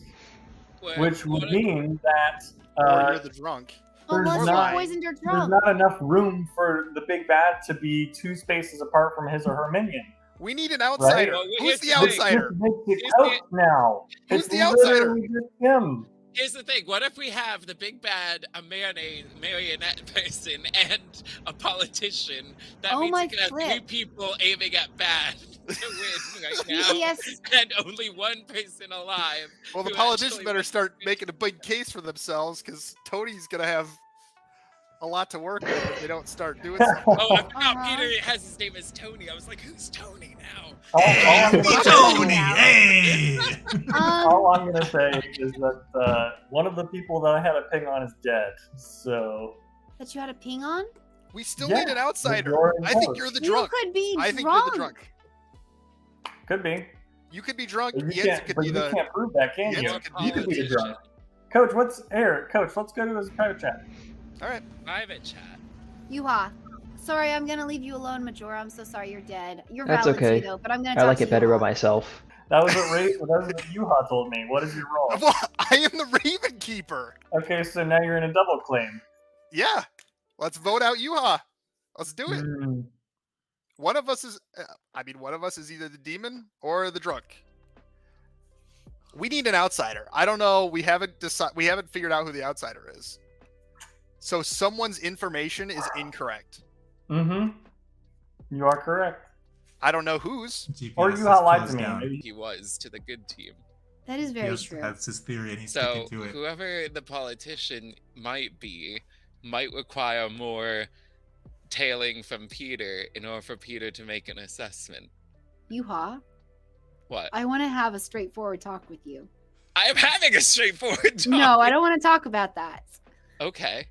Well, which would what if- mean that Or you're the drunk. Unless There's you're not- poisoned or there's drunk. not enough room for the big bad to be 2 spaces apart from his or her minion. We need an outsider. Well, Who's here's the the thing. outsider? Just makes it Here's Coach now. Who's It's the outsider? literally just him. Here's the thing. What if we have the big bad, a marionette person, and a politician? That Oh means my we can have flip. 3 people aiming at bad to win right now, GPS, and only 1 person alive. Well, the who politicians actually better wins. start making a big case for themselves because Tony's gonna have a lot to work with if they don't start doing something. Oh, I forgot Uh-huh. Peter has his name as Tony. I was like, who's Tony now? All I'm gonna say- Tony, hey! All I'm gonna say is that one of the people that I had a ping on is dead. So that you had a ping on? We still Yeah, need an outsider. you're in I think charge. you're the You drunk. could be I think drunk. you're the drunk. could be. You could be drunk. But you Yenza can't. could But be you the. can't prove that, can Yenza you? could You could be the politician. drunk. Coach, Coach, let's go to his private chat. All right. Private chat. Yuha. Sorry, I'm gonna leave you alone, Majora. I'm so sorry you're dead. You're That's valid okay. too, though, but I'm gonna I talk like to it better Yuha. by myself. That was what Yuha told me. What is your role? Well, I am the Raven Keeper. Okay, so now you're in a double claim. Yeah. Let's vote out Yuha. Let's do it. One of us is either the demon or the drunk. We need an outsider. I don't know. We haven't figured out who the outsider is. So someone's information is incorrect. Mm-hmm. You are correct. I don't know whose. Or GPS you lied is to me. closed down. Maybe. He was to the good team. That is very Yes, true. that's his theory, and he's So sticking to it. whoever the politician might be might require more tailing from Peter in order for Peter to make an assessment. Yuha, What? I want to have a straightforward talk with you. I am having a straightforward talk. No, I don't want to talk about that. Okay.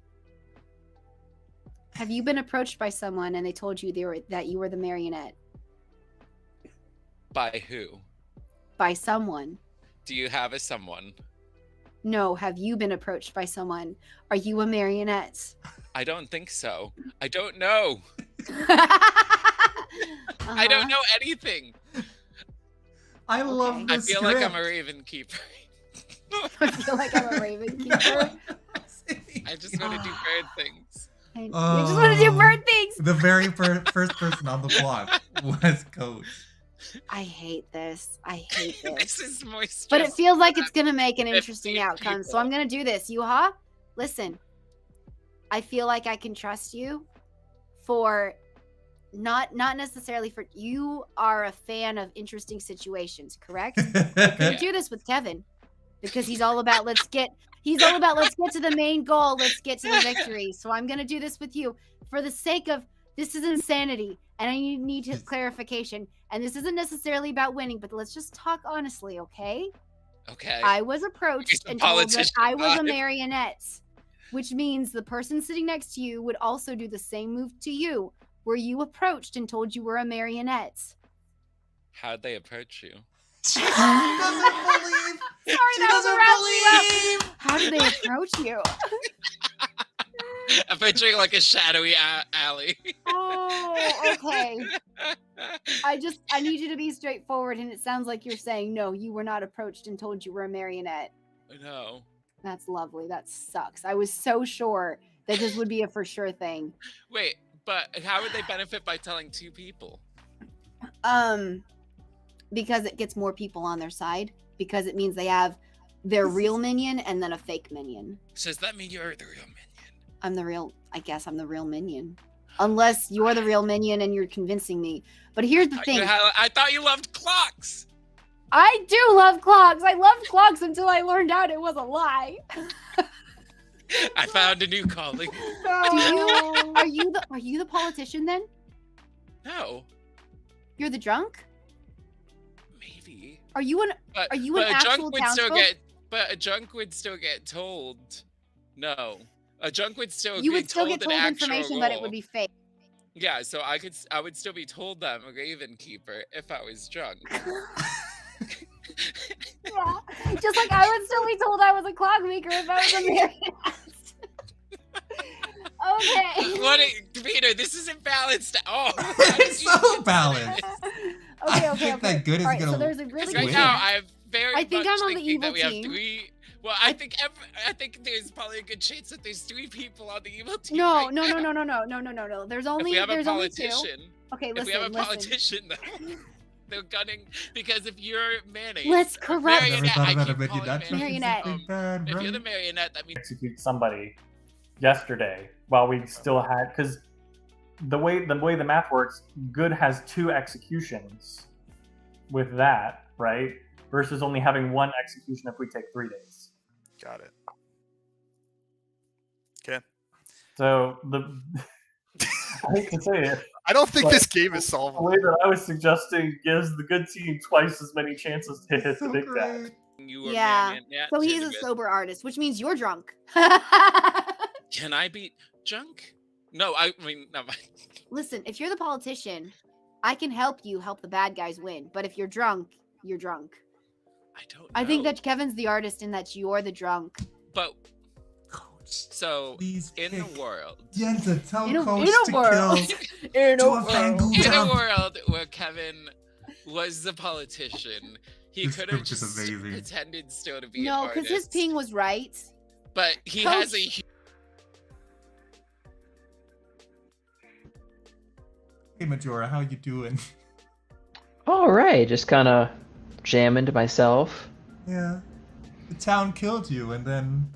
Have you been approached by someone and they told you that you were the marionette? By who? By someone. Do you have a someone? No, have you been approached by someone? Are you a marionette? I don't think so. I don't know. Uh-huh. I don't know anything. I love I this feel like I'm a Raven Keeper. I feel like I'm a Raven Keeper. I just want to do bird things. You just want to do bird things. The very first person on the block was Coach. I hate this. I hate this. This is more stressful. But it feels like it's going to make an 50 interesting outcome. So I'm going to do this. Yuha, listen. I feel like I can trust you for not necessarily for you are a fan of interesting situations, correct? I couldn't do this with Kevin because he's all about let's get to the main goal, let's get to the victory. So I'm going to do this with you for the sake of this is insanity and I need his clarification. And this isn't necessarily about winning, but let's just talk honestly, okay? Okay. I was approached and told that politician I was a vibe. marionette, which means the person sitting next to you would also do the same move to you. Were you approached and told you were a marionette? How'd they approach you? She doesn't believe. Sorry, She that was a doesn't rough. How did they approach you? I'm picturing like a shadowy alley. Oh, okay. I need you to be straightforward, and it sounds like you're saying no, you were not approached and told you were a marionette. No. That's lovely. That sucks. I was so sure that this would be a for sure thing. Wait, but how would they benefit by telling two people? Because it gets more people on their side. Because it means they have their real minion and then a fake minion. So does that mean you're the real minion? I guess I'm the real minion. Unless you're the real minion and you're convincing me. But here's the thing. I thought you loved clocks. I do love clocks. I loved clocks until I learned out it was a lie. I found a new calling. Are you the politician then? No. You're the drunk? Maybe. Are you an actual townsfolk? But a drunk would still get told. No. A drunk would still You be would still told get an told actual information, but it role. would be fake. Yeah, so I would still be told that I'm a Raven Keeper if I was drunk. Yeah. Just like I would still be told I was a clockmaker if I was a marionette. Okay. Peter, this isn't balanced at all. It's so balanced. Okay. think that good is Alright, gonna so there's a really Right good now, I'm I think much I'm on the thinking evil that we have team. three. Well, I think there's probably a good chance that there's three people on the evil team. No. right now. There's If only we have a there's only two. politician, Okay, if listen. we have a listen. politician, though, they're gunning because if you're mayonnaise, Let's or correct- Never marionette, thought I about a keep calling marionette. Marionette. Something bad, If you're the right? marionette, that means Execute somebody yesterday while we still had because the way the math works, good has 2 executions with that, right? Versus only having 1 execution if we take 3 days. Got it. Okay. So I hate to say it, I don't think but this game is the solvable. way that I was suggesting gives the good team twice as many chances to hit the So big bad. great. you were Yeah. marionette. So to he's the a good. sober artist, which means you're drunk. Can I beat drunk? No, I mean, no. Listen, if you're the politician, I can help you help the bad guys win. But if you're drunk, you're drunk. I don't know. I think that Kevin's the artist and that you're the drunk. But Coach, so please in the pick world, Yenza, tell In a- Coach in a to world. kill. In To a Fangoon in a jump. world where Kevin was the politician, He This could have script is just amazing. pretended still to be an No, because his artist, ping was right. But he Coach- has a Hey Majora, how you doing? All right, just kind of jamming to myself. Yeah. The town killed you, and then,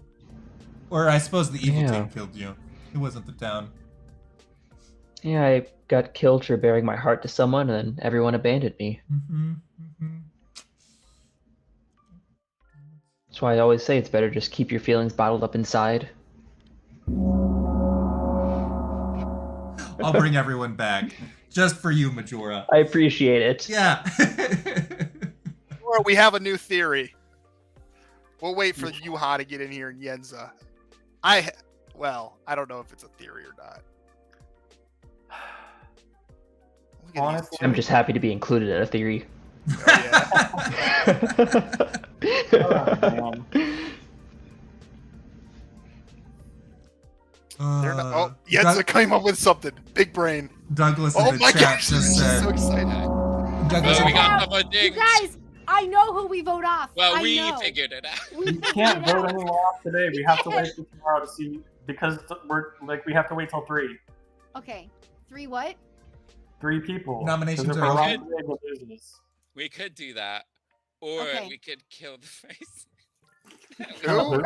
or I suppose the evil Yeah. team killed you. It wasn't the town. Yeah, I got killed for bearing my heart to someone, and then everyone abandoned me. Mm-hmm. Mm-hmm. That's why I always say it's better just keep your feelings bottled up inside. I'll bring everyone back, just for you, Majora. I appreciate it. Yeah. Or we have a new theory. We'll wait for Yuha to get in here and Yenza. Well, I don't know if it's a theory or not. Look at Honestly, I'm just happy to be included in a theory. these- oh, yeah. oh, man. They're not, oh, Yenza came up with something. Big brain. Douglas in Oh the my chat gosh, just this is said. so excited. Douglas Well, we in- got the You dings. guys, I know who we vote off. Well, I we know. figured it out. We You can't figured it vote out. anyone off today. We have to wait till tomorrow to see because we have to wait till 3 Okay, 3 what? people. Nominations 'Cause if are we're open. wrong today, we'll lose. We could do that, or Okay. we could kill the face. Who?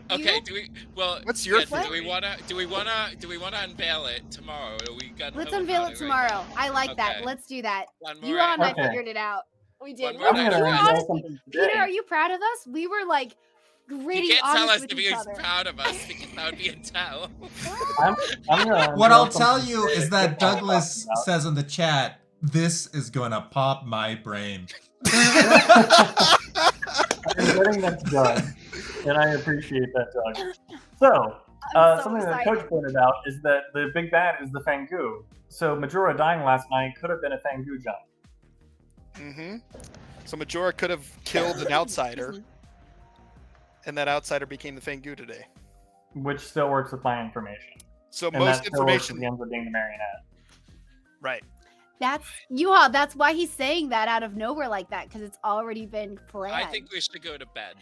Okay, You? do we? Well, What's your yes, do theory? we wanna unveil it tomorrow? Or we got Let's unveil it tomorrow. I like that. Okay. Let's do that. One You more. and I Okay. figured it out. We did. One more I'm night. gonna We were unveil honestly, something Peter, today. are you proud of us? We were like gritty, You can't honest tell us with to be each other. proud of us because that would be a tell. I'm gonna What unveil I'll tell something you today is that that Kip was Douglas talking about. says in the chat, "This is gonna pop my brain." I'm getting that done, and I appreciate that, Doug. So, I'm so something that excited. Coach pointed out is that the big bad is the Fangu. So Majora dying last night could have been a Fangu jump. Mm-hmm. So Majora could have killed an outsider, and that outsider became the Fangu today. Which still works with my information. So And most that still works information, with the ends up being the marionette. right? That's Yuha. That's why he's saying that out of nowhere like that because it's already been planned. I think we should go to bed.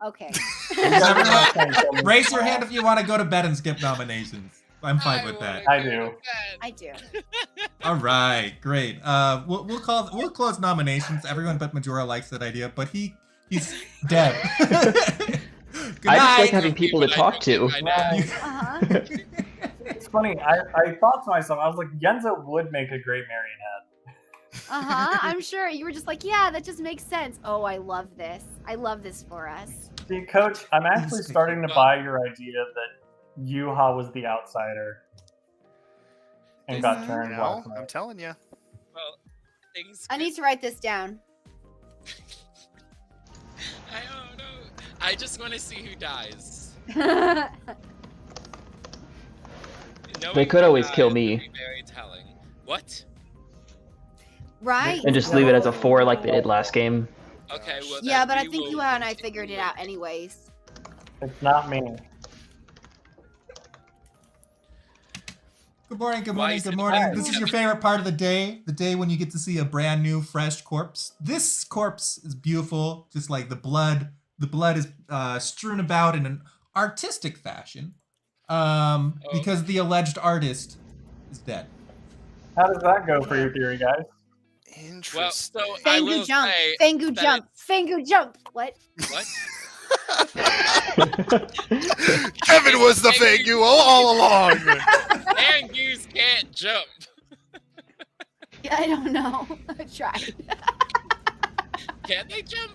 Okay. Everyone, raise your hand if you want to go to bed and skip nominations. I'm fine with that. I do. I do. All right, great. We'll close nominations. Everyone but Majora likes that idea, but he's dead. Good I just night. like having people to talk to. Uh-huh. It's funny. I thought to myself, I was like, Yenza would make a great marionette. Uh-huh. I'm sure. You were just like, yeah, that just makes sense. Oh, I love this. I love this for us. See, Coach, I'm actually starting to buy your idea that Yuha was the outsider and got turned No, last I'm night. telling you. Well, things. I need to write this down. I don't know. I just want to see who dies. They could always kill me. Would be very telling. What? Right. And just leave it as a 4 like they did last game. Okay. Well, Yeah, then but I we think will Yuha and I continue figured it out anyways. It's not me. Good morning, good Why morning, is good it morning. bad? This is your favorite part of the day when you get to see a brand new, fresh corpse. This corpse is beautiful, just like the blood. The blood is strewn about in an artistic fashion, because the alleged artist is dead. How does that go for your theory, guys? Well, Interesting. so I Fangu will jump. say Fangu that jump. Fangu jump. What? What? Kevin was the Fangu all along. Fangus can't jump. Yeah, I don't know. I tried. Can they jump?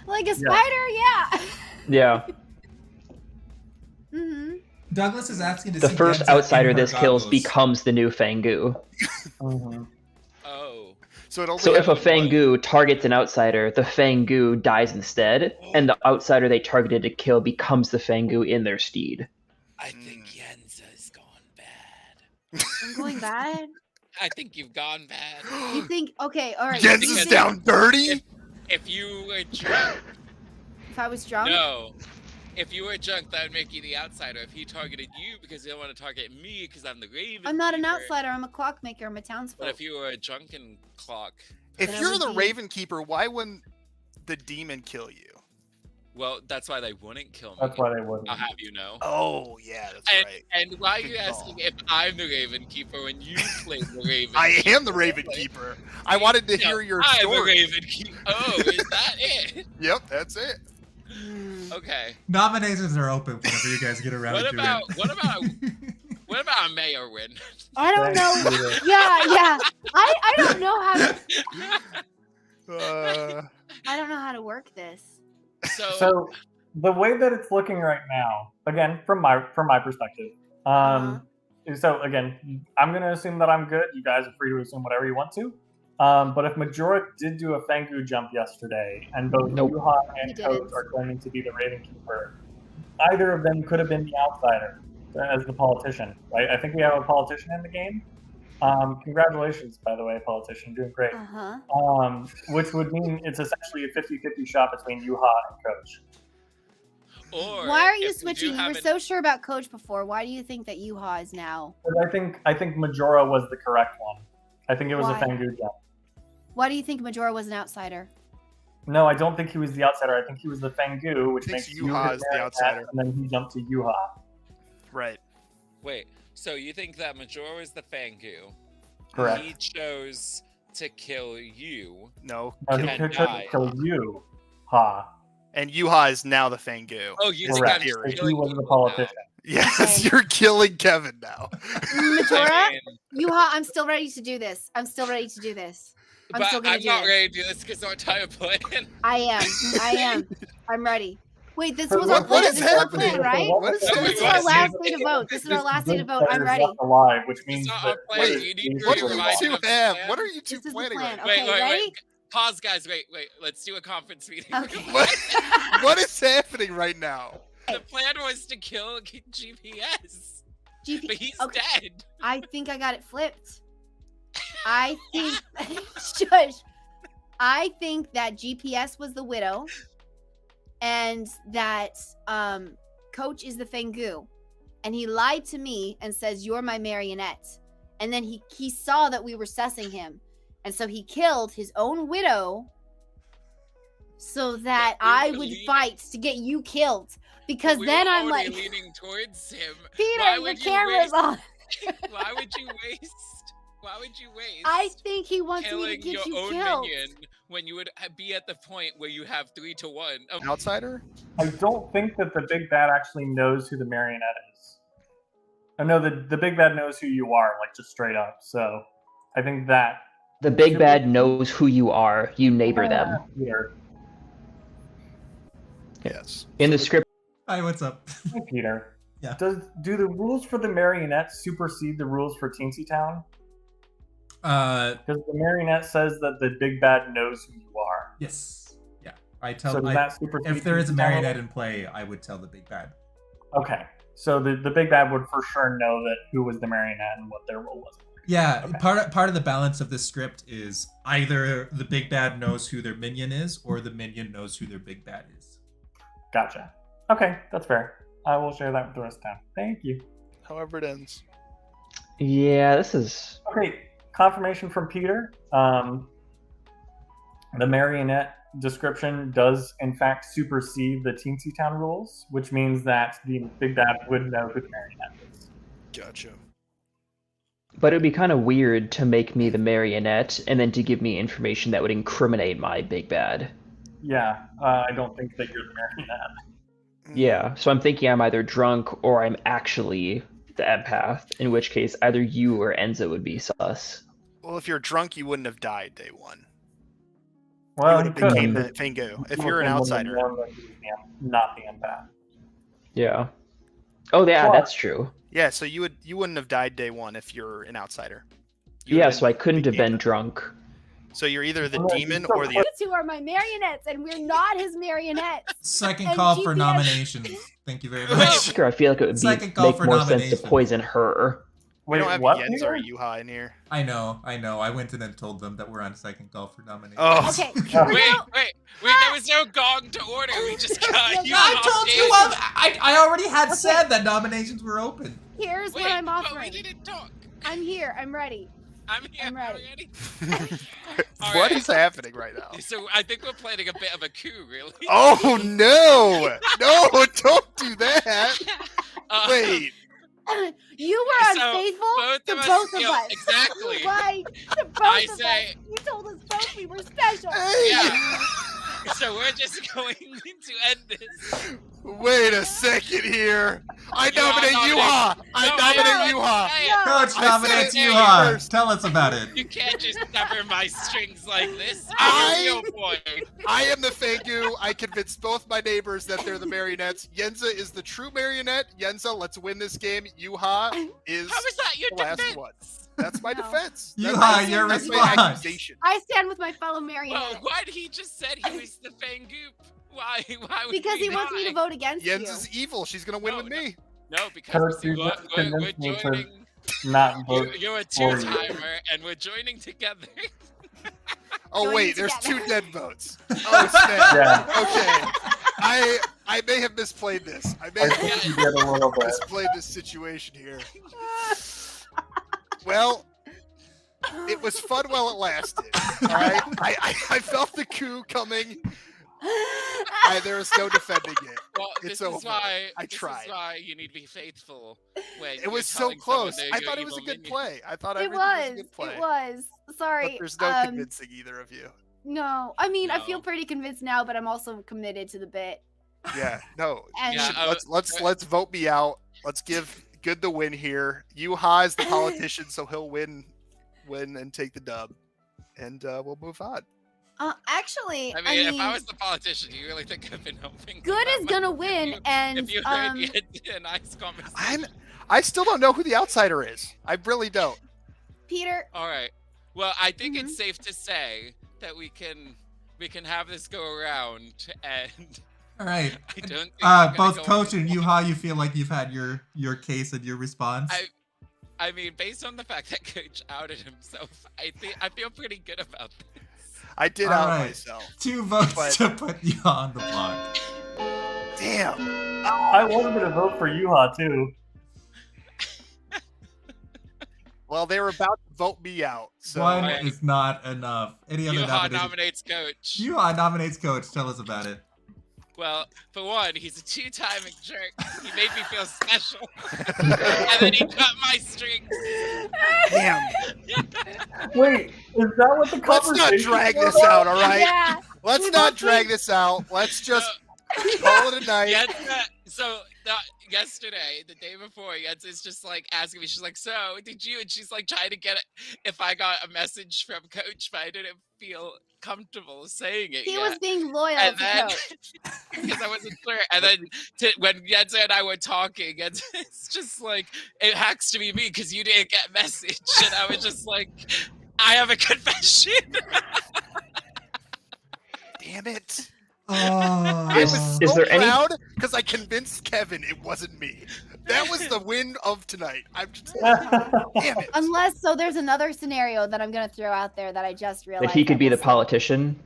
Like a spider, yeah. Yeah. Mm-hmm. Douglas is asking to The see first Genza in outsider her this kills goggles. becomes the new Fangu. Oh. So it only So if a happened once. Fangu targets an outsider, the Fangu dies instead, and the outsider they targeted to kill becomes the Fangu in their stead. I think Yenza's gone bad. I'm going bad. I think you've gone bad. You think? Okay, all right. Jens you is think down dirty. If you were drunk, If I was drunk, no. If you were drunk, that would make you the outsider. If he targeted you because he didn't want to target me because I'm the Raven. I'm not an Keeper. outsider. I'm a clockmaker. I'm a townsfolk. But if you were a drunken clock If That you're would the be- Raven Keeper, why wouldn't the demon kill you? Well, that's why they wouldn't kill me. That's why they wouldn't. I'll have you know. Oh, yeah, that's And, right. and why are Good you asking call. if I'm the Raven Keeper when you played the Raven I Keeper? am the Raven Keeper. I wanted to hear your I'm the story. Raven Keeper. Oh, is that it? Yep, that's it. Okay. Nominations are open whenever you guys get around What to about it. what about a mayor win? I don't know. Yeah. I don't know how to. I don't know how to work this. So the way that it's looking right now, again, from my perspective, so again, I'm gonna assume that I'm good. You guys are free to assume whatever you want to. But if Majora did do a Fangu jump yesterday, and both Yuha and Coach are claiming to be the Raven Keeper, either of them could have been the outsider as the politician, right? I think we have a politician in the game. Congratulations, by the way, politician, doing great. Which would mean it's essentially a 50-50 shot between Yuha and Coach. Or Why are you if we do switching? You have were an- so sure about Coach before. Why do you think that Yuha is now? But I think Majora was the correct one. I think it was Why? a Fangu jump. Why do you think Majora was an outsider? No, I don't think he was the outsider. I think he was the Fangu, which makes Yuha is the outsider. And then he jumped to Yuha. Right. Wait, so you think that Majora was the Fangu? Correct. He chose to kill you. No. No, he and could die. kill you. Ha. And Yuha is now the Fangu. Oh, you think Correct. I'm So he killing was the people politician. Yes, Okay. you're killing Kevin now. Majora, Yuha, I'm still ready to do this. I'm still ready to do this. I'm But still gonna I'm do not it. ready to do this because our entire plan. I am. I'm ready. Wait, this So was our what plan. is This is our happening? plan, right? What is This happening? is our last day to vote. This is our last day to vote. I'm Players ready. left alive, which It's means not that our plan. You need to What do remind you me of two the have? plan. What are you two This is the planning plan. right now? Okay, ready? Pause, guys. Wait. Let's do a conference meeting. Okay. What is happening right now? The plan was to kill GPS, GP. but he's Okay. dead. I think I got it flipped. I think shush. I think that GPS was the widow and that Coach is the Fangu. And he lied to me and says, "You're my marionette." And then he saw that we were sussing him. And so he killed his own widow so that But we I were would leading- fight to get you killed. Because We then were I'm already like, leaning towards him. Peter, Why your would you camera's waste- on. Why would you waste? Why would you waste? I think he wants me to killing get your you own killed. minion when you would be at the point where you have 3-1. Outsider? I don't think that the big bad actually knows who the marionette is. I know the big bad knows who you are, like just straight up. So I think that The big bad knows who you are. You neighbor them. Peter. Yes. In the script, Hi, what's up? Hey, Peter. Yeah. Do the rules for the marionette supersede the rules for Teensy Town? Because the marionette says that the big bad knows who you are. Yes. Yeah. I tell. So does I, that supersede if there is a Teensy Town? marionette in play, I would tell the big bad. Okay. So the big bad would for sure know that who was the marionette and what their role was. Yeah, Okay. part of the balance of this script is either the big bad knows who their minion is, or the minion knows who their big bad is. Gotcha. Okay, that's fair. I will share that with the rest of town. Thank you. However it ends. yeah, this is Okay, confirmation from Peter. The marionette description does in fact supersede the Teensy Town rules, which means that the big bad would know who the marionette is. Gotcha. But it would be kind of weird to make me the marionette and then to give me information that would incriminate my big bad. Yeah, I don't think that you're the marionette. Yeah, so I'm thinking I'm either drunk or I'm actually the empath, in which case either you or Enza would be sus. Well, if you're drunk, you wouldn't have died day one. Well, you would he have could. became the Fangu. If you're an outsider. Not the empath. Yeah. Oh, yeah, Well- that's true. Yeah, so you wouldn't have died day one if you're an outsider. Yeah, so I couldn't have been drunk. So you're either the Well, demon so or the. You two are my marionettes, and we're not his marionettes. Second And call for GPS nominations. Thank you very much. Sure, I feel like it would Second call make for more sense to nomination. poison her. We Wait, don't have what? Yenza or Peter? Yuha in here. I know. I went in and told them that we're on second call for nominations. Oh. Okay. Wait, there was no gong to order. We just got you. I off told you stage. I already had said that nominations were open. Here's Wait, what I'm but we offering. didn't talk. I'm here. I'm ready. I'm here. I'm ready. All What right. is happening right now? So I think we're planning a bit of a coup, really. Oh no! No, don't do that. Wait. You were So, unfaithful both to of us- both of yeah, us. exactly. Right. To both I of say- us. You told us both we were special. Yeah. So we're just going to end this. Wait a second here. I Yuha nominate nominates- Yuha. I No, nominate Yuha. Hey, Coach I nominates said it Yuha. first. Tell us about it. You can't just sever my strings like this. I- I'm a real boy. I am the Fangu. I convinced both my neighbors that they're the marionettes. Yenza is the true marionette. Yenza, let's win this game. Yuha is How is that your the last defense? one. That's my No. defense. Yuha, your That's my response. accusation. I stand with my fellow marionette. Well, why did he just said he was the Fangoop? Why would Because he wants me to deny? vote against Yenz you. is evil. She's gonna win No, with no. me. No, because Coach, we're, you just we're convinced me to joining. not vote. You're a for you. two-timer, and we're joining together. Oh Join wait, there's together. 2 dead votes. Oh snap. Yeah. Okay. I may have misplayed this. I may I have think you did a little bit. misplayed this situation here. Well, it was fun while it lasted. All right. I felt the coup coming. There was no defending it. Well, It's this over. is why I this tried. is why you need to be faithful. When It you're was so telling someone close. they're I your thought it was a evil good minion. play. I thought It everything was a was. good play. It was. Sorry. But there's no convincing either of you. No. I mean, I No. feel pretty convinced now, but I'm also committed to the bit. Yeah, no. And Yeah, Let's vote me out. Let's give Good the win here. Yuha is the politician, so he'll win and take the dub, and we'll move on. actually, I mean, if I was the politician, you really think I've been helping? Good that is much? gonna win, and If you heard a nice conversation. I still don't know who the outsider is. I really don't. Peter. All right. Well, I think Mm-hmm. it's safe to say that we can have this go around, and All right. I don't think we're gonna Both go Coach on. and Yuha, you feel like you've had your case and your response. I mean, based on the fact that Coach outed himself, I feel pretty good about this. I did All out right. myself. 2 votes But- to put Yuha on the block. Damn. I wanted to vote for Yuha too. Well, they were about to vote me out. So One Right. is not enough. Any other Yuha nominations? nominates Coach. Yuha nominates Coach. Tell us about it. Well, for one, he's a two-timing jerk. He made me feel special, and then he cut my strings. damn. Wait, is that what the Let's conversation not drag was this about? out, all right? Yeah. Let's we not both drag think- this out. Let's just call it a night. Yesterday, the day before, Yenza's just like asking me, she's like, so did you? And she's like trying to get it if I got a message from Coach, but I didn't feel comfortable saying it He yet. was being loyal And to then, Coach. because I wasn't sure. And then when Yenza and I were talking, and it's just like, it has to be me because you didn't get a message. And I was just like, I have a confession. Damn it. Oh. I was Is so there any- proud because I convinced Kevin it wasn't me. That was the win of tonight. I'm just damn it. Unless, so there's another scenario that I'm gonna throw out there that I just realized. That he could be the was- politician.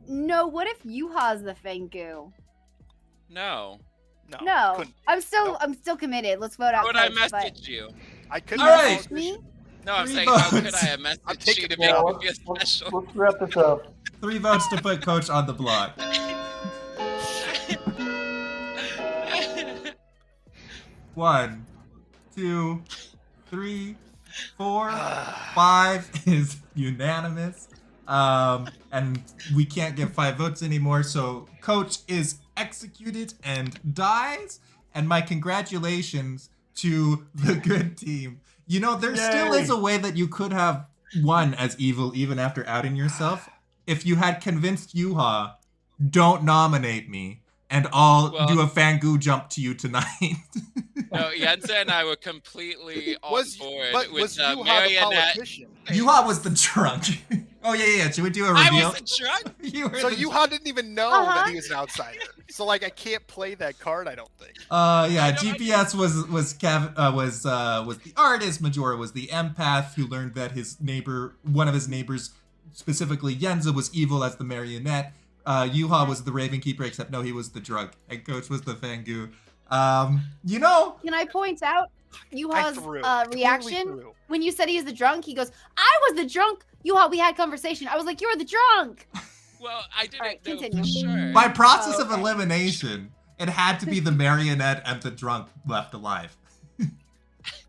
No, what if Yuha's the Fangu? No. No, couldn't. I'm still No. committed. Let's vote out How would I Coach, but- message you? I couldn't. All right. Me? No, I'm 3 saying, how could votes. I have I'm messaged taking you to the make Yeah, you feel special? let's wrap this up. 3 votes to put Coach on the block. 1, 2, 3, 4, 5 is unanimous. And we can't get 5 votes anymore, so Coach is executed and dies. And my congratulations to the good team. You know, there still Yay. is a way that you could have won as evil even after outing yourself. If you had convinced Yuha, don't nominate me, and I'll Well- do a Fangu jump to you tonight. No, Yenza and I were completely on board but with was the Yuha the marionette. politician? Yuha was the drunk. Oh, yeah. Should we do a I reveal? wasn't drunk. You were So the- Yuha didn't even know Uh-huh. that he was an outsider. So like I can't play that card, I don't think. Yeah, I know- GPS was the artist. Majora was the empath who learned that one of his neighbors, specifically Yenza, was evil as the marionette. Yuha was the Raven Keeper, except no, he was the drug, and Coach was the Fangu. You know, Can I point out Yuha's threw. Totally reaction threw. when you said he was the drunk. He goes, "I was the drunk." Yuha, we had conversation. I was like, "You're the drunk." Well, I didn't Alright, know continue. for sure. By process Oh, of okay. elimination, it had to be the marionette and the drunk left alive.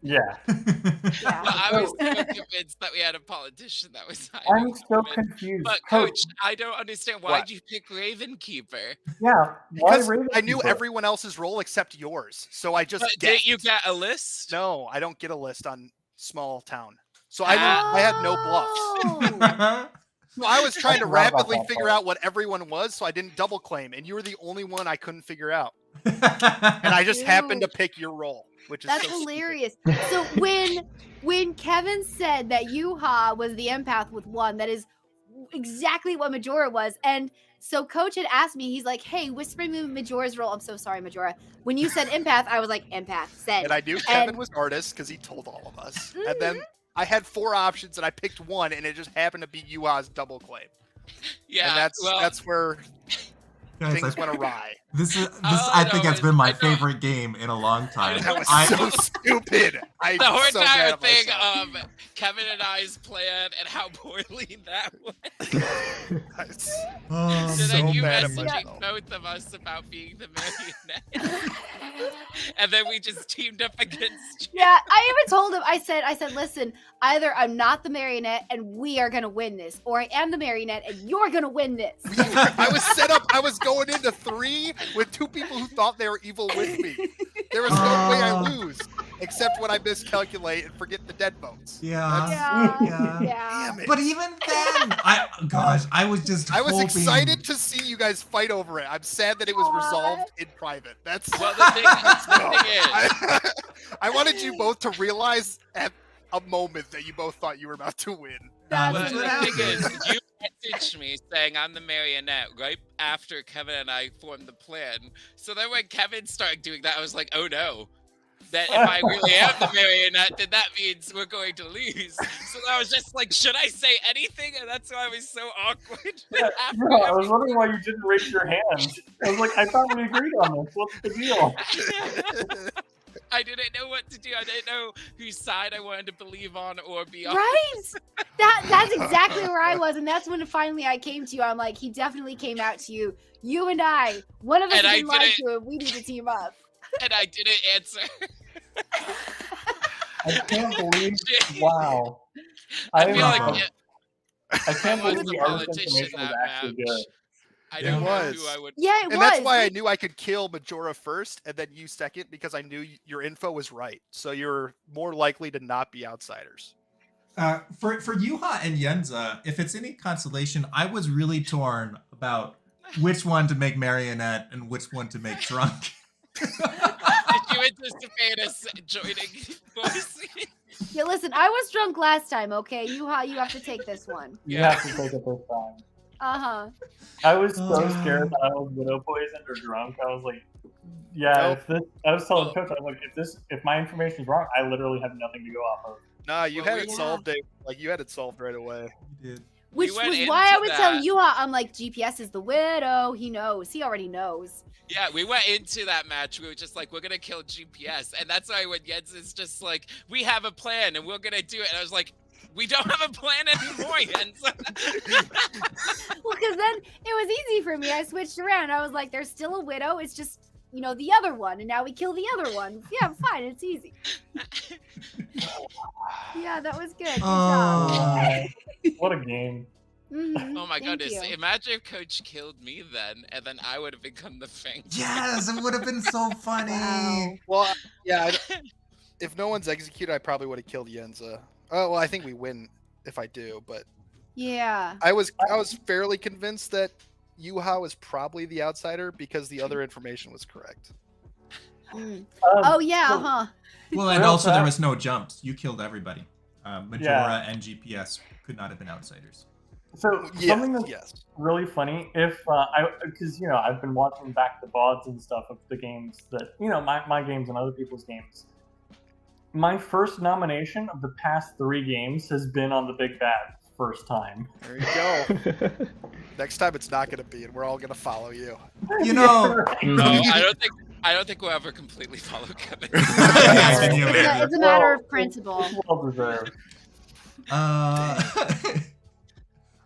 Yeah. Yeah. Well, I was so convinced that we had a politician that was I'm hiding. so confused. But Coach, I don't understand. Why'd you pick Ravenkeeper? Yeah. Why Because I knew Ravenkeeper? everyone else's role except yours, so I just But guessed. did you get a list? No, I don't get a list on small town, so I had no bluffs. Oh. Well, I was trying to forgot about rapidly that figure part. out what everyone was, so I didn't double claim, and you were the only one I couldn't figure out. And I just happened to pick your role, which is That's so stupid. hilarious. So when Kevin said that Yuha was the empath with 1, that is exactly what Majora was. And so Coach had asked me, he's like, "Hey, whisper me Majora's role." I'm so sorry, Majora. When you said empath, I was like, "Empath, send." And I knew Kevin was artist because he told all of us. And then I had 4 options, and I picked 1, and it just happened to be Yuha's double claim. Yeah, And well, that's where Guys, things went awry. This Oh, I think no, has been my I know. favorite game in a long time. That was I- so stupid. I'm the whole so entire mad at thing myself. of Kevin and I's plan and how poorly that went. Oh, So so then you mad at messaging myself. both of us about being the marionette. And then we just teamed up against you. Yeah, I even told him, I said, "Listen, either I'm not the marionette and we are gonna win this, or I am the marionette and you're gonna win this." I was set up. I was going into 3 with 2 people who thought they were evil with me. There was no way I lose, except when I miscalculate and forget the dead votes. Yeah. Yeah. Damn it. But even then, I was just I was hoping... excited to see you guys fight over it. I'm sad that it was resolved in private. That's Well, the thing is, I wanted you both to realize at a moment that you both thought you were about to win. well, That's what the thing is, happened. you messaged me saying I'm the marionette right after Kevin and I formed the plan. So then when Kevin started doing that, I was like, oh no. That if I really am the marionette, then that means we're going to lose. So I was just like, should I say anything? And that's why I was so awkward. Yeah, I was wondering why you didn't raise your hand. I was like, I thought we agreed on this. What's the deal? I didn't know what to do. I didn't know whose side I wanted to believe on or be on. Right? That's exactly where I was, and that's when finally I came to you. I'm like, he definitely came out to you. You and I, one of us And I didn't lie didn't- to him. We need to team up. And I didn't answer. I can't believe. Shit. Wow. I I feel am- like I can't I was believe the the artist politician information was that actually match. good. I It don't know was. who I would. Yeah, it And was. that's why I knew I could kill Majora first and then you second, because I knew your info was right. So you're more likely to not be outsiders. For Yuha and Yenza, if it's any consolation, I was really torn about which one to make marionette and which one to make drunk. Did you anticipate us joining forces? Yeah, listen, I was drunk last time, okay? You have to take this one. You Yeah. have to take it this time. Uh-huh. I was so scared that I was widow poisoned or drunk. I was like, yeah, Nope. if this, I was telling Well- Coach, I was like, if my information is wrong, I literally have nothing to go off of. Nah, you Well, had it yeah. solved. Like you had it solved right away. You did. Which went was why I into would tell that- Yuha, I'm like, GPS is the widow. He knows. He already knows. Yeah, we went into that match. We were just like, we're gonna kill GPS, and that's why when Jens is just like, we have a plan and we're gonna do it, and I was like, we don't have a plan anymore, Jens. Well, because then it was easy for me. I switched around. I was like, there's still a widow. It's just, the other one. And now we kill the other one. Yeah, fine. It's easy. Yeah, that was good. Good job. What a game. Mhm, Oh my thank goodness! you. Imagine if Coach killed me then, and then I would have become the Fang. Yes, it would have been so funny. Wow. Well, yeah. If no one's executed, I probably would have killed Yenza. Oh well, I think we win if I do. But Yeah. I was fairly convinced that Yuha was probably the outsider because the other information was correct. Mm. Oh, yeah, so- huh. Well, and Real also there fast- was no jumps. You killed everybody. Majora and GPS could not have been outsiders. So Yes, something that's yes. really funny, if because I've been watching back the VODs and stuff of the games that my games and other people's games. My first nomination of the past 3 games has been on the Big Bad first time. There you go. Next time it's not going to be, and we're all going to follow you. You know, Right. No, I don't think. I don't think we'll ever completely follow Kevin. Yes, can you imagine? It's a matter of principle. Well deserved.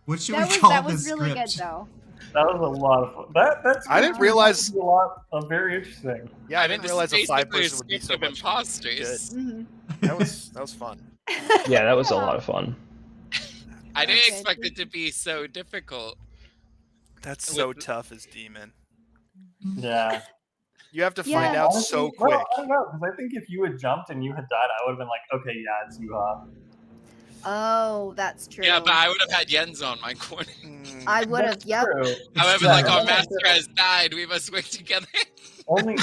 What should That we was call that was this really script? good though. That was a lot of fun. That's I didn't gonna realize- be a lot of very interesting. Yeah, I I mean, didn't this realize is a 5 basically a person would be script so of much imposters. Mhm. That was fun. Yeah, that was a lot of fun. I didn't Okay. expect it to be so difficult. That's so tough as demon. Yeah. You have to Yeah. find out Honestly, so well, quick. I don't know, because I think if you had jumped and you had died, I would have been like, okay, yeah, it's Yuha. Oh, that's true. Yeah, but I would have had Jens on my corner. I would have. That's Yep. true. However, true. like our Yeah. master has died, we must work together. only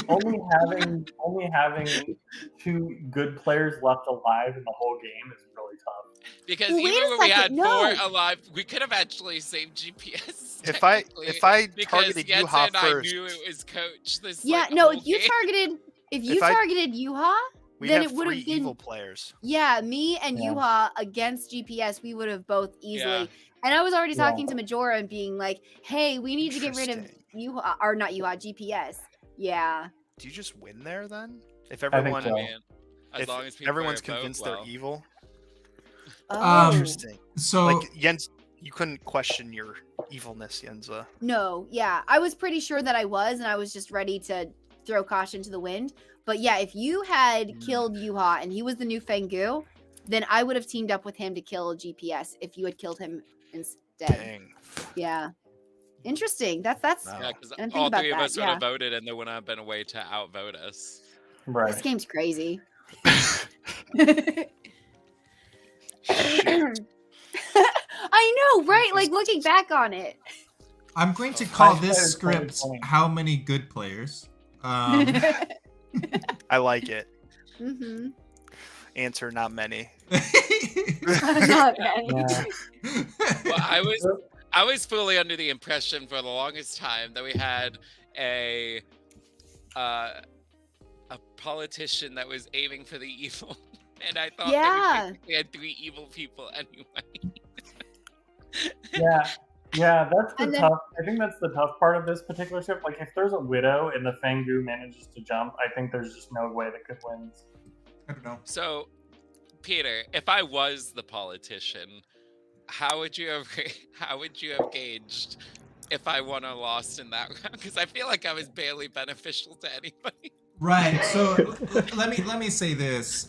having 2 good players left alive in the whole game is really tough. Because Well, wait even a when we had second, no. 4 alive, we could have actually saved GPS. If I because targeted Jens Yuha and I first, knew it was Coach. This Yeah. like, No. whole If you game. targeted Yuha, we then have it would 3 have been evil players. Yeah, me and Yeah. Yuha against GPS, we would have both easily. Yeah. And I was already Yeah. talking to Majora and being like, "Hey, we need to get rid of Interesting. Yuha, or not Yuha, GPS." Yeah. Do you just win there then? If think everyone, so. I mean, as if long as people everyone's are vote convinced well. they're evil. Oh. Interesting. So Like Jens, you couldn't question your evilness, Yenza. No, yeah. I was pretty sure that I was, and I was just ready to throw caution to the wind. But yeah, if you had killed Yuha and he was the new Fengu, then I would have teamed up with him to kill GPS if you had killed him instead. Dang. Yeah. Interesting. That's Wow. Yeah, because I didn't think all about 3 of that, us would yeah. have voted, and there wouldn't have been a way to outvote us. Right. this game's crazy. Shoot. I know, right? Like looking back on it. I'm going to call Hindsight this is script 2020. "How Many Good Players." I like it. Mm-hmm. Answer: not many. Not many. Yeah. Well, I was fully under the impression for the longest time that we had a politician that was aiming for the evil, and I thought that we had 3 evil people anyway. Yeah, that's the And then- tough. I think that's the tough part of this particular ship. Like, if there's a widow and the Fengu manages to jump, I think there's just no way that could win. I don't know. So, Peter, if I was the politician, how would you have gauged if I won or lost in that round? Because I feel like I was barely beneficial to anybody. Right. So let me say this.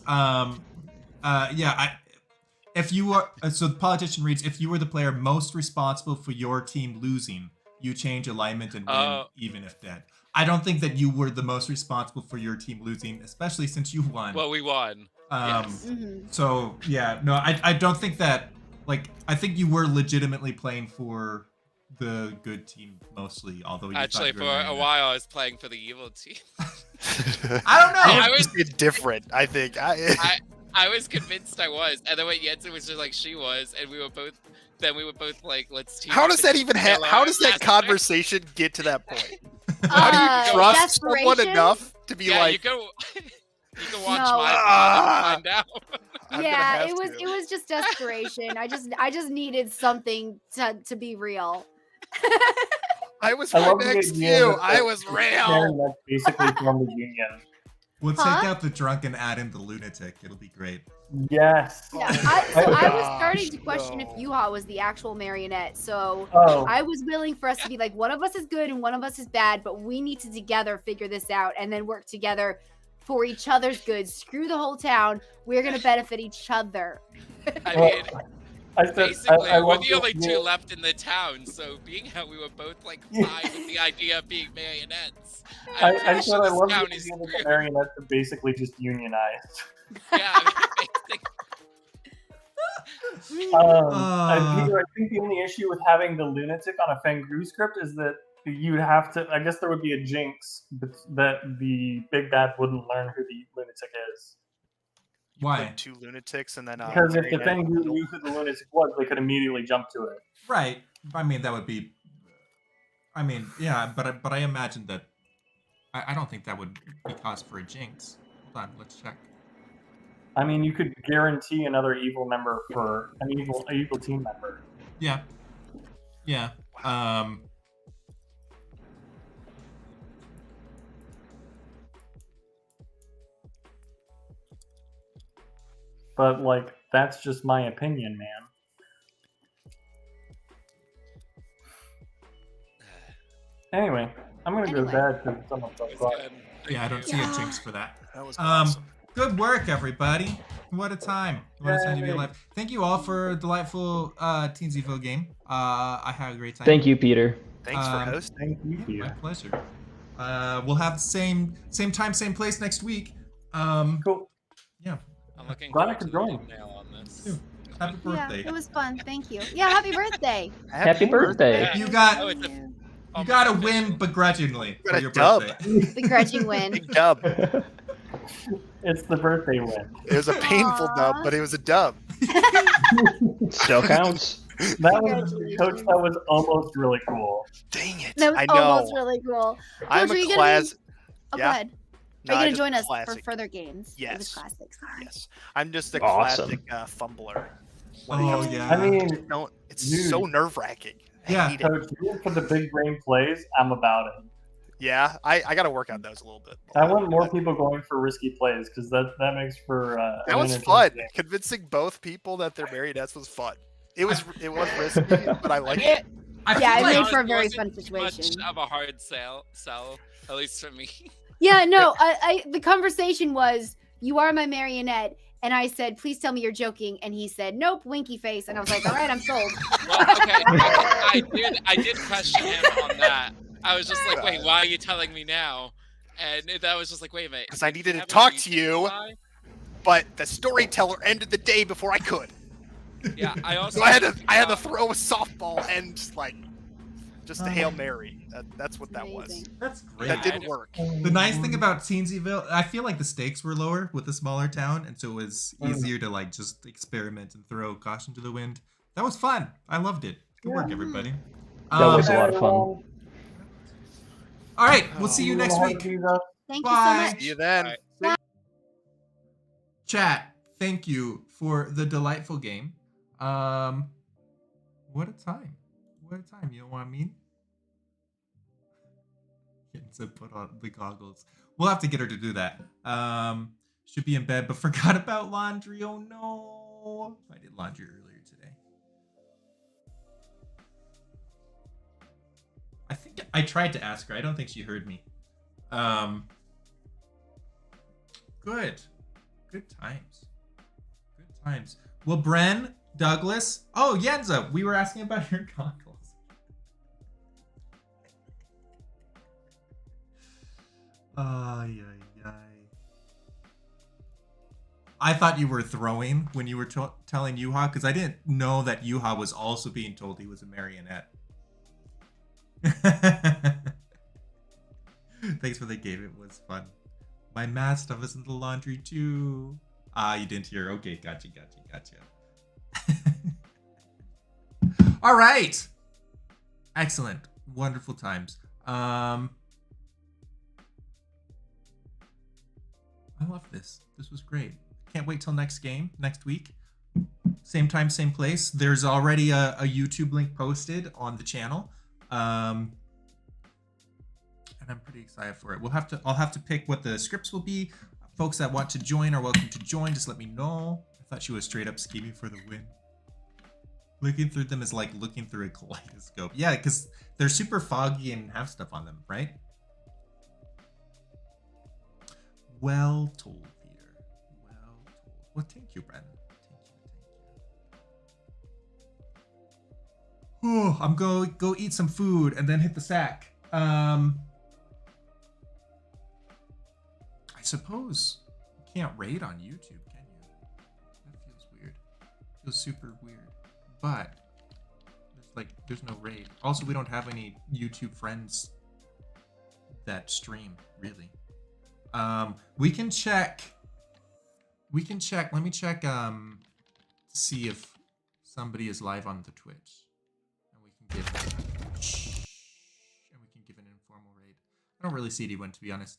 If you are so the politician reads, if you were the player most responsible for your team losing, you change alignment and win Oh. even if dead. I don't think that you were the most responsible for your team losing, especially since you won. Well, we won. Yes. Mhm. So yeah, no, I don't think that. Like, I think you were legitimately playing for the good team mostly, although you Actually, thought for you were a winning it. while, I was playing for the evil team. I don't know. I was It's different. I think. I was convinced I was, and then when Jensen was just like she was, and we were both like, let's team How up does to that even kill How our does that master. conversation get to that point? How do you trust someone desperation? enough to be Yeah, like? you can watch No. my VOD and find out. I'm gonna Yeah, have it was to. it was just desperation. I just needed something to be real. I was I right love the next to idea you. that I the was real. marionettes basically from the union. We'll Huh? take out the drunk and add in the lunatic. It'll be great. Yes. Yeah, Oh I was gosh, starting to question no. if Yuha was the actual marionette. So Oh, I was willing for us to be like, one of us is good and one of us is bad, but we need to together figure this out and then work together for each other's good. Screw the whole town. We're gonna benefit each other. I well, mean, I said, basically, I we're love the this only idea- 2 left in the town. So being how we were both like Yeah. fine with the idea of being marionettes, I I'm pretty said sure I this love the town idea is that the screwed. marionettes are basically just unionized. Yeah, I mean, basically. Peter, I think the only issue with having the lunatic on a Fengu script is that you'd have to. I guess there would be a jinx that the big bad wouldn't learn who the lunatic is. Why? Put 2 lunatics and then Because if the marionette- Fengu knew who the lunatic was, they could immediately jump to it. Right. I mean, that would be. I mean, yeah, but I imagine that. I don't think that would be cause for a jinx. Hold on, let's check. I mean, you could guarantee another evil member for an evil team member. Yeah. Yeah. but like that's just my opinion, man. Anyway, I'm gonna go to bed because it's almost It's o'clock. good. Yeah, I don't see Yeah. a jinx for that. That was awesome. Good work, everybody. What a time. What a time to be Yay. alive. Thank you all for a delightful Teensy game. I had a great time. Thank you, Peter. Thanks for hosting. Thank you, Yeah, Peter. my pleasure. We'll have the same time, same place next week. Cool. Yeah. I'm looking Glad I forward to could the join. thumbnail on this. Too. Happy birthday. Yeah, it was fun. Thank you. Yeah, happy birthday. Happy birthday. Yeah. You got Oh, it's Yeah. you got to almost win official. begrudgingly got for a your dub. birthday. Begrudging win. Big dub. It's the birthday win. It was a painful dub, Aw. but it was a dub. Still counts. That was Congratulations. Coach. That was almost really cool. Dang it. That was I know. almost really cool. I'm Coach, are a you gonna class. Oh, Yeah. go ahead. No, Are you I going to just join us classic. for further games? It was Yes. classic. Sorry. Yes. I'm just a Awesome. classic fumbler. Oh yeah. I mean, Don't. It's Dude. so nerve wracking. Yeah. I hate it. Coach, you for the big brain plays, I'm about it. Yeah. I got to work on those a little bit. I want more people going for risky plays because that makes for That an was entertaining fun. game. Convincing both people that they're marionettes was fun. It was risky, but I liked it. I feel Yeah, it like made for a very It fun wasn't much situation. of a hard sell, at least for me. Yeah, no, the conversation was, you are my marionette. And I said, please tell me you're joking. And he said, nope, winky face. And I was like, all right, I'm sold. Well, okay, I did question him on that. I was just like, wait, why are you telling me now? And that was just like, wait a minute. Because I needed to have a talk to reason you, why? but the storyteller ended the day before I could. Yeah, I also. So I had to throw a softball and like just a Hail Mary. That's what that was. Amazing. that's great. That didn't work. The nice thing about Teensyville, I feel like the stakes were lower with a smaller town, and so it was easier to like just experiment and throw caution to the wind. That was fun. I loved it. Good work, everybody. That was a lot of fun. All right, we'll see you next week. Thank you Bye. so much. See you then. Chat, thank you for the delightful game. What a time. What a time. You know what I mean? To put on the goggles. We'll have to get her to do that. Should be in bed, but forgot about laundry. Oh no. I did laundry earlier today. I think I tried to ask her. I don't think she heard me. Good. Good times. Good times. Well, Bren, Douglas. Oh, Yenza, we were asking about your goggles. Ay, ay, ay. I thought you were throwing when you were telling Yuha, because I didn't know that Yuha was also being told he was a marionette. Thanks for the game. It was fun. My math stuff is in the laundry too. Ah, you didn't hear. Okay, gotcha. All right. Excellent. Wonderful times. I love this. This was great. Can't wait till next week. Same time, same place. There's already a YouTube link posted on the channel. And I'm pretty excited for it. I'll have to pick what the scripts will be. Folks that want to join are welcome to join. Just let me know. I thought she was straight up scheming for the win. Looking through them is like looking through a kaleidoscope. Yeah, because they're super foggy and have stuff on them, right? Well told, Peter. Well told. Well, thank you, Brendan. Thank you. Oh, I'm going go eat some food and then hit the sack. I suppose you can't raid on YouTube, can you? That feels weird. Feels super weird. But there's no raid. Also, we don't have any YouTube friends that stream, really. We can check. Let me check to see if somebody is live on the Twitch. And we can give an informal raid. I don't really see anyone, to be honest.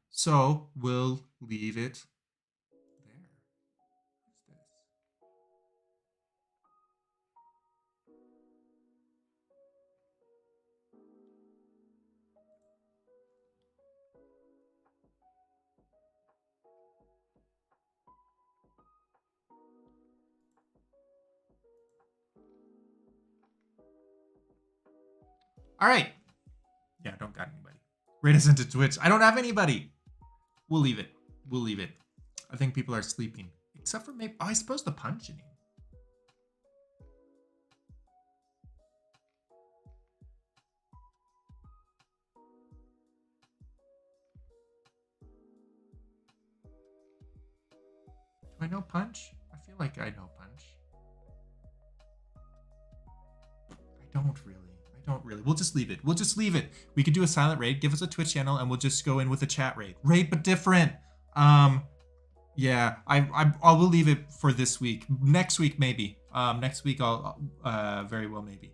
So we'll leave it there. What's this? All right. Yeah, don't got anybody. Rate us into Twitch. I don't have anybody. We'll leave it. We'll leave it. I think people are sleeping. Except for maybe, I suppose the punching. Do I know Punch? I feel like I know Punch. I don't really. We'll just leave it. We'll just leave it. We could do a silent raid. Give us a Twitch channel, and we'll just go in with a chat raid. Raid, but different. Yeah. I will leave it for this week. Next week, maybe. Next week, I'll very well maybe.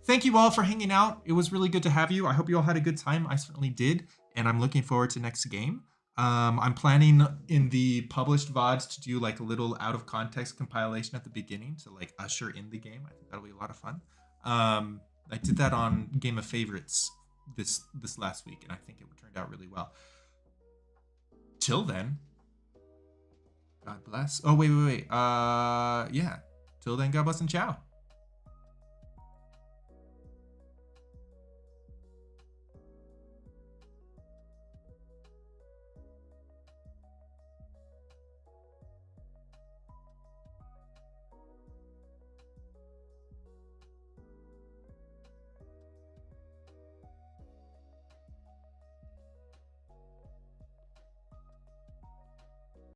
Thank you all for hanging out. It was really good to have you. I hope you all had a good time. I certainly did, and I'm looking forward to next game. I'm planning in the published VODs to do like a little out of context compilation at the beginning to like usher in the game. I think that'll be a lot of fun. I did that on Game of Favorites this last week, and I think it turned out really well. Till then, God bless. Oh, wait. Yeah. Till then, God bless and ciao.